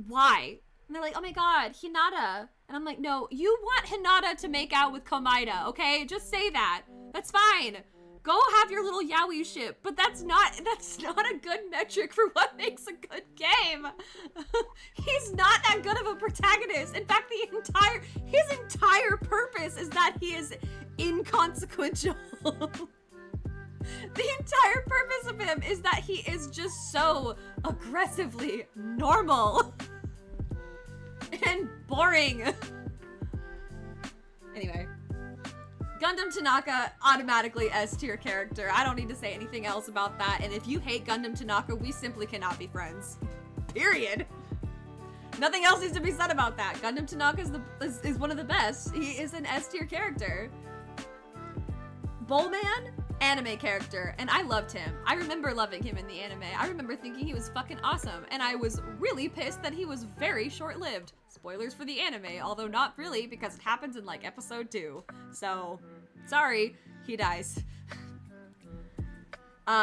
why? And they're like, oh my god, Hinata. And I'm like, no, you want Hinata to make out with Komaeda, okay? Just say that. That's fine. Go have your little yaoi ship, but that's not a good metric for what makes a good game. He's not that good of a protagonist. In fact, his entire purpose is that he is inconsequential. The entire purpose of him is that he is just so aggressively normal and boring. Anyway. Gundam Tanaka, automatically S-tier character. I don't need to say anything else about that. And if you hate Gundam Tanaka, we simply cannot be friends. Period. Nothing else needs to be said about that. Gundam Tanaka is one of the best. He is an S-tier character. Bullman? anime character, and I loved him. I remember loving him in the anime. I remember thinking he was fucking awesome, and I was really pissed that he was very short-lived. Spoilers for the anime, although not really, because it happens in like episode 2. So, sorry, he dies.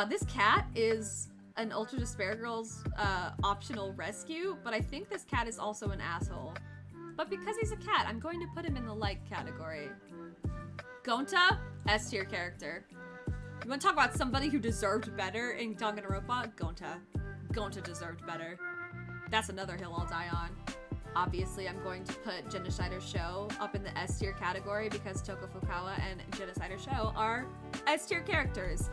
This cat is an Ultra Despair Girls optional rescue, but I think this cat is also an asshole. But because he's a cat, I'm going to put him in the like category. Gonta, S tier character. You want to talk about somebody who deserved better in Danganronpa? Gonta. Gonta deserved better. That's another hill I'll die on. Obviously, I'm going to put Genocider Show up in the S tier category because Toko Fukawa and Genocider Show are S tier characters.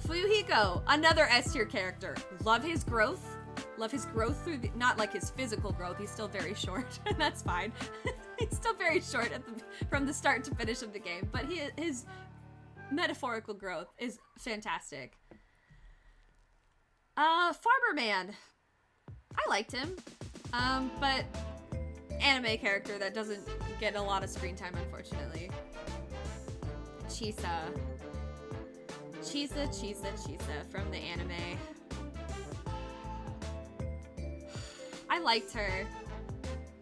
Fuyuhiko, another S tier character. Love his growth. Love his growth through the, not like his physical growth. He's still very short, and that's fine. He's still very short from the start to finish of the game, but his metaphorical growth is fantastic. Farmer Man. I liked him, but anime character that doesn't get a lot of screen time, unfortunately. Chisa from the anime. I liked her.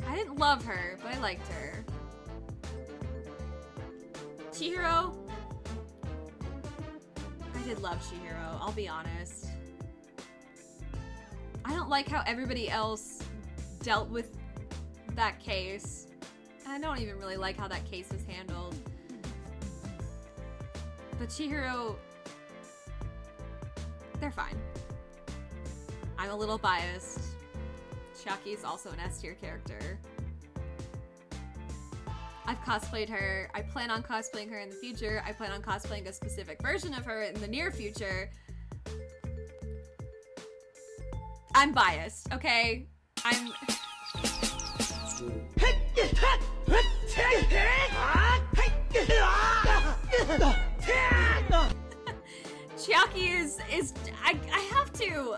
I didn't love her, but I liked her. Chihiro. I did love Chihiro, I'll be honest. I don't like how everybody else dealt with that case. I don't even really like how that case was handled. But Chihiro, they're fine. I'm a little biased. Chiaki is also an S tier character. I've cosplayed her. I plan on cosplaying her in the future. I plan on cosplaying a specific version of her in the near future. I'm biased, okay? Chiaki is I have to.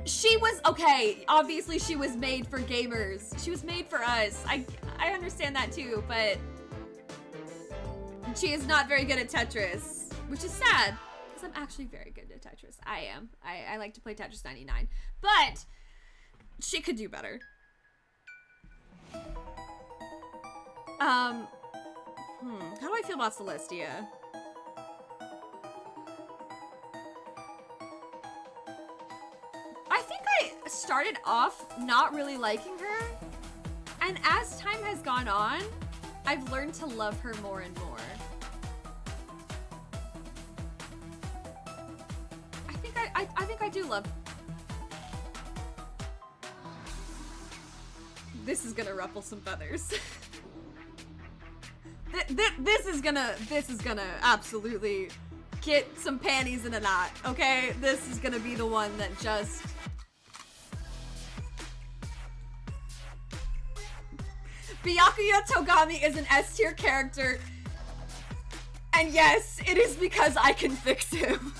She was, okay, obviously she was made for gamers. She was made for us. I understand that too, but she is not very good at Tetris, which is sad, because I'm actually very good at Tetris. I am. I like to play Tetris 99, but she could do better. How do I feel about Celestia? I think I started off not really liking her, and as time has gone on, I've learned to love her more and more. I think I do love. This is gonna ruffle some feathers. This is gonna absolutely get some panties in a knot, okay? This is gonna be the one that just... Byakuya Togami is an S tier character, and yes, it is because I can fix him.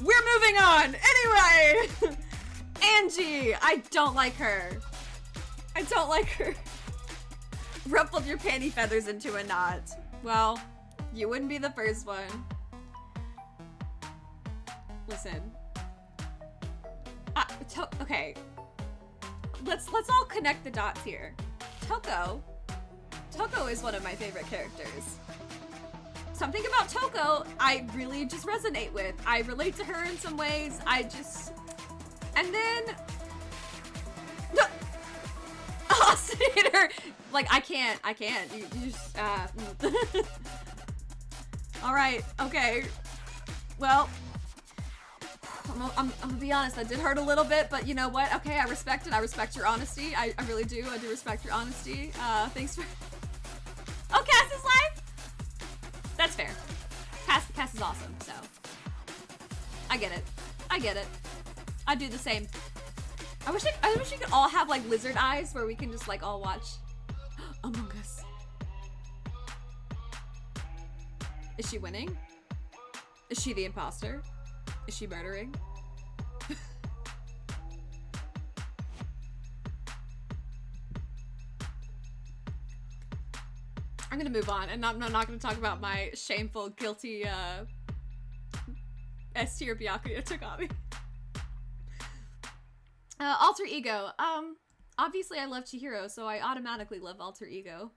We're moving on! Anyway! Angie! I don't like her. I don't like her. Ruffled your panty feathers into a knot. Well, you wouldn't be the first one. Listen. Okay. Let's all connect the dots here. Toko is one of my favorite characters. Something about Toko I really just resonate with. I relate to her in some ways. And then... No! Oscillator! Like, I can't. You just, Alright, okay. Well, I'm gonna be honest, that did hurt a little bit, but you know what? Okay, I respect it. I respect your honesty. I really do. I do respect your honesty. Thanks for... Oh, Cass is live? That's fair. Cass is awesome, so... I get it. I do the same. I wish we could all have like lizard eyes where we can just like all watch Among Us. Is she winning? Is she the imposter? Is she murdering? I'm gonna move on, and I'm not gonna talk about my shameful, guilty, S tier Byakuya Tagami. Alter Ego. Obviously I love Chihiro, so I automatically love Alter Ego.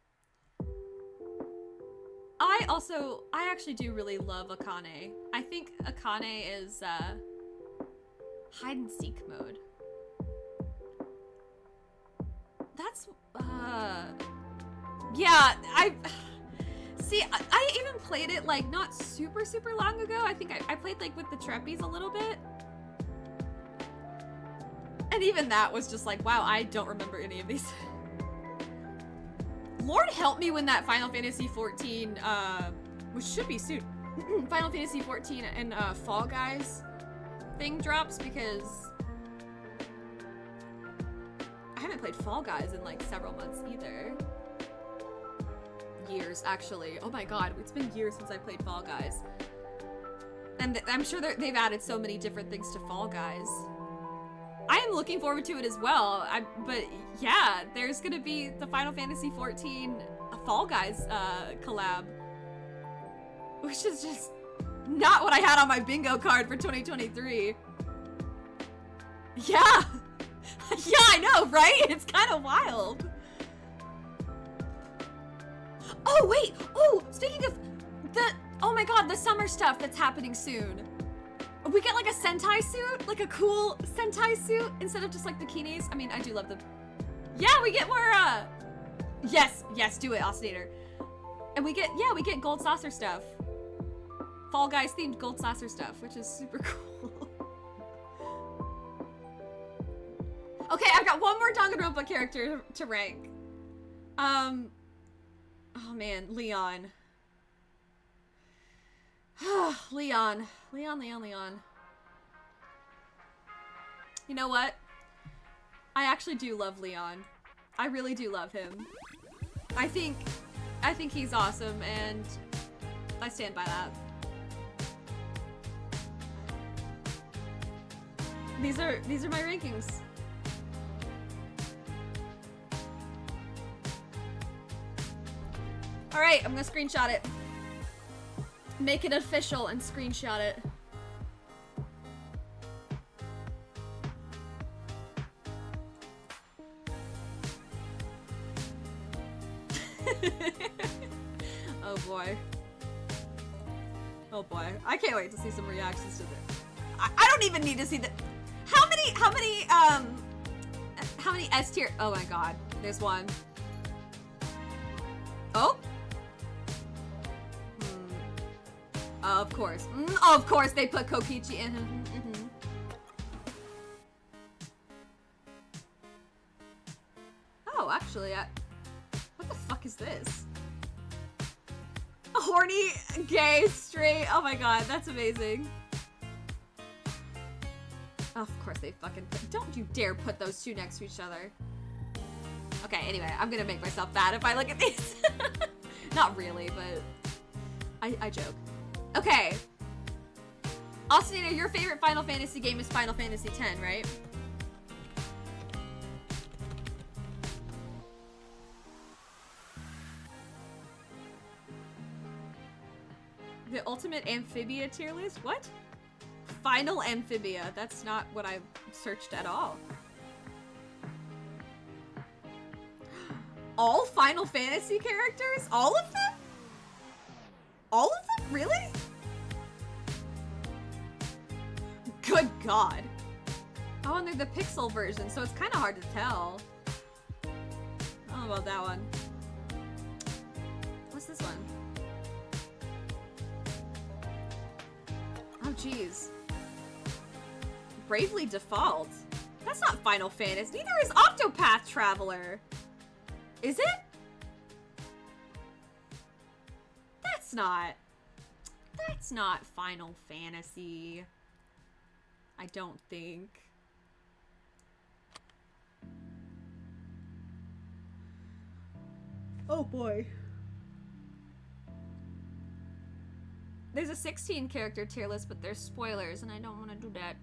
I actually do really love Akane. I think Akane is, hide and seek mode. That's, yeah, see, I even played it, like, not super long ago. I think I played, like, with the Treppies a little bit. And even that was just like, wow, I don't remember any of these. Lord help me when that Final Fantasy 14, which should be soon, Final Fantasy 14 and Fall Guys thing drops, because I haven't played Fall Guys in like several months either. Years, actually. Oh my god, it's been years since I played Fall Guys. And I'm sure they've added so many different things to Fall Guys. I am looking forward to it as well. But yeah, there's gonna be the Final Fantasy 14 Fall Guys collab, which is just not what I had on my bingo card for 2023. Yeah, yeah, I know, right? It's kind of wild. Oh wait, oh, speaking of oh my god, the summer stuff that's happening soon. We get like a Sentai suit, like a cool Sentai suit, instead of just like bikinis. I mean, I do love them. Yeah, we get more, yes, do it, Ostinator. And we get gold saucer stuff. Fall Guys themed gold saucer stuff, which is super cool. Okay, I've got one more Danganronpa character to rank. Oh man, Leon. Leon. You know what? I actually do love Leon. I really do love him. I think he's awesome, and I stand by that. These are my rankings. All right, I'm gonna screenshot it. Make it official and screenshot it. Oh boy. Oh boy. I can't wait to see some reactions to this. I don't even need to see the how many S tier. Oh my god. There's one. Oh? Of course. Of course they put Kokichi in. Oh, actually, what the fuck is this? A horny, gay, straight. Oh my god, that's amazing. Of course they fucking put. Don't you dare put those two next to each other. Okay, anyway, I'm gonna make myself bad if I look at these. Not really, but I joke. Okay. Ostinator, your favorite Final Fantasy game is Final Fantasy X, right? The ultimate amphibia tier list? What? Final amphibia. That's not what I searched at all. All Final Fantasy characters? All of them? All of them? Really? Good god. Oh, and they're the pixel version, so it's kind of hard to tell. I don't know about that one. What's this one? Oh, jeez. Bravely Default? That's not Final Fantasy. Neither is Octopath Traveler. Is it? That's not Final Fantasy. I don't think. Oh boy. There's a 16 character tier list, but there's spoilers, and I don't want to do that.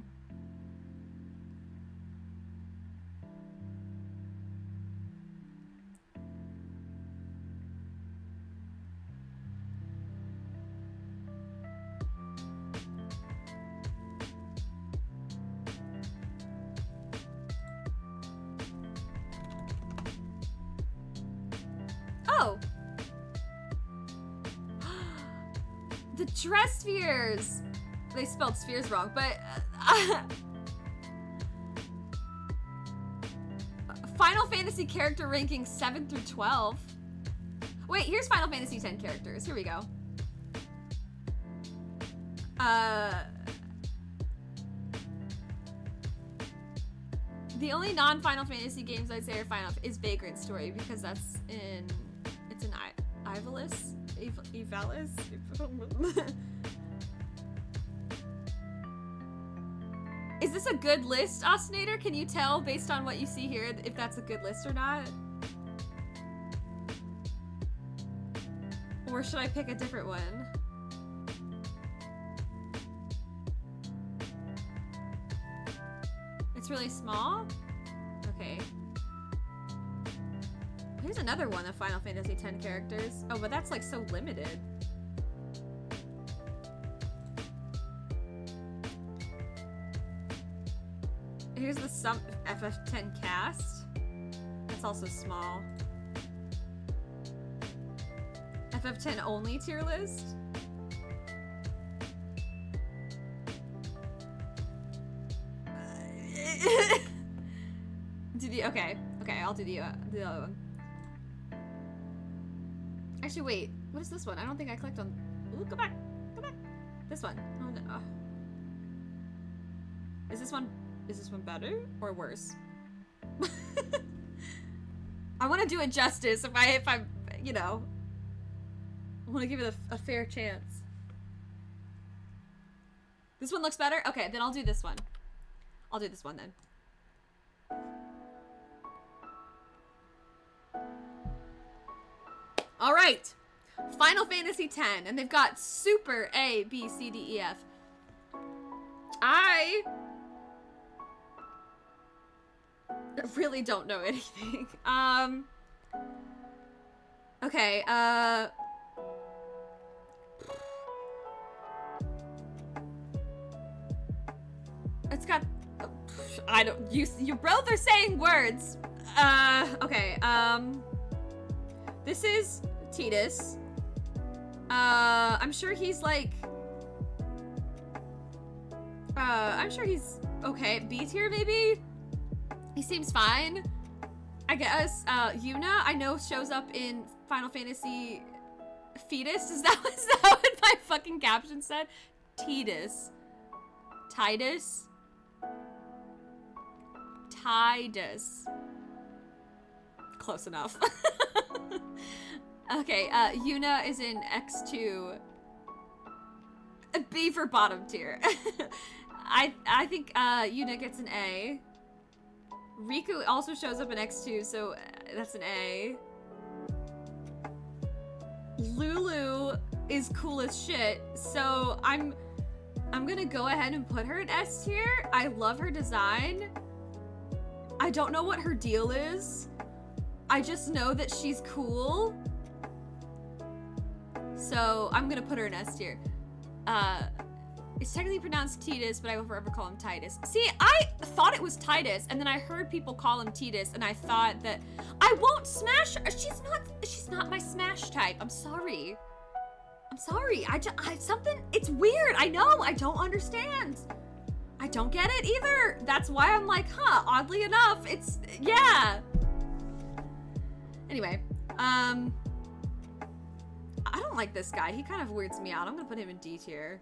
the dress spheres. They spelled spheres wrong, but Final Fantasy character ranking 7 through 12. Wait, here's Final Fantasy 10 characters. Here we go. The only non-Final Fantasy games I'd say are is Vagrant Story because it's in Ivalice. Is this a good list, Ostinator? Can you tell based on what you see here if that's a good list or not? Or should I pick a different one? It's really small? Okay. Here's another one of Final Fantasy X characters. Oh, but that's like so limited. Here's the FF10 cast. That's also small. FF10 only tier list. Okay, I'll do the other one. Actually, wait. What is this one? I don't think I clicked on. Ooh, go back. This one. Oh no. Is this one better or worse? I want to do it justice. If I'm, you know, I want to give it a fair chance. This one looks better. Okay, then I'll do this one. I'll do this one then. All right, Final Fantasy X, and they've got Super A, B, C, D, E, F. I really don't know anything. Okay, it's got, I don't, you both are saying words. Okay, this is Tidus. I'm sure he's like, I'm sure he's okay. B tier maybe? He seems fine. I guess, Yuna, I know shows up in Final Fantasy Fetus. Is that what my fucking caption said? Tidus. Tidus? Tidus. Close enough. Okay, Yuna is in X2. B for bottom tier. I think Yuna gets an A. Riku also shows up in X2, so that's an A. Lulu is cool as shit, so I'm gonna go ahead and put her in S tier. I love her design. I don't know what her deal is. I just know that she's cool. So I'm gonna put her in S tier. It's technically pronounced Tidus, but I will forever call him Titus. See, I thought it was Titus, and then I heard people call him Tidus, and I thought that I won't smash her. She's not my smash type. I'm sorry. Something, it's weird. I know, I don't understand. I don't get it either. That's why I'm like, huh, oddly enough, it's, yeah. Anyway, I don't like this guy. He kind of weirds me out. I'm gonna put him in D tier.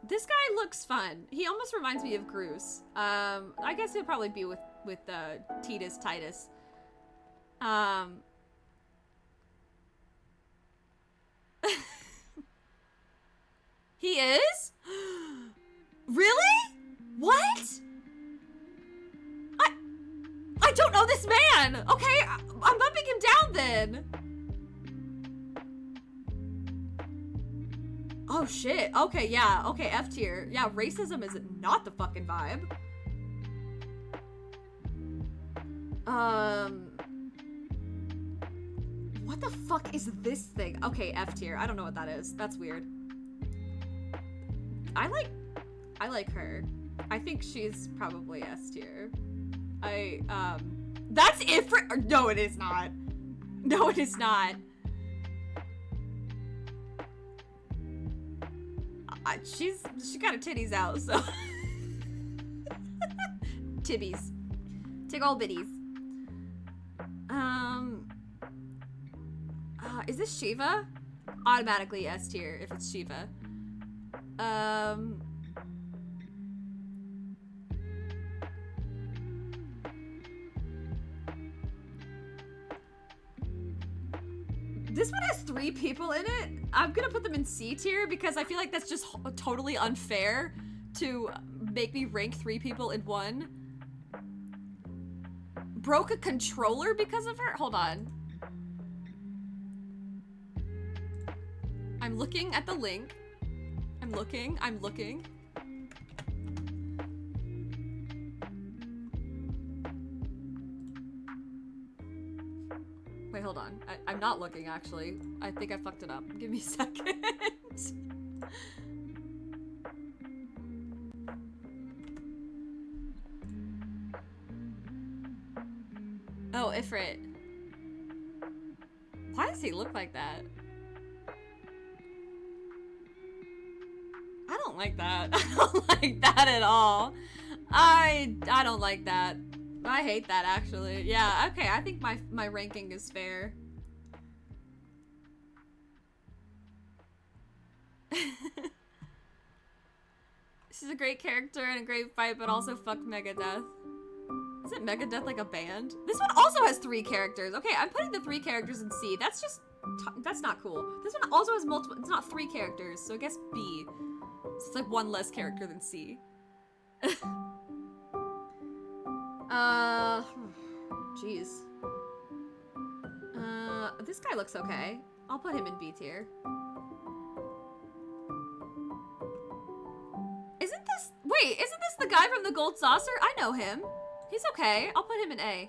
This guy looks fun. He almost reminds me of Groose. I guess he'll probably be with Titus. He is? Really? What? I don't know this man. Okay, I'm bumping him down then. Oh shit. Okay, yeah. Okay, F tier. Yeah, racism is not the fucking vibe. What the fuck is this thing? Okay, F tier. I don't know what that is. That's weird. I like her. I think she's probably S tier. That's Ifrit. No, it is not. No, it is not. She got her titties out, so. Tibbies. Tig old bitties. Is this Shiva? Automatically S tier if it's Shiva. This one has 3 people in it. I'm gonna put them in C tier because I feel like that's just totally unfair to make me rank 3 people in one. Broke a controller because of her? Hold on. I'm looking at the link. I'm looking. Wait, hold on. I'm not looking, actually. I think I fucked it up. Give me a second. Oh, Ifrit. Why does he look like that? I don't like that. I don't like that at all. I don't like that. I hate that, actually. Yeah, okay, I think my ranking is fair. She's a great character and a great fight, but also fuck Megadeth. Isn't Megadeth like a band? This one also has 3 characters. Okay, I'm putting the 3 characters in C. That's just... that's not cool. This one also has multiple... It's not 3 characters, so I guess B. So it's like 1 less character than C. Jeez. This guy looks okay. I'll put him in B tier. Isn't this the guy from the Gold Saucer? I know him. He's okay. I'll put him in A.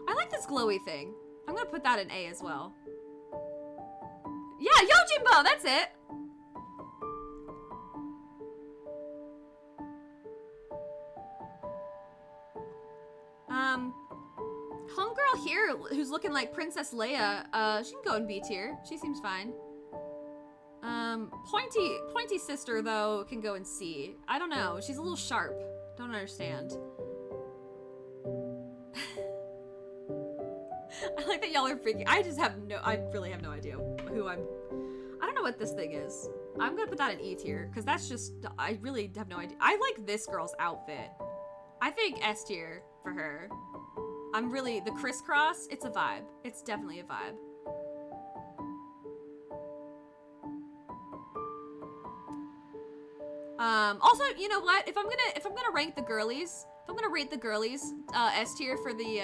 I like this glowy thing. I'm gonna put that in A as well. Yeah, Yojimbo, that's it. Homegirl here, who's looking like Princess Leia, she can go in B tier. She seems fine. Pointy sister, though, can go in C. I don't know. She's a little sharp. Don't understand. I like that y'all are freaking. I really have no idea who I don't know what this thing is. I'm gonna put that in E tier, because that's just, I really have no idea. I like this girl's outfit. I think S tier for her. The crisscross, it's a vibe. It's definitely a vibe. Also, you know what? If I'm gonna rank the girlies, if I'm gonna rate the girlies, S tier for the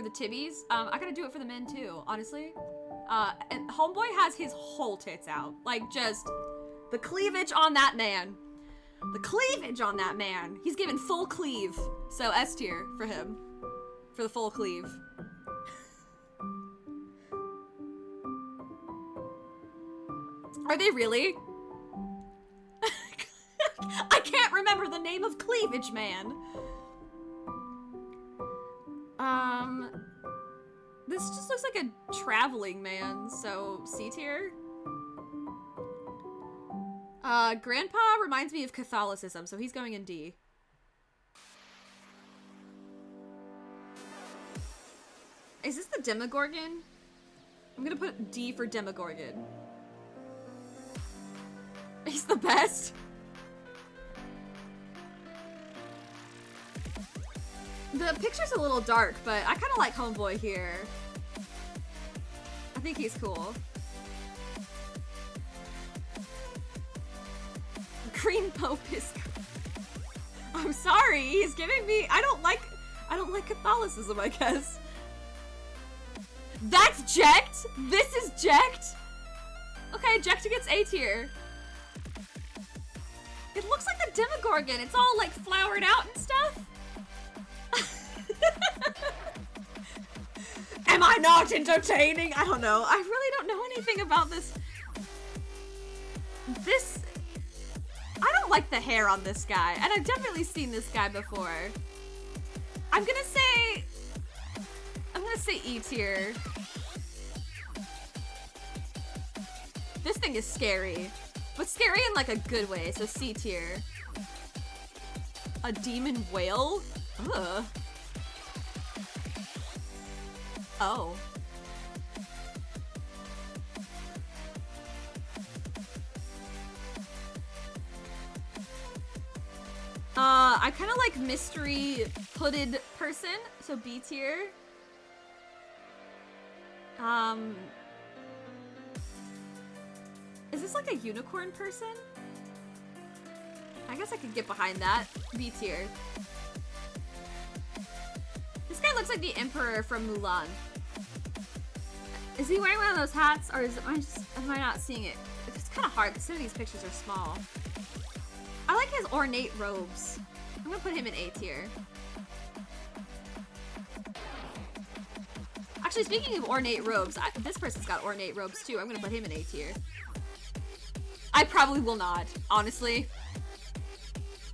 tibbies, I gotta do it for the men too, honestly. And Homeboy has his whole tits out. Like, just the cleavage on that man. The cleavage on that man. He's given full cleave. So S tier for him. For the full cleave. Are they really? I can't remember the name of Cleavage Man. This just looks like a traveling man, so C tier. Grandpa reminds me of Catholicism, so he's going in D. Is this the Demogorgon? I'm gonna put D for Demogorgon. He's the best. The picture's a little dark, but I kind of like Homeboy here. I think he's cool. Green Pope is... I'm sorry, he's giving me... I don't like Catholicism, I guess. That's Jekt? This is Jekt? Okay, Jekt gets A tier. It looks like the Demogorgon. It's all like flowered out and stuff. Am I not entertaining? I don't know. I really don't know anything about this. I don't like the hair on this guy, and I've definitely seen this guy before. I'm gonna say E tier. This thing is scary. But scary in like a good way, so C tier. A demon whale? Ugh. Oh. I kind of like mystery hooded person, so B tier. Is this like a unicorn person? I guess I could get behind that. B tier. This guy looks like the Emperor from Mulan. Is he wearing one of those hats, or am I not seeing it? It's kind of hard because some of these pictures are small. I like his ornate robes. I'm gonna put him in A tier. Actually, speaking of ornate robes, this person's got ornate robes too. I'm gonna put him in A tier. I probably will not, honestly.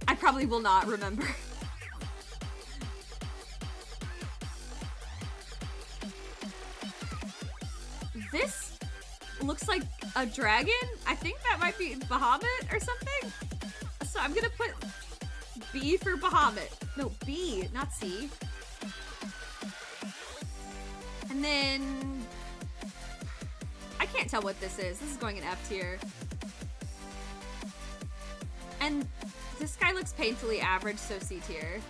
I probably will not remember. This looks like a dragon. I think that might be Bahamut or something. So I'm gonna put B for Bahamut. No, B, not C. And then I can't tell what this is. This is going in F tier. And this guy looks painfully average, so C tier.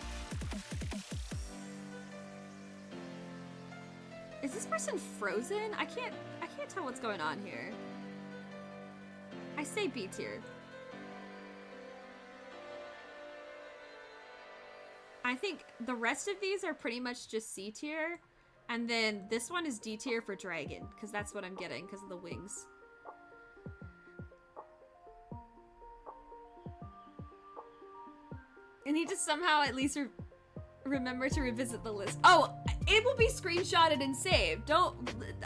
Is this person frozen? I can't tell what's going on here. I say B tier. I think the rest of these are pretty much just C tier. And then this one is D tier for dragon, because that's what I'm getting because of the wings. I need to somehow at least remember to revisit the list. Oh, it will be screenshotted and saved.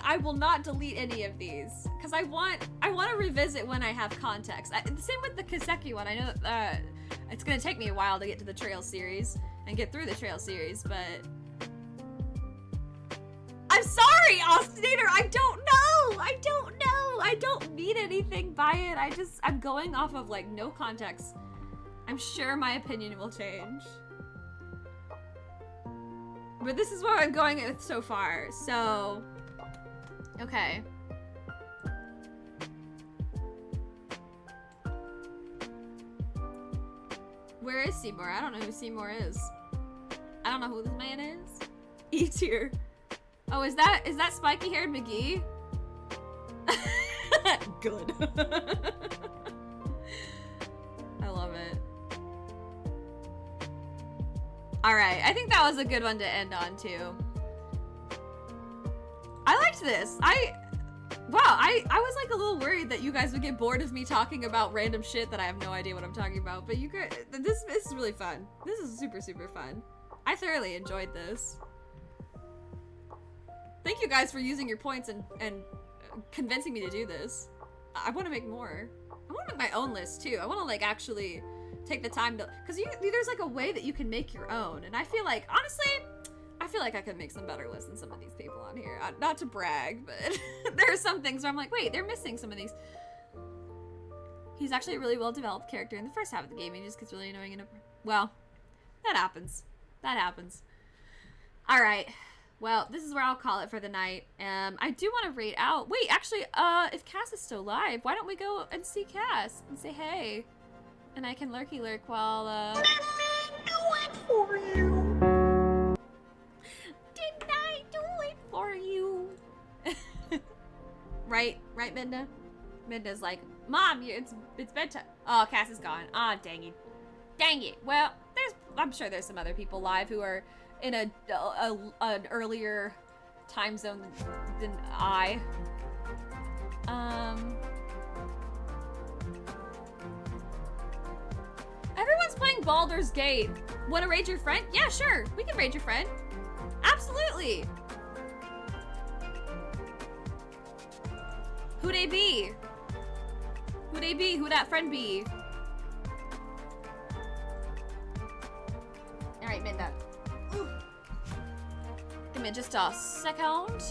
I will not delete any of these because I want to revisit when I have context. The same with the Kaseki one. I know that it's gonna take me a while to get to the trail series and get through the trail series, but I'm sorry, Austinator. I don't know. I don't mean anything by it. I'm going off of like no context. I'm sure my opinion will change. But this is what I'm going with so far, so... Okay. Where is Seymour? I don't know who Seymour is. I don't know who this man is. E tier. Oh, is that spiky-haired McGee? Good. I love it. Alright, I think that was a good one to end on, too. I liked this. I was like a little worried that you guys would get bored of me talking about random shit that I have no idea what I'm talking about, but you guys, this is really fun. This is super, super fun. I thoroughly enjoyed this. Thank you guys for using your points and convincing me to do this. I want to make more. I want to make my own list, too. I want to, like, actually take the time to, because there's like a way that you can make your own, and I feel like, honestly, I feel like I could make some better lists than some of these people on here. Not to brag, but there are some things where I'm like, wait, they're missing some of these. He's actually a really well-developed character in the first half of the game. He just gets really annoying in a... Well, that happens. That happens. All right. Well, this is where I'll call it for the night. I do want to rate out... Wait, actually, if Cass is still live, why don't we go and see Cass and say hey? And I can lurky lurk while, Let me do it for you. Didn't I do it for you? Right, Minda? Minda's like, Mom, it's bedtime. Oh, Cass is gone. Ah, dang it. Dang it. Well, I'm sure there's some other people live who are in an earlier time zone than I. Everyone's playing Baldur's Gate. Want to raid your friend? Yeah, sure. We can raid your friend. Absolutely. Who they be? Who they be? Who that friend be? Alright, Minda. Give me just a second.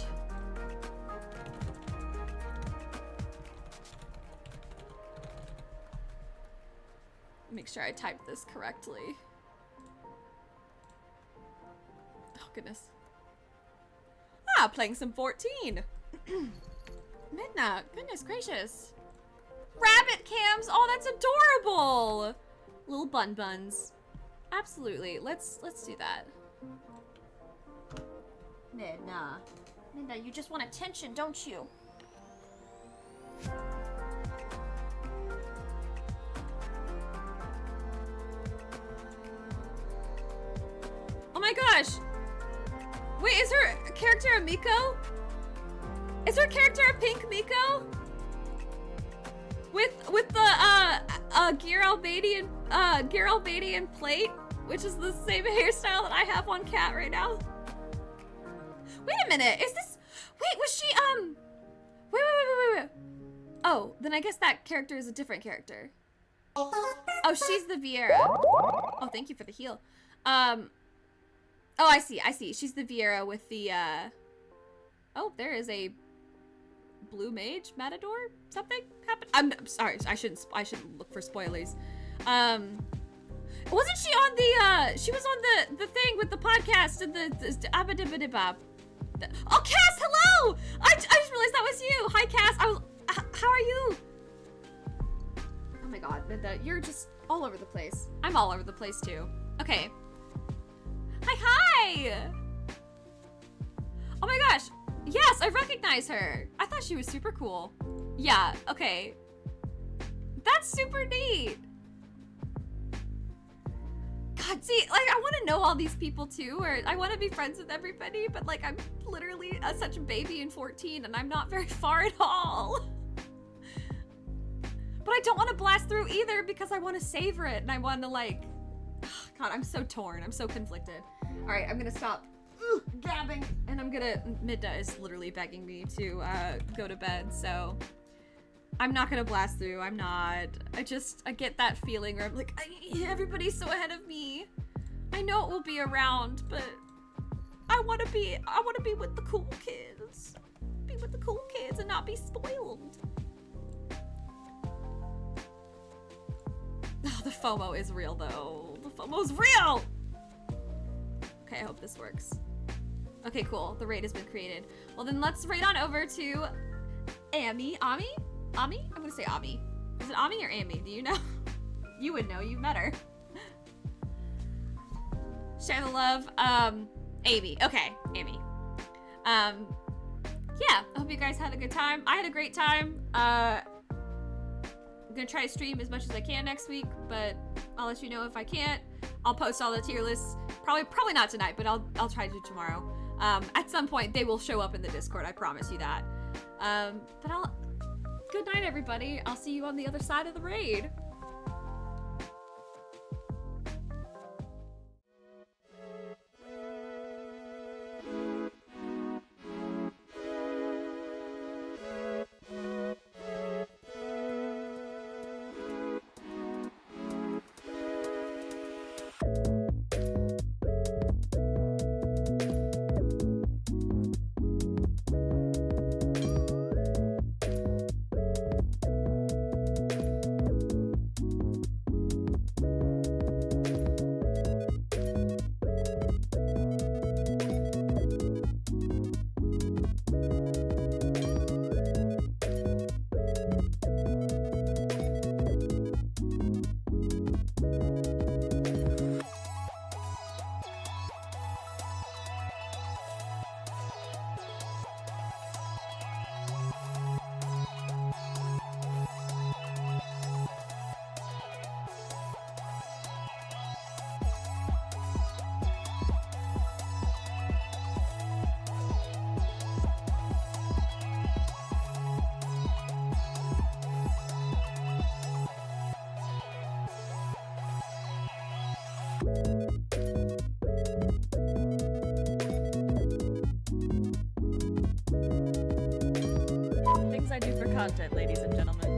sure I typed this correctly. Oh, goodness. Ah, playing some 14. Midna, goodness gracious. Rabbit cams, oh, that's adorable. Little bun buns. Absolutely, let's do that. Midna, you just want attention, don't you? Oh my gosh! Wait, is her character a Miko? Is her character a pink Miko? With the Geralbadian plate, which is the same hairstyle that I have on Cat right now. Wait a minute, is this? Wait, was she wait. Oh, then I guess that character is a different character. Oh, she's the Vieira. Oh, thank you for the heal. Oh, I see. She's the Vieira with the, oh, there is a blue mage matador something happened. I'm sorry. I shouldn't look for spoilers. Wasn't she on the, she was on the thing with the podcast and the abadibadibab. Oh, Cass, hello! I just realized that was you. Hi, Cass. How are you? Oh my god, Minda, you're just all over the place. I'm all over the place too. Okay. Hi! Oh my gosh! Yes, I recognize her! I thought she was super cool. Yeah, okay. That's super neat! God, see, like, I want to know all these people too, or I want to be friends with everybody, but like, I'm literally such a baby in 14, and I'm not very far at all. But I don't want to blast through either, because I want to savor it, and I want to like... God, I'm so torn. I'm so conflicted. All right, I'm gonna stop gabbing, and I'm gonna... Midda is literally begging me to go to bed, so I'm not gonna blast through. I'm not. I get that feeling where I'm like, everybody's so ahead of me. I know it will be around, but I want to be with the cool kids. Be with the cool kids and not be spoiled. Oh, the FOMO is real, though. The FOMO's real! Okay, I hope this works. Okay, cool. The raid has been created. Well, then let's raid on over to Ami? I'm gonna say Ami. Is it Ami or Ami? Do you know? You would know. You've met her. Share the love. Amy. Okay, Amy. Yeah, I hope you guys had a good time. I had a great time. I'm gonna try to stream as much as I can next week, but I'll let you know if I can't. I'll post all the tier lists. Probably not tonight, but I'll try to do tomorrow. At some point, they will show up in the Discord. I promise you that. Good night, everybody. I'll see you on the other side of the raid. Things I do for content, ladies and gentlemen.